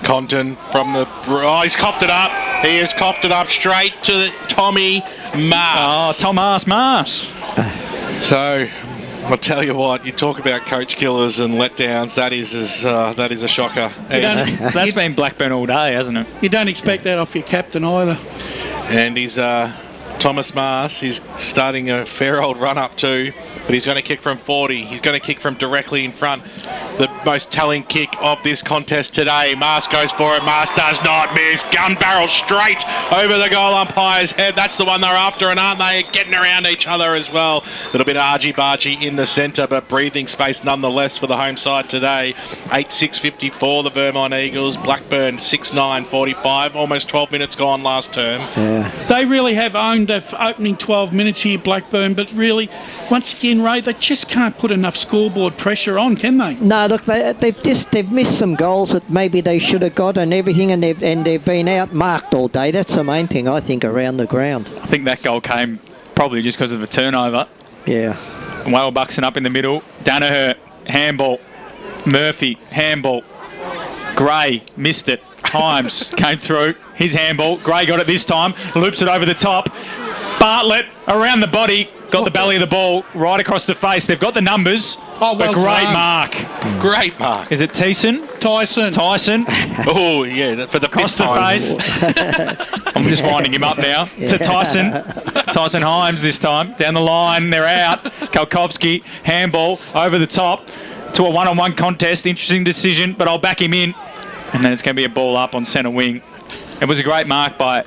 Compton from the... Oh, he's coughed it up. He has coughed it up straight to Tommy Mars. Oh, Thomas Mars. So, I'll tell you what, you talk about coach killers and letdowns, that is a shocker. That's been Blackburn all day, hasn't it? You don't expect that off your captain either. And he's... Thomas Mars, he's starting a fair old run up too, but he's going to kick from 40. He's going to kick from directly in front. The most telling kick of this contest today. Mars goes for it. Mars does not miss. Gun barrel straight over the goal umpire's head. That's the one they're after, and aren't they getting around each other as well? A little bit of argy-bargy in the centre, but breathing space nonetheless for the home side today. 8-6-54, the Vermont Eagles. Blackburn 6-9-45. Almost 12 minutes gone last term. Yeah. They really have owned under opening 12 minutes here, Blackburn, but really, once again, Ray, they just can't put enough scoreboard pressure on, can they? No, look, they've missed some goals that maybe they should have got and everything, and they've been outmarked all day. That's the main thing, I think, around the ground. I think that goal came probably just because of a turnover. Yeah. Whale Buxton up in the middle. Danaher, handball. Murphy, handball. Gray missed it. Himes came through. His handball. Gray got it this time. Loops it over the top. Bartlett around the body. Got the belly of the ball right across the face. They've got the numbers. Oh, well a great done. mark. Great mark. Is it Tyson? Tyson. Oh, yeah, for the across the face. I'm just winding him up now. To Tyson. Tyson Himes this time. Down the line. They're out. Kalkovsky. Handball over the top to a one-on-one contest. Interesting decision, but I'll back him in. And then it's going to be a ball up on centre wing. It was a great mark by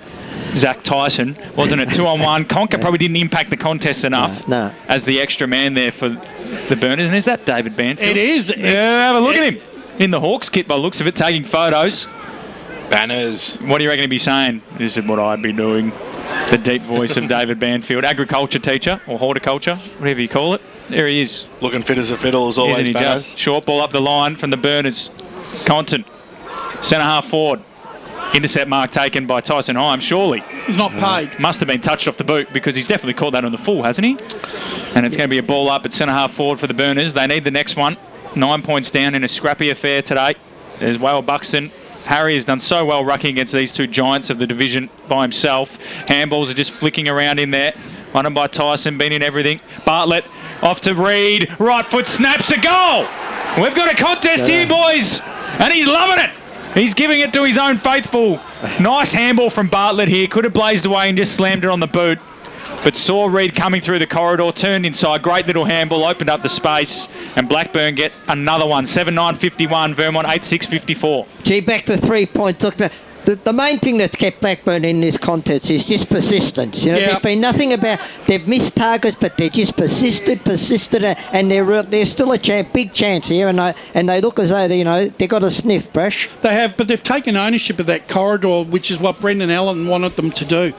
Zach Tyson, wasn't it? 2-on-1. Conker probably didn't impact the contest enough as the extra man there for the Burners. And is that David Banfield? It is. Yeah, have a look at him. In the Hawks kit by the looks of it, taking photos. Banners. What do you reckon he'd be saying? This is what I'd be doing. The deep voice of David Banfield. Agriculture teacher or horticulture, whatever you call it. There he is. Looking fit as a fiddle as always, Isn't he Banners? just? Short ball up the line from the Burners. Compton. Centre half forward. Intercept mark taken by Tyson Himes, surely. He's not paid. Must have been touched off the boot because he's definitely caught that on the full, hasn't he? And it's going to be a ball up at centre half forward for the Burners. They need the next one. 9 points down in a scrappy affair today. There's Whale Buxton. Harry has done so well rucking against these two giants of the division by himself. Handballs are just flicking around in there. Won by Tyson, been in everything. Bartlett off to Reed. Right foot snaps a goal. We've got a contest here, boys. And he's loving it. He's giving it to his own faithful. Nice handball from Bartlett here. Could have blazed away and just slammed it on the boot. But saw Reed coming through the corridor, turned inside. Great little handball, opened up the space. And Blackburn get another one. 7-9-51, Vermont 8-6-54. Gee, back to 3 points. Look, the main thing that's kept Blackburn in this contest is just persistence. You know, there's been nothing about they've missed targets, but they just persisted, and they're still a big chance here. And they look as though they got a sniff, Brash. They have, but they've taken ownership of that corridor, which is what Brendan Allen wanted them to do.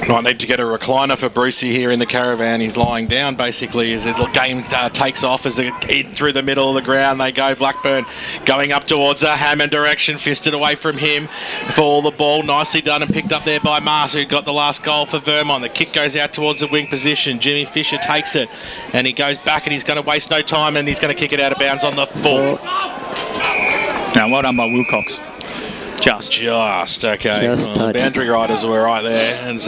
Might need to get a recliner for Brucey here in the caravan. He's lying down basically as the game takes off as in through the middle of the ground they go. Blackburn going up towards a Hammond direction, fisted away from him for the ball. Nicely done and picked up there by Mars, who got the last goal for Vermont. The kick goes out towards the wing position. Jimmy Fisher takes it and he goes back and he's going to waste no time and he's going to kick it out of bounds on the full. Now, well done by Wilcox. Just okay. Just the boundary riders were right there, and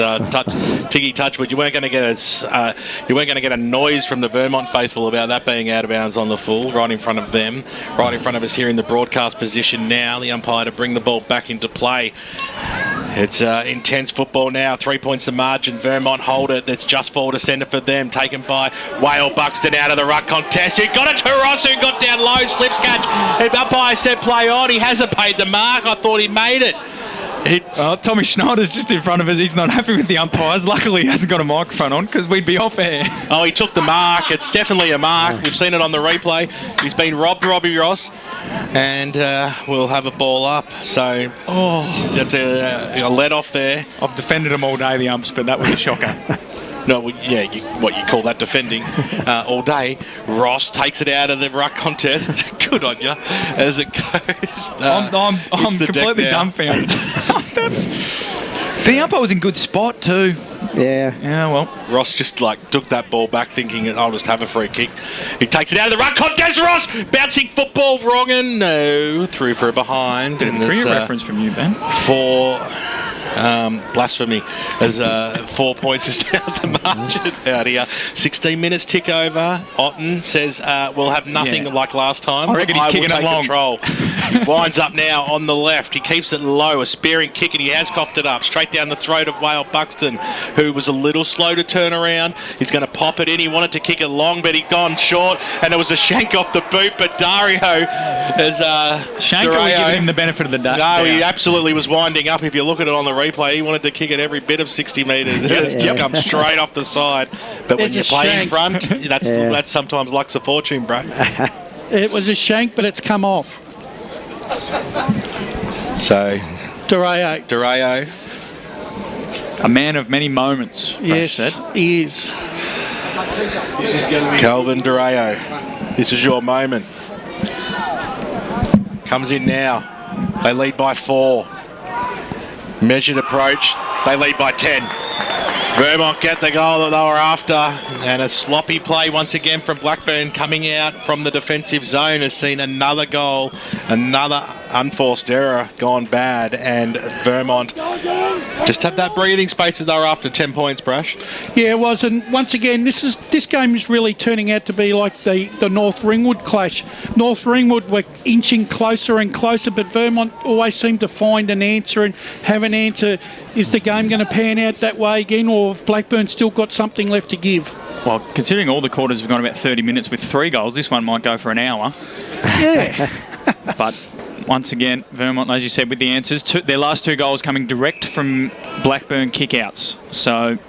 Tiggy touch, but you weren't going to get a noise from the Vermont faithful about that being out of bounds on the full, right in front of them, right in front of us here in the broadcast position now. The umpire to bring the ball back into play. It's intense football now. 3 points the margin. Vermont hold it. That's just forward to centre for them. Taken by Whale Buxton out of the ruck contest. He got it to Ross, who got down low. Slips catch. The umpire said play on. He hasn't paid the mark. I thought he made it. Tommy Schneider's just in front of us. He's not happy with the umpires. Luckily, he hasn't got a microphone on because we'd be off air. Oh, he took the mark. It's definitely a mark. We've seen it on the replay. He's been robbed, Robbie Ross. And we'll have a ball up. So, that's a let off there. I've defended him all day, the umps, but that was a shocker. No, yeah, what you call that defending all day. Ross takes it out of the ruck contest. Good on you. As it goes. I'm completely dumbfounded. The umpire was in good spot too. Yeah, well. Ross just took that ball back thinking I'll just have a free kick. He takes it out of the ruck contest. Ross bouncing football wrong and no. Through for a behind. Bit of a career reference from you, Ben. Blasphemy as 4 points is down the margin out here. 16 minutes tick over. Otten says we'll have nothing like last time. I reckon he's kicking it long. Control. He winds up now on the left. He keeps it low, a spearing kick, and he has coughed it up straight down the throat of Whale Buxton, who was a little slow to turn around. He's going to pop it in. He wanted to kick it long, but he'd gone short, and it was a shank off the boot. But Dario is Shank, or giving him the benefit of the doubt? No, he absolutely was winding up. If you look at it on the replay, he wanted to kick it every bit of 60 metres. It comes straight off the side. But when you play in front, that's sometimes luck's a fortune, bro. It was a shank, but it's come off. So, Durayo. A man of many moments, Yes, said. he is. Calvin Durao, this is your moment. Comes in now. They lead by 4. Measured approach. They lead by 10. Vermont get the goal that they were after, and a sloppy play once again from Blackburn coming out from the defensive zone has seen another goal, another unforced error gone bad, and Vermont just had that breathing space that they were after. 10 points, Brash. Yeah, it was, and once again, this game is really turning out to be like the North Ringwood clash. North Ringwood were inching closer and closer, but Vermont always seemed to find an answer and have an answer. Is the game going to pan out that way again, or have Blackburn still got something left to give? Well, considering all the quarters have gone about 30 minutes with 3 goals, this one might go for an hour. Yeah. But once again, Vermont, as you said, with the answers. Their last 2 goals coming direct from Blackburn kickouts. So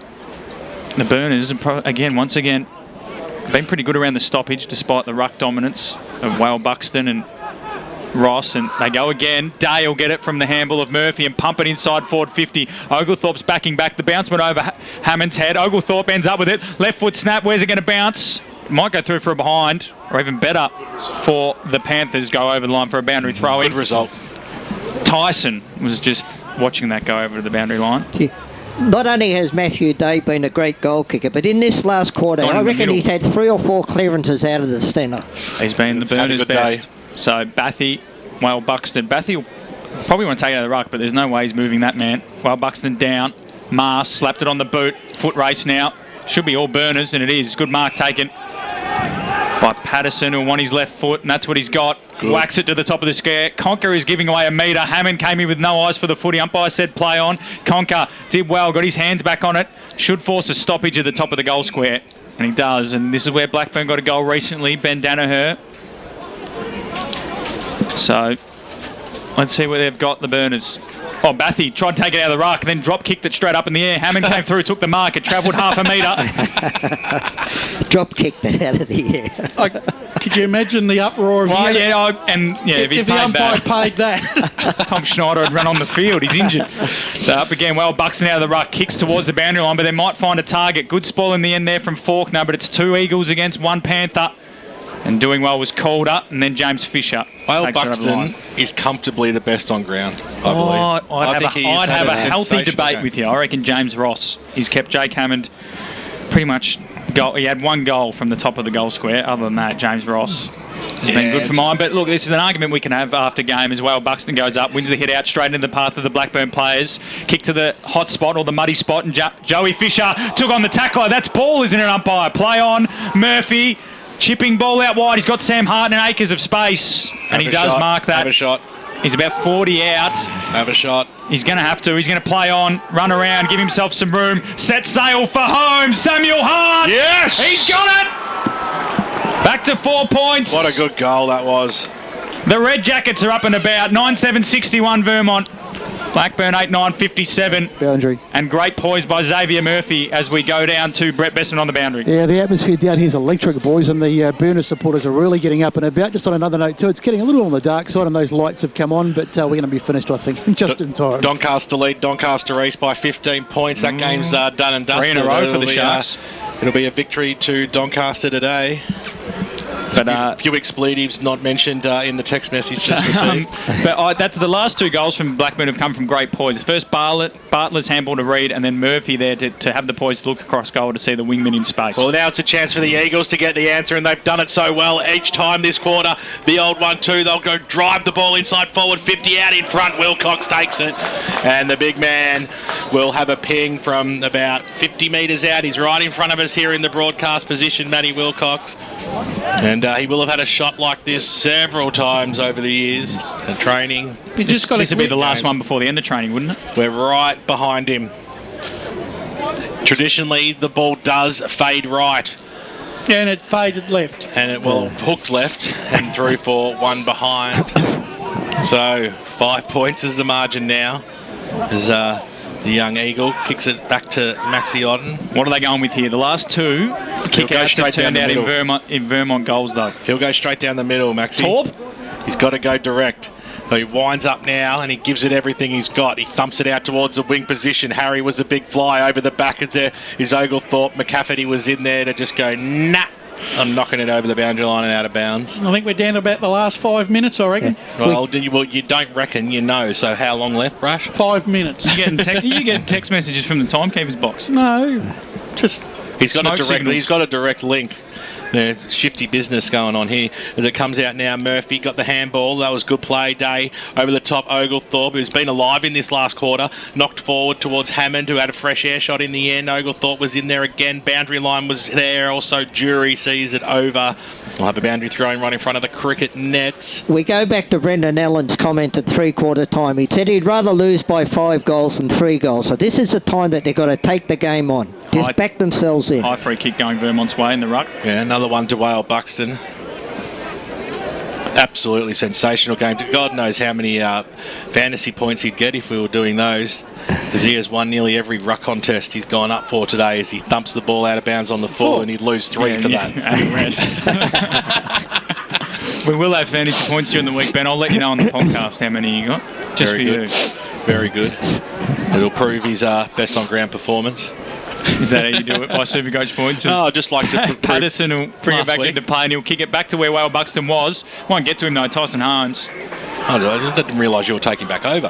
the Burners, again, once again, been pretty good around the stoppage despite the ruck dominance of Whale Buxton and Ross, and they go again. Day will get it from the handball of Murphy and pump it inside forward 50. Oglethorpe's backing back. The bounce went over Hammond's head. Oglethorpe ends up with it. Left foot snap. Where's it going to bounce? Might go through for a behind, or even better for the Panthers, go over the line for a boundary throw in. Good result. Tyson was just watching that go over to the boundary line. Not only has Matthew Day been a great goal kicker, but in this last quarter, I reckon he's had 3 or 4 clearances out of the centre. He's been the Burners' best. So Bathy, Whale Buxton. Bathy will probably want to take it out of the ruck, but there's no way he's moving that man. Whale Buxton down. Mars slapped it on the boot. Foot race now. Should be all Burners, and it is. Good mark taken by Patterson, who won his left foot, and that's what he's got. Good. Whacks it to the top of the square. Conker is giving away a metre. Hammond came in with no eyes for the footy. Umpire said play on. Conker did well, got his hands back on it. Should force a stoppage at the top of the goal square, and he does. And this is where Blackburn got a goal recently. Ben Danaher. So let's see where they've got the Burners. Oh, Bathy tried to take it out of the ruck, then drop kicked it straight up in the air. Hammond came through, took the mark. It travelled half a metre. Drop kicked it out of the air. Could you imagine the uproar of if the umpire paid that? Tom Schneider had run on the field. He's injured. So up again, well, Buxton out of the ruck, kicks towards the boundary line, but they might find a target. Good spoil in the end there from Faulkner, but it's 2 Eagles against 1 Panther. And doing well was Calder, and then James Fisher. Whale Buxton is comfortably the best on ground, I believe. I'd have a healthy debate with you. I reckon James Ross. He's kept Jake Hammond pretty much. He had 1 goal from the top of the goal square. Other than that, James Ross has been good for mine. But look, this is an argument we can have after game as well. Buxton goes up, wins the hit out straight into the path of the Blackburn players. Kick to the hot spot or the muddy spot, and Joey Fisher took on the tackler. That's ball, isn't it, umpire? Play on. Murphy. Chipping ball out wide. He's got Sam Hart and acres of space. And he does mark that. Have a shot. He's about 40 out. Have a shot. He's going to have to. He's going to play on, run around, give himself some room. Set sail for home. Samuel Hart. Yes! He's got it. Back to 4 points. What a good goal that was. The Red Jackets are up and about. 9-7-61 Vermont. Blackburn 8-9-57. Boundary. And great poise by Xavier Murphy as we go down to Brett Besson on the boundary. Yeah, the atmosphere down here is electric, boys, and the Burners supporters are really getting up and about. Just on another note, too, it's getting a little on the dark side and those lights have come on, but we're going to be finished, I think, just in time. Doncaster lead Doncaster East by 15 points. That game's done and dusted. 3 in a row for the Sharks. It'll be a victory to Doncaster today. But a few expletives not mentioned in the text message just received. That's the last 2 goals from Blackburn have come from great poise. First Bartlett's handball to Reid, and then Murphy there to have the poise to look across goal to see the wingman in space. Well, now it's a chance for the Eagles to get the answer, and they've done it so well each time this quarter. The old 1-2, they'll go drive the ball inside forward 50 out in front. Wilcox takes it, and the big man will have a ping from about 50 metres out. He's right in front of us here in the broadcast position, Matty Wilcox. And he will have had a shot like this several times over the years at training. This would be the last one before the end of training, wouldn't it? We're right behind him. Traditionally, the ball does fade right. And it faded left. And it will hooked left and through for 1 behind. So 5 points is the margin now. As the young Eagle kicks it back to Maxi Odden. What are they going with here? The last 2 kick-outs have turned out in Vermont goals, though. He'll go straight down the middle, Maxi. Torp? He's got to go direct. He winds up now and he gives it everything he's got. He thumps it out towards the wing position. Harry was a big fly over the back. Is Oglethorpe. McCafferty was in there to just go, nah. I'm knocking it over the boundary line and out of bounds. I think we're down to about the last 5 minutes, I reckon. Well, you don't reckon, you know. So how long left, Brush? 5 minutes. You getting text messages from the timekeeper's box? No, just he's got a direct link. There's shifty business going on here as it comes out now. Murphy got the handball. That was good play. Day over the top. Oglethorpe, who's been alive in this last quarter, knocked forward towards Hammond, who had a fresh air shot in the end. Oglethorpe was in there again. Boundary line was there. Also, Jury sees it over. We'll have a boundary throwing right in front of the cricket nets. We go back to Brendan Allen's comment at three-quarter time. He said he'd rather lose by 5 goals than 3 goals. So this is the time that they've got to take the game on. Just back themselves in. High free kick going Vermont's way in the ruck. Yeah, another one to Wale Buxton. Absolutely sensational game. God knows how many fantasy points he'd get if we were doing those, because he has won nearly every ruck contest he's gone up for today as he thumps the ball out of bounds on the full, and he'd lose 3 for that. We will have fantasy points during the week, Ben. I'll let you know on the podcast how many you got. Just Very for good. you. Very good. It'll prove his best on ground performance. Is that how you do it, by Supercoach points? No, I just like to... Patterson will bring it back into play and he'll kick it back to where Wale Buxton was. Won't get to him though, Tyson Harnes. I didn't realise you were taking back over.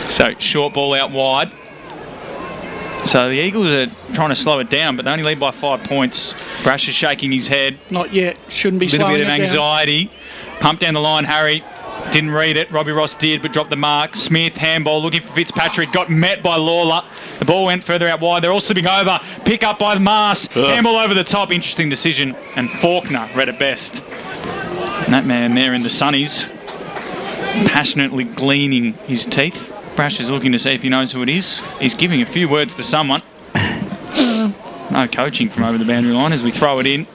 So, short ball out wide. So the Eagles are trying to slow it down, but they only lead by 5 points. Brash is shaking his head. Not yet. Shouldn't be slowing it down. A bit bit of anxiety. Pumped down the line, Harry. Didn't read it. Robbie Ross did, but dropped the mark. Smith, handball, looking for Fitzpatrick. Got met by Lawler. The ball went further out wide. They're all slipping over. Pick up by the Mars. Handball over the top. Interesting decision. And Faulkner read it best. And that man there in the sunnies, passionately gleaning his teeth. Brash is looking to see if he knows who it is. He's giving a few words to someone. No coaching from over the boundary line as we throw it in.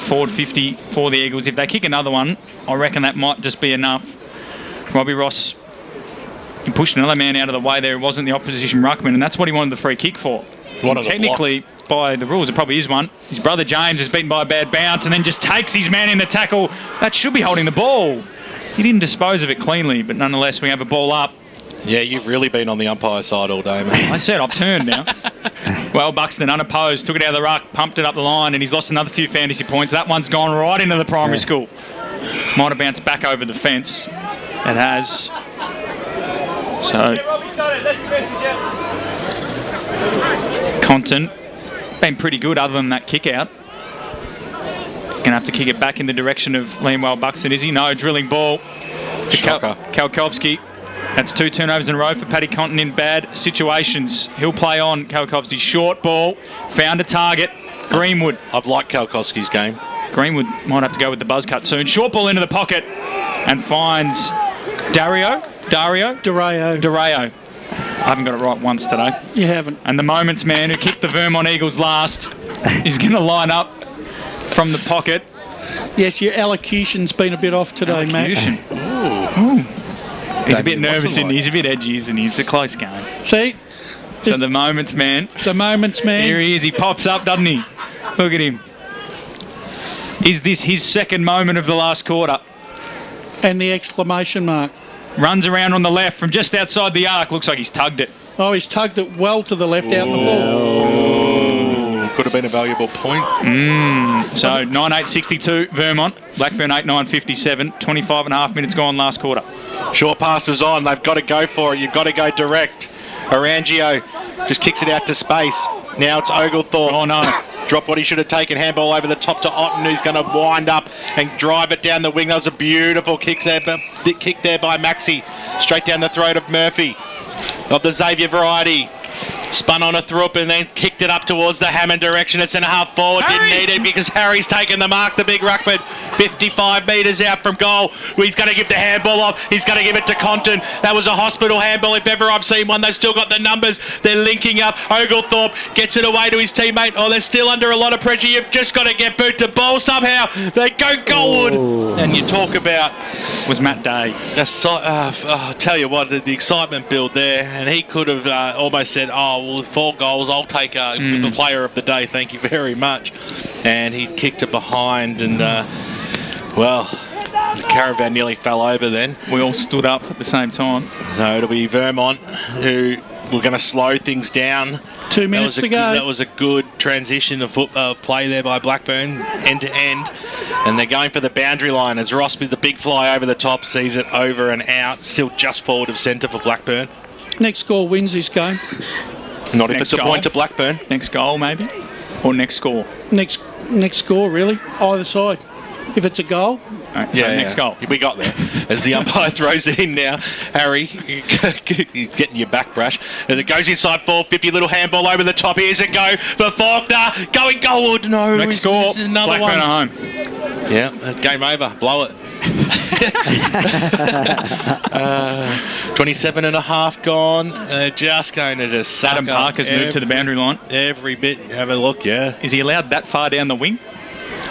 Forward 50 for the Eagles. If they kick another one, I reckon that might just be enough. Robbie Ross, he pushed another man out of the way there. It wasn't the opposition ruckman, and that's what he wanted the free kick for. Technically, by the rules, it probably is one. His brother James is beaten by a bad bounce and then just takes his man in the tackle. That should be holding the ball. He didn't dispose of it cleanly, but nonetheless, we have a ball up. Yeah, you've really been on the umpire side all day, mate. I said I've turned now. Well, Buxton unopposed, took it out of the ruck, pumped it up the line, and he's lost another few fantasy points. That one's gone right into the primary school. Might have bounced back over the fence. It has. So, Compton been pretty good other than that kick out. Going to have to kick it back in the direction of Liam Wale Buxton, is he? No, drilling ball to Kalkovsky. That's 2 turnovers in a row for Paddy Compton in bad situations. He'll play on. Kalkovsky, short ball, found a target. Greenwood. I've liked Kalkovsky's game. Greenwood might have to go with the buzz cut soon. Short ball into the pocket and finds Dario. I haven't got it right once today. You haven't. And the Moments man who kicked the Vermont Eagles last is going to line up from the pocket. Yes, your elocution's been a bit off today, Elocution. mate. Ooh. He's a bit nervous, isn't he? He's a bit edgy, isn't he? It's a close game. See? So the Moments man. The Moments man. Here he is. He pops up, doesn't he? Look at him. Is this his second moment of the last quarter? And the exclamation mark. Runs around on the left from just outside the arc. Looks like he's tugged it. Oh, he's tugged it well to the left out in the full. Could have been a valuable point. So 9-8-62 Vermont. Blackburn 8-9-57. 25 and a half minutes gone last quarter. Short passes on. They've got to go for it. You've got to go direct. Arangio just kicks it out to space. Now it's Oglethorpe. Oh, no. Drop what he should have taken. Handball over the top to Otten, who's going to wind up and drive it down the wing. That was a beautiful kick there by Maxi. Straight down the throat of Murphy. Of the Xavier variety. Spun on a throop and then kicked it up towards the Hammond direction. It's in a half forward. Harry! Didn't need it because Harry's taken the mark. The big ruckman, 55 metres out from goal. He's going to give the handball off. He's going to give it to Compton. That was a hospital handball if ever I've seen one. They've still got the numbers. They're linking up. Oglethorpe gets it away to his teammate. Oh, they're still under a lot of pressure. You've just got to get boot to ball somehow. They go goalward. Oh. And you talk about... Was Matt Day. I'll tell you what, the excitement build there. And he could have almost said, oh, well, with 4 goals, I'll take the player of the day. Thank you very much. And he kicked it behind and, well... The caravan nearly fell over then. We all stood up at the same time. So it'll be Vermont who we're going to slow things down. 2 minutes to go. That was a good transition of play there by Blackburn, end to end. And they're going for the boundary line as Ross with the big fly over the top sees it over and out. Still just forward of centre for Blackburn. Next score wins this game. Not if it's a point to Blackburn. Next goal, maybe? Or next score? Next score, really. Either side. If it's a goal. Right, so next goal. We got there. As the umpire throws it in now, Harry, he's getting your back brush. As it goes inside 450, little handball over the top. Here's a go for Faulkner. Going goal. No. Next score. Another Blackburn one. at home. Yeah, game over. Blow it. 27 and a half gone. Just going to just suck Adam Parker's moved to the boundary line. Every bit. Have a look, yeah. Is he allowed that far down the wing?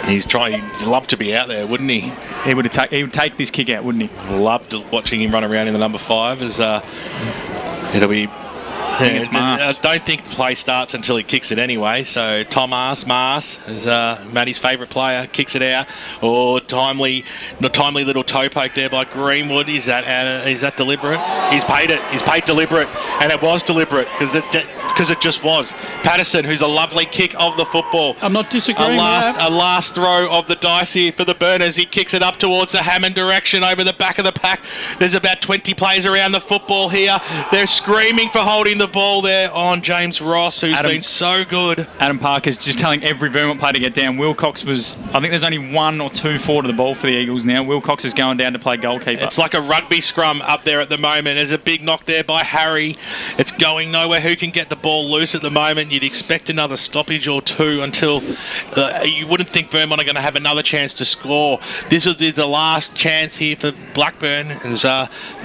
He's trying. He'd love to be out there, wouldn't he? He would take this kick out, wouldn't he? Loved watching him run around in the number 5. As it'll be. I don't think the play starts until he kicks it anyway. So Mars is Matty's favourite player, kicks it out. Or timely little toe poke there by Greenwood. Is that deliberate? He's paid it. He's paid deliberate, and it was deliberate because it just was. Patterson, who's a lovely kick of the football. I'm not disagreeing. A last throw of the dice here for the Burners. He kicks it up towards the Hammond direction over the back of the pack. There's about 20 players around the football here. They're screaming for holding the ball there on James Ross, who's been so good. Adam Parker's just telling every Vermont player to get down. Wilcox I think there's only 1 or 2 forward of the ball for the Eagles now. Wilcox is going down to play goalkeeper. It's like a rugby scrum up there at the moment. There's a big knock there by Harry. It's going nowhere. Who can get the ball loose at the moment? You'd expect another stoppage or 2 until you wouldn't think Vermont are going to have another chance to score. This will be the last chance here for Blackburn. Is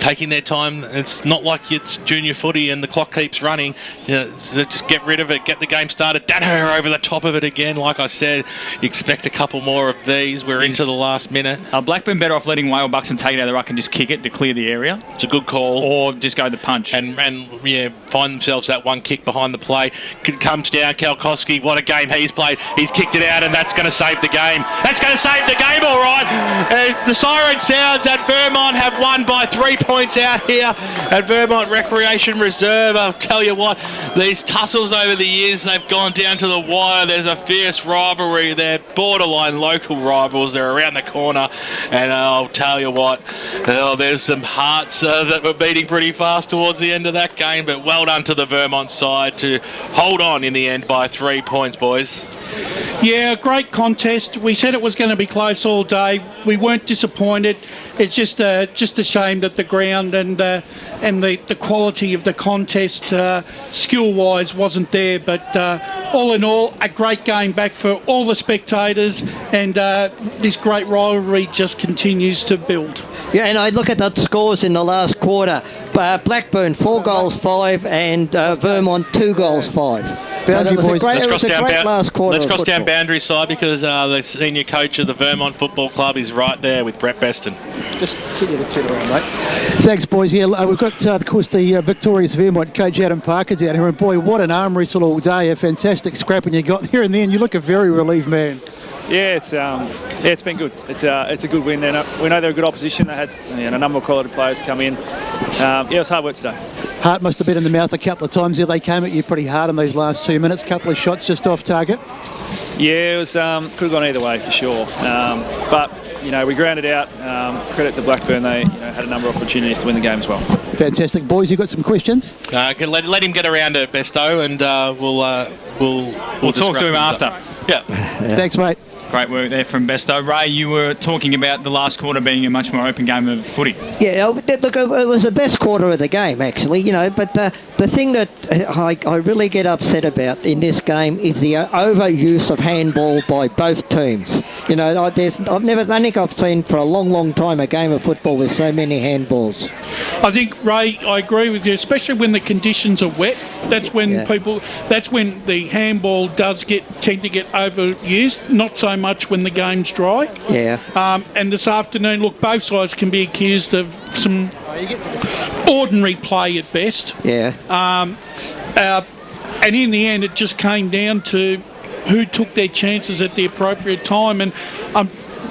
taking their time. It's not like it's junior footy and the clock keeps running. So just get rid of it, get the game started. Danaher over the top of it again. Like I said, you expect a couple more of these. We're into the last minute. Blackburn better off letting Whale Buxton take it out of the ruck and just kick it to clear the area. It's a good call. Or just go the punch. And find themselves that one kick behind the play. Comes down, Kalkowski. What a game he's played. He's kicked it out, and that's going to save the game. That's going to save the game, all right. The siren sounds that Vermont have won by 3 points out here at Vermont Recreation Reserve. I'll tell you what, these tussles over the years, they've gone down to the wire. There's a fierce rivalry. They're borderline local rivals. They're around the corner, and I'll tell you what, there's some hearts that were beating pretty fast towards the end of that game, but well done to the Vermont side to hold on in the end by 3 points, boys. Yeah, great contest. We said it was going to be close all day. We weren't disappointed. It's just a shame that the ground and the quality of the contest skill-wise wasn't there. But all in all, a great game back for all the spectators, and this great rivalry just continues to build. Yeah, and I look at the scores in the last quarter. Blackburn 4 goals 5 and Vermont 2 goals 5. So it was a great last quarter. Let's cross down boundary side because the senior coach of the Vermont Football Club is right there with Brett Beston. Just keep your turn around, mate. Thanks, boys. Yeah, we've got, of course, the victorious Vermont coach Adam Parker's out here, and boy, what an arm wrestle all day. A fantastic scrapping you got there, and then you look a very relieved man. Yeah, it's been good. It's a good win. We know they're a good opposition. They had a number of quality players come in. It was hard work today. Heart must have been in the mouth a couple of times there. They came at you pretty hard in those last 2 minutes. Couple of shots just off target. Yeah, it was could have gone either way for sure. But we grounded out. Credit to Blackburn. They had a number of opportunities to win the game as well. Fantastic, boys. You got some questions? Let him get around to Besto, and we'll talk to him after. Yeah. Thanks, mate. Great work there from Besto. Ray, you were talking about the last quarter being a much more open game of footy. Yeah, look, it was the best quarter of the game, actually, but the thing that I really get upset about in this game is the overuse of handball by both teams. I don't think I've seen for a long, long time a game of football with so many handballs. I think, Ray, I agree with you, especially when the conditions are wet. That's when that's when the handball does tend to get overused, not so much when the game's dry. Yeah. And this afternoon, look, both sides can be accused of some ordinary play at best. Yeah. And in the end, it just came down to who took their chances at the appropriate time. And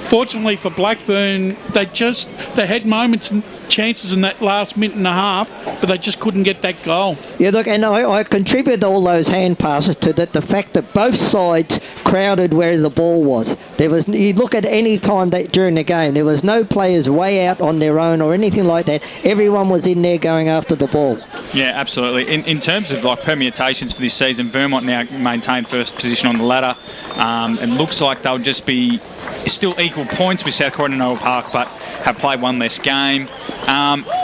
fortunately for Blackburn, they had moments and chances in that last minute and a half, but they just couldn't get that goal. Yeah, look, and I contribute all those hand passes to the fact that both sides crowded where the ball was. You look at any time during the game, there was no players way out on their own or anything like that. Everyone was in there going after the ball. Yeah, absolutely. In terms of like permutations for this season, Vermont now maintain first position on the ladder. It looks like they'll just be still equal points with South Croydon and Oval Park, but have played one less game.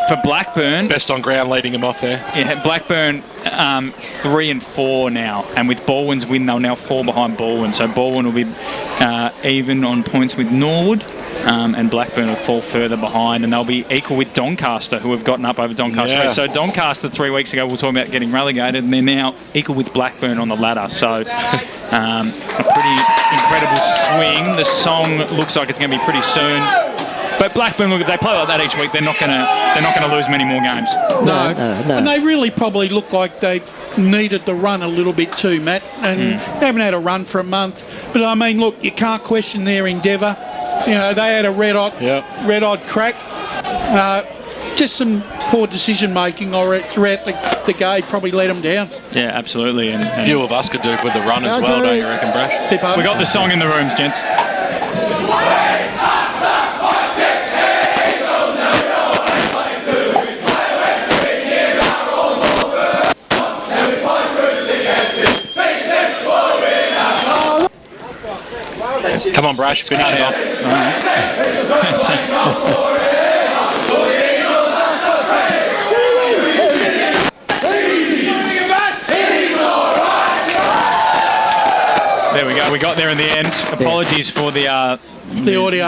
For Blackburn, best on ground leading them off there. Yeah, Blackburn 3 and 4 now, and with Baldwin's win, they'll now fall behind Baldwin. So Baldwin will be even on points with Norwood, and Blackburn will fall further behind, and they'll be equal with Doncaster, who have gotten up over Doncaster. Yeah. So Doncaster 3 weeks ago, we were talking about getting relegated, and they're now equal with Blackburn on the ladder. So a pretty incredible swing. The song looks like it's going to be pretty soon. But Blackburn, look, if they play like that each week, they're not going to lose many more games. No. And they really probably look like they needed the run a little bit too, Matt. And they haven't had a run for a month. But I mean, look, you can't question their endeavour. You know, they had a red hot crack. Just some poor decision making throughout the game probably let them down. Yeah, absolutely. And few of us could do it with the run as well, don't you reckon, Brash? We got the song in the rooms, gents. Come on, Brash, finish it off. There we go. We got there in the end. Apologies for the audio.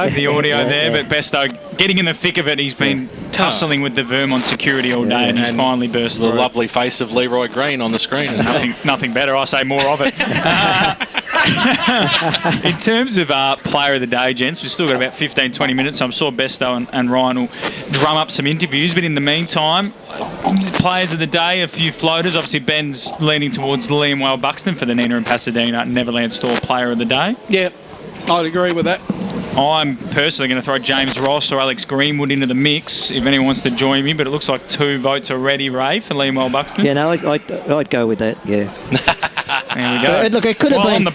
The audio there, but Besto getting in the thick of it. He's been tussling with the Vermont security all day, and he's finally burst the through. lovely face of Leroy Green on the screen. Nothing better. I say more of it. In terms of player of the day, gents, we've still got about 15-20 minutes. So I'm sure Besto and Ryan will drum up some interviews. But in the meantime, players of the day, a few floaters. Obviously, Ben's leaning towards Liam Whale Buxton for the Nina and Pasadena Neverland Store Player of the Day. Yeah, I'd agree with that. I'm personally going to throw James Ross or Alex Greenwood into the mix if anyone wants to join me, but it looks like 2 votes already, Ray, for Liam Whale Buxton. Yeah, no, I'd go with that, yeah. There we go. Look, it could have been. It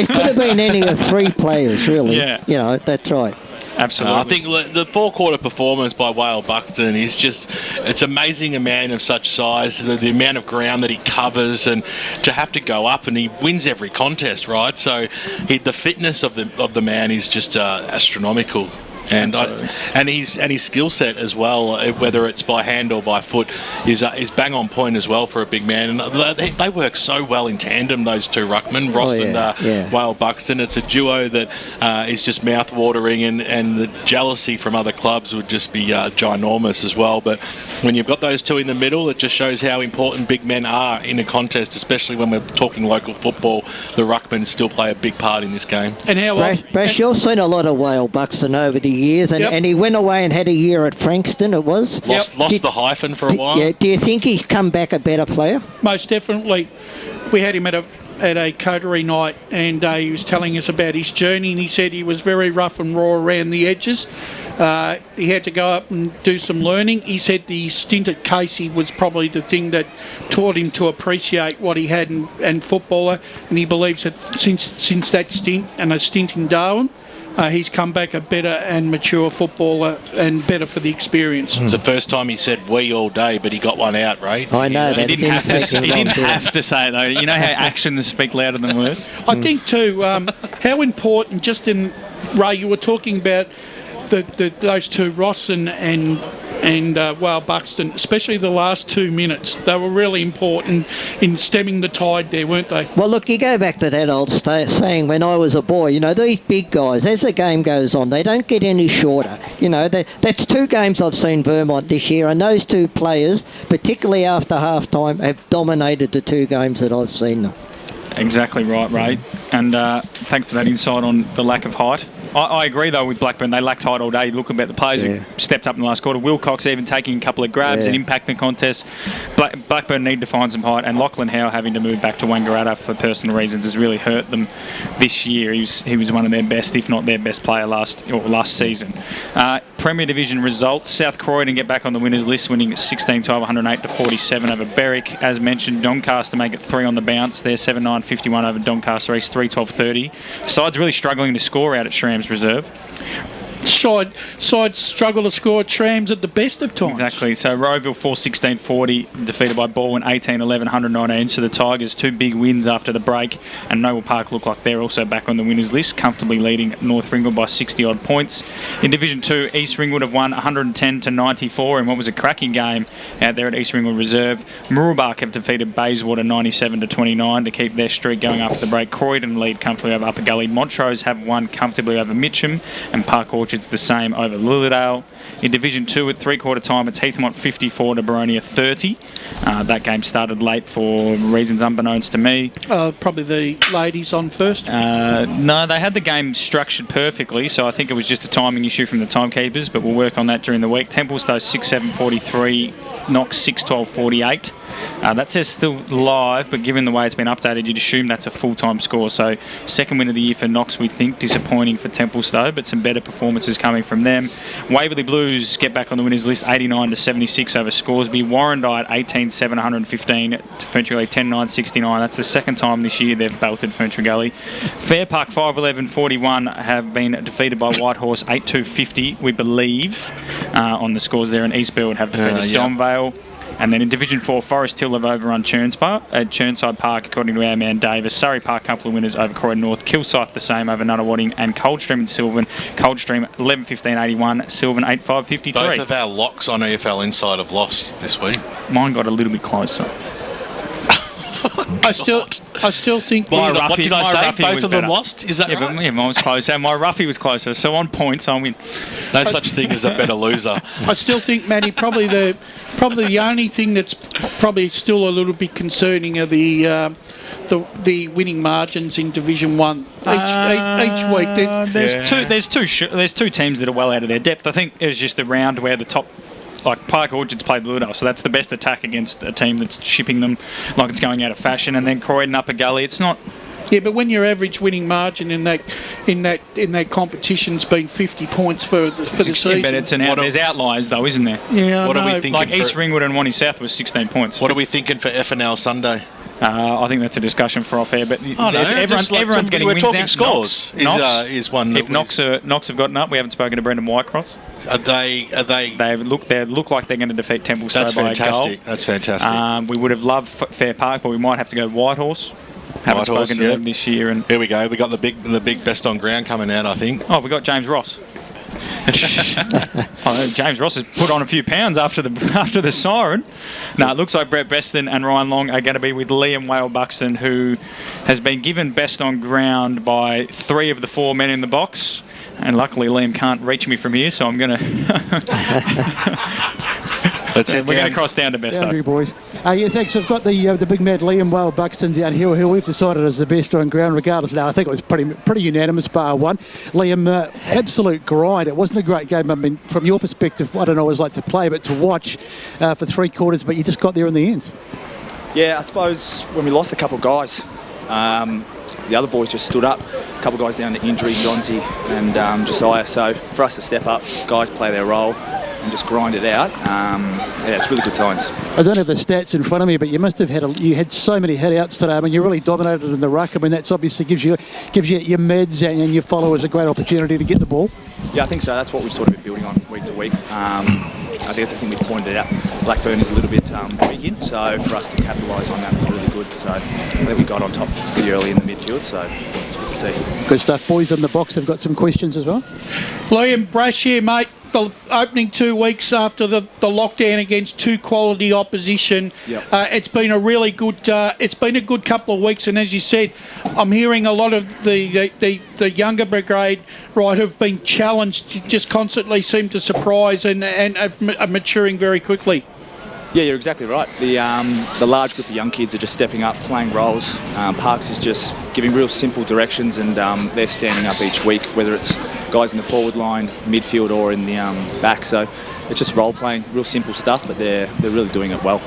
could have been any of 3 players, really. Yeah. You know, that's right. Absolutely. I think the 4-quarter performance by Whale Buxton is it's amazing a man of such size, the amount of ground that he covers, and to have to go up, and he wins every contest, right? So the fitness of the man is just astronomical. And his skill set as well, whether it's by hand or by foot, is bang on point as well for a big man. And they work so well in tandem, those two ruckmen, Ross and Whale Buxton. It's a duo that is just mouth-watering, and the jealousy from other clubs would just be ginormous as well. But when you've got those two in the middle, it just shows how important big men are in a contest, especially when we're talking local football. The ruckmen still play a big part in this game. And how Brash, you've seen a lot of Whale Buxton over the years, and he went away and had a year at Frankston, it was. Lost the hyphen for a while. Yeah, do you think he's come back a better player? Most definitely. We had him at a coterie night, and he was telling us about his journey, and he said he was very rough and raw around the edges. He had to go up and do some learning. He said the stint at Casey was probably the thing that taught him to appreciate what he had in footballer, and he believes that since that stint and a stint in Darwin, he's come back a better and mature footballer and better for the experience. It's the first time he said "we" all day, but he got one out, right? I know that. He didn't have to say it, though. You know how actions speak louder than words? I think, too, how important, just in, Ray, you were talking about those two, Ross and Whale Buxton, especially the last 2 minutes. They were really important in stemming the tide there, weren't they? Well, look, you go back to that old saying when I was a boy, you know, these big guys, as the game goes on, they don't get any shorter. You know, that's 2 games I've seen Vermont this year, and those 2 players, particularly after half-time, have dominated the 2 games that I've seen them. Exactly right, Ray. And thanks for that insight on the lack of height. I agree, though, with Blackburn. They lacked height all day. Look about the players who stepped up in the last quarter. Wilcox even taking a couple of grabs and impacting the contest. Blackburn need to find some height, and Lachlan Howe having to move back to Wangaratta for personal reasons has really hurt them this year. He was one of their best, if not their best player last season. Premier Division results. South Croydon get back on the winners list, winning 16-12, 108-47 over Berwick. As mentioned, Doncaster make it 3 on the bounce. They're 7-9-51 over Doncaster East, 3-12-30. Side's really struggling to score out at Shram's Reserve. Sides struggle to score at Trams at the best of times. Exactly. So Rowville 4-16-40, defeated by Baldwin 18-11, 119. So the Tigers 2 big wins after the break, and Noble Park look like they're also back on the winners list, comfortably leading North Ringwood by 60 odd points. In Division 2, East Ringwood have won 110-94 in what was a cracking game out there at East Ringwood Reserve. Mooroolbark have defeated Bayswater 97-29 to keep their streak going after the break. Croydon lead comfortably over Upper Gully. Montrose have won comfortably over Mitcham, and Park Orchard's the same over Lilydale. In Division 2 at three-quarter time, it's Heathmont 54 to Baronia 30. That game started late for reasons unbeknownst to me. Probably the ladies on first. No, they had the game structured perfectly, so I think it was just a timing issue from the timekeepers, but we'll work on that during the week. Templestowe 6-7-43, Knox 6-12-48. That says still live, but given the way it's been updated, you'd assume that's a full-time score. So second win of the year for Knox, we think. Disappointing for Templestowe, but some better performances coming from them. Waverley Blues get back on the winners list, 89-76 over Scoresby. Warrandyte 18-7, 115 to Ferntree Gully 10-9, 69. That's the second time this year they've belted Ferntree Gully. Fair Park 5-11-41 have been defeated by Whitehorse 8-2-50, we believe, on the scores there. And Eastfield have defeated Donvale. And then in Division 4, Forest Hill have overrun Churnside Park, according to our man Davis. Surrey Park, comfortable winners over Croydon North. Kilsyth the same over Nunawading. And Coldstream and Sylvan. Coldstream 11-15-81, Sylvan 8-5-53. Both of our locks on EFL Inside have lost this week. Mine got a little bit closer. I still think. What did I say? Both of them lost? Is that right? Yeah, mine was closer. My roughie was closer. So on points, I win. No such thing as a better loser. I still think, Manny, probably the only thing that's probably still a little bit concerning are the winning margins in Division 1 each week. There's two teams that are well out of their depth. I think it was just a round where the top. Like Park Orchard's played Lilydale, so that's the best attack against a team that's shipping them like it's going out of fashion. And then Croydon, Upper Gully, it's not. Yeah, but when your average winning margin in that competition's been 50 points for the season. But there's outliers though, isn't there? Yeah, what are we thinking? Like East Ringwood and Wanty South was 16 points. What are we thinking for FNL Sunday? I think that's a discussion for off air, but everyone's getting wins talking now. Scores Is one. If Knox have gotten up, we haven't spoken to Brendan Whitecross. They look like they're going to defeat Templestowe by a goal. That's fantastic. We would have loved Fair Park, but we might have to go Whitehorse. Haven't spoken to them this year. And here we go. We got the big best on ground coming out, I think. Oh, we got James Ross. James Ross has put on a few pounds after the siren. No, it looks like Brett Beston and Ryan Long are going to be with Liam Whale Buxton, who has been given best on ground by 3 of the 4 men in the box. And luckily Liam can't reach me from here, so I'm going to... We're going to cross down to best. Boundary boys. Yeah, thanks. I've got the big mad Liam Whale Buxton down here, who we've decided is the best on ground regardless. Now, I think it was pretty unanimous, bar one. Liam, absolute grind. It wasn't a great game. I mean, from your perspective, I don't know what it was like to play, but to watch for 3 quarters, but you just got there in the end. Yeah, I suppose when we lost a couple of guys, the other boys just stood up. A couple of guys down to injury, Johnsy and Josiah. So for us to step up, guys play their role and just grind it out. It's really good signs. I don't have the stats in front of me, but you must have had so many hit-outs today. I mean, you really dominated in the ruck. I mean, that's obviously gives you your mids and your followers a great opportunity to get the ball. Yeah, I think so. That's what we've sort of been building on week to week. I think that's the thing we pointed out. Blackburn is a little bit weak in, so for us to capitalise on that was really good. So I think we got on top pretty early in the midfield, so it's good to see. Good stuff. Boys in the box have got some questions as well. Liam, Brash here, mate. The opening 2 weeks after the lockdown against 2 quality opposition, it's been a really good. It's been a good couple of weeks, and as you said, I'm hearing a lot of the younger brigade have been challenged. Just constantly seem to surprise and are maturing very quickly. Yeah, you're exactly right. The large group of young kids are just stepping up, playing roles. Parks is just giving real simple directions, and they're standing up each week, whether it's guys in the forward line, midfield, or in the back. So it's just role playing, real simple stuff, but they're really doing it well.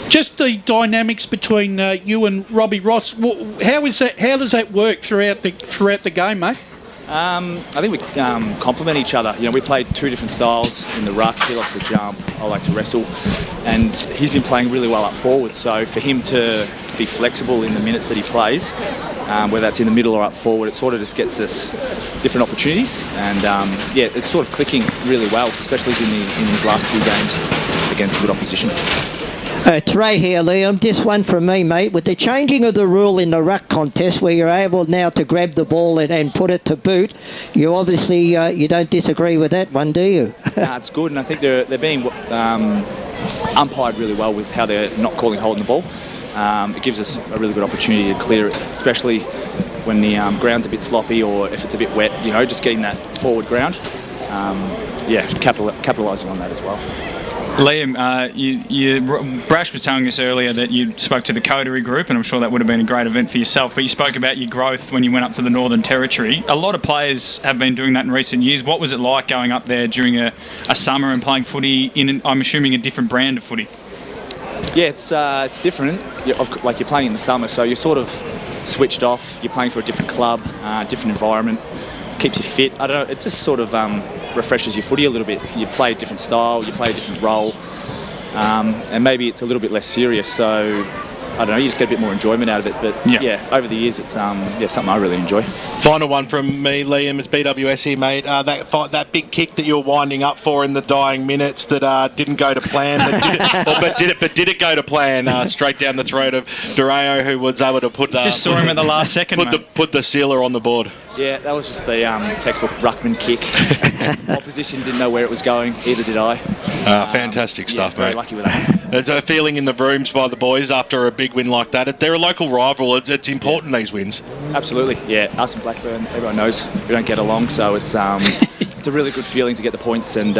Just the dynamics between you and Robbie Ross. How does that work throughout the game, mate? I think we complement each other. You know, we played two different styles in the ruck. He likes to jump, I like to wrestle, and he's been playing really well up forward. So for him to be flexible in the minutes that he plays, whether that's in the middle or up forward, it sort of just gets us different opportunities. And yeah, it's sort of clicking really well, especially in his last two games against good opposition. It's Ray here, Liam. Just one from me, mate. With the changing of the rule in the ruck contest, where you're able now to grab the ball and put it to boot, you obviously you don't disagree with that one, do you? No, it's good, and I think they're being umpired really well with how they're not calling holding the ball. It gives us a really good opportunity to clear it, especially when the ground's a bit sloppy or if it's a bit wet. You know, just getting that forward ground. Yeah, capitalising on that as well. Liam, Brash was telling us earlier that you spoke to the Coterie group, and I'm sure that would have been a great event for yourself, but you spoke about your growth when you went up to the Northern Territory. A lot of players have been doing that in recent years. What was it like going up there during a summer and playing footy in, I'm assuming, a different brand of footy? Yeah, it's different. Like you're playing in the summer, so you're sort of switched off. You're playing for a different club, different environment. Keeps you fit. I don't know, it just sort of refreshes your footy a little bit. You play a different style, you play a different role, and maybe it's a little bit less serious, so I don't know, you just get a bit more enjoyment out of it. But yeah, over the years it's something I really enjoy. Final one from me, Liam. It's BWS here, mate. That big kick that you were winding up for in the dying minutes that didn't go to plan, but did it go to plan? Straight down the throat of Durao, who was able to put just saw him at the last second. Put the sealer on the board. Yeah, that was just the textbook ruckman kick. Opposition didn't know where it was going, either did I. Fantastic stuff, very mate. Lucky with that. There's a feeling in the rooms by the boys after a big win like that. They're a local rival. It's important, these wins. Absolutely, yeah. Us and Blackburn, everyone knows we don't get along, so it's it's a really good feeling to get the points, and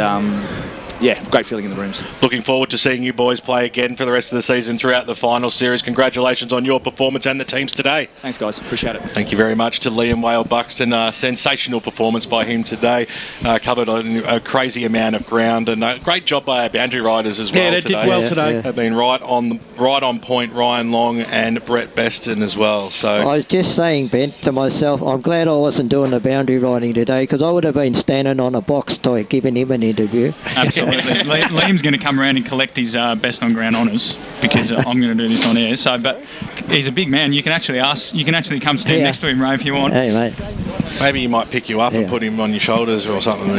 yeah, great feeling in the rooms. Looking forward to seeing you boys play again for the rest of the season throughout the final series. Congratulations on your performance and the teams today. Thanks, guys. Appreciate it. Thank you very much to Liam Whale-Buxton. Sensational performance by him today. Covered a crazy amount of ground, and a great job by our boundary riders as well. Yeah, they did well today. They've been right on point. Ryan Long and Brett Beston as well. So I was just saying, Ben, to myself, I'm glad I wasn't doing the boundary riding today, because I would have been standing on a box toy giving him an interview. Absolutely. Liam's going to come around and collect his best on ground honours, because I'm going to do this on air. So, but he's a big man. You can actually come stand next to him, Ray, if you want. Hey, mate. Maybe you might pick you up and put him on your shoulders or something.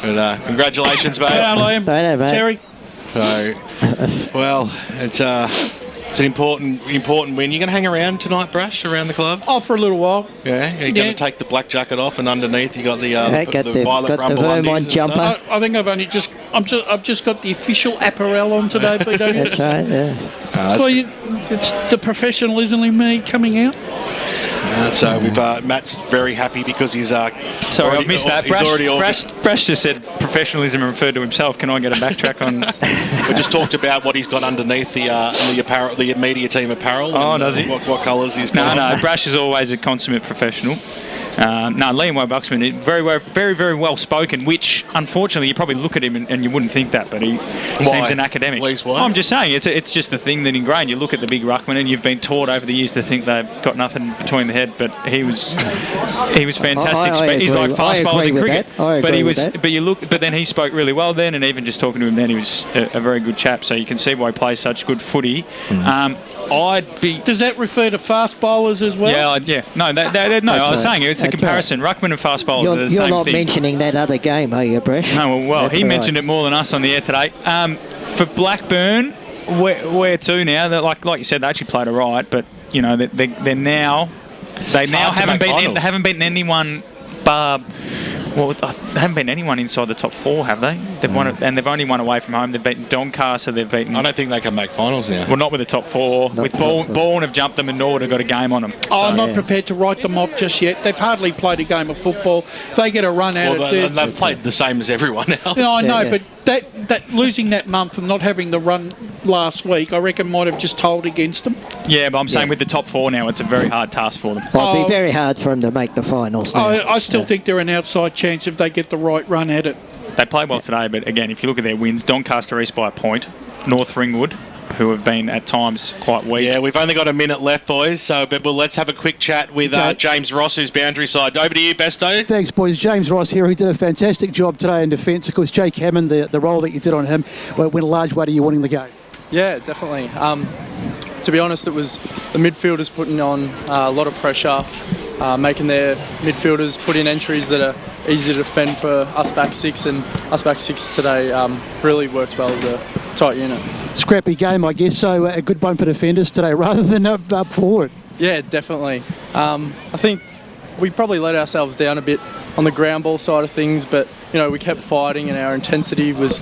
But congratulations, mate. Hello, Liam. Hey, mate. Terry. So, well, it's an important win. You're going to hang around tonight, Brash, around the club? Oh, for a little while. Yeah, you're going to take the black jacket off, and underneath you got the violet rumble Vermont jumper. I think I've just got the official apparel on today, but that's right. Yeah. So it's the professionalism in me coming out. So Matt's very happy because he's sorry, I missed that. Brash just said professionalism and referred to himself. Can I get a backtrack on? We just talked about what he's got underneath the apparel, the media team apparel. Oh, does he? What colours he's got? No. Brash is always a consummate professional. Liam Whale-Buxton, very, very well spoken, which unfortunately you probably look at him and you wouldn't think that, but he seems an academic. I'm just saying, it's just the thing that ingrained. You look at the big ruckman and you've been taught over the years to think they've got nothing between the head, but he was fantastic. He's like fast bowlers in cricket, but then he spoke really well then, and even just talking to him then, he was a very good chap. So you can see why he plays such good footy. Does that refer to fast bowlers as well? Yeah. No, I was saying it's a comparison. Ruckman and fast bowlers are the same thing. You're not mentioning that other game, are you, Bresh? No, well, he mentioned it more than us on the air today. For Blackburn, where to now? That like you said, they actually played all right, but you know they now haven't beaten anyone bar Well, there haven't been anyone inside the top 4, have they? They've won it, and they've only won away from home. They've beaten Doncaster. They've beaten. I don't think they can make finals now. Well, not with the top 4. With Bourne have jumped them, and Norwood have got a game on them. I'm not prepared to write them off just yet. They've hardly played a game of football. If they get a run at it, they've played the same as everyone else. No, I know, but that losing that month and not having the run last week, I reckon might have just told against them. Yeah, but I'm saying with the top 4 now, it's a very hard task for them. It'd be very hard for them to make the finals now. I still think they're an outside chance if they get the right run at it. They played well today, but again, if you look at their wins, Doncaster East by a point, North Ringwood, who have been at times quite weak. Yeah, we've only got a minute left, boys, so let's have a quick chat with James Ross, who's boundary side. Over to you, Besto. Thanks, boys. James Ross here, who did a fantastic job today in defence. Of course, Jake Hammond, the role that you did on him, went a large way to you winning the game. Yeah, definitely. To be honest, it was the midfielders putting on a lot of pressure, making their midfielders put in entries that are easy to defend for us back six, and us back six today really worked well as a tight unit. Scrappy game, I guess, so a good one for defenders today rather than up forward. Yeah, definitely. I think we probably let ourselves down a bit on the ground ball side of things, but we kept fighting and our intensity was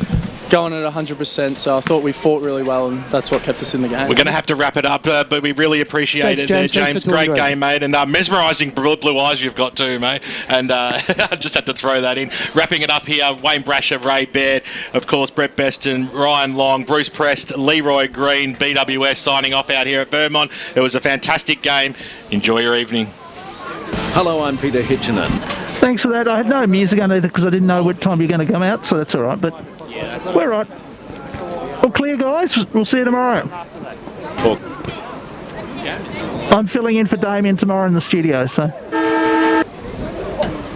going at 100%, so I thought we fought really well, and that's what kept us in the game. We're going to have to wrap it up, but we really appreciate it, James. Great game, mate, and mesmerising blue eyes you've got too, mate. And I just had to throw that in. Wrapping it up here, Wayne Brasher, Ray Baird, of course, Brett Beston, Ryan Long, Bruce Prest, Leroy Green, BWS signing off out here at Vermont. It was a fantastic game. Enjoy your evening. Hello, I'm Peter Hitchinen. Thanks for that. I had no music on either because I didn't know what time you're going to come out, so that's all right. But we're right. All clear, guys. We'll see you tomorrow. I'm filling in for Damien tomorrow in the studio, so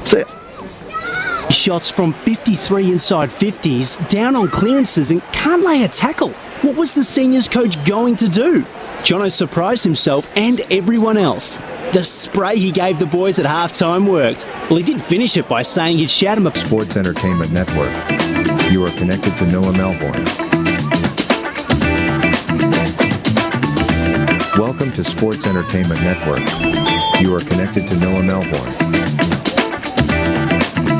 see ya. Shots from 53 inside 50s, down on clearances and can't lay a tackle. What was the seniors coach going to do? Jono surprised himself and everyone else. The spray he gave the boys at halftime worked. Well, he did finish it by saying he'd shout him a Sports Entertainment Network. You are connected to Noah Melbourne. Welcome to Sports Entertainment Network. You are connected to Noah Melbourne.